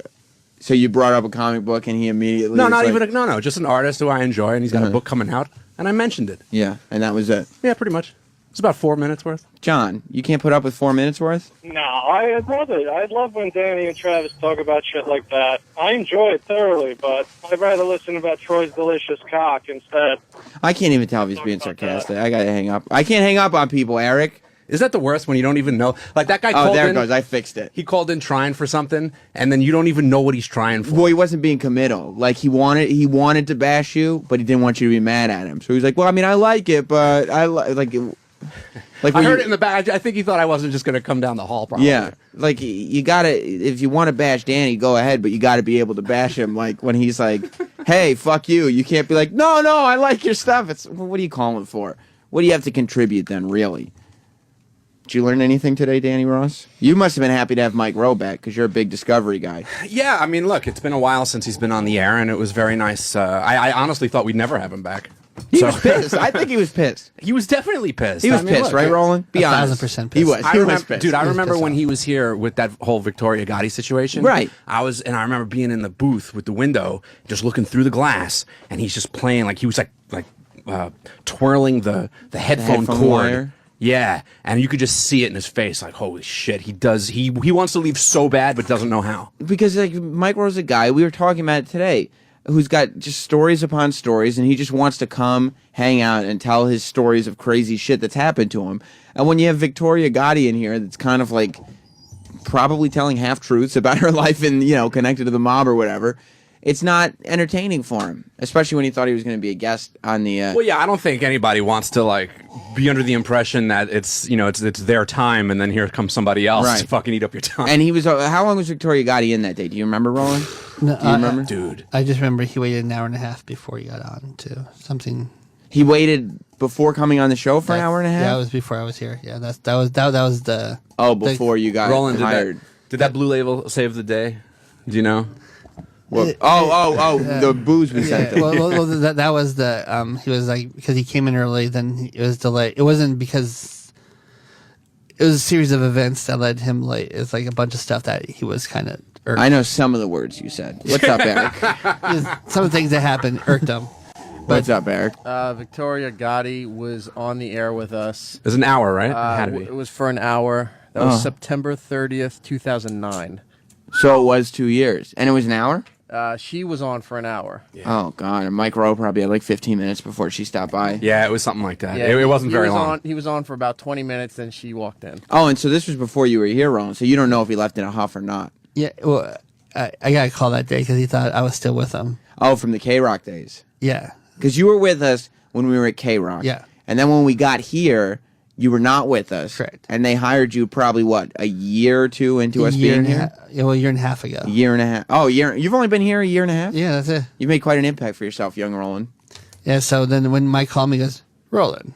So you brought up a comic book and he immediately. No, just an artist who I enjoy, and he's got a book coming out, and I mentioned it. Yeah, and that was it. Yeah, pretty much. It's about 4 minutes worth. John, you can't put up with 4 minutes worth? No, I love it. I love when Danny and Travis talk about shit like that. I enjoy it thoroughly, but I'd rather listen about Troy's delicious cock instead. I can't even tell if he's being sarcastic. I gotta hang up. I can't hang up on people, Eric. Is that the worst when you don't even know? Like that guy called in. Oh, there it goes. I fixed it. He called in trying for something, and then you don't even know what he's trying for. Well, he wasn't being committal. Like he wanted to bash you, but he didn't want you to be mad at him. So he's like, well, I mean, I like it, but I like it. Like I heard it in the back. I think he thought I wasn't just going to come down the hall. Probably. Yeah, like you gotta. If you want to bash Danny, go ahead, but you got to be able to bash him. Like when he's like, "Hey, fuck you," you can't be like, "No, I like your stuff." It's what are you calling it for? What do you have to contribute then, really? Did you learn anything today, Danny Ross? You must have been happy to have Mike Rowe back because you're a big Discovery guy. Yeah, I mean, look, it's been a while since he's been on the air, and it was very nice. I honestly thought we'd never have him back. He was pissed. I think he was pissed. He was definitely pissed. He was pissed, right, Roland? Be honest. 1,000% pissed. He was pissed. Dude, I remember when he was here with that whole Victoria Gotti situation. Right. I remember being in the booth with the window, just looking through the glass, and he's just playing like he was like twirling the headphone cord. Wire. Yeah, and you could just see it in his face, like, holy shit, he wants to leave so bad, but doesn't know how. Because like Mike Rowe's a guy, we were talking about it today, who's got just stories upon stories, and he just wants to come, hang out, and tell his stories of crazy shit that's happened to him. And when you have Victoria Gotti in here, that's kind of like probably telling half-truths about her life and, connected to the mob or whatever, it's not entertaining for him, especially when he thought he was going to be a guest on the... Well, yeah, I don't think anybody wants to, like, be under the impression that it's their time, and then here comes somebody else to fucking eat up your time. And he was... how long was Victoria Gotti in that day? Do you remember, Roland? No, Do you remember? Dude. I just remember he waited an hour and a half before he got on, too. Something... He waited before coming on the show for an hour and a half? Yeah, it was before I was here. Yeah, that was the... Oh, before you got hired. Did that Blue Label save the day? Do you know? What? The booze we sent him. Well, that was the he was like, because he came in early, then it was delayed. It wasn't because it was a series of events that led him late. It's like a bunch of stuff that he was kind of irked. I know some of the words you said. What's up, Eric? Some of the things that happened irked him. What's up, Eric? Victoria Gotti was on the air with us. It was an hour, right? It had to be. It was for an hour. That was September 30th, 2009. So it was 2 years. And it was an hour? She was on for an hour. Yeah. Oh, God. And Mike Rowe probably had like 15 minutes before she stopped by. Yeah, it was something like that. Yeah, it wasn't very long. He was on for about 20 minutes, then she walked in. Oh, and so this was before you were here, Roland, so you don't know if he left in a huff or not. Yeah, well, I got a call that day because he thought I was still with him. Oh, from the K-Rock days? Yeah. Because you were with us when we were at K-Rock. Yeah. And then when we got here, you were not with us. Correct. And they hired you probably, what, a year or two into us being here? Yeah, well, a year and a half ago. A year and a half. Oh, you've only been here a year and a half? Yeah, that's it. You've made quite an impact for yourself, young Roland. Yeah, so then when Mike called me, he goes, Roland,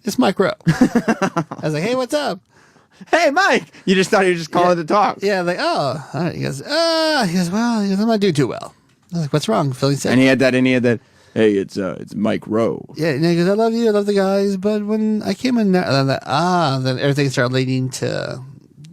it's Mike Rowe. I was like, hey, what's up? Hey, Mike. You just thought you were just calling to talk. Yeah, like, oh. All right. He goes, well, I'm not doing too well. I was like, what's wrong? Feeling sick? And he had that, hey, it's Mike Rowe. Yeah, and he goes, I love you, I love the guys, but when I came in there, then everything started leading to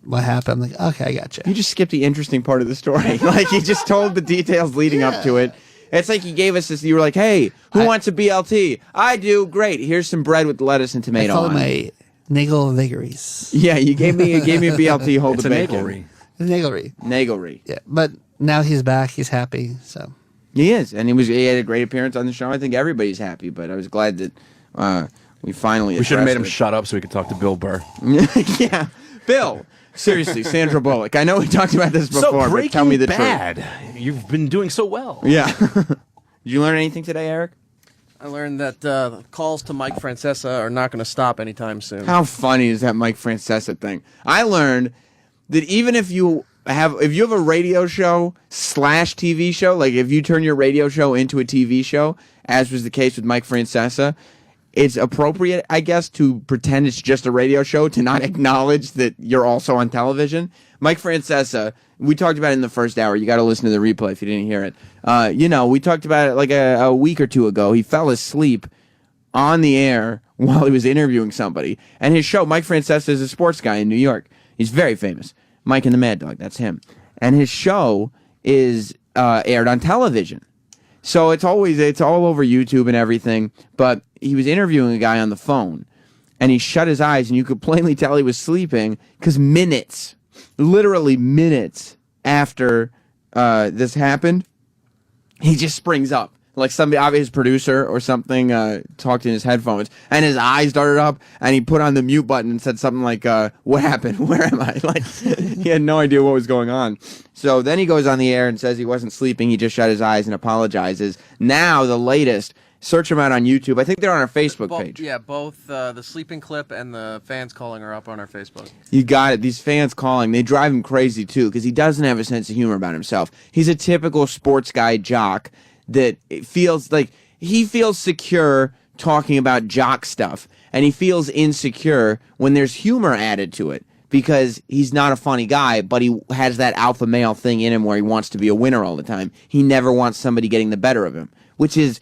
what happened. I'm like, okay, I got you. You just skipped the interesting part of the story. Like, he just told the details leading up to it. It's like you gave us this, you were like, hey, who wants a BLT? I do, great. Here's some bread with lettuce and tomato I call on it it. my nagel vagaries. Yeah, you gave me a BLT, hold the bacon. Nagelry. Nagelry. Yeah, but now he's back, he's happy, so... He is, and he had a great appearance on the show. I think everybody's happy, but I was glad that we finally. We should have made him shut up so we could talk to Bill Burr. Yeah, Bill. Seriously, Sandra Bullock. I know we talked about this before, but tell me the truth. You've been doing so well. Yeah. Did you learn anything today, Eric? I learned that calls to Mike Francesa are not going to stop anytime soon. How funny is that Mike Francesa thing? I learned that even if you have a radio show / TV show, like if you turn your radio show into a TV show, as was the case with Mike Francesa, it's appropriate, I guess, to pretend it's just a radio show, to not acknowledge that you're also on television. Mike Francesa, we talked about it in the first hour. You got to listen to the replay if you didn't hear it. We talked about it like a week or two ago. He fell asleep on the air while he was interviewing somebody. And his show, Mike Francesa is a sports guy in New York. He's very famous. Mike and the Mad Dog, that's him. And his show is aired on television. So it's all over YouTube and everything. But he was interviewing a guy on the phone, and he shut his eyes, and you could plainly tell he was sleeping because literally minutes after this happened, he just springs up. Like somebody, obviously his producer or something, talked in his headphones, and his eyes darted up, and he put on the mute button and said something like, "What happened? Where am I?" Like, he had no idea what was going on. So then he goes on the air and says he wasn't sleeping. He just shut his eyes and apologizes. Now the latest, search him out on YouTube. I think they're on our Facebook page. Yeah, both the sleeping clip and the fans calling are up on our Facebook. You got it. These fans calling, they drive him crazy too, because he doesn't have a sense of humor about himself. He's a typical sports guy jock that feels like he feels secure talking about jock stuff, and he feels insecure when there's humor added to it, because he's not a funny guy, but he has that alpha male thing in him where he wants to be a winner all the time. He never wants somebody getting the better of him, which is,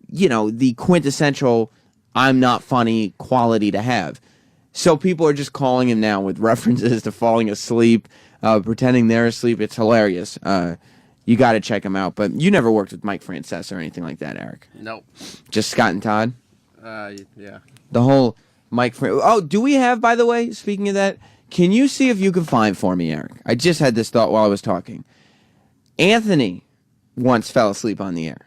the quintessential I'm not funny quality to have. So people are just calling him now with references to falling asleep, pretending they're asleep. It's hilarious. You got to check him out. But you never worked with Mike Francesa or anything like that, Eric? Nope. Just Scott and Todd? Yeah. The whole Oh, do we have, by the way, speaking of that, can you see if you can find for me, Eric? I just had this thought while I was talking. Anthony once fell asleep on the air.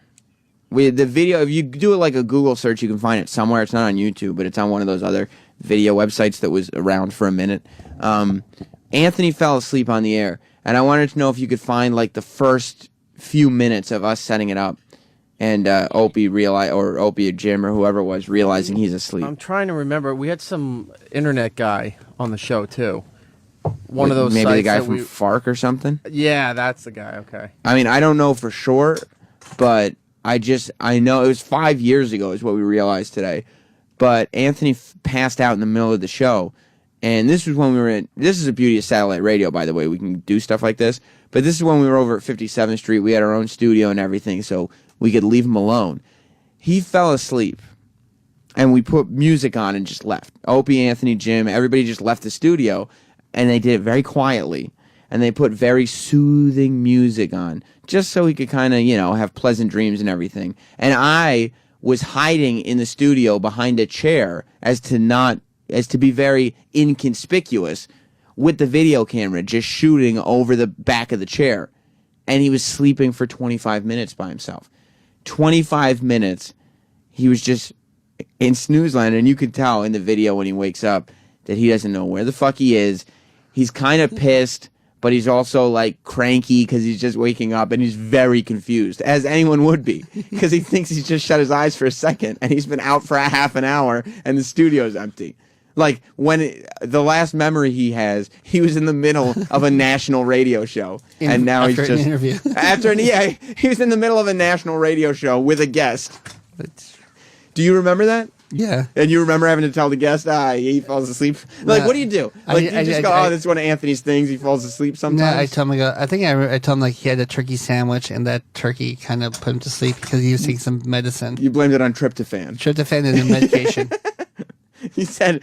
The video, if you do it like a Google search, you can find it somewhere. It's not on YouTube, but it's on one of those other video websites that was around for a minute. Anthony fell asleep on the air, and I wanted to know if you could find like the first few minutes of us setting it up, and Opie or Jim or whoever it was realizing he's asleep. I'm trying to remember. We had some internet guy on the show too. One of those maybe sites the guy that from FARC or something. Yeah, that's the guy. Okay. I mean, I don't know for sure, but I know it was 5 years ago is what we realized today. But Anthony passed out in the middle of the show. And this was when we were this is the beauty of satellite radio, by the way. We can do stuff like this. But this is when we were over at 57th Street. We had our own studio and everything, so we could leave him alone. He fell asleep. And we put music on and just left. Opie, Anthony, Jim, everybody just left the studio. And they did it very quietly. And they put very soothing music on, just so he could kind of, have pleasant dreams and everything. And I was hiding in the studio behind a chair as to be very inconspicuous with the video camera, just shooting over the back of the chair. And he was sleeping for 25 minutes by himself. 25 minutes, he was just in snooze land, and you could tell in the video when he wakes up that he doesn't know where the fuck he is. He's kind of pissed, but he's also like cranky because he's just waking up, and he's very confused, as anyone would be, because he thinks he's just shut his eyes for a second and he's been out for a half an hour and the studio's empty. Like the last memory he has, he was in the middle of a national radio show, and now he's just an interview. He was in the middle of a national radio show with a guest. Do you remember that? Yeah. And you remember having to tell the guest, he falls asleep? Like, what do you do? Like, you just go, that's one of Anthony's things. He falls asleep sometimes? No, I told him, I told him, like, he had a turkey sandwich, and that turkey kind of put him to sleep because he was taking some medicine. You blamed it on tryptophan. Tryptophan is a medication. You said,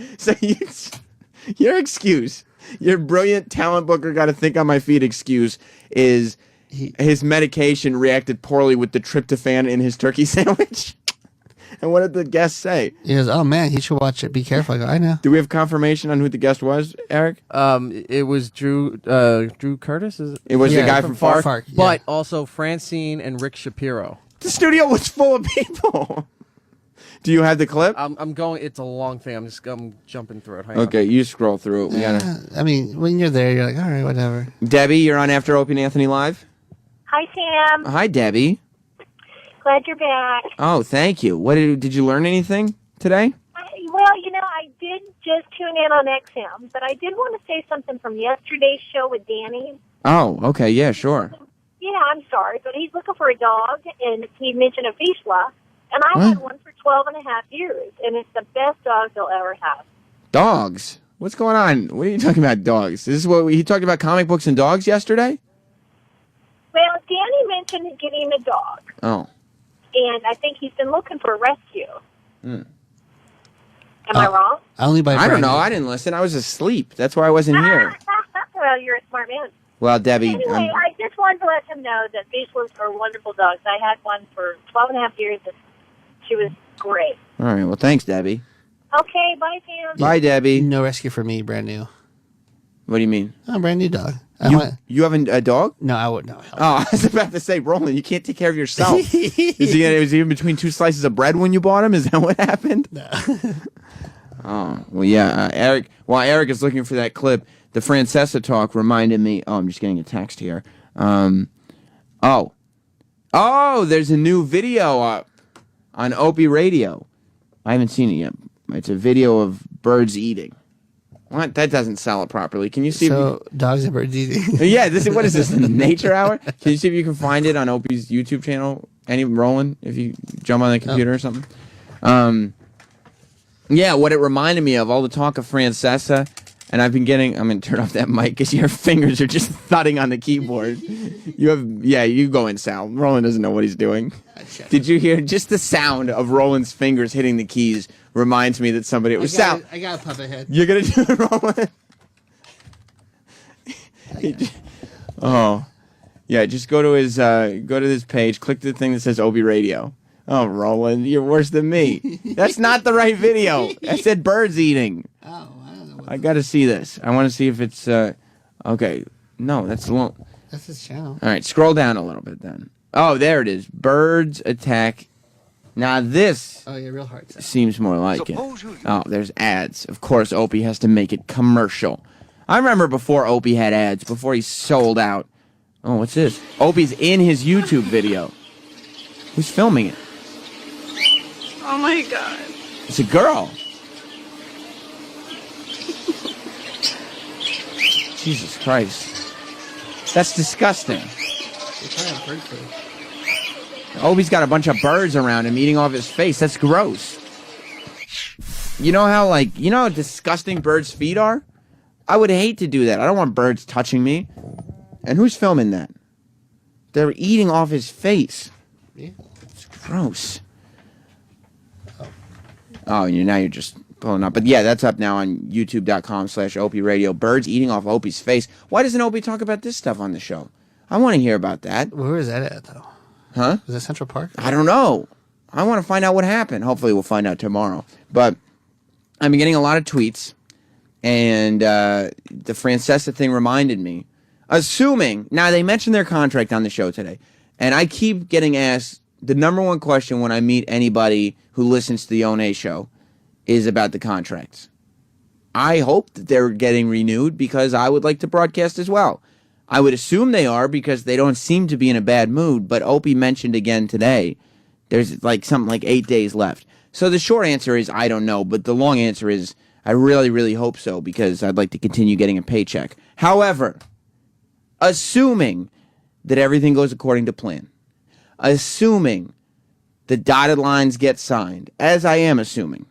your excuse, your brilliant talent booker got to think on my feet excuse is his medication reacted poorly with the tryptophan in his turkey sandwich. And what did the guest say? He goes, "Oh man, he should watch it. Be careful." I go, "I know." Do we have confirmation on who the guest was, Eric? It was Drew Curtis. It was the guy from FARC. But also Francine and Rick Shapiro. The studio was full of people. Do you have the clip? I'm going. It's a long thing. I'm jumping through it. Hang okay, on. you scroll through it. I mean, when you're there, you're like, all right, whatever. Debbie, you're on After Opie and Anthony Live. Hi, Sam. Hi, Debbie. Glad you're back. Oh, thank you. What did you learn anything today? Well, I did just tune in on XM, but I did want to say something from yesterday's show with Danny. Oh, okay, yeah, sure. Yeah, I'm sorry, but he's looking for a dog, and he mentioned a Vizsla, and I had one for 12 and a half years, and it's the best dog he'll ever have. Dogs? What's going on? What are you talking about, dogs? This is what he talked about, comic books and dogs yesterday? Well, Danny mentioned getting a dog. Oh. And I think he's been looking for a rescue. Am I wrong? Only by I don't know. Brandon. I didn't listen. I was asleep. That's why I wasn't here. Well, you're a smart man. Well, Debbie. Anyway, I just wanted to let him know that faceless are wonderful dogs. I had one for 12 and a half years, and she was great. All right. Well, thanks, Debbie. Okay, bye, Sam. Bye, Debbie. No rescue for me, brand new. What do you mean? A brand new dog. You have a dog? No, I would no. Oh, I was about to say, Roland, you can't take care of yourself. Was he in between two slices of bread when you bought him? Is that what happened? No. Oh, well, yeah. Eric, while Eric is looking for that clip, the Francesa talk reminded me. Oh, I'm just getting a text here. Oh, there's a new video up on Opie Radio. I haven't seen it yet. It's a video of birds eating. What? That doesn't sell it properly. Can you see? Dogs and birds eating. Yeah. What is this? Nature Hour? Can you see if you can find it on Opie's YouTube channel? Roland, if you jump on the computer or something. Yeah. What it reminded me of, all the talk of Francesa, and I'm gonna turn off that mic because your fingers are just thudding on the keyboard. You go in, Sal. Roland doesn't know what he's doing. Did you hear just the sound of Roland's fingers hitting the keys? Reminds me that somebody. It was Sal. I got a puppet head. You're gonna do it, Roland. Oh, yeah. Just go to his page. Click the thing that says Opie Radio. Oh, Roland, you're worse than me. That's not the right video. I said birds eating. Oh, I don't know. I got to see this. I want to see if it's okay. No, that's the one. That's his channel. All right, scroll down a little bit then. Oh, there it is. Birds attack. Now this real hard seems more like it. Oh, there's ads. Of course, Opie has to make it commercial. I remember before Opie had ads, before he sold out. Oh, what's this? Opie's in his YouTube video. Who's filming it? Oh my god. It's a girl. Jesus Christ. That's disgusting. Opie's got a bunch of birds around him eating off his face. That's gross. You know how disgusting birds' feet are? I would hate to do that. I don't want birds touching me. And who's filming that? They're eating off his face. Yeah. It's gross. Oh, now you're just pulling up. But yeah, that's up now on youtube.com/Opie Radio. Birds eating off Opie's face. Why doesn't Opie talk about this stuff on the show? I want to hear about that. Where is that at, though? Huh? Is that Central Park? I don't know. I want to find out what happened. Hopefully we'll find out tomorrow. But I've been getting a lot of tweets, and the Francesa thing reminded me. Assuming, now they mentioned their contract on the show today, and I keep getting asked, the number one question when I meet anybody who listens to the O&A show is about the contracts. I hope that they're getting renewed because I would like to broadcast as well. I would assume they are because they don't seem to be in a bad mood, but Opie mentioned again today there's something like 8 days left. So the short answer is I don't know, but the long answer is I really, really hope so because I'd like to continue getting a paycheck. However, assuming that everything goes according to plan, assuming the dotted lines get signed, as I am assuming,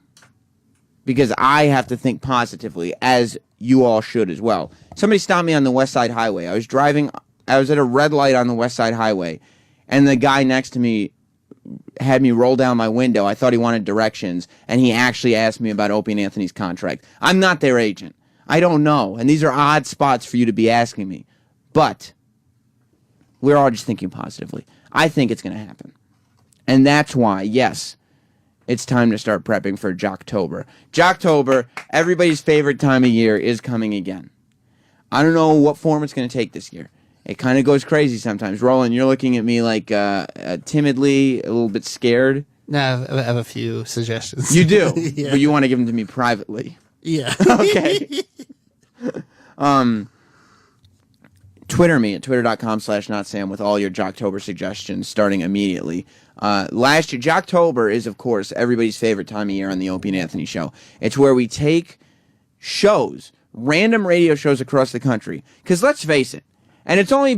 because I have to think positively, as you all should as well. Somebody stopped me on the West Side Highway. I was at a red light on the West Side Highway, and the guy next to me had me roll down my window. I thought he wanted directions, and he actually asked me about Opie and Anthony's contract. I'm not their agent. I don't know, and these are odd spots for you to be asking me. But we're all just thinking positively. I think it's going to happen. And that's why, yes, it's time to start prepping for Jocktober. Jocktober, everybody's favorite time of year, is coming again. I don't know what form it's going to take this year. It kind of goes crazy sometimes. Roland, you're looking at me like timidly, a little bit scared. No, I have a few suggestions. You do? Yeah. But you want to give them to me privately. Yeah. Okay. Twitter me at twitter.com/notsam with all your Jocktober suggestions starting immediately. Last year, Jocktober is, of course, everybody's favorite time of year on the Opie and Anthony show. It's where we take shows, random radio shows across the country. Because let's face it, and it's only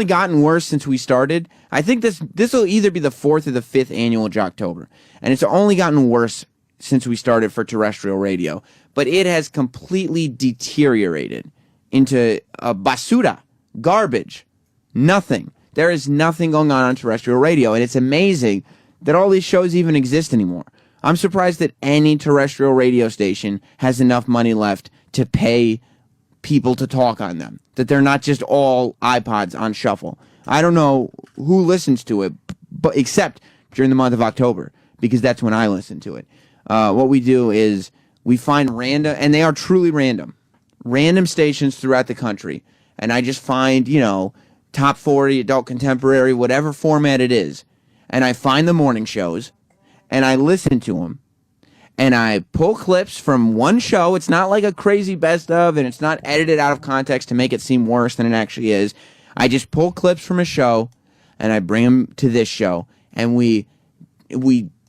gotten worse since we started. I think this will either be the 4th or the 5th annual Jocktober. And it's only gotten worse since we started for terrestrial radio. But it has completely deteriorated into a basura, garbage, nothing. There is nothing going on terrestrial radio, and it's amazing that all these shows even exist anymore. I'm surprised that any terrestrial radio station has enough money left to pay people to talk on them, that they're not just all iPods on shuffle. I don't know who listens to it, but except during the month of October, because that's when I listen to it. What we do is we find random, and they are truly random stations throughout the country, and I just find, top 40, adult contemporary, whatever format it is, and I find the morning shows, and I listen to them, and I pull clips from one show. It's not like a crazy best of, and it's not edited out of context to make it seem worse than it actually is. I just pull clips from a show, and I bring them to this show, and we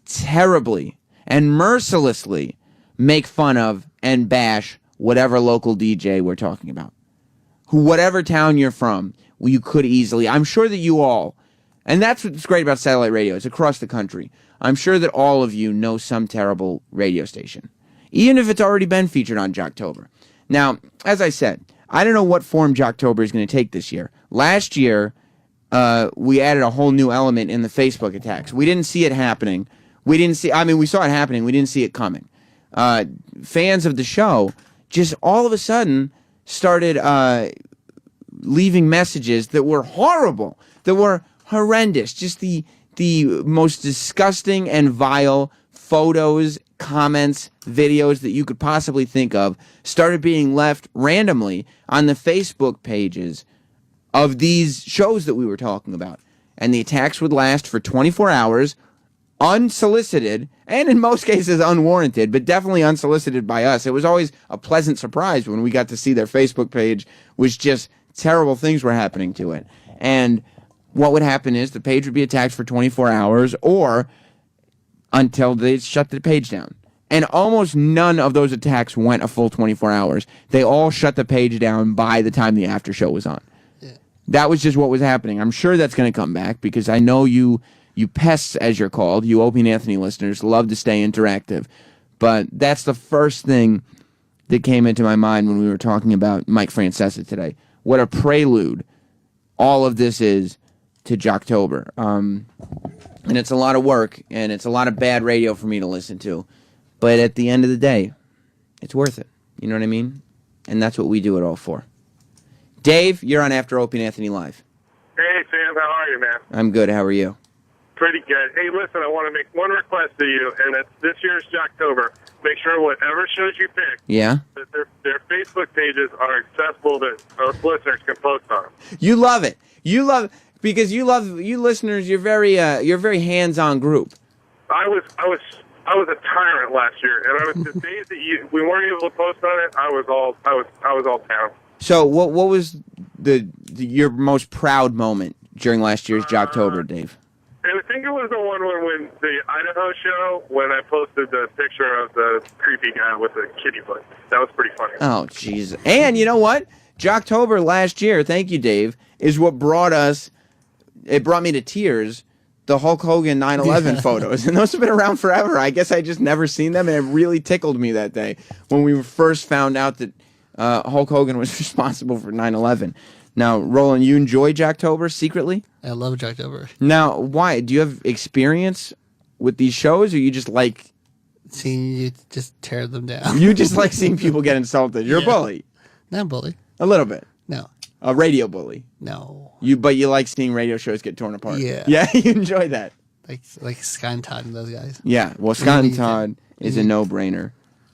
terribly and mercilessly make fun of and bash whatever local DJ we're talking about. Whatever town you're from, you could easily, I'm sure that you all, and that's what's great about satellite radio, it's across the country. I'm sure that all of you know some terrible radio station, even if it's already been featured on Jocktober. Now, as I said, I don't know what form Jocktober is going to take this year. Last year, we added a whole new element in the Facebook attacks. We didn't see it happening. We saw it happening. We didn't see it coming. Fans of the show just all of a sudden started leaving messages that were horrible, that were horrendous, just the most disgusting and vile photos, comments, videos that you could possibly think of started being left randomly on the Facebook pages of these shows that we were talking about. And the attacks would last for 24 hours, unsolicited, and in most cases unwarranted, but definitely unsolicited by us. It was always a pleasant surprise when we got to see their Facebook page was just terrible things were happening to it. And what would happen is the page would be attacked for 24 hours or until they shut the page down. And almost none of those attacks went a full 24 hours. They all shut the page down by the time the after show was on. Yeah. That was just what was happening. I'm sure that's going to come back because I know you pests, as you're called, you Opie and Anthony listeners, love to stay interactive. But that's the first thing that came into my mind when we were talking about Mike Francesa today. What a prelude all of this is to Jocktober. And it's a lot of work, and it's a lot of bad radio for me to listen to. But at the end of the day, it's worth it. You know what I mean? And that's what we do it all for. Dave, you're on After Opie and Anthony Live. Hey, Sam, how are you, man? I'm good. How are you? Pretty good. Hey, listen, I want to make one request to you, and it's this year's Jocktober. Make sure whatever shows you pick, yeah, that their Facebook pages are accessible that us listeners can post on them. You love it. You love because you listeners. You're very hands-on group. I was a tyrant last year, and I was the days that we weren't able to post on it. I was all down. So what was your most proud moment during last year's Jocktober, Dave? I think it was the one when the Idaho show, when I posted the picture of the creepy guy with the kitty foot. That was pretty funny. Oh, jeez. And you know what? Jocktober last year, thank you, Dave, is what brought me to tears, the Hulk Hogan 9/11 photos. And those have been around forever. I guess I just never seen them, and it really tickled me that day when we first found out that Hulk Hogan was responsible for 9/11. Now, Roland, you enjoy Jocktober secretly? I love Jocktober. Now, why? Do you have experience with these shows, or you just like seeing you just tear them down? You just like seeing people get insulted. You're a bully. Not a bully. A little bit. No. A radio bully. No. But you like seeing radio shows get torn apart. Yeah. Yeah, you enjoy that. Like Scott and Todd and those guys. Yeah. Well, Scott and Todd is a no-brainer.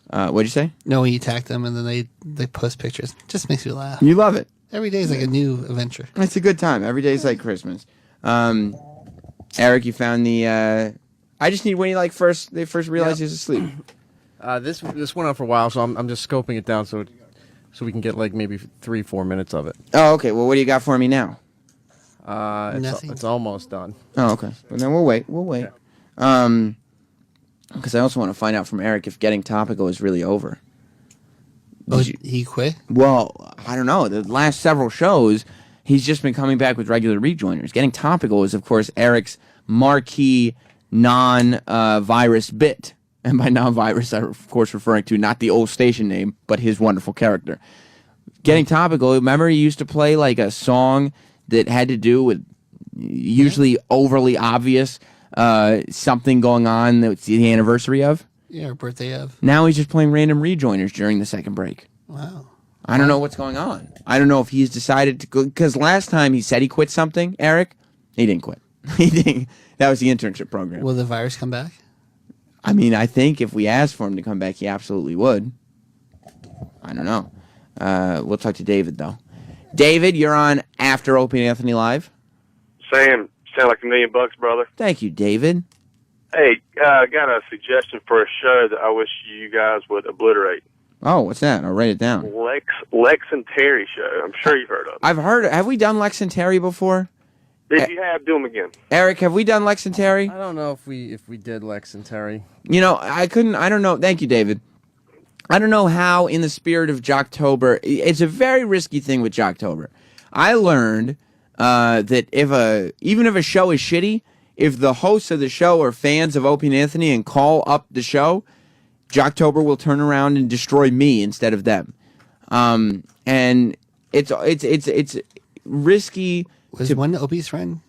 What'd you say? No, when you attack them and then they post pictures. It just makes me laugh. You love it. Every day is like a new adventure. It's a good time. Every day is like Christmas. Eric, you found the. I just need when they first realize he's asleep. This went on for a while, so I'm just scoping it down so we can get like maybe 3-4 minutes of it. Oh, okay. Well, what do you got for me now? It's almost done. Oh, okay. Well, then we'll wait. We'll wait. Because I also want to find out from Eric if Getting Topical is really over. He quit? Well, I don't know. The last several shows, he's just been coming back with regular rejoiners. Getting Topical is, of course, Eric's marquee non-virus bit. And by non-virus, I'm, of course, referring to not the old station name, but his wonderful character. Getting Topical, remember he used to play like a song that had to do with usually overly obvious something going on that's the anniversary of. Yeah, or birthday of. Now he's just playing random rejoiners during the second break. Wow. I don't know what's going on. I don't know if he's decided to go, because last time he said he quit something, Eric, he didn't quit. He didn't. That was the internship program. Will the virus come back? I mean, I think if we asked for him to come back, he absolutely would. I don't know. We'll talk to David, though. David, you're on After Opie and Anthony Live. Sam, sound like $1 million, brother. Thank you, David. Hey, I got a suggestion for a show that I wish you guys would obliterate. Oh, what's that? I'll write it down. Lex and Terry show. I'm sure you've heard of it. I've heard. Have we done Lex and Terry before? If you have, do them again. Eric, have we done Lex and Terry? I don't know if we did Lex and Terry. You know, I don't know. Thank you, David. I don't know how, in the spirit of Jocktober, it's a very risky thing with Jocktober. I learned that even if a show is shitty, if the hosts of the show are fans of Opie and Anthony and call up the show, Jocktober will turn around and destroy me instead of them. And it's risky. Was one Opie's friend?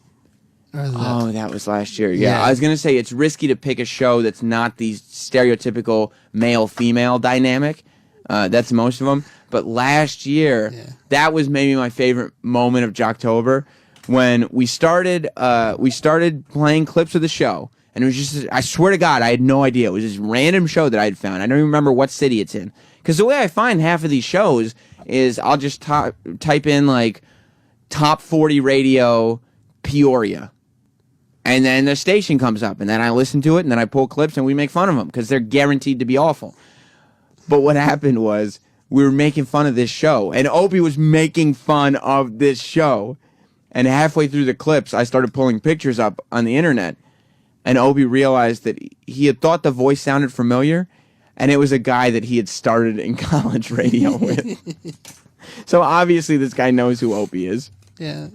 Oh, that was last year. Yeah, I was going to say it's risky to pick a show that's not the stereotypical male-female dynamic. That's most of them. But last year, that was maybe my favorite moment of Jocktober, when we started playing clips of the show. And it was just, I swear to God, I had no idea. It was this random show that I had found. I don't even remember what city it's in. Because the way I find half of these shows is I'll just type in, like, Top 40 Radio Peoria. And then the station comes up, and then I listen to it, and then I pull clips, and we make fun of them, because they're guaranteed to be awful. But what happened was, we were making fun of this show, and Opie was making fun of this show. And halfway through the clips, I started pulling pictures up on the internet, and Opie realized that he had thought the voice sounded familiar, and it was a guy that he had started in college radio with. So obviously this guy knows who Opie is. Yeah.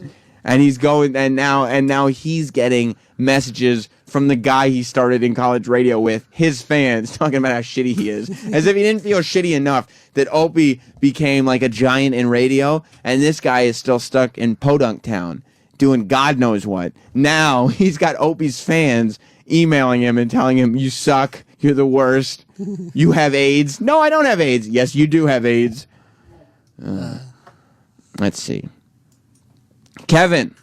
And he's going, and now he's getting messages from the guy he started in college radio with, his fans, talking about how shitty he is. As if he didn't feel shitty enough that Opie became like a giant in radio, and this guy is still stuck in Podunk Town doing God knows what. Now he's got Opie's fans emailing him and telling him, "You suck, you're the worst, you have AIDS." No, I don't have AIDS. Yes, you do have AIDS. Let's see. Kevin.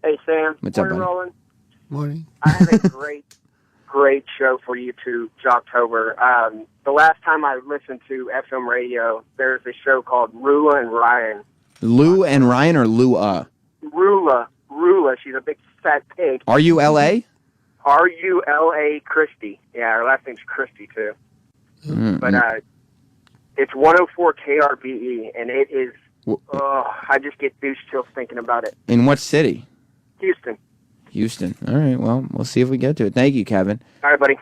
Hey, Sam. What's up, Morning, buddy? Roland. Morning. I have a great show for you to Jocktober. The last time I listened to FM radio, there's a show called Rula and Ryan. Lou and Ryan or Lua? Rula. She's a big fat pig. R-U-L-A? R-U-L-A Christie. Yeah, her last name's Christie, too. Mm-hmm. But it's 104 KRBE, and it is, I just get douche chills thinking about it. In what city? Houston. Houston. All right, well, we'll see if we get to it. Thank you, Kevin. All right, buddy.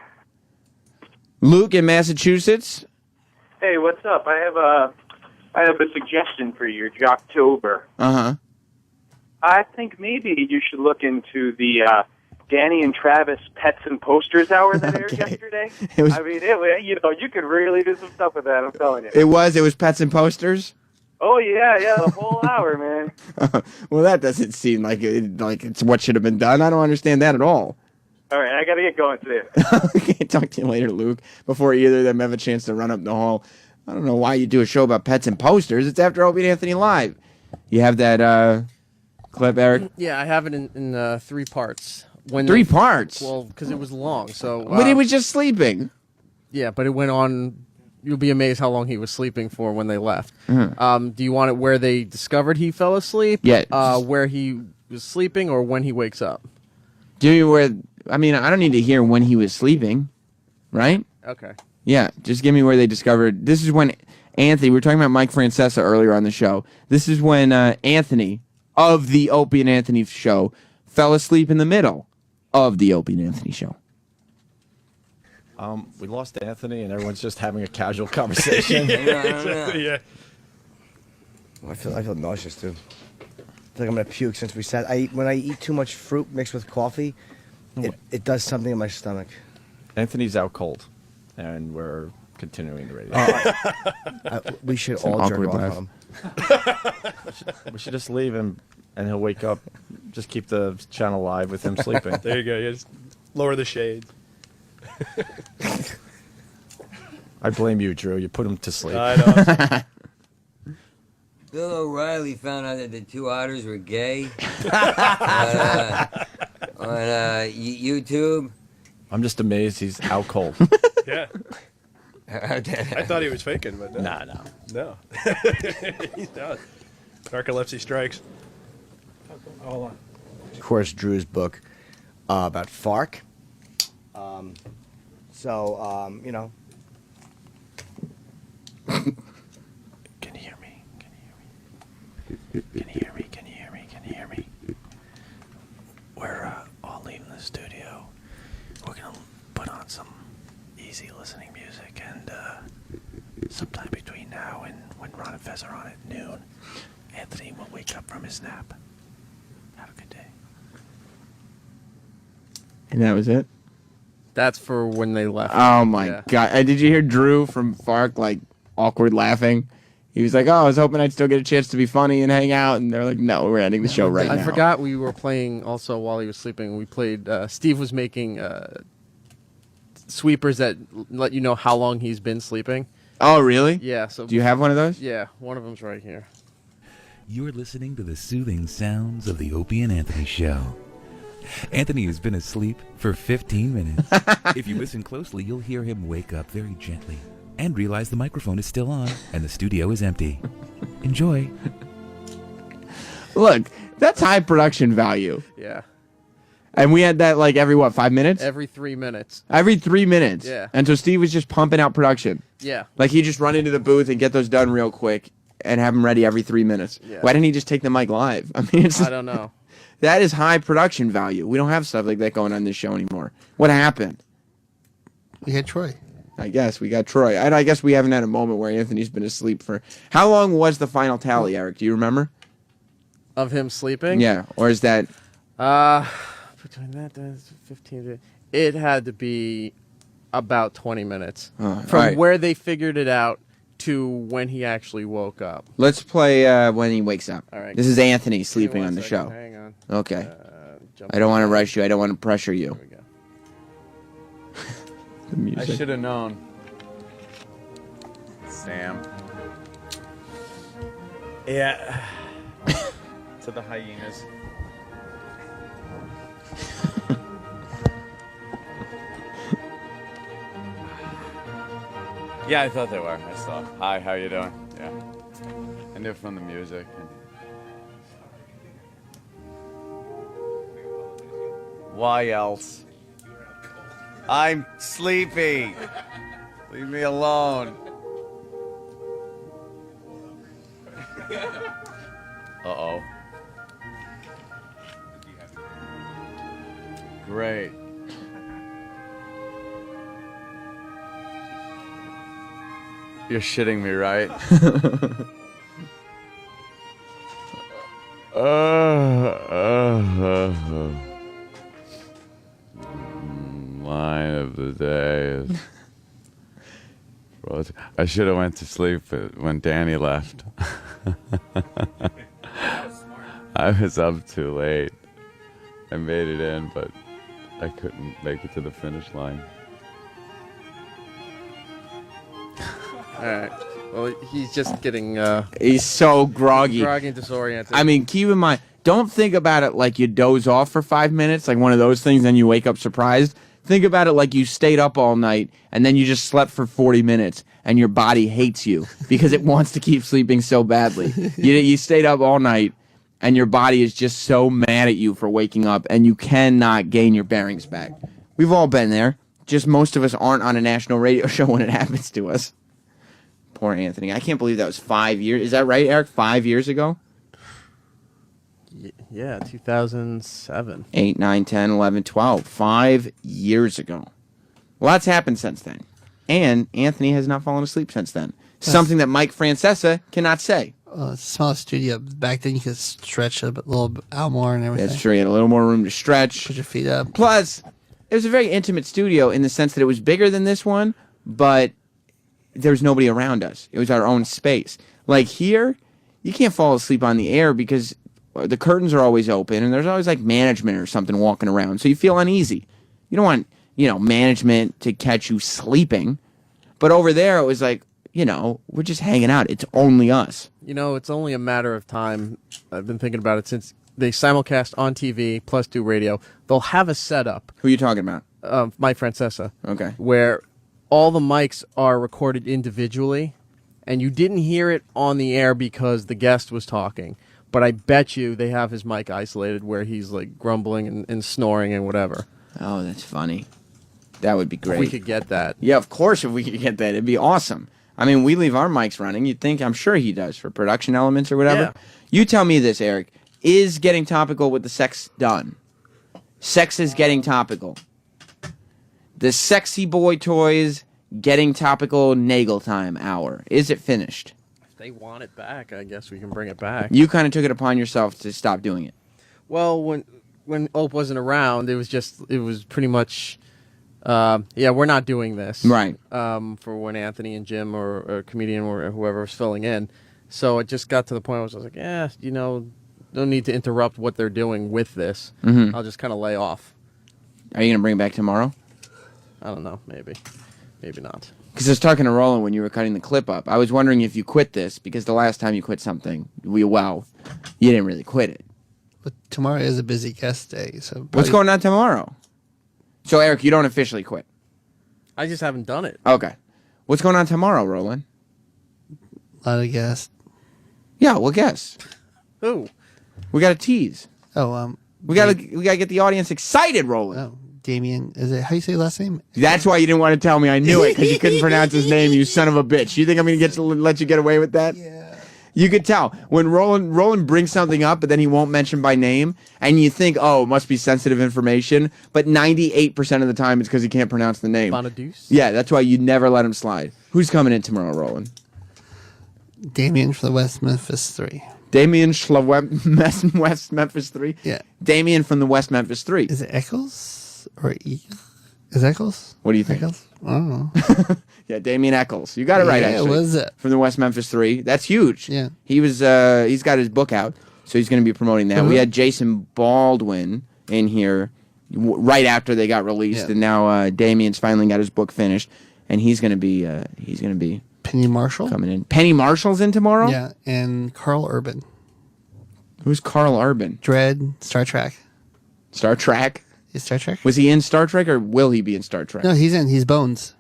Luke in Massachusetts. Hey, what's up? I have a suggestion for your Jocktober. Uh-huh. I think maybe you should look into the Danny and Travis Pets and Posters Hour that aired yesterday. I mean, you could really do some stuff with that, I'm telling you. It was Pets and Posters? Oh, yeah, the whole hour, man. Well, that doesn't seem like it's what should have been done. I don't understand that at all. All right, I got to get going today. Okay, talk to you later, Luke, before either of them have a chance to run up the hall. I don't know why you do a show about pets and posters. It's After Opie and Anthony Live. You have that clip, Eric? Yeah, I have it in 3 parts. Three parts? Well, because it was long, so... but he was just sleeping. Yeah, but it went on... You'll be amazed how long he was sleeping for when they left. Mm-hmm. Do you want it where they discovered he fell asleep? Yeah. Where he was sleeping or when he wakes up? Do you where... I mean, I don't need to hear when he was sleeping, right? Okay. Yeah, just give me where they discovered... This is when Anthony... We were talking about Mike Francesa earlier on the show. This is when Anthony, of the Opie and Anthony show, fell asleep in the middle of the Opie and Anthony show. We lost Anthony, and everyone's just having a casual conversation. Yeah. I feel nauseous too. I feel like I'm gonna puke since we said. When I eat too much fruit mixed with coffee, it does something in my stomach. Anthony's out cold, and we're continuing the radio. We should all jerk off on him. We should just leave him, and he'll wake up Just keep the channel live with him sleeping. There you go. You just lower the shades. I blame you, Drew. You put him to sleep. I know. Bill O'Reilly found out that the two otters were gay on YouTube. I'm just amazed he's out cold. Yeah. I thought he was faking, but no. No. He's not. Narcolepsy strikes. Hold on. Of course, Drew's book about FARC. You know. Can you hear me? Can you hear me? Can you hear me? Can you hear me? We're all leaving the studio. We're going to put on some easy listening music, and sometime between now and when Ron and Fez are on at noon, Anthony will wake up from his nap. Have a good day. And that was it? That's for when they left. Oh, my God. Did you hear Drew from FARC, like, awkward laughing? He was like, oh, I was hoping I'd still get a chance to be funny and hang out. And they're like, no, we're ending the show right now. I forgot we were playing also while he was sleeping. We played, Steve was making sweepers that let you know how long he's been sleeping. Oh, really? Yeah. So do you have one of those? Yeah, one of them's right here. You're listening to the soothing sounds of the Opie and Anthony Show. Anthony has been asleep for 15 minutes. If you listen closely, you'll hear him wake up very gently and realize the microphone is still on and the studio is empty. Enjoy. Look, that's high production value. Yeah. And we had that like every, 5 minutes? Every 3 minutes. Every 3 minutes. Yeah. And so Steve was just pumping out production. Yeah. Like he'd just run into the booth and get those done real quick and have them ready every 3 minutes. Yeah. Why didn't he just take the mic live? I mean, I don't know. That is high production value. We don't have stuff like that going on this show anymore. What happened? We had Troy. I guess we got Troy. I guess we haven't had a moment where Anthony's been asleep for... How long was the final tally, Eric? Do you remember? Of him sleeping? Yeah. Or is that... Between that's 15... It had to be about 20 minutes. From right. where they figured it out to when he actually woke up. Let's play when he wakes up. All right. This is Anthony sleeping on the show. Hang on. Okay. I don't want to rush you. I don't want to pressure you. Here we go. The music. I should have known. Sam. Yeah. To the hyenas. Yeah, I thought they were. I saw. Hi, how you doing? Yeah. I knew from the music. Why else? I'm sleepy. Leave me alone. Uh-oh. Great. You're shitting me, right? Line of the day is... I should have went to sleep when Danny left. I was up too late. I made it in, but I couldn't make it to the finish line. All right. Well, he's just getting... He's so groggy. Groggy and disoriented. I mean, keep in mind, don't think about it like you doze off for 5 minutes, like one of those things, then you wake up surprised. Think about it like you stayed up all night, and then you just slept for 40 minutes, and your body hates you because it wants to keep sleeping so badly. You stayed up all night, and your body is just so mad at you for waking up, and you cannot gain your bearings back. We've all been there. Just most of us aren't on a national radio show when it happens to us. Poor Anthony. I can't believe that was 5 years. Is that right, Eric? 5 years ago? Yeah, 2007. 8, 9, 10, 11, 12. 5 years ago. Lots happened since then. And Anthony has not fallen asleep since then. Something that Mike Francesa cannot say. It's a small studio. Back then you could stretch a little bit out more and everything. That's true. You had a little more room to stretch. Put your feet up. Plus, it was a very intimate studio in the sense that it was bigger than this one, but there was nobody around us. It was our own space. Like here, you can't fall asleep on the air because the curtains are always open, and there's always like management or something walking around, so you feel uneasy. You don't want, management to catch you sleeping. But over there, it was like, we're just hanging out. It's only us. It's only a matter of time. I've been thinking about it since they simulcast on TV plus do radio. They'll have a setup. Who are you talking about? Mike Francesa. Okay. Where all the mics are recorded individually, and you didn't hear it on the air because the guest was talking. But I bet you they have his mic isolated where he's like grumbling and snoring and whatever. Oh, that's funny. That would be great. If we could get that. Yeah, of course, if we could get that, it'd be awesome. I mean, we leave our mics running. You'd think, I'm sure he does for production elements or whatever. Yeah. You tell me this, Eric. Is getting topical with the sex done? Sex is getting topical. The sexy boy toys getting topical Nagel time hour. Is it finished? If they want it back, I guess we can bring it back. You kind of took it upon yourself to stop doing it. Well, when Ope wasn't around, it was pretty much, we're not doing this. Right. For when Anthony and Jim or a comedian or whoever was filling in. So it just got to the point where I was like, no need to interrupt what they're doing with this. Mm-hmm. I'll just kind of lay off. Are you going to bring it back tomorrow? I don't know. Maybe. Maybe not. Because I was talking to Roland when you were cutting the clip up. I was wondering if you quit this, because the last time you quit something, you didn't really quit it. But tomorrow is a busy guest day. So What's going on tomorrow? So, Eric, you don't officially quit. I just haven't done it. Okay. What's going on tomorrow, Roland? A lot of guests. Yeah, we'll guess. Who? We got to tease. Oh, we got to get the audience excited, Roland. Oh, Damien. Is it how you say last name? That's why you didn't want to tell me. I knew it because you couldn't pronounce his name. You son of a bitch. You think I'm going to let you get away with that? Yeah. You could tell when Roland brings something up, but then he won't mention by name, and you think, oh, it must be sensitive information. But 98% of the time, it's because he can't pronounce the name. Bonaduce? Yeah, that's why you never let him slide. Who's coming in tomorrow, Roland? Damien for the West Memphis 3. Damien West Memphis 3? Yeah. Damien from the West Memphis 3. Is it Eccles or is Eccles? What do you think? Eccles? I don't know. Yeah, Damien Eccles. You got it right, actually. What is it? From the West Memphis 3. That's huge. Yeah. He was. He's got his book out, so he's going to be promoting that. We had Jason Baldwin in here right after they got released, and now Damien's finally got his book finished, and he's going to be. Penny Marshall coming in. Penny Marshall's in tomorrow. Yeah, and Carl Urban. Who's Carl Urban? Dread, Star Trek. Star Trek. Is Star Trek? Was he in Star Trek, or will he be in Star Trek? No, he's in. He's Bones.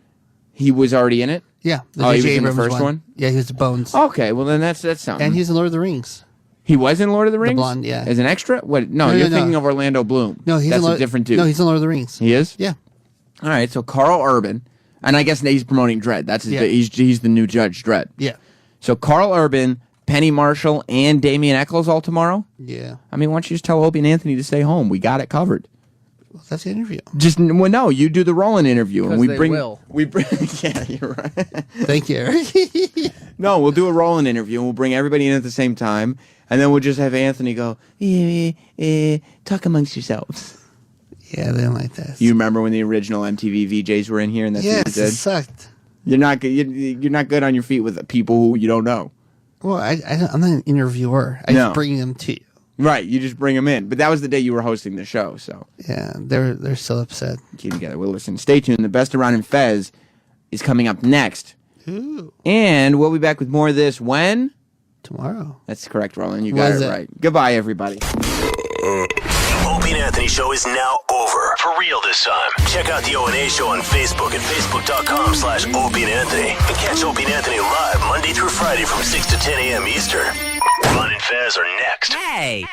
He was already in it? Yeah. He was in the first one? Yeah, he was Bones. Okay, well then that's something. And he's in Lord of the Rings. He was in Lord of the Rings? The blonde, yeah. As an extra? What? No, you're thinking of Orlando Bloom. No, he's that's in a different dude. No, he's in Lord of the Rings. He is? Yeah. All right, so Carl Urban, and I guess he's promoting Dredd. That's his, Yeah. he's the new Judge Dredd. Yeah. So Carl Urban, Penny Marshall, and Damien Eccles all tomorrow? Yeah. I mean, why don't you just tell Opie and Anthony to stay home? We got it covered. Well, that's the interview. Well, no, you do the Roland interview, and we bring. Will. We bring. Yeah, you're right. Thank you, Eric. No, we'll do a Roland interview, and we'll bring everybody in at the same time, and then we'll just have Anthony go, talk amongst yourselves. Yeah, they don't like that. You remember when the original MTV VJs were in here, and that's what you Yes, did? it sucked. You're not good. You're not good on your feet with people who you don't know. Well, I'm not an interviewer. I just bring them to you. Right, you just bring them in. But that was the day you were hosting the show, so. Yeah, they're still upset. Keep together. Well, listen, stay tuned. The Best Around in Fez is coming up next. Ooh. And we'll be back with more of this when? Tomorrow. That's correct, Roland. You got it right. Goodbye, everybody. The Opie and Anthony Show is now over. For real this time. Check out the O&A Show on Facebook at facebook.com/Opie and Anthony. And catch Opie and Anthony live Monday through Friday from 6 to 10 a.m. Eastern. Ron and Fez are next. Hey.